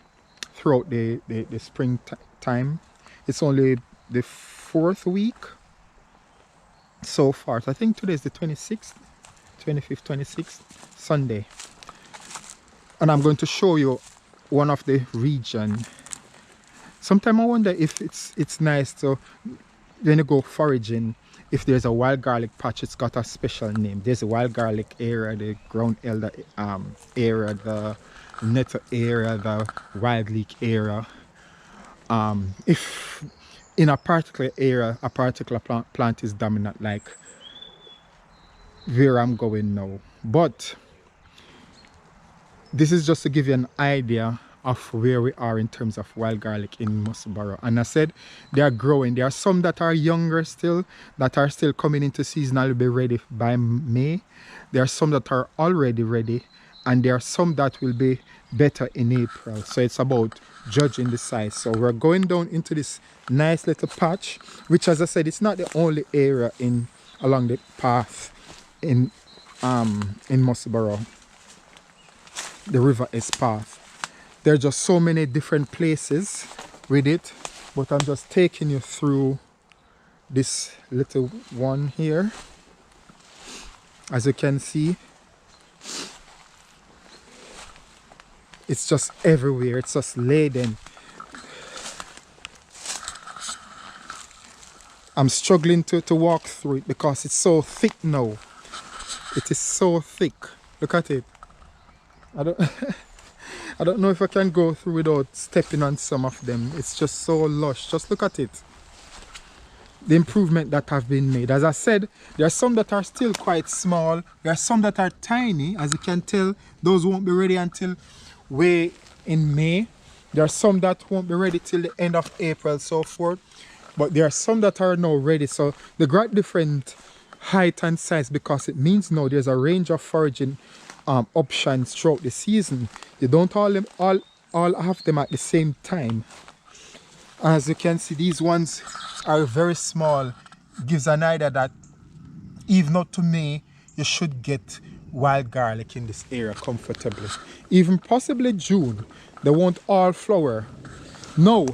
Speaker 1: throughout the spring time. It's only the 4th week so far. So I think today is the 25th, 26th, Sunday. And I'm going to show you one of the region. Sometimes I wonder if it's nice to, when you go foraging, if there's a wild garlic patch, it's got a special name. There's a wild garlic area, the ground elder area, the nettle area, the wild leek area. If in a particular area, a particular plant is dominant, like where I'm going now. But this is just to give you an idea of where we are in terms of wild garlic in Musselburgh. And I said they are growing. There are some that are younger still, that are still coming into season and will be ready by May. There are some that are already ready, and there are some that will be better in April. So it's about judging the size. So we're going down into this nice little patch, which, as I said, it's not the only area along the path in Musselburgh, the River Est path. There are just so many different places with it, but I'm just taking you through this little one here. As you can see, it's just everywhere. It's just laden. I'm struggling to walk through it because it's so thick now. It is so thick. Look at it. I don't know if I can go through without stepping on some of them. It's just so lush. Just look at it. The improvement that have been made. As I said, there are some that are still quite small. There are some that are tiny. As you can tell, those won't be ready until way in May. There are some that won't be ready till the end of April, so forth. But there are some that are now ready. So they got different height and size because it means now there's a range of foraging options throughout the season. You don't all have them at the same time. As you can see, these ones are very small. It gives an idea that even up to May, you should get wild garlic in this area comfortably. Even possibly June, they won't all flower. No,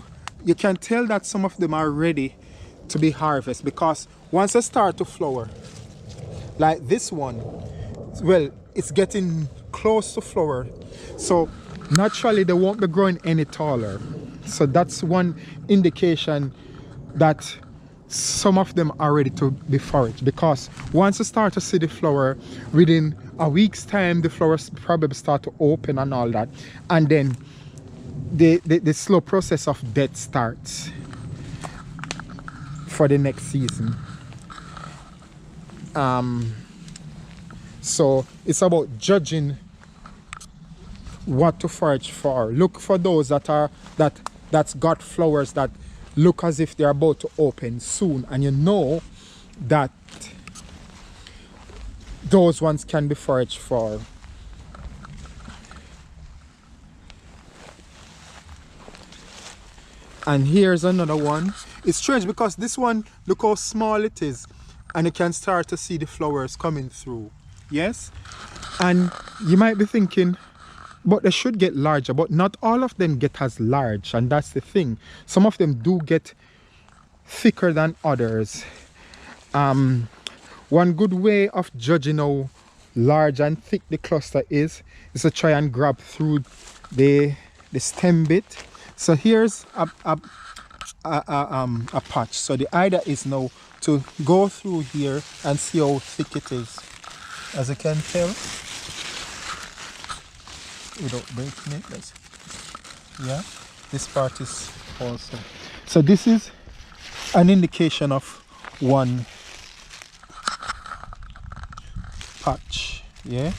Speaker 1: you can tell that some of them are ready to be harvested because once they start to flower, like this one, well, it's getting close to flower, so naturally they won't be growing any taller. So that's one indication that some of them are ready to be foraged, because once you start to see the flower, within a week's time the flowers probably start to open and all that, and then the slow process of death starts. for the next season. So it's about judging what to forage for. Look for those that's got flowers that look as if they're about to open soon, and you know that those ones can be foraged for. And here's another one. It's strange because this one, look how small it is, and you can start to see the flowers coming through. Yes, and you might be thinking, but they should get larger, but not all of them get as large, and that's the thing. Some of them do get thicker than others. One good way of judging how large and thick the cluster is to try and grab through the stem bit. So here's a patch. So the idea is now to go through here and see how thick it is. As you can tell, without breaking it, yeah, this part is also. So this is an indication of one patch, yeah.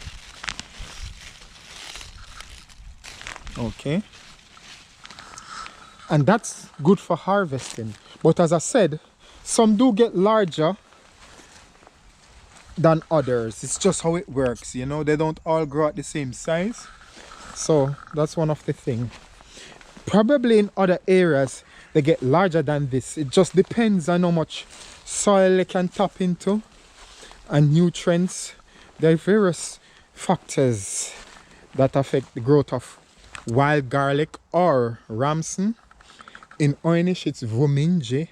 Speaker 1: Okay. And that's good for harvesting. But as I said, some do get larger than others. It's just how it works, you know. They don't all grow at the same size. So that's one of the things. Probably in other areas they get larger than this. It just depends on how much soil they can tap into and nutrients. There are various factors that affect the growth of wild garlic or ramson. In Oynish it's Vuminji,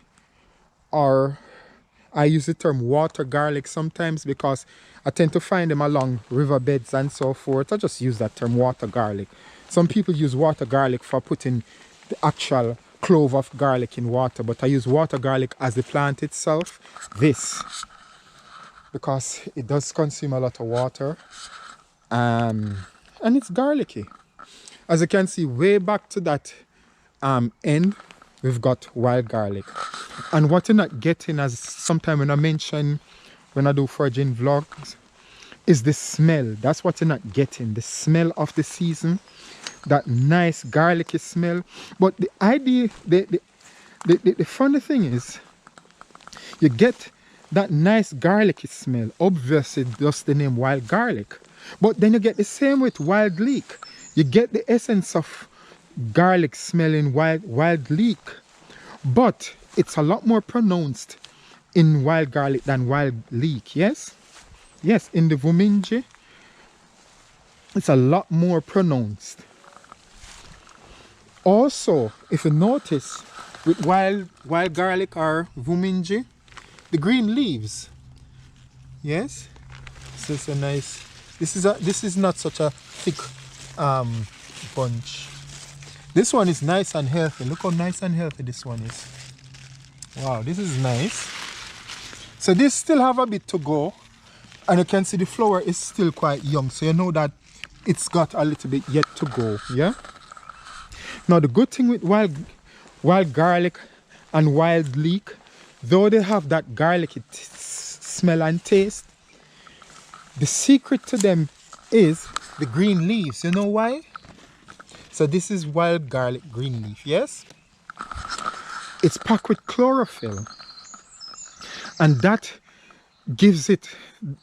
Speaker 1: or I use the term water garlic sometimes because I tend to find them along riverbeds and so forth. I just use that term water garlic. Some people use water garlic for putting the actual clove of garlic in water, but I use water garlic as the plant itself, this, because it does consume a lot of water, and it's garlicky. As you can see, way back to that end, we've got wild garlic. And what you're not getting, as sometimes when I mention, when I do foraging vlogs, is the smell. That's what you're not getting, the smell of the season, that nice garlicky smell. But the idea, the funny thing is, you get that nice garlicky smell. Obviously, just the name wild garlic. But then you get the same with wild leek. You get the essence of garlic smelling wild leek, but it's a lot more pronounced in wild garlic than wild leek. Yes, in the Vuminji it's a lot more pronounced. Also, if you notice with wild garlic or Vuminji, the green leaves, yes, so it's a nice, this is not such a thick bunch. This one is nice and healthy. Look how nice and healthy this one is. Wow, this is nice. So this still have a bit to go, and you can see the flower is still quite young, so you know that it's got a little bit yet to go. Yeah. Now the good thing with wild garlic and wild leek, though they have that garlicky smell and taste, the secret to them is the green leaves. You know why? So this is wild garlic green leaf, yes? It's packed with chlorophyll, and that gives it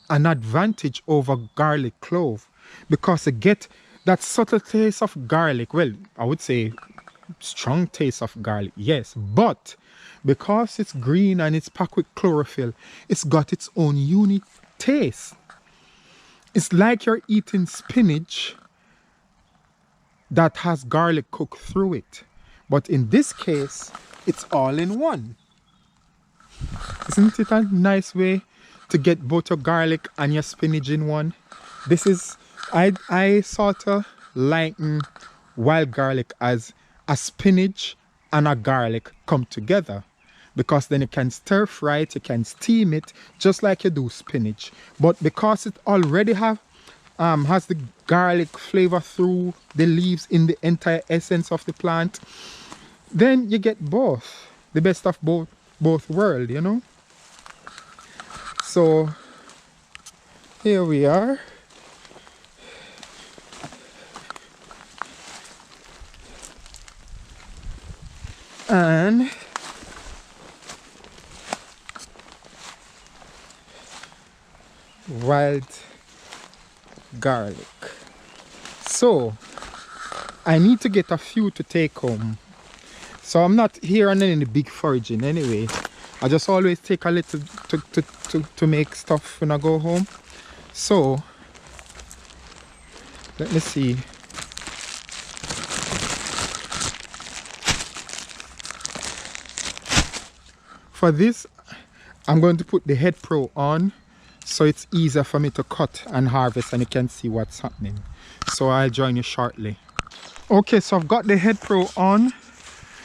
Speaker 1: an advantage over garlic clove, because you get that subtle taste of garlic. Well, I would say strong taste of garlic, yes, but because it's green and it's packed with chlorophyll, it's got its own unique taste. It's like you're eating spinach that has garlic cooked through it, but in this case it's all in one. Isn't it a nice way to get both your garlic and your spinach in one? This is, I sort of liken wild garlic as a spinach and a garlic come together, because then you can stir fry it, you can steam it just like you do spinach, but because it already has the garlic flavor through the leaves in the entire essence of the plant, then you get both, the best of both both worlds, you know. So here we are. And wild garlic. So I need to get a few to take home. So I'm not here on any big foraging anyway. I just always take a little to make stuff when I go home. So let me see. For this, I'm going to put the Head Pro on so it's easier for me to cut and harvest and you can see what's happening. So I'll join you shortly. Okay, so I've got the Head Pro on.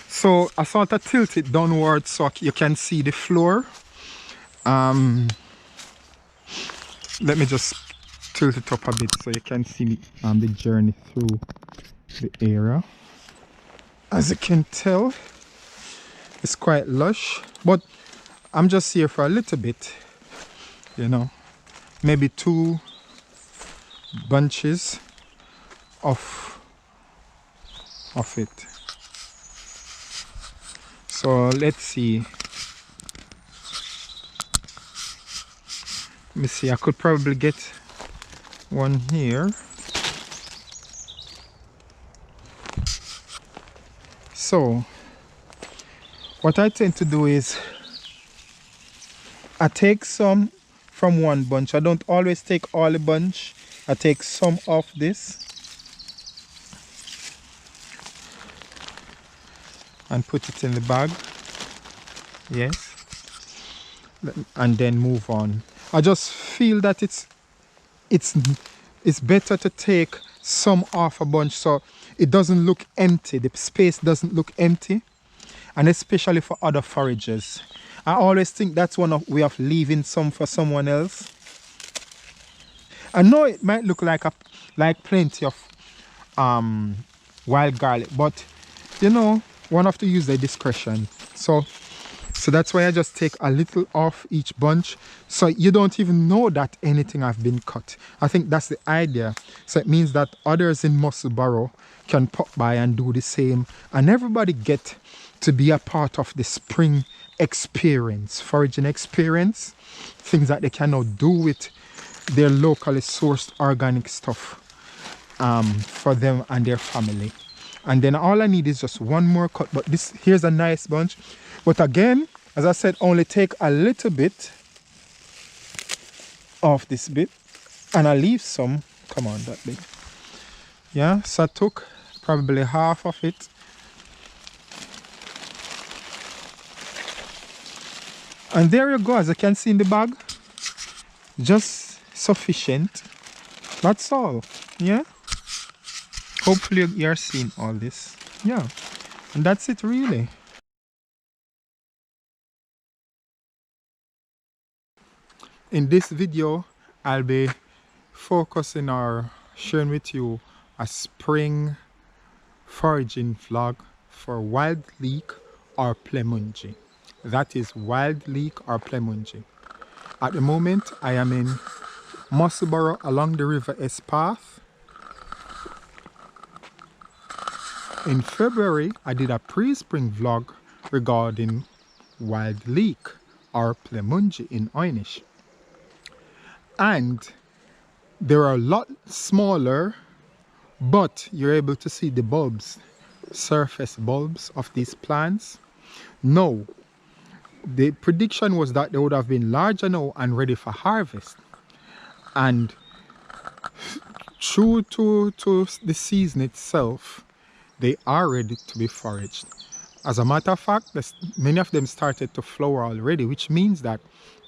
Speaker 1: So I sort of tilt it downwards so you can see the floor. Let me just tilt it up a bit so you can see the journey through the area. As you can tell, it's quite lush, but I'm just here for a little bit, you know, maybe 2 bunches of it. So let's see. Let me see, I could probably get one here. So what I tend to do is I take some from one bunch. I don't always take all the bunch. I take some of this and put it in the bag. Yes. And then move on. I just feel that it's better to take some off a bunch so it doesn't look empty. The space doesn't look empty. And especially for other foragers. I always think that's one way of leaving some for someone else. I know it might look like plenty of wild garlic, but you know, one have to use their discretion. So that's why I just take a little off each bunch so you don't even know that anything have been cut. I think that's the idea. So it means that others in Musselburgh can pop by and do the same, and everybody get to be a part of the spring experience, foraging experience, things that they cannot do with their locally sourced organic stuff for them and their family. And then all I need is just one more cut, but here's a nice bunch. But again, as I said, only take a little bit of this bit and I leave some, come on, that big. Yeah, so I took probably half of it. And there you go, as you can see in the bag, just sufficient. That's all, yeah. Hopefully you're seeing all this, yeah. And that's it really. In this video, I'll be focusing or sharing with you a spring foraging vlog for wild leek or Plemungi. That is wild leek or Plemungi. At the moment, I am in Musselburgh along the River Espath. In February, I did a pre-spring vlog regarding wild leek or Plemungi in Oynish. And they're a lot smaller, but you're able to see the bulbs, surface bulbs of these plants. No, the prediction was that they would have been larger now and ready for harvest. And true to the season itself, they are ready to be foraged. As a matter of fact, many of them started to flower already, which means that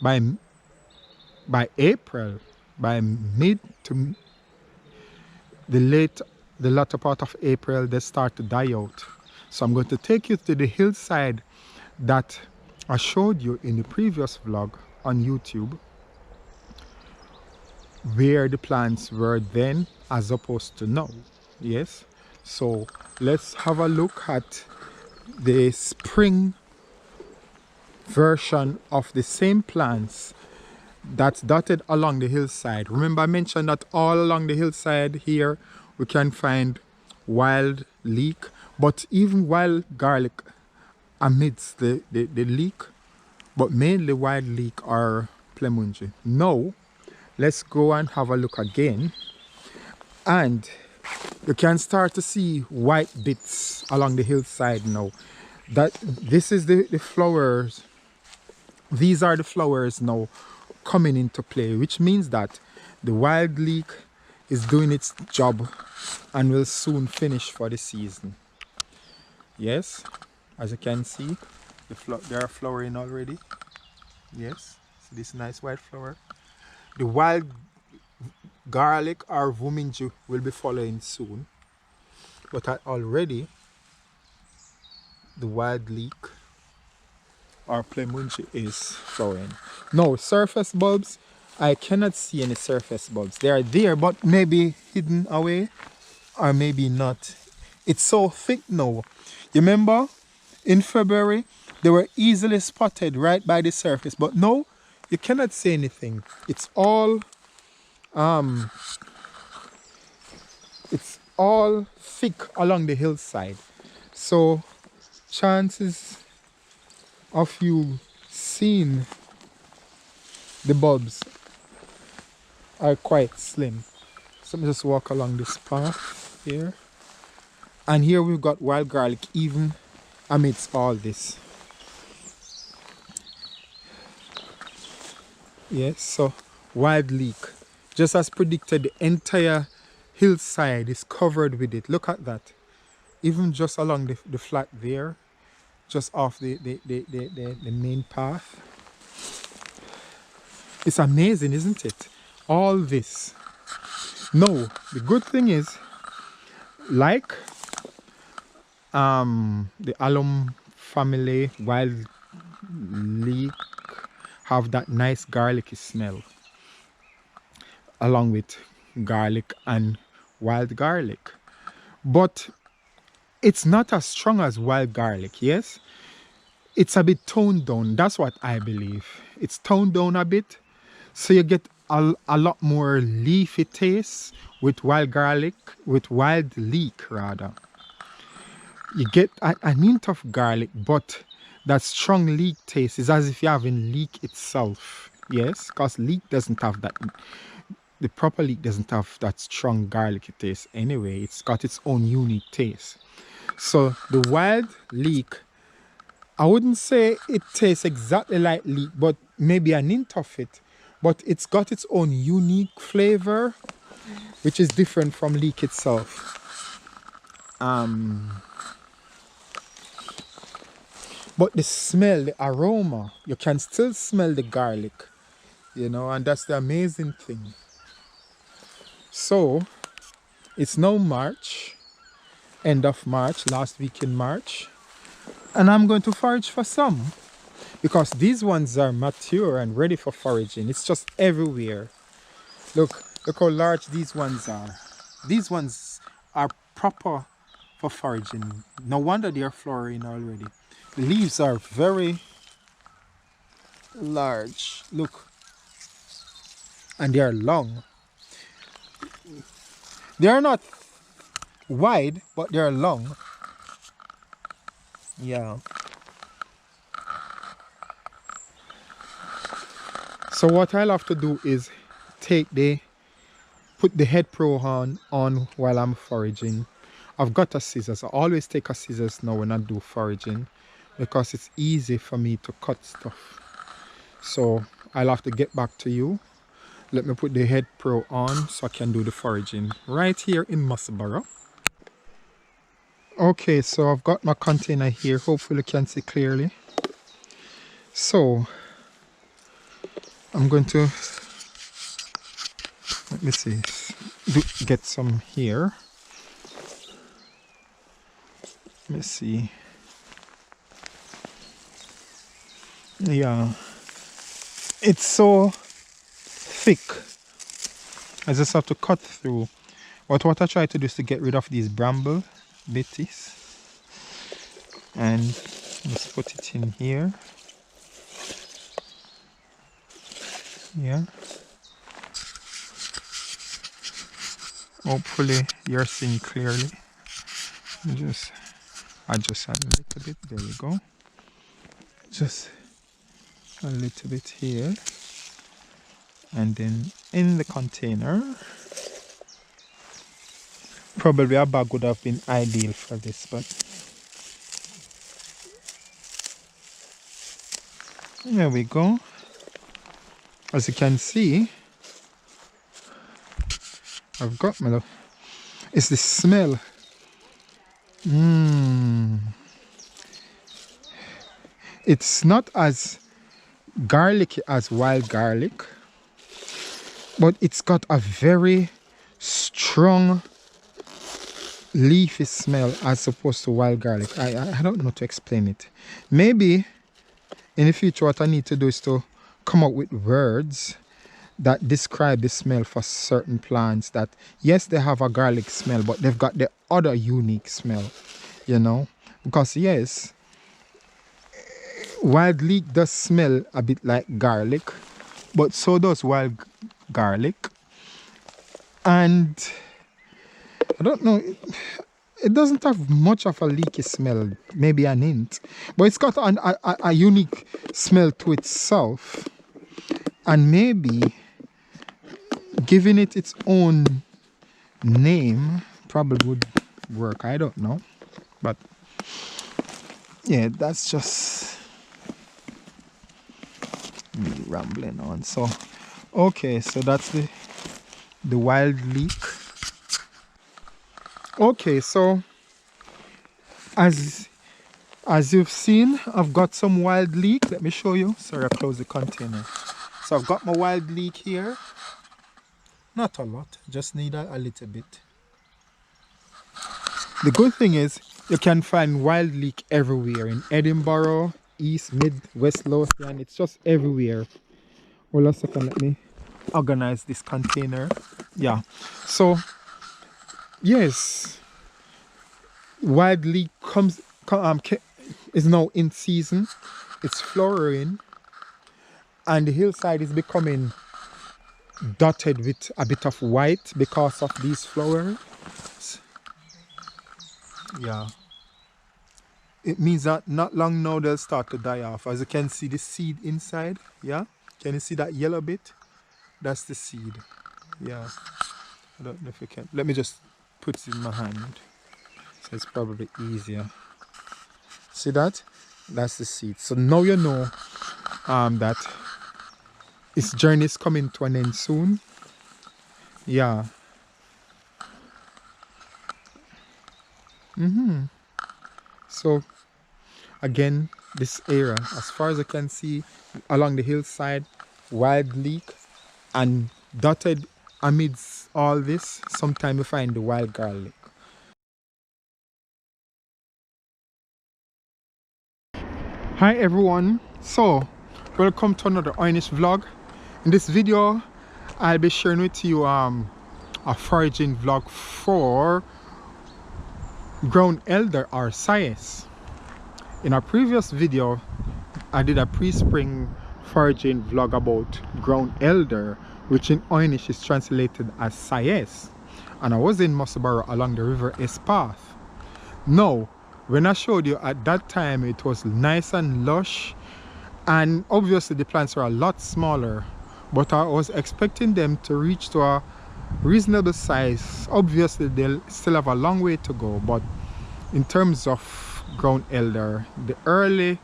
Speaker 1: by April, by mid to the latter part of April, they start to die out. So I'm going to take you to the hillside that I showed you in the previous vlog on YouTube, where the plants were then as opposed to now. Yes, so let's have a look at the spring version of the same plants that's dotted along the hillside. Remember I mentioned that all along the hillside here we can find wild leek, but even wild garlic amidst the leek, but mainly wild leek or Plemundji. Now let's go and have a look again, and you can start to see white bits along the hillside now. That this is the flowers. These are the flowers now coming into play, which means that the wild leek is doing its job and will soon finish for the season. Yes, as you can see, they are flowering already. Yes, see this nice white flower. The wild garlic or Vuminji will be following soon, but already the wild leek or Plemundji is flowering. No, surface bulbs, I cannot see any surface bulbs. They are there, but maybe hidden away or maybe not. It's so thick now. You remember in February they were easily spotted right by the surface, but now you cannot see anything. It's all thick along the hillside, so chances of you seeing the bulbs are quite slim. So let me just walk along this path here, and here we've got wild garlic even amidst all this. Yes, so wild leek, just as predicted, the entire hillside is covered with it. Look at that. Even just along the flat there, just off the main path. It's amazing, isn't it? All this. No, the good thing is, like the alum family wild leek have that nice garlicky smell, along with garlic and wild garlic, but it's not as strong as wild garlic. Yes, it's a bit toned down. That's what I believe. It's toned down a bit, so you get a lot more leafy taste with wild garlic, with wild leek rather. You get an hint of garlic, but that strong leek taste is as if you're having leek itself. Yes, because leek doesn't have that. The proper leek doesn't have that strong garlicky taste anyway. It's got its own unique taste. So the wild leek, I wouldn't say it tastes exactly like leek, but maybe an hint of it. But it's got its own unique flavor, which is different from leek itself. But the smell, the aroma, you can still smell the garlic, you know, and that's the amazing thing. So it's now March, end of March, last week in March, and I'm going to forage for some because these ones are mature and ready for foraging. It's just everywhere. Look how large these ones are. These ones are proper for foraging. No wonder they are flowering already. The leaves are very large, look, and they are long. They are not wide, but they are long. Yeah. So what I'll have to do is put the head pro on while I'm foraging. I've got a scissors. I always take a scissors now when I do foraging, because it's easy for me to cut stuff. So I'll have to get back to you. Let me put the head pro on so I can do the foraging right here in Musselburgh. Okay, so I've got my container here. Hopefully you can see clearly. So I'm going to, let me see, get some here. Let me see. Yeah, it's so thick. I just have to cut through. But what I try to do is to get rid of these bramble bitties and just put it in here. Yeah. Hopefully you're seeing clearly. Just adjust a little bit. There we go. Just a little bit here. And then in the container. Probably a bag would have been ideal for this, but there we go. As you can see, I've got my love. It's the smell. It's not as garlicky as wild garlic, but it's got a very strong leafy smell as opposed to wild garlic. I don't know how to explain it. Maybe in the future what I need to do is to come up with words that describe the smell for certain plants that, yes, they have a garlic smell, but they've got the other unique smell, you know. Because yes, wild leek does smell a bit like garlic, but so does wild garlic. And I don't know, it doesn't have much of a leaky smell, maybe an hint, but it's got a unique smell to itself, and maybe giving it its own name probably would work. I don't know, but yeah, that's just me rambling on. So okay, so that's the wild leek. Okay, so as you've seen, I've got some wild leek. Let me show you. Sorry, I closed the container. So I've got my wild leek here. Not a lot, just need a little bit. The good thing is you can find wild leek everywhere in Edinburgh, East, Mid, West Lothian. It's just everywhere. Hold on a second, let me organize this container. Yeah, so yes, wild leek is now in season. It's flowering, and the hillside is becoming dotted with a bit of white because of these flowers. Yeah, it means that not long now they'll start to die off. As you can see the seed inside. Yeah, can you see that yellow bit? That's the seed. Yeah, I don't know if you can. Let me just put it in my hand, so it's probably easier. See that? That's the seed. So now you know that its journey is coming to an end soon. Yeah. So again, this area, as far as I can see, along the hillside, wild leek, and dotted amidst all this, sometime you find the wild garlic. Hi everyone, so welcome to another Oynish vlog. In this video I'll be sharing with you a foraging vlog for ground elder or Sias. In a previous video I did a pre-spring foraging vlog about ground elder, which in Oynish is translated as Sias, and I was in Musselburgh along the River Espath. Now when I showed you at that time, it was nice and lush, and obviously the plants were a lot smaller, but I was expecting them to reach to a reasonable size. Obviously they'll still have a long way to go, but in terms of ground elder, the early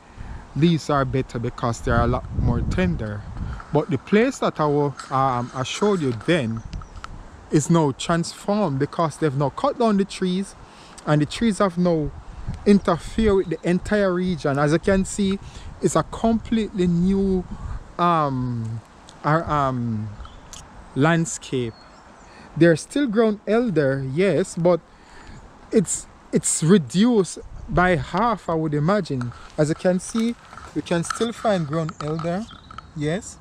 Speaker 1: leaves are better because they're a lot more tender. But the place that I showed you then is now transformed because they've now cut down the trees, and the trees have now interfere with the entire region. As you can see, it's a completely new landscape. There's still ground elder, yes, but it's reduced by half, I would imagine. As you can see, you can still find ground elder, yes,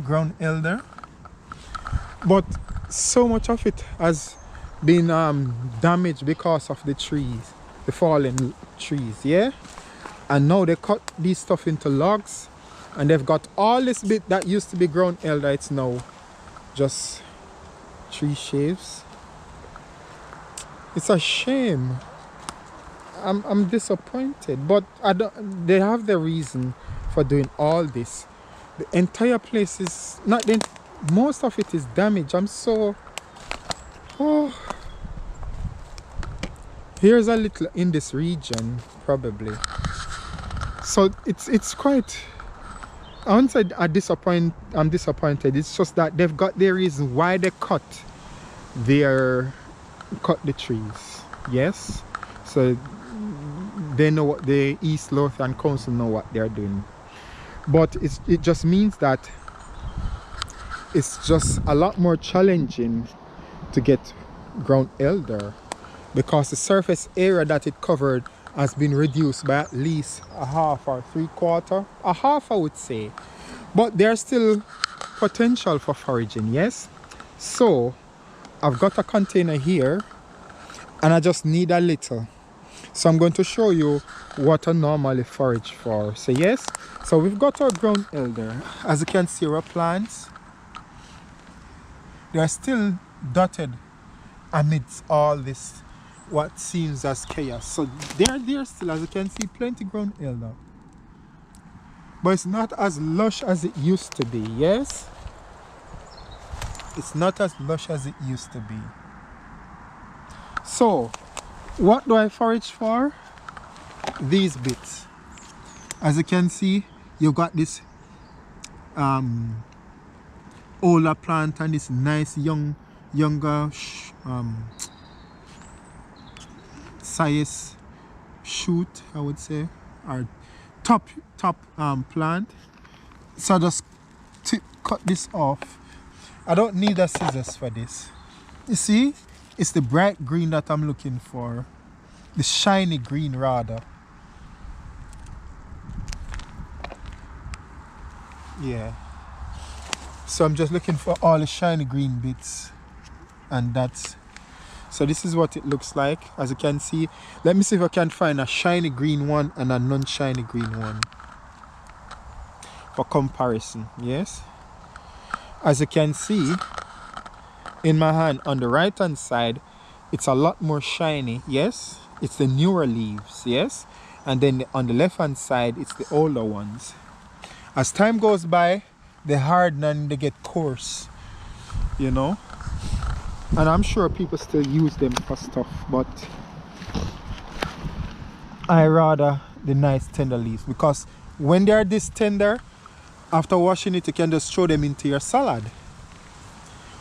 Speaker 1: ground elder, but so much of it has been damaged because of the trees, the fallen trees. Yeah, And now they cut these stuff into logs, and they've got all this bit that used to be ground elder. It's now just tree shaves. It's a shame. I'm disappointed, but I don't, they have the reason for doing all this. The entire place is not, most of it is damaged. I'm so, oh. Here's a little in this region probably. So it's quite, I won't say I'm disappointed. It's just that they've got their reason why they cut the trees. Yes, so they know what the East Lothian Council know what they're doing. But it just means that it's just a lot more challenging to get ground elder, because the surface area that it covered has been reduced by at least a half or 3/4. A half, I would say. But there's still potential for foraging, yes? So I've got a container here and I just need a little. So I'm going to show you what I normally forage for. So yes, so we've got our ground elder. As you can see, our plants, they are still dotted amidst all this what seems as chaos. So they're there still, as you can see, plenty ground elder. But it's not as lush as it used to be, yes? It's not as lush as it used to be. So, what do I forage for? These bits. As you can see, you've got this older plant and this nice younger size shoot, I would say, or top plant. So just cut this off. I don't need a scissors for this. You see, it's the bright green that I'm looking for, the shiny green rather. Yeah, so I'm just looking for all the shiny green bits, and that's, so this is what it looks like. As you can see, let me see if I can find a shiny green one and a non-shiny green one for comparison. Yes, as you can see in my hand on the right hand side, it's a lot more shiny. Yes, it's the newer leaves. Yes, and then on the left hand side, it's the older ones. As time goes by, they harden and they get coarse, you know. And I'm sure people still use them for stuff, but I rather the nice tender leaves, because when they are this tender, after washing it, you can just throw them into your salad.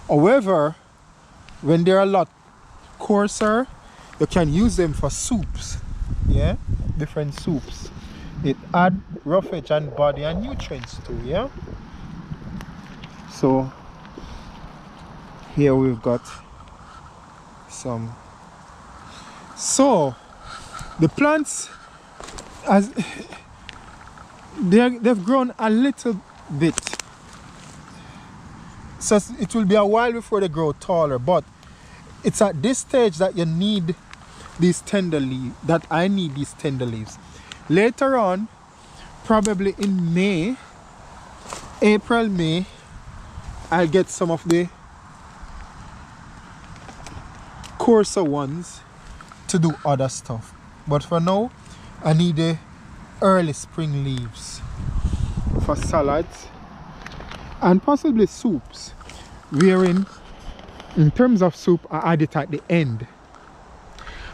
Speaker 1: However, when they're a lot coarser, you can use them for soups. Yeah, different soups. It adds roughage and body and nutrients too. Yeah. So here we've got some. So the plants, as they've grown a little bit, so it will be a while before they grow taller, but it's at this stage that you need these tender leaves, that I need these tender leaves. Later on, probably in May, April, May, I'll get some of the coarser ones to do other stuff. But for now, I need the early spring leaves for salads and possibly soups, wherein in terms of soup, I add it at the end.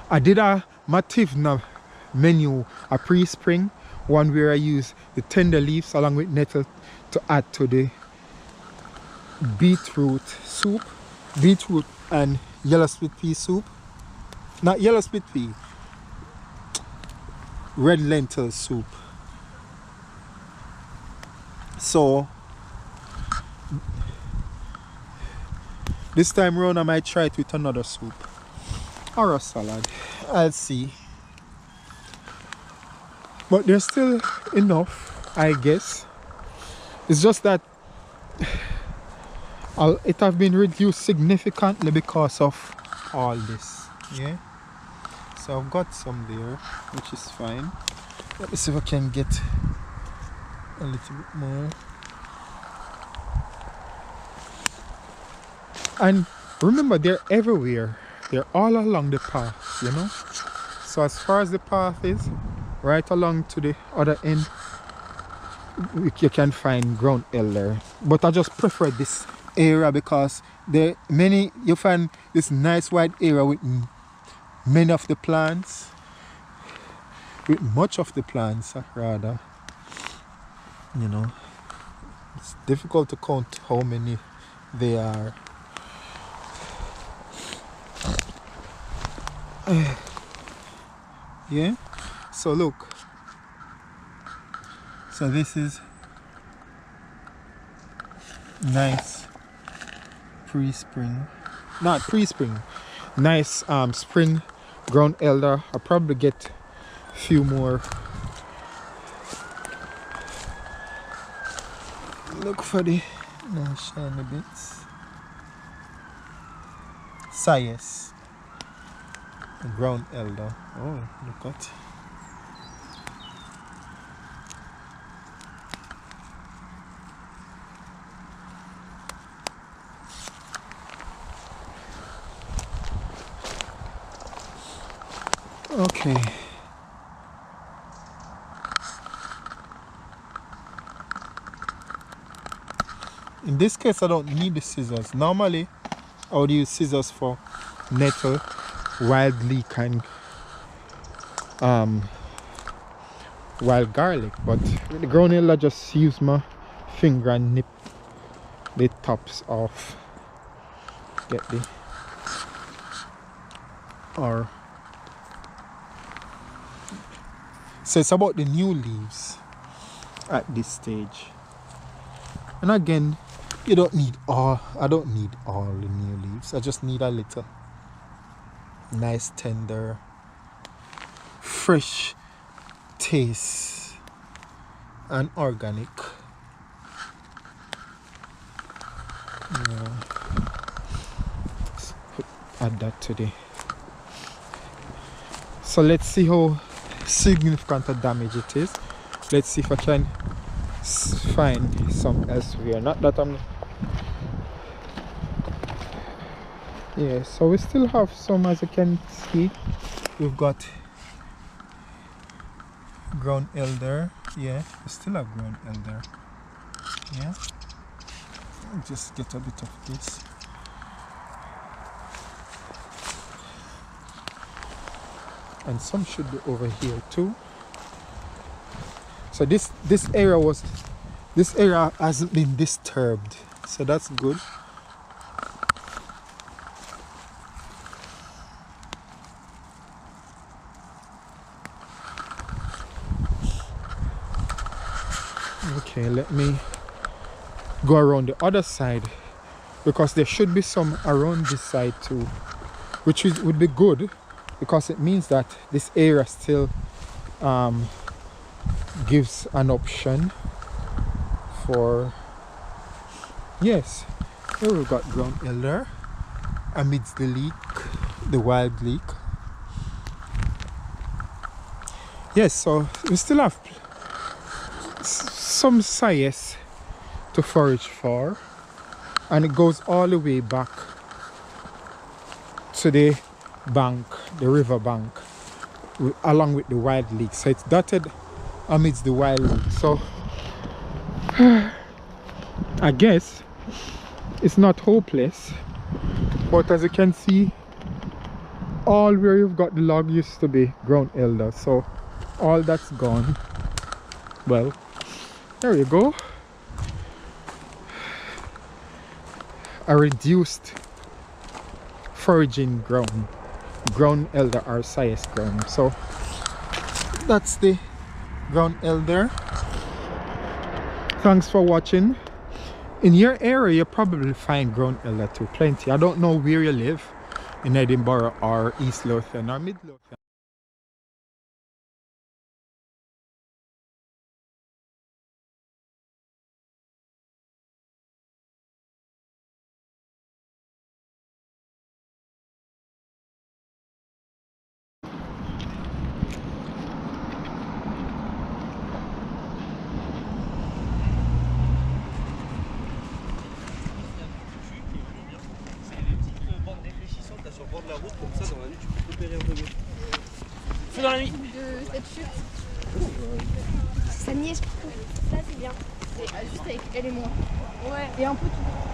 Speaker 1: I did a Mativna menu, a pre-spring one, where I use the tender leaves along with nettle to add to the beetroot soup, beetroot and yellow split pea soup. Not yellow split pea, red lentil soup. So this time around I might try it with another soup or a salad. I'll see. But there's still enough, I guess. It's just that it have been reduced significantly because of all this. Yeah. So I've got some there, which is fine. Let me see if I can get a little bit more. And remember, they're everywhere. They're all along the path, you know. So as far as the path is, right along to the other end, you can find ground elder. But I just prefer this area because you find this nice wide area with many of the plants, with much of the plants rather. You know, it's difficult to count how many they are. Yeah, so look, so this is nice pre-spring, not pre-spring, nice spring ground elder. I'll probably get a few more. Look for the shiny bits. Sias. Ground elder. Oh, look at. Okay. In this case, I don't need the scissors. Normally, I would use scissors for nettle, wild leek, and wild garlic. But with the ground elder, I just use my finger and nip the tops off. Get the so it's about the new leaves at this stage. And again, you don't need all, I don't need all the new leaves. I just need a little. Nice, tender, fresh taste and organic. Yeah. Add that today. So let's see how significant a damage it is. Let's see if I can find some elsewhere. Not that I'm. Yeah, so we still have some, as you can see. We've got ground elder. Yeah, we still have ground elder. Yeah. I'll just get a bit of this. And some should be over here too. So this area hasn't been disturbed, so that's good. Okay, let me go around the other side, because there should be some around this side too, which would be good, because it means that this area still gives an option for. Yes, here we've got ground elder amidst the leek, the wild leek. Yes, so we still have some sias to forage for, and it goes all the way back to the bank, the river bank, along with the wild leek. So it's dotted amidst the wild leek. So I guess it's not hopeless, but as you can see, all where you've got the log used to be ground elder, so all that's gone. Well, there you go. A reduced foraging ground elder or sias ground. So that's the ground elder. Thanks for watching. In your area, you probably find ground elder too, plenty. I don't know where you live, in Edinburgh or East Lothian or Mid Lothian.
Speaker 5: la route, comme ça dans la nuit tu peux repérer un peu mieux. Feu dans la nuit.
Speaker 6: De cette chute. Ça niaise beaucoup. Ça c'est bien. C'est juste avec elle et moi. Ouais. Et un peu tout.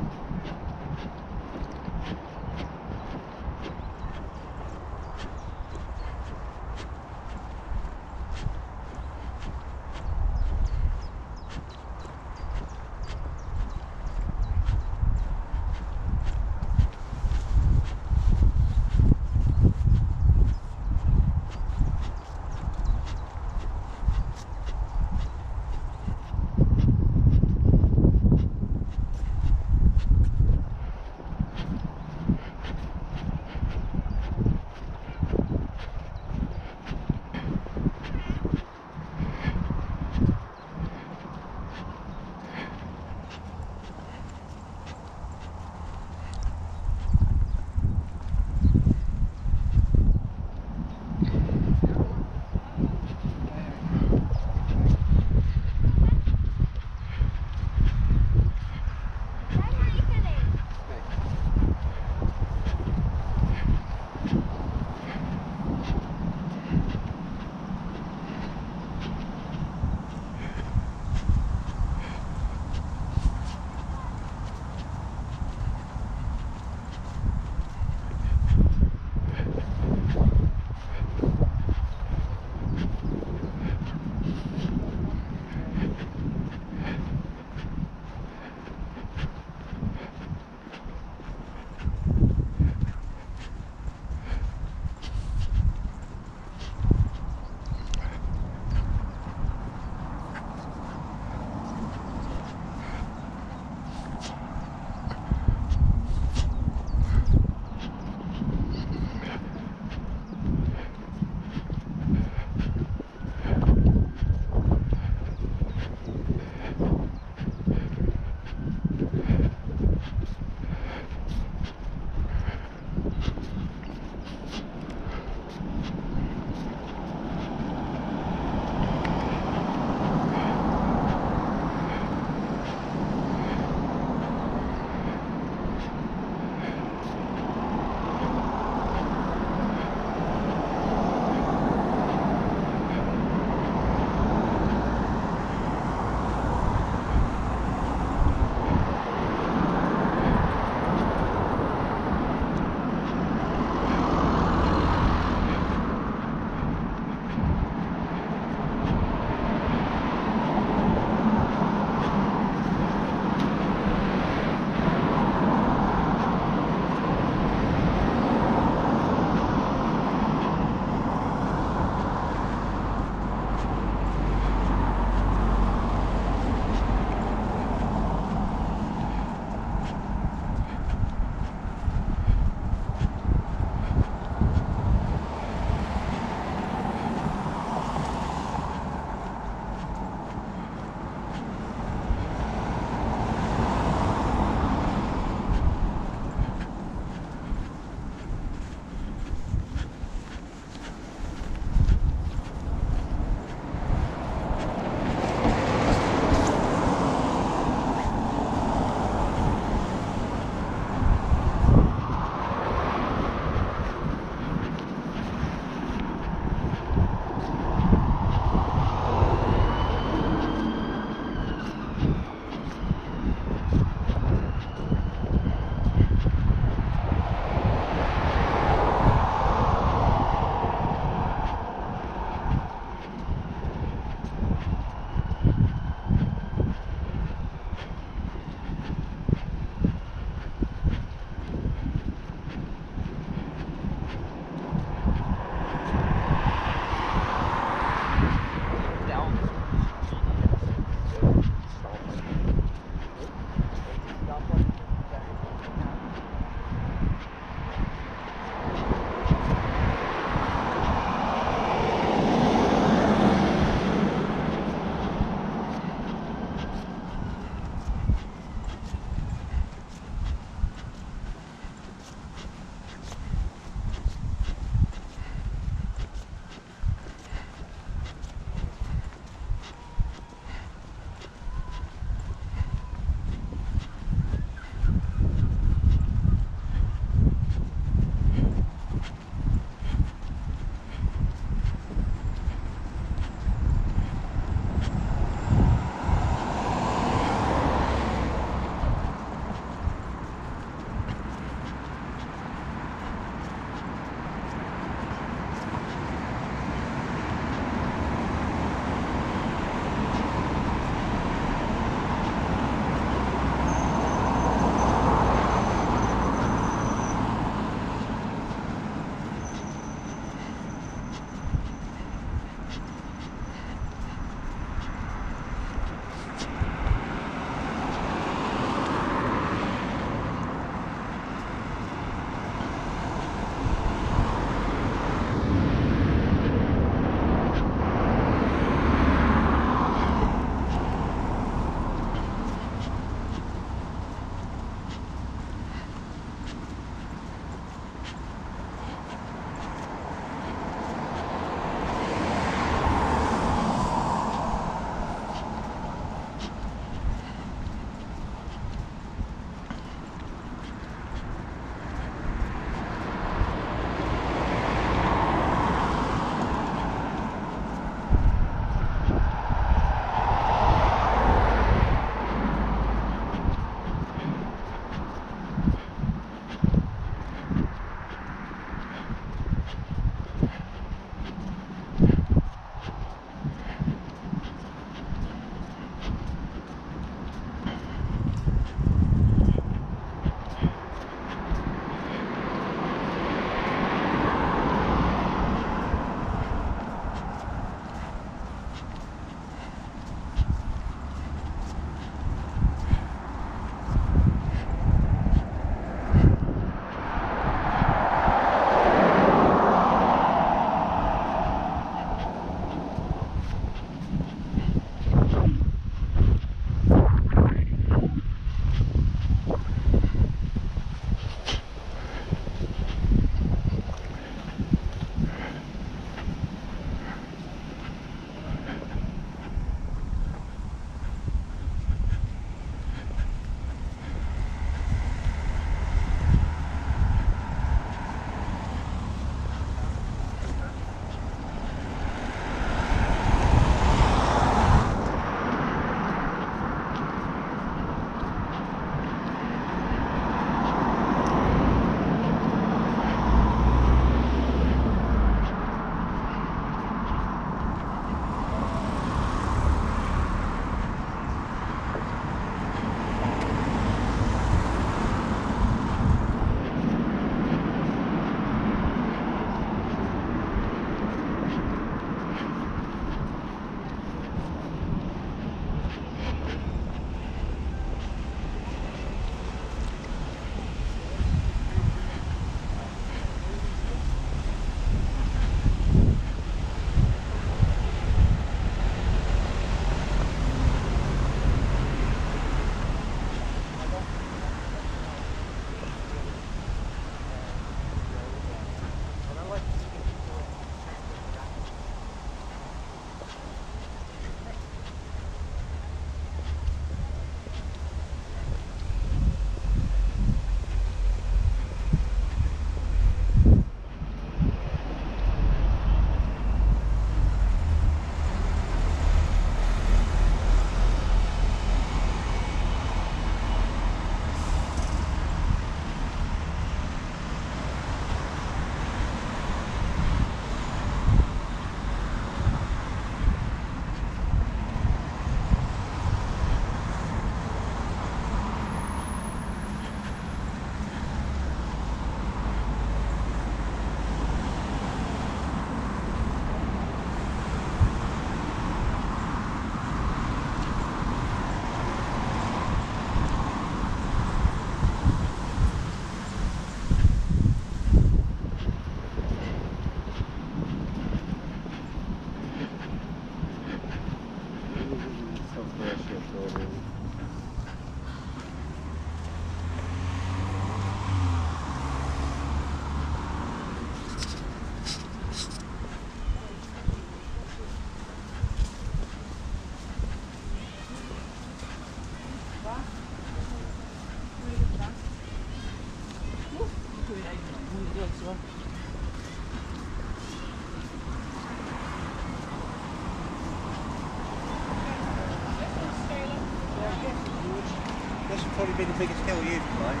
Speaker 14: This will probably be the biggest hill you've climbed.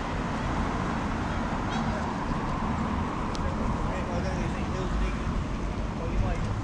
Speaker 14: I don't think these hills big. Well, you might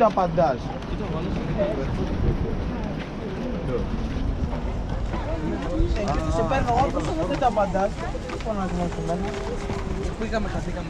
Speaker 14: dapat das. Super, no, tu să dapat das. Până acum să merg. Păi cam așa, cam.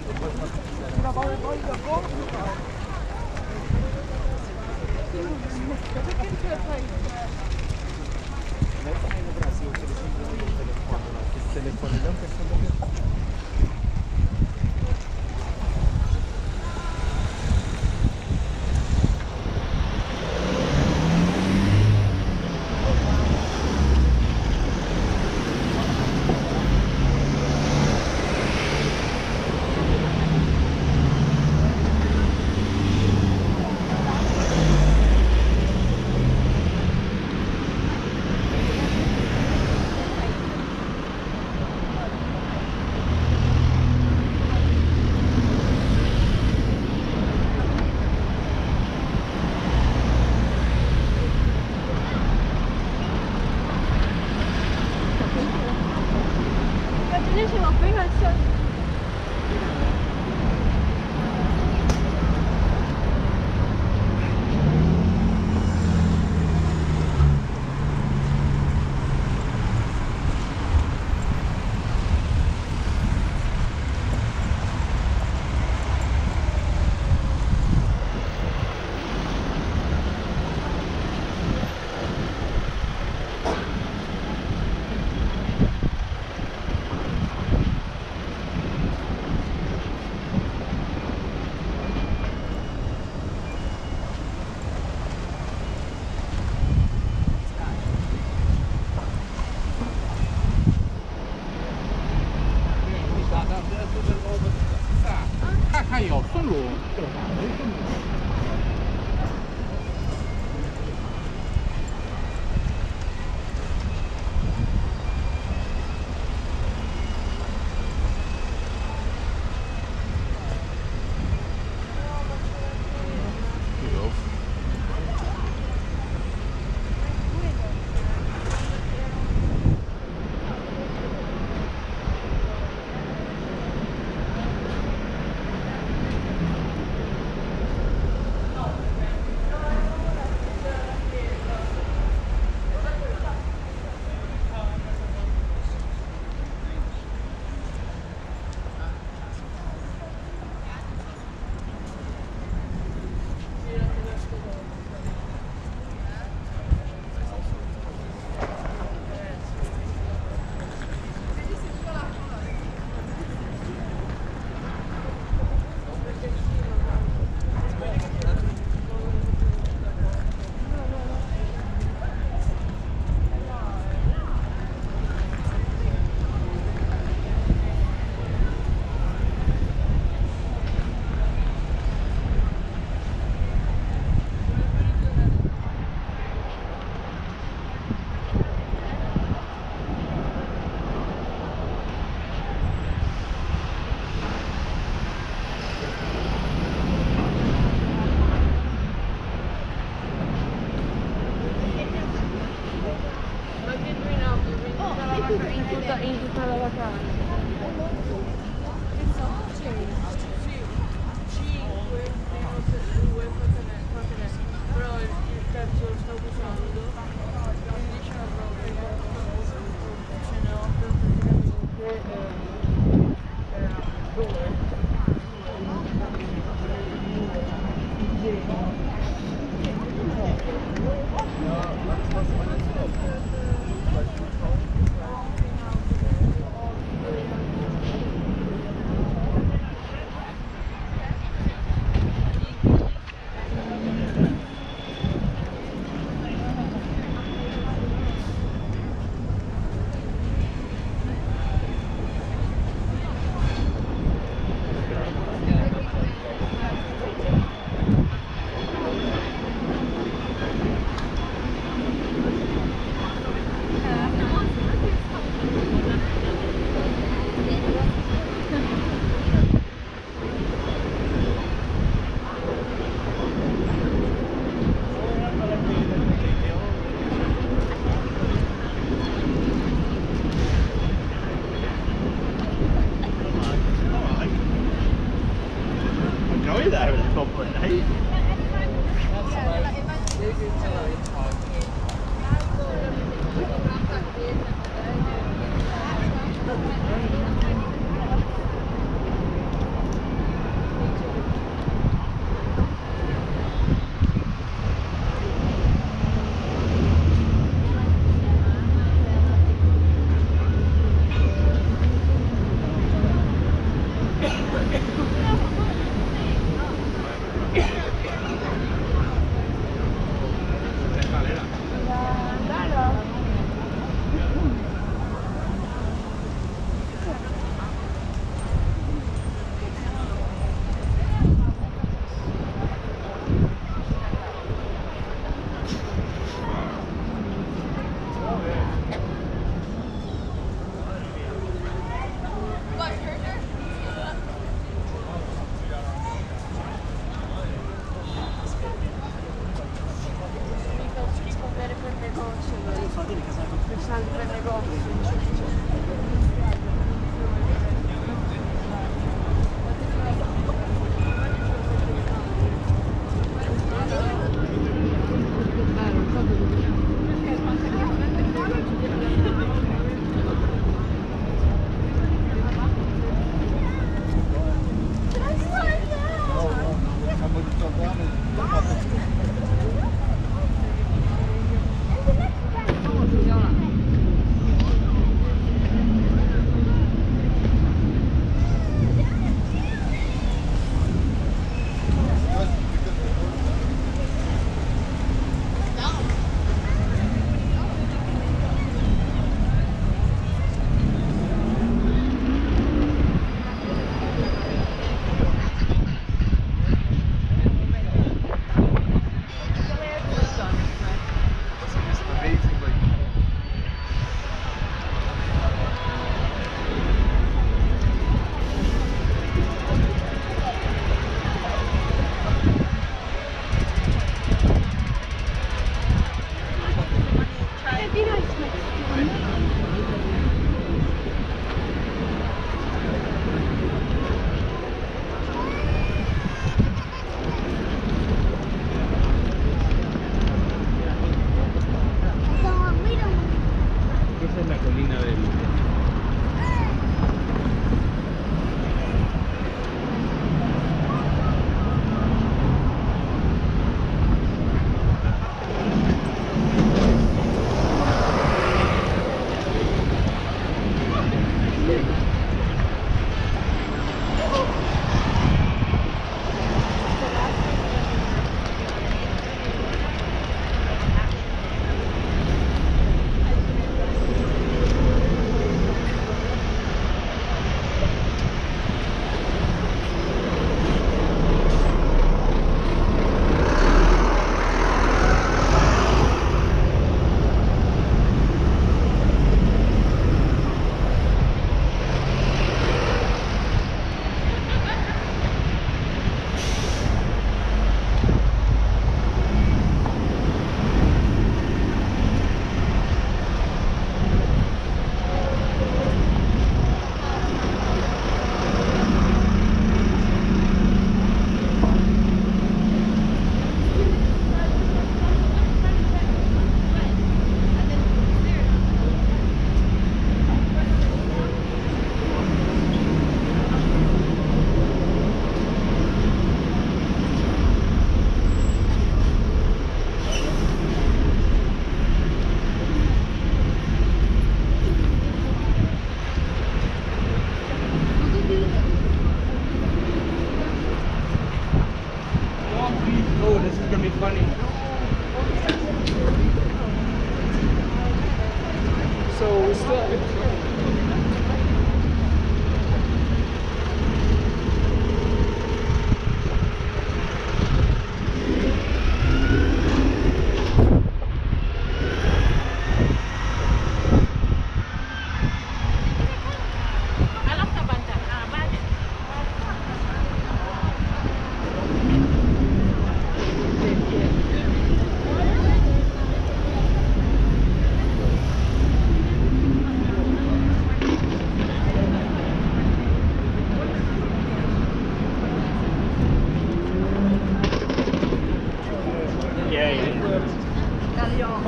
Speaker 18: Myślałam, że niego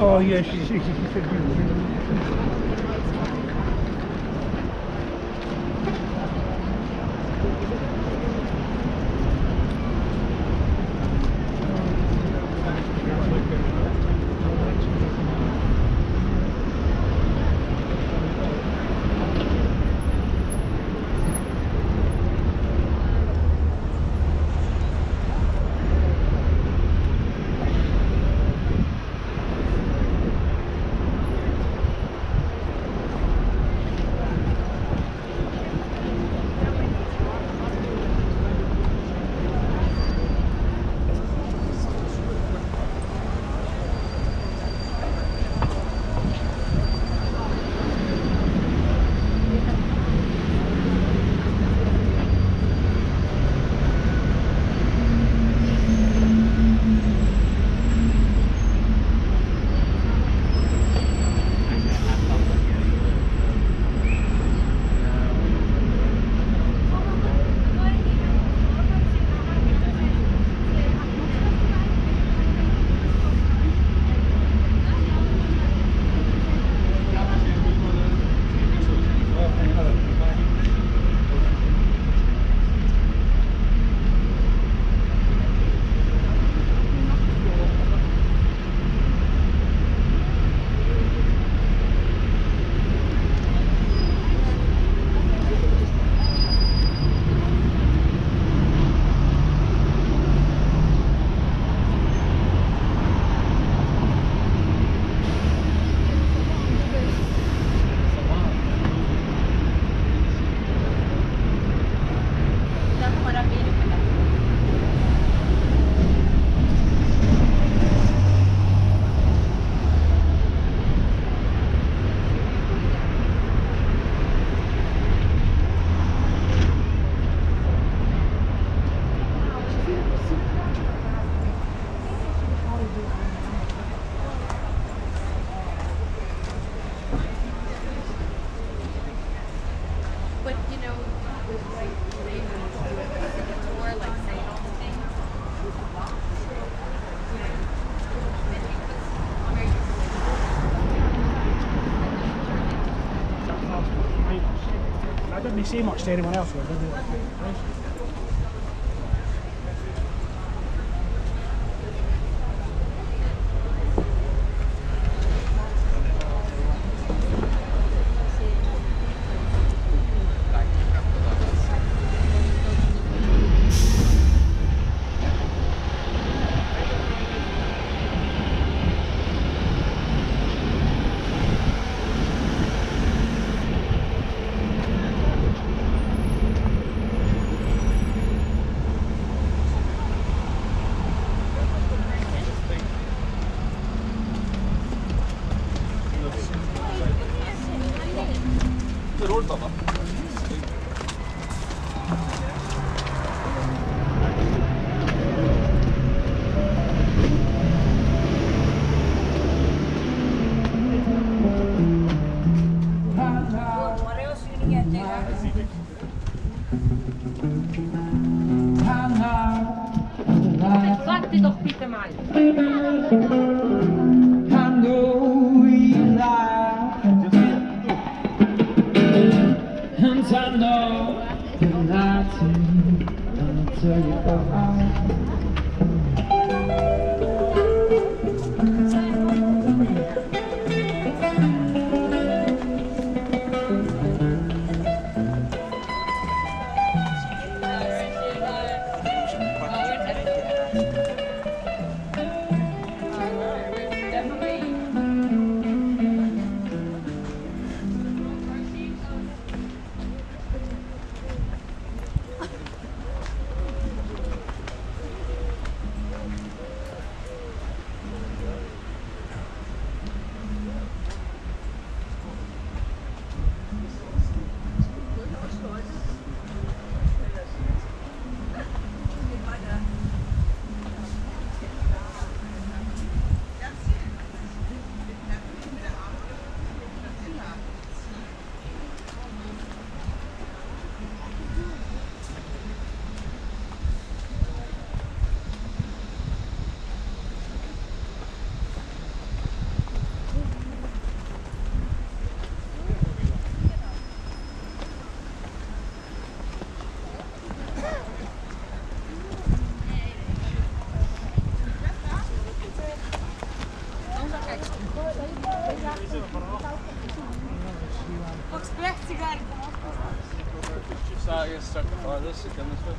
Speaker 11: Oh, yeah, she said you.
Speaker 5: really say much to anyone else here, do they?
Speaker 16: Road Baba
Speaker 2: Fatti doch bitte mal.
Speaker 8: And I know you're not until you go out.
Speaker 16: Start the farthest, come this way.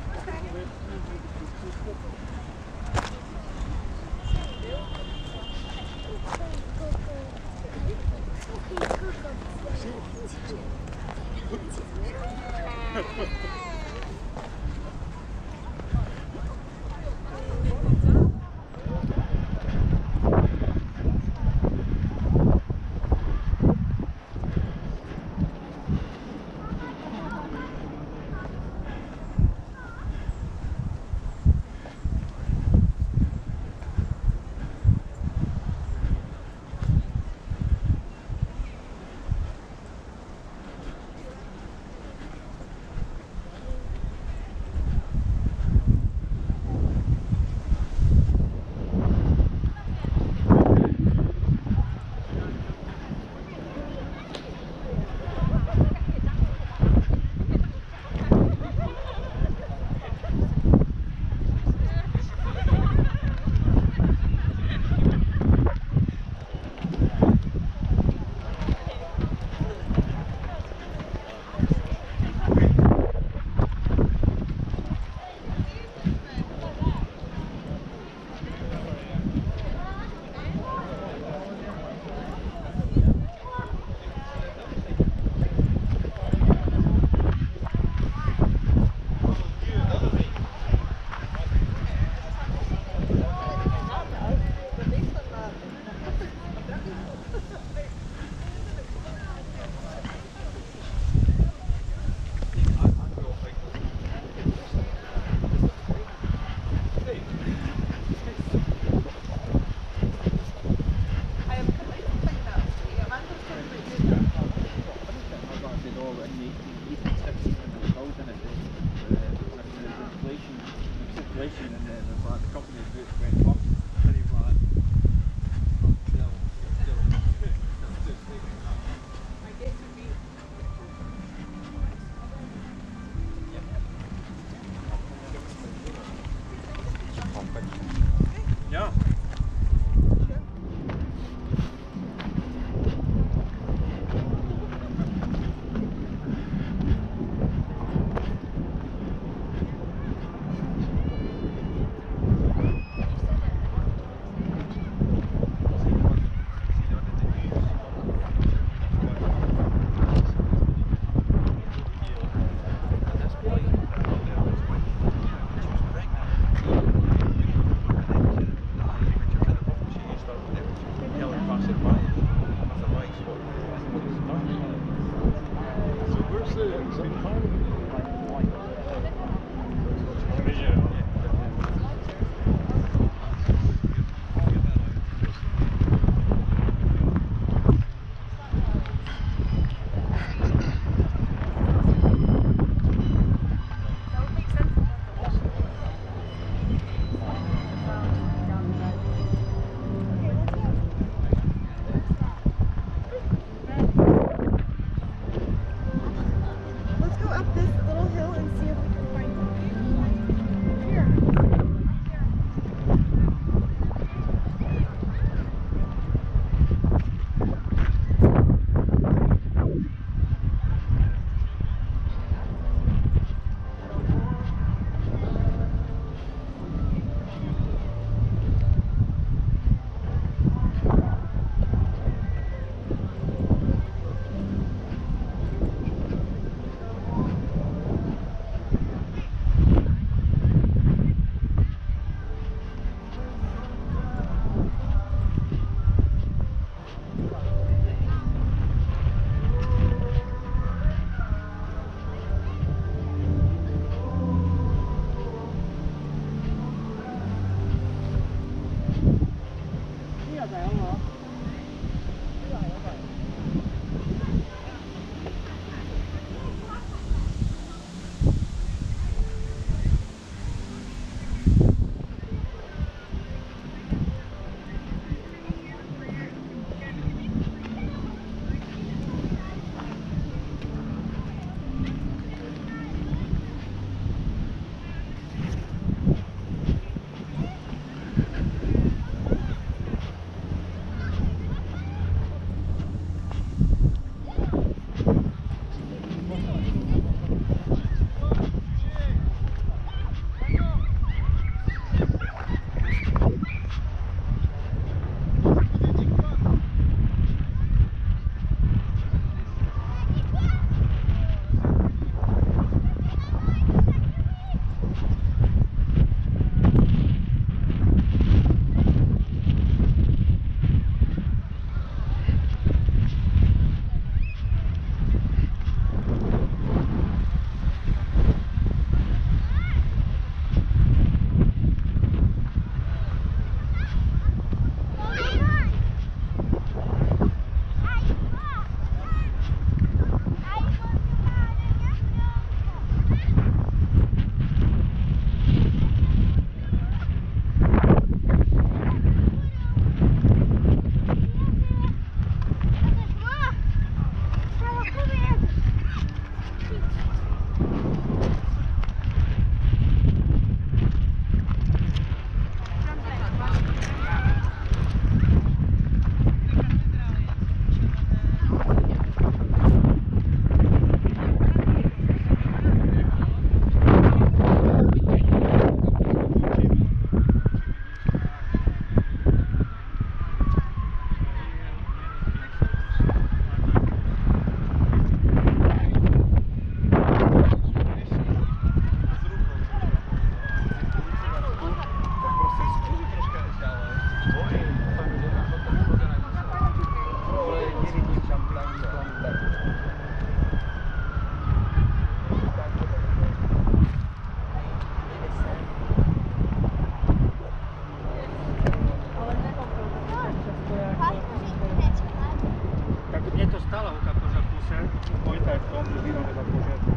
Speaker 19: stala o cosa fosse, poi te compri vino nella cosetta.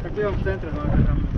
Speaker 19: E qui è un centro dove abbiamo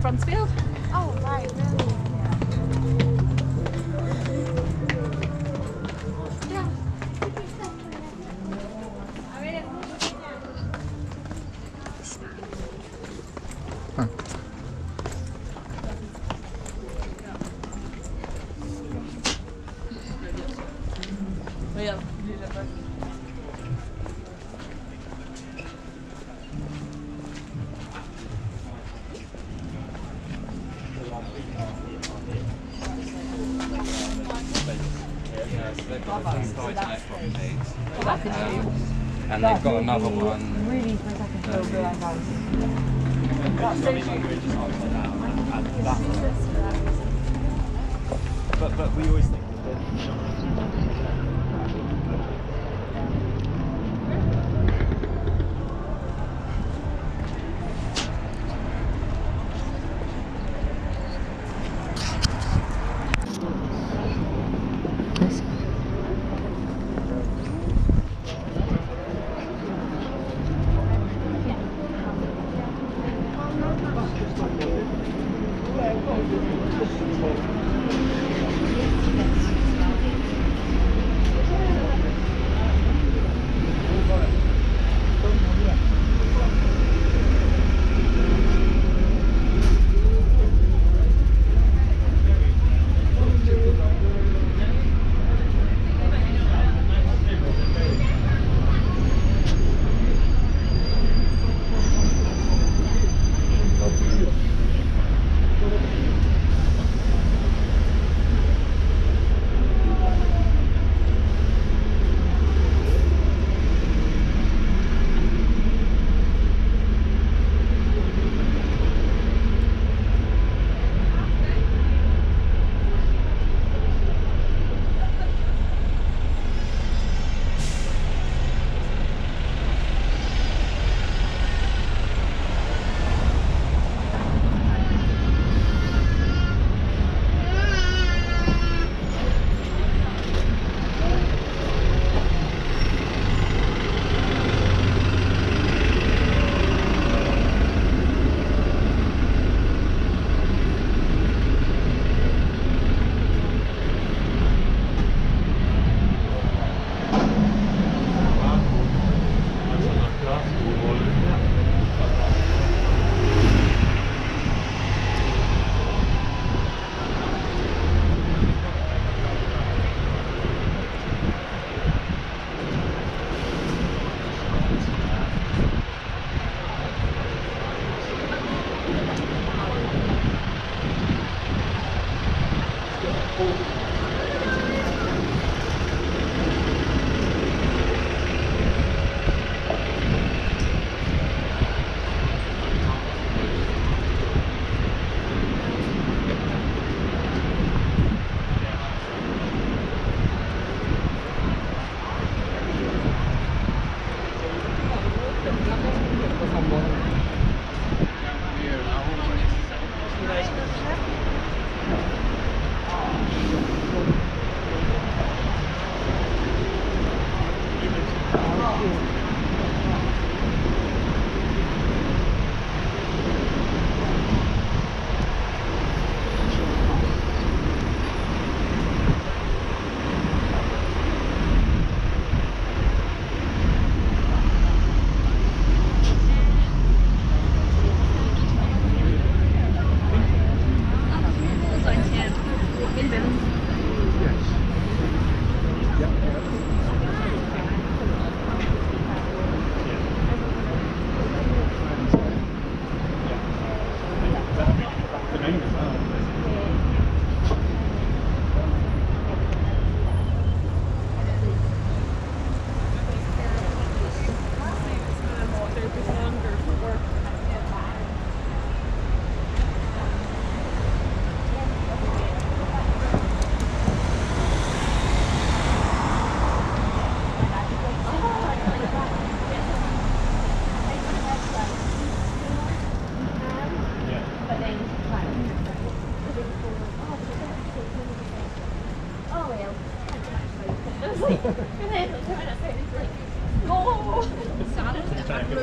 Speaker 18: Bronzefield.
Speaker 6: Oh, right, really?
Speaker 3: And they've got another one.
Speaker 18: Really, for a second, so good, I guys.
Speaker 3: But we always think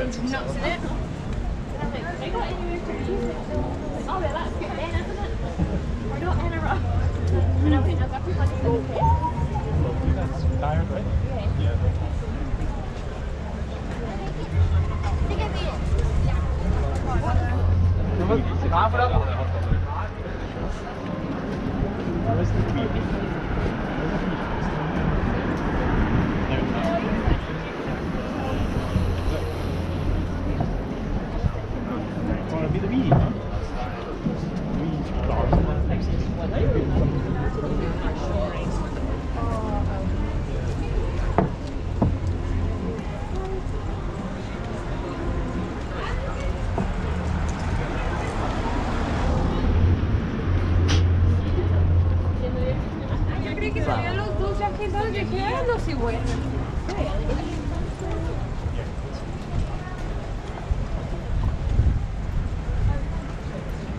Speaker 7: nuts in it. They got anywhere to use it. Oh, yeah, that's good then, isn't it? We're not in a rush. And I went, I got to like a little bit.
Speaker 15: That's tired, right?
Speaker 7: Yeah.
Speaker 2: Yo creí que salían los dos ya que estaban quedando si bueno.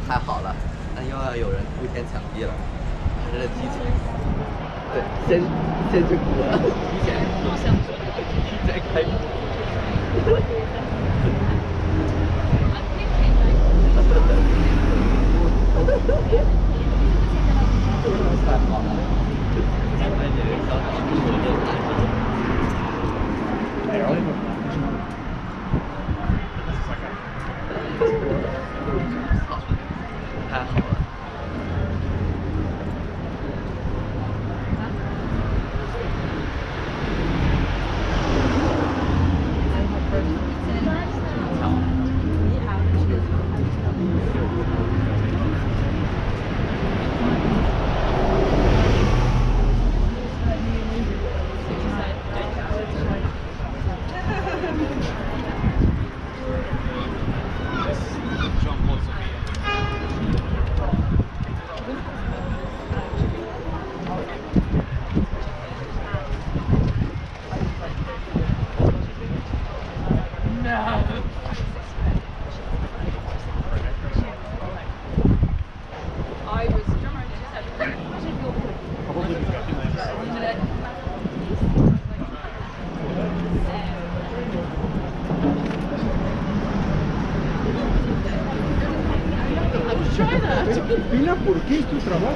Speaker 4: 太好了，那又要有人铺填墙壁了，还是提前，对，先去鼓了，提前开鼓。太好了，现在这个小小中国就难了。太好了。
Speaker 11: Pina, ¿por qué es tu trabajo?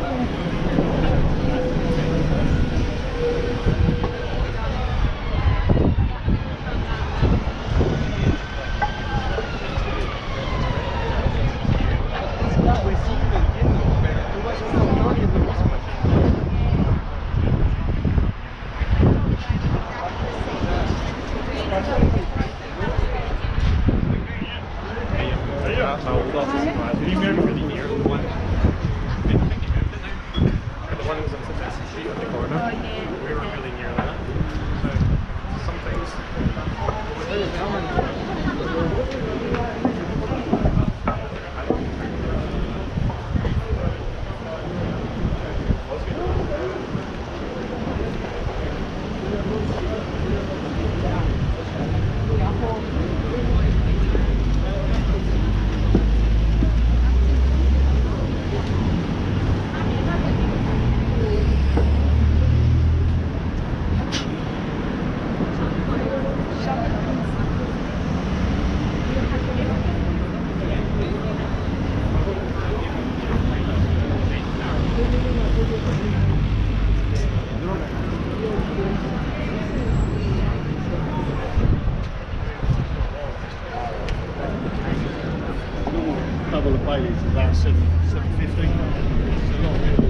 Speaker 16: Pues sí, lo entiendo, pero tú vas a un motor y es lo mismo.
Speaker 15: Ja, nou, dat is maar 3 meer met die neer. The one was on the best street on the corner. We were really near that. So, some things.
Speaker 11: Double the Baileys is about 750. It's a lot, really.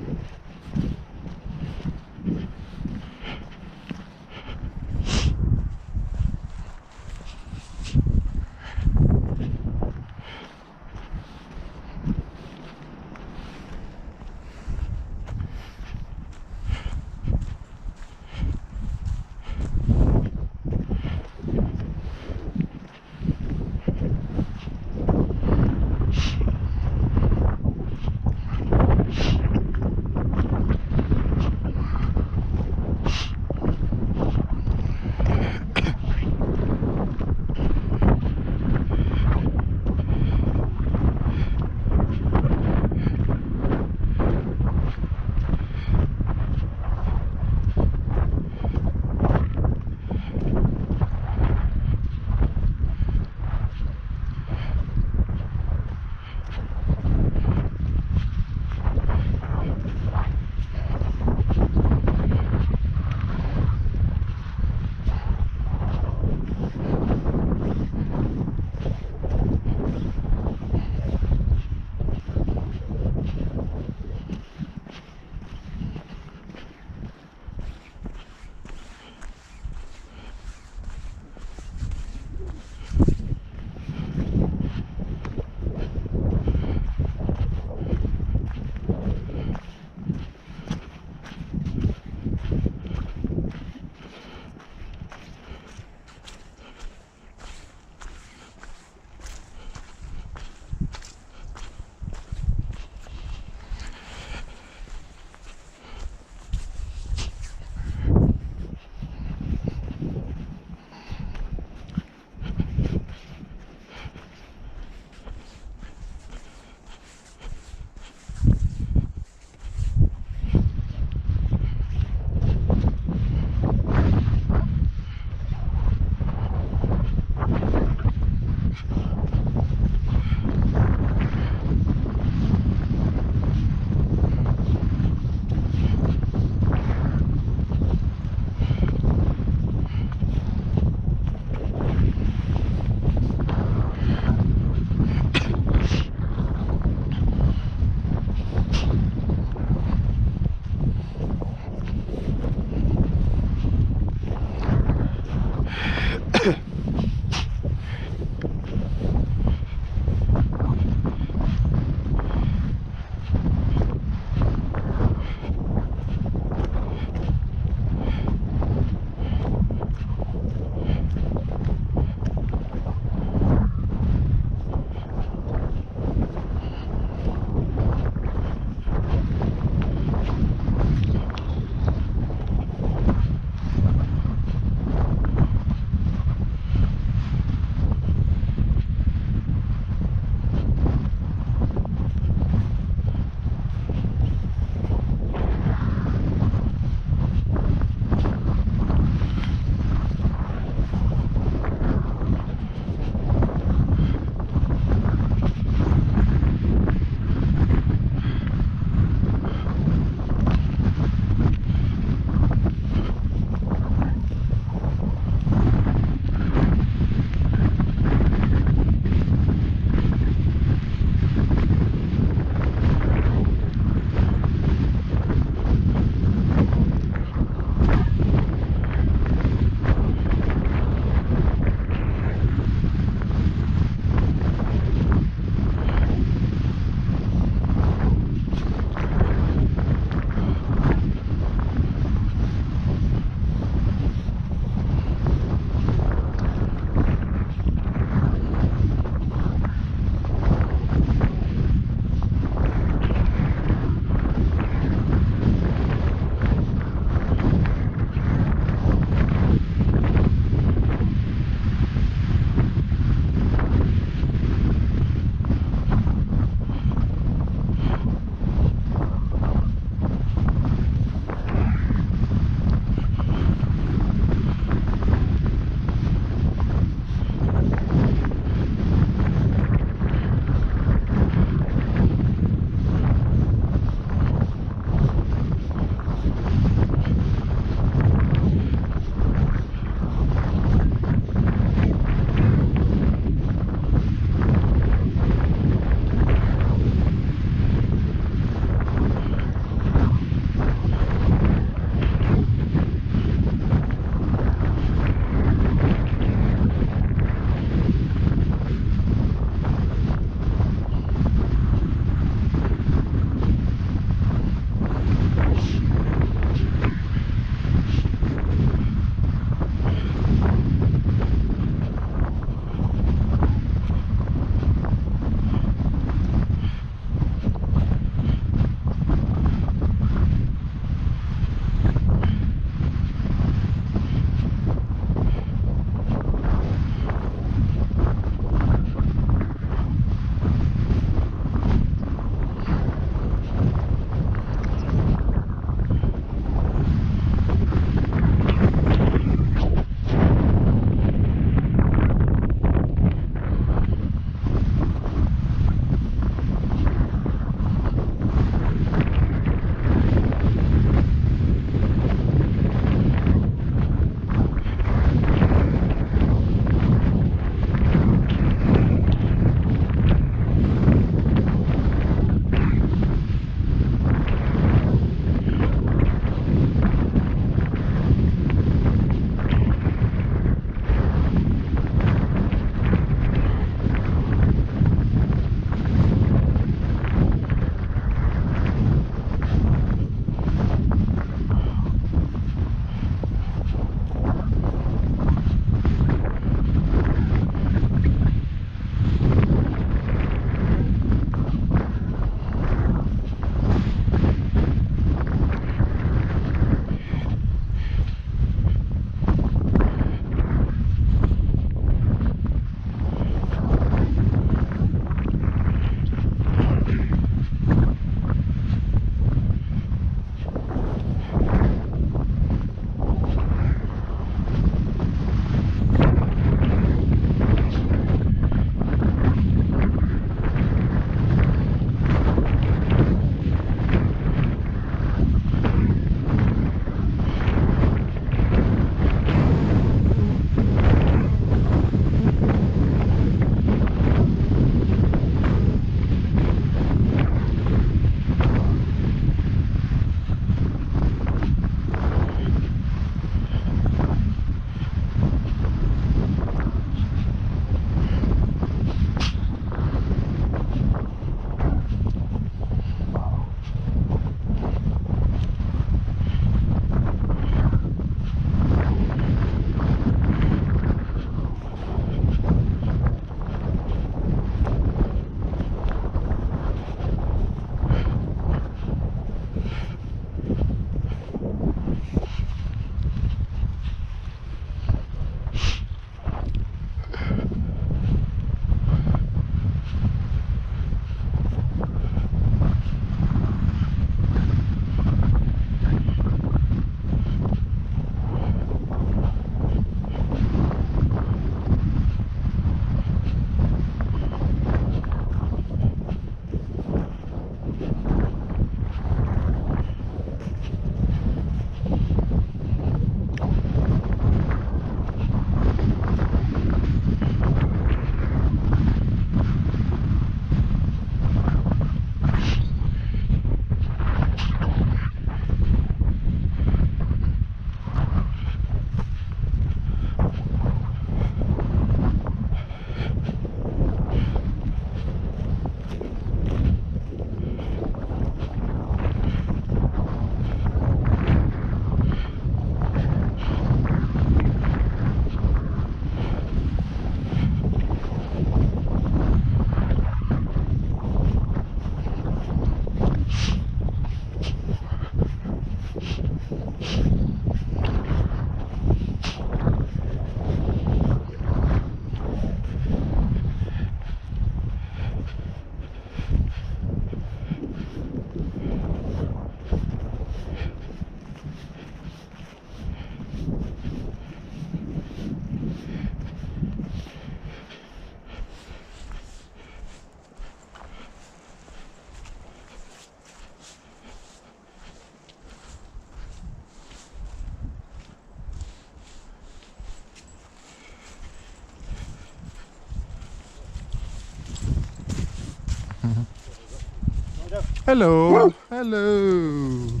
Speaker 1: Hello. Hello.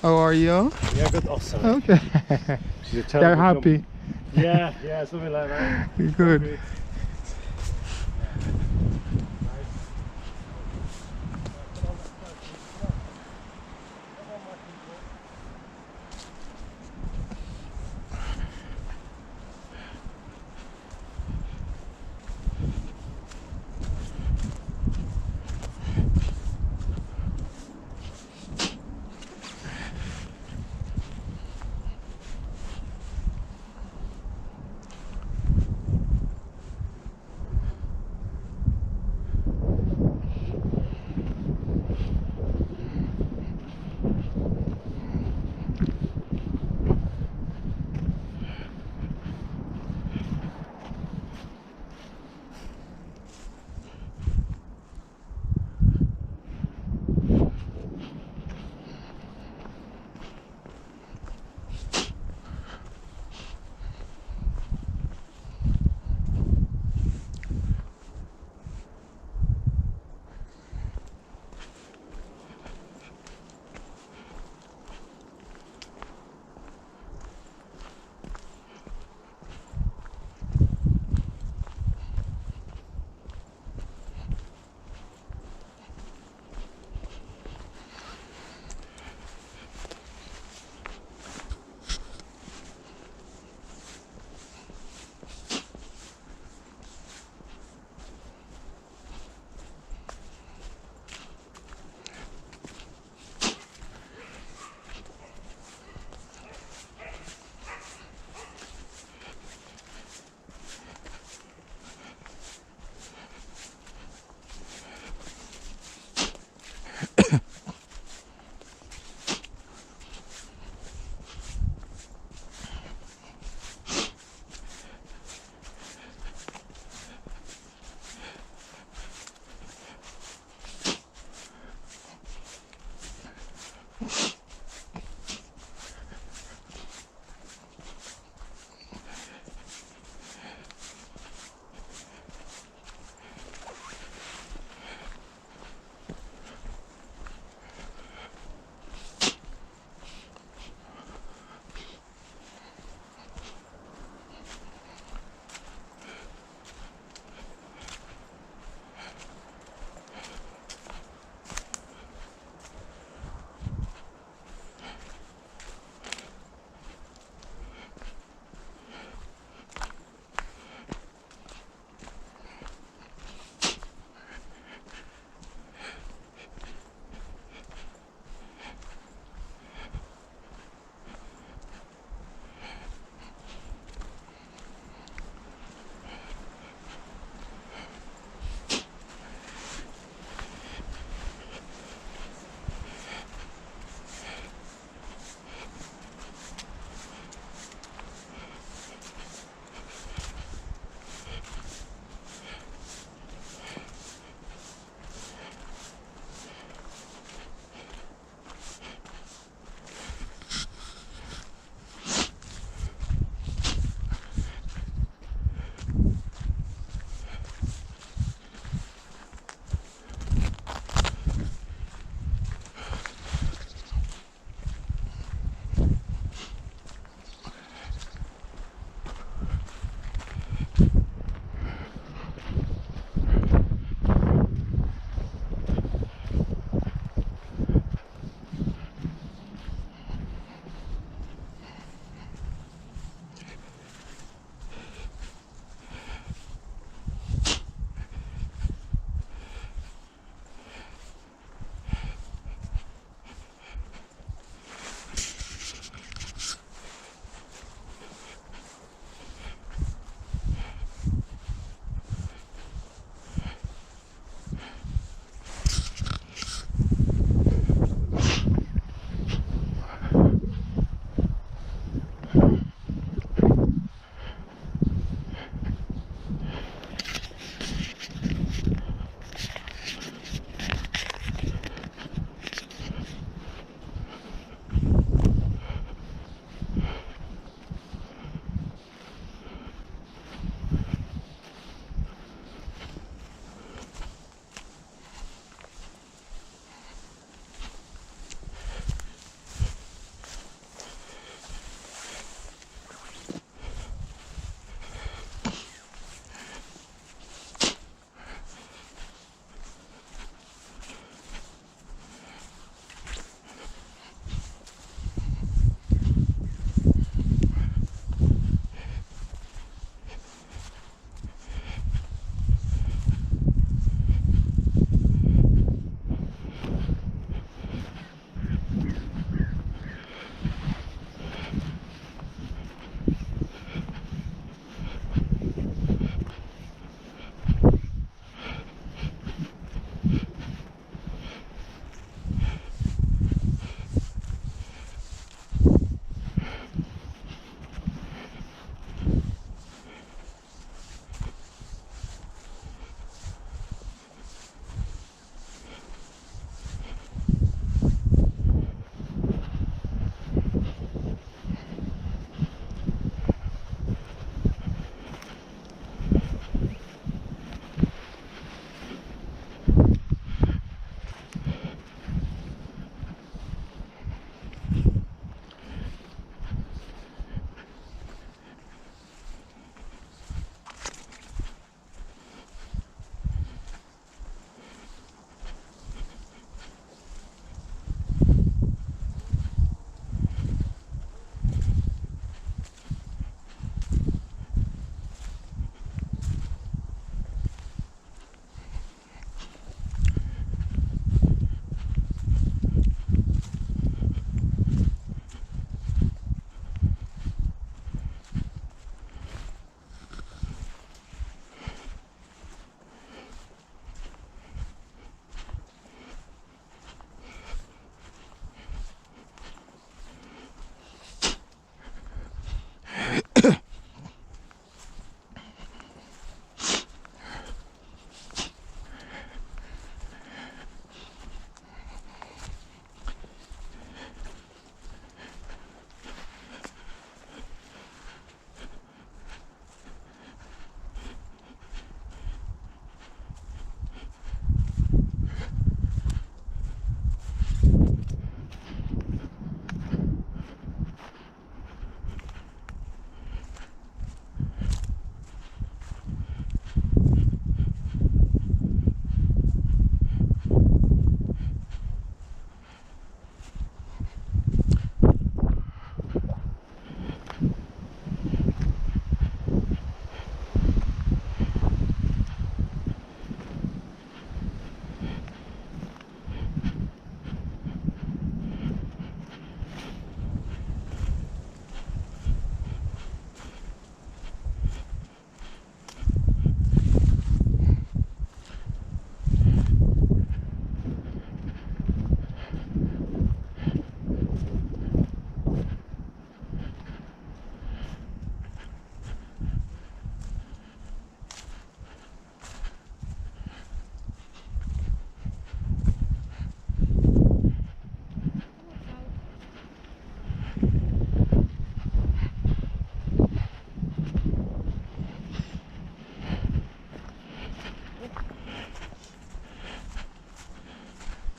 Speaker 1: How are you?
Speaker 15: Yeah, good. Oh, sorry.
Speaker 1: Okay.
Speaker 15: She's a
Speaker 1: They're
Speaker 15: terrible
Speaker 1: happy.
Speaker 15: jump. Yeah, something like that.
Speaker 1: Good.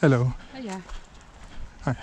Speaker 1: Hello.
Speaker 18: Hiya.
Speaker 1: Hi.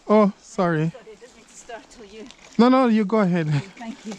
Speaker 1: Oh, sorry.
Speaker 20: Sorry, I didn't mean to start till you.
Speaker 1: No, you go ahead.
Speaker 20: Thank you.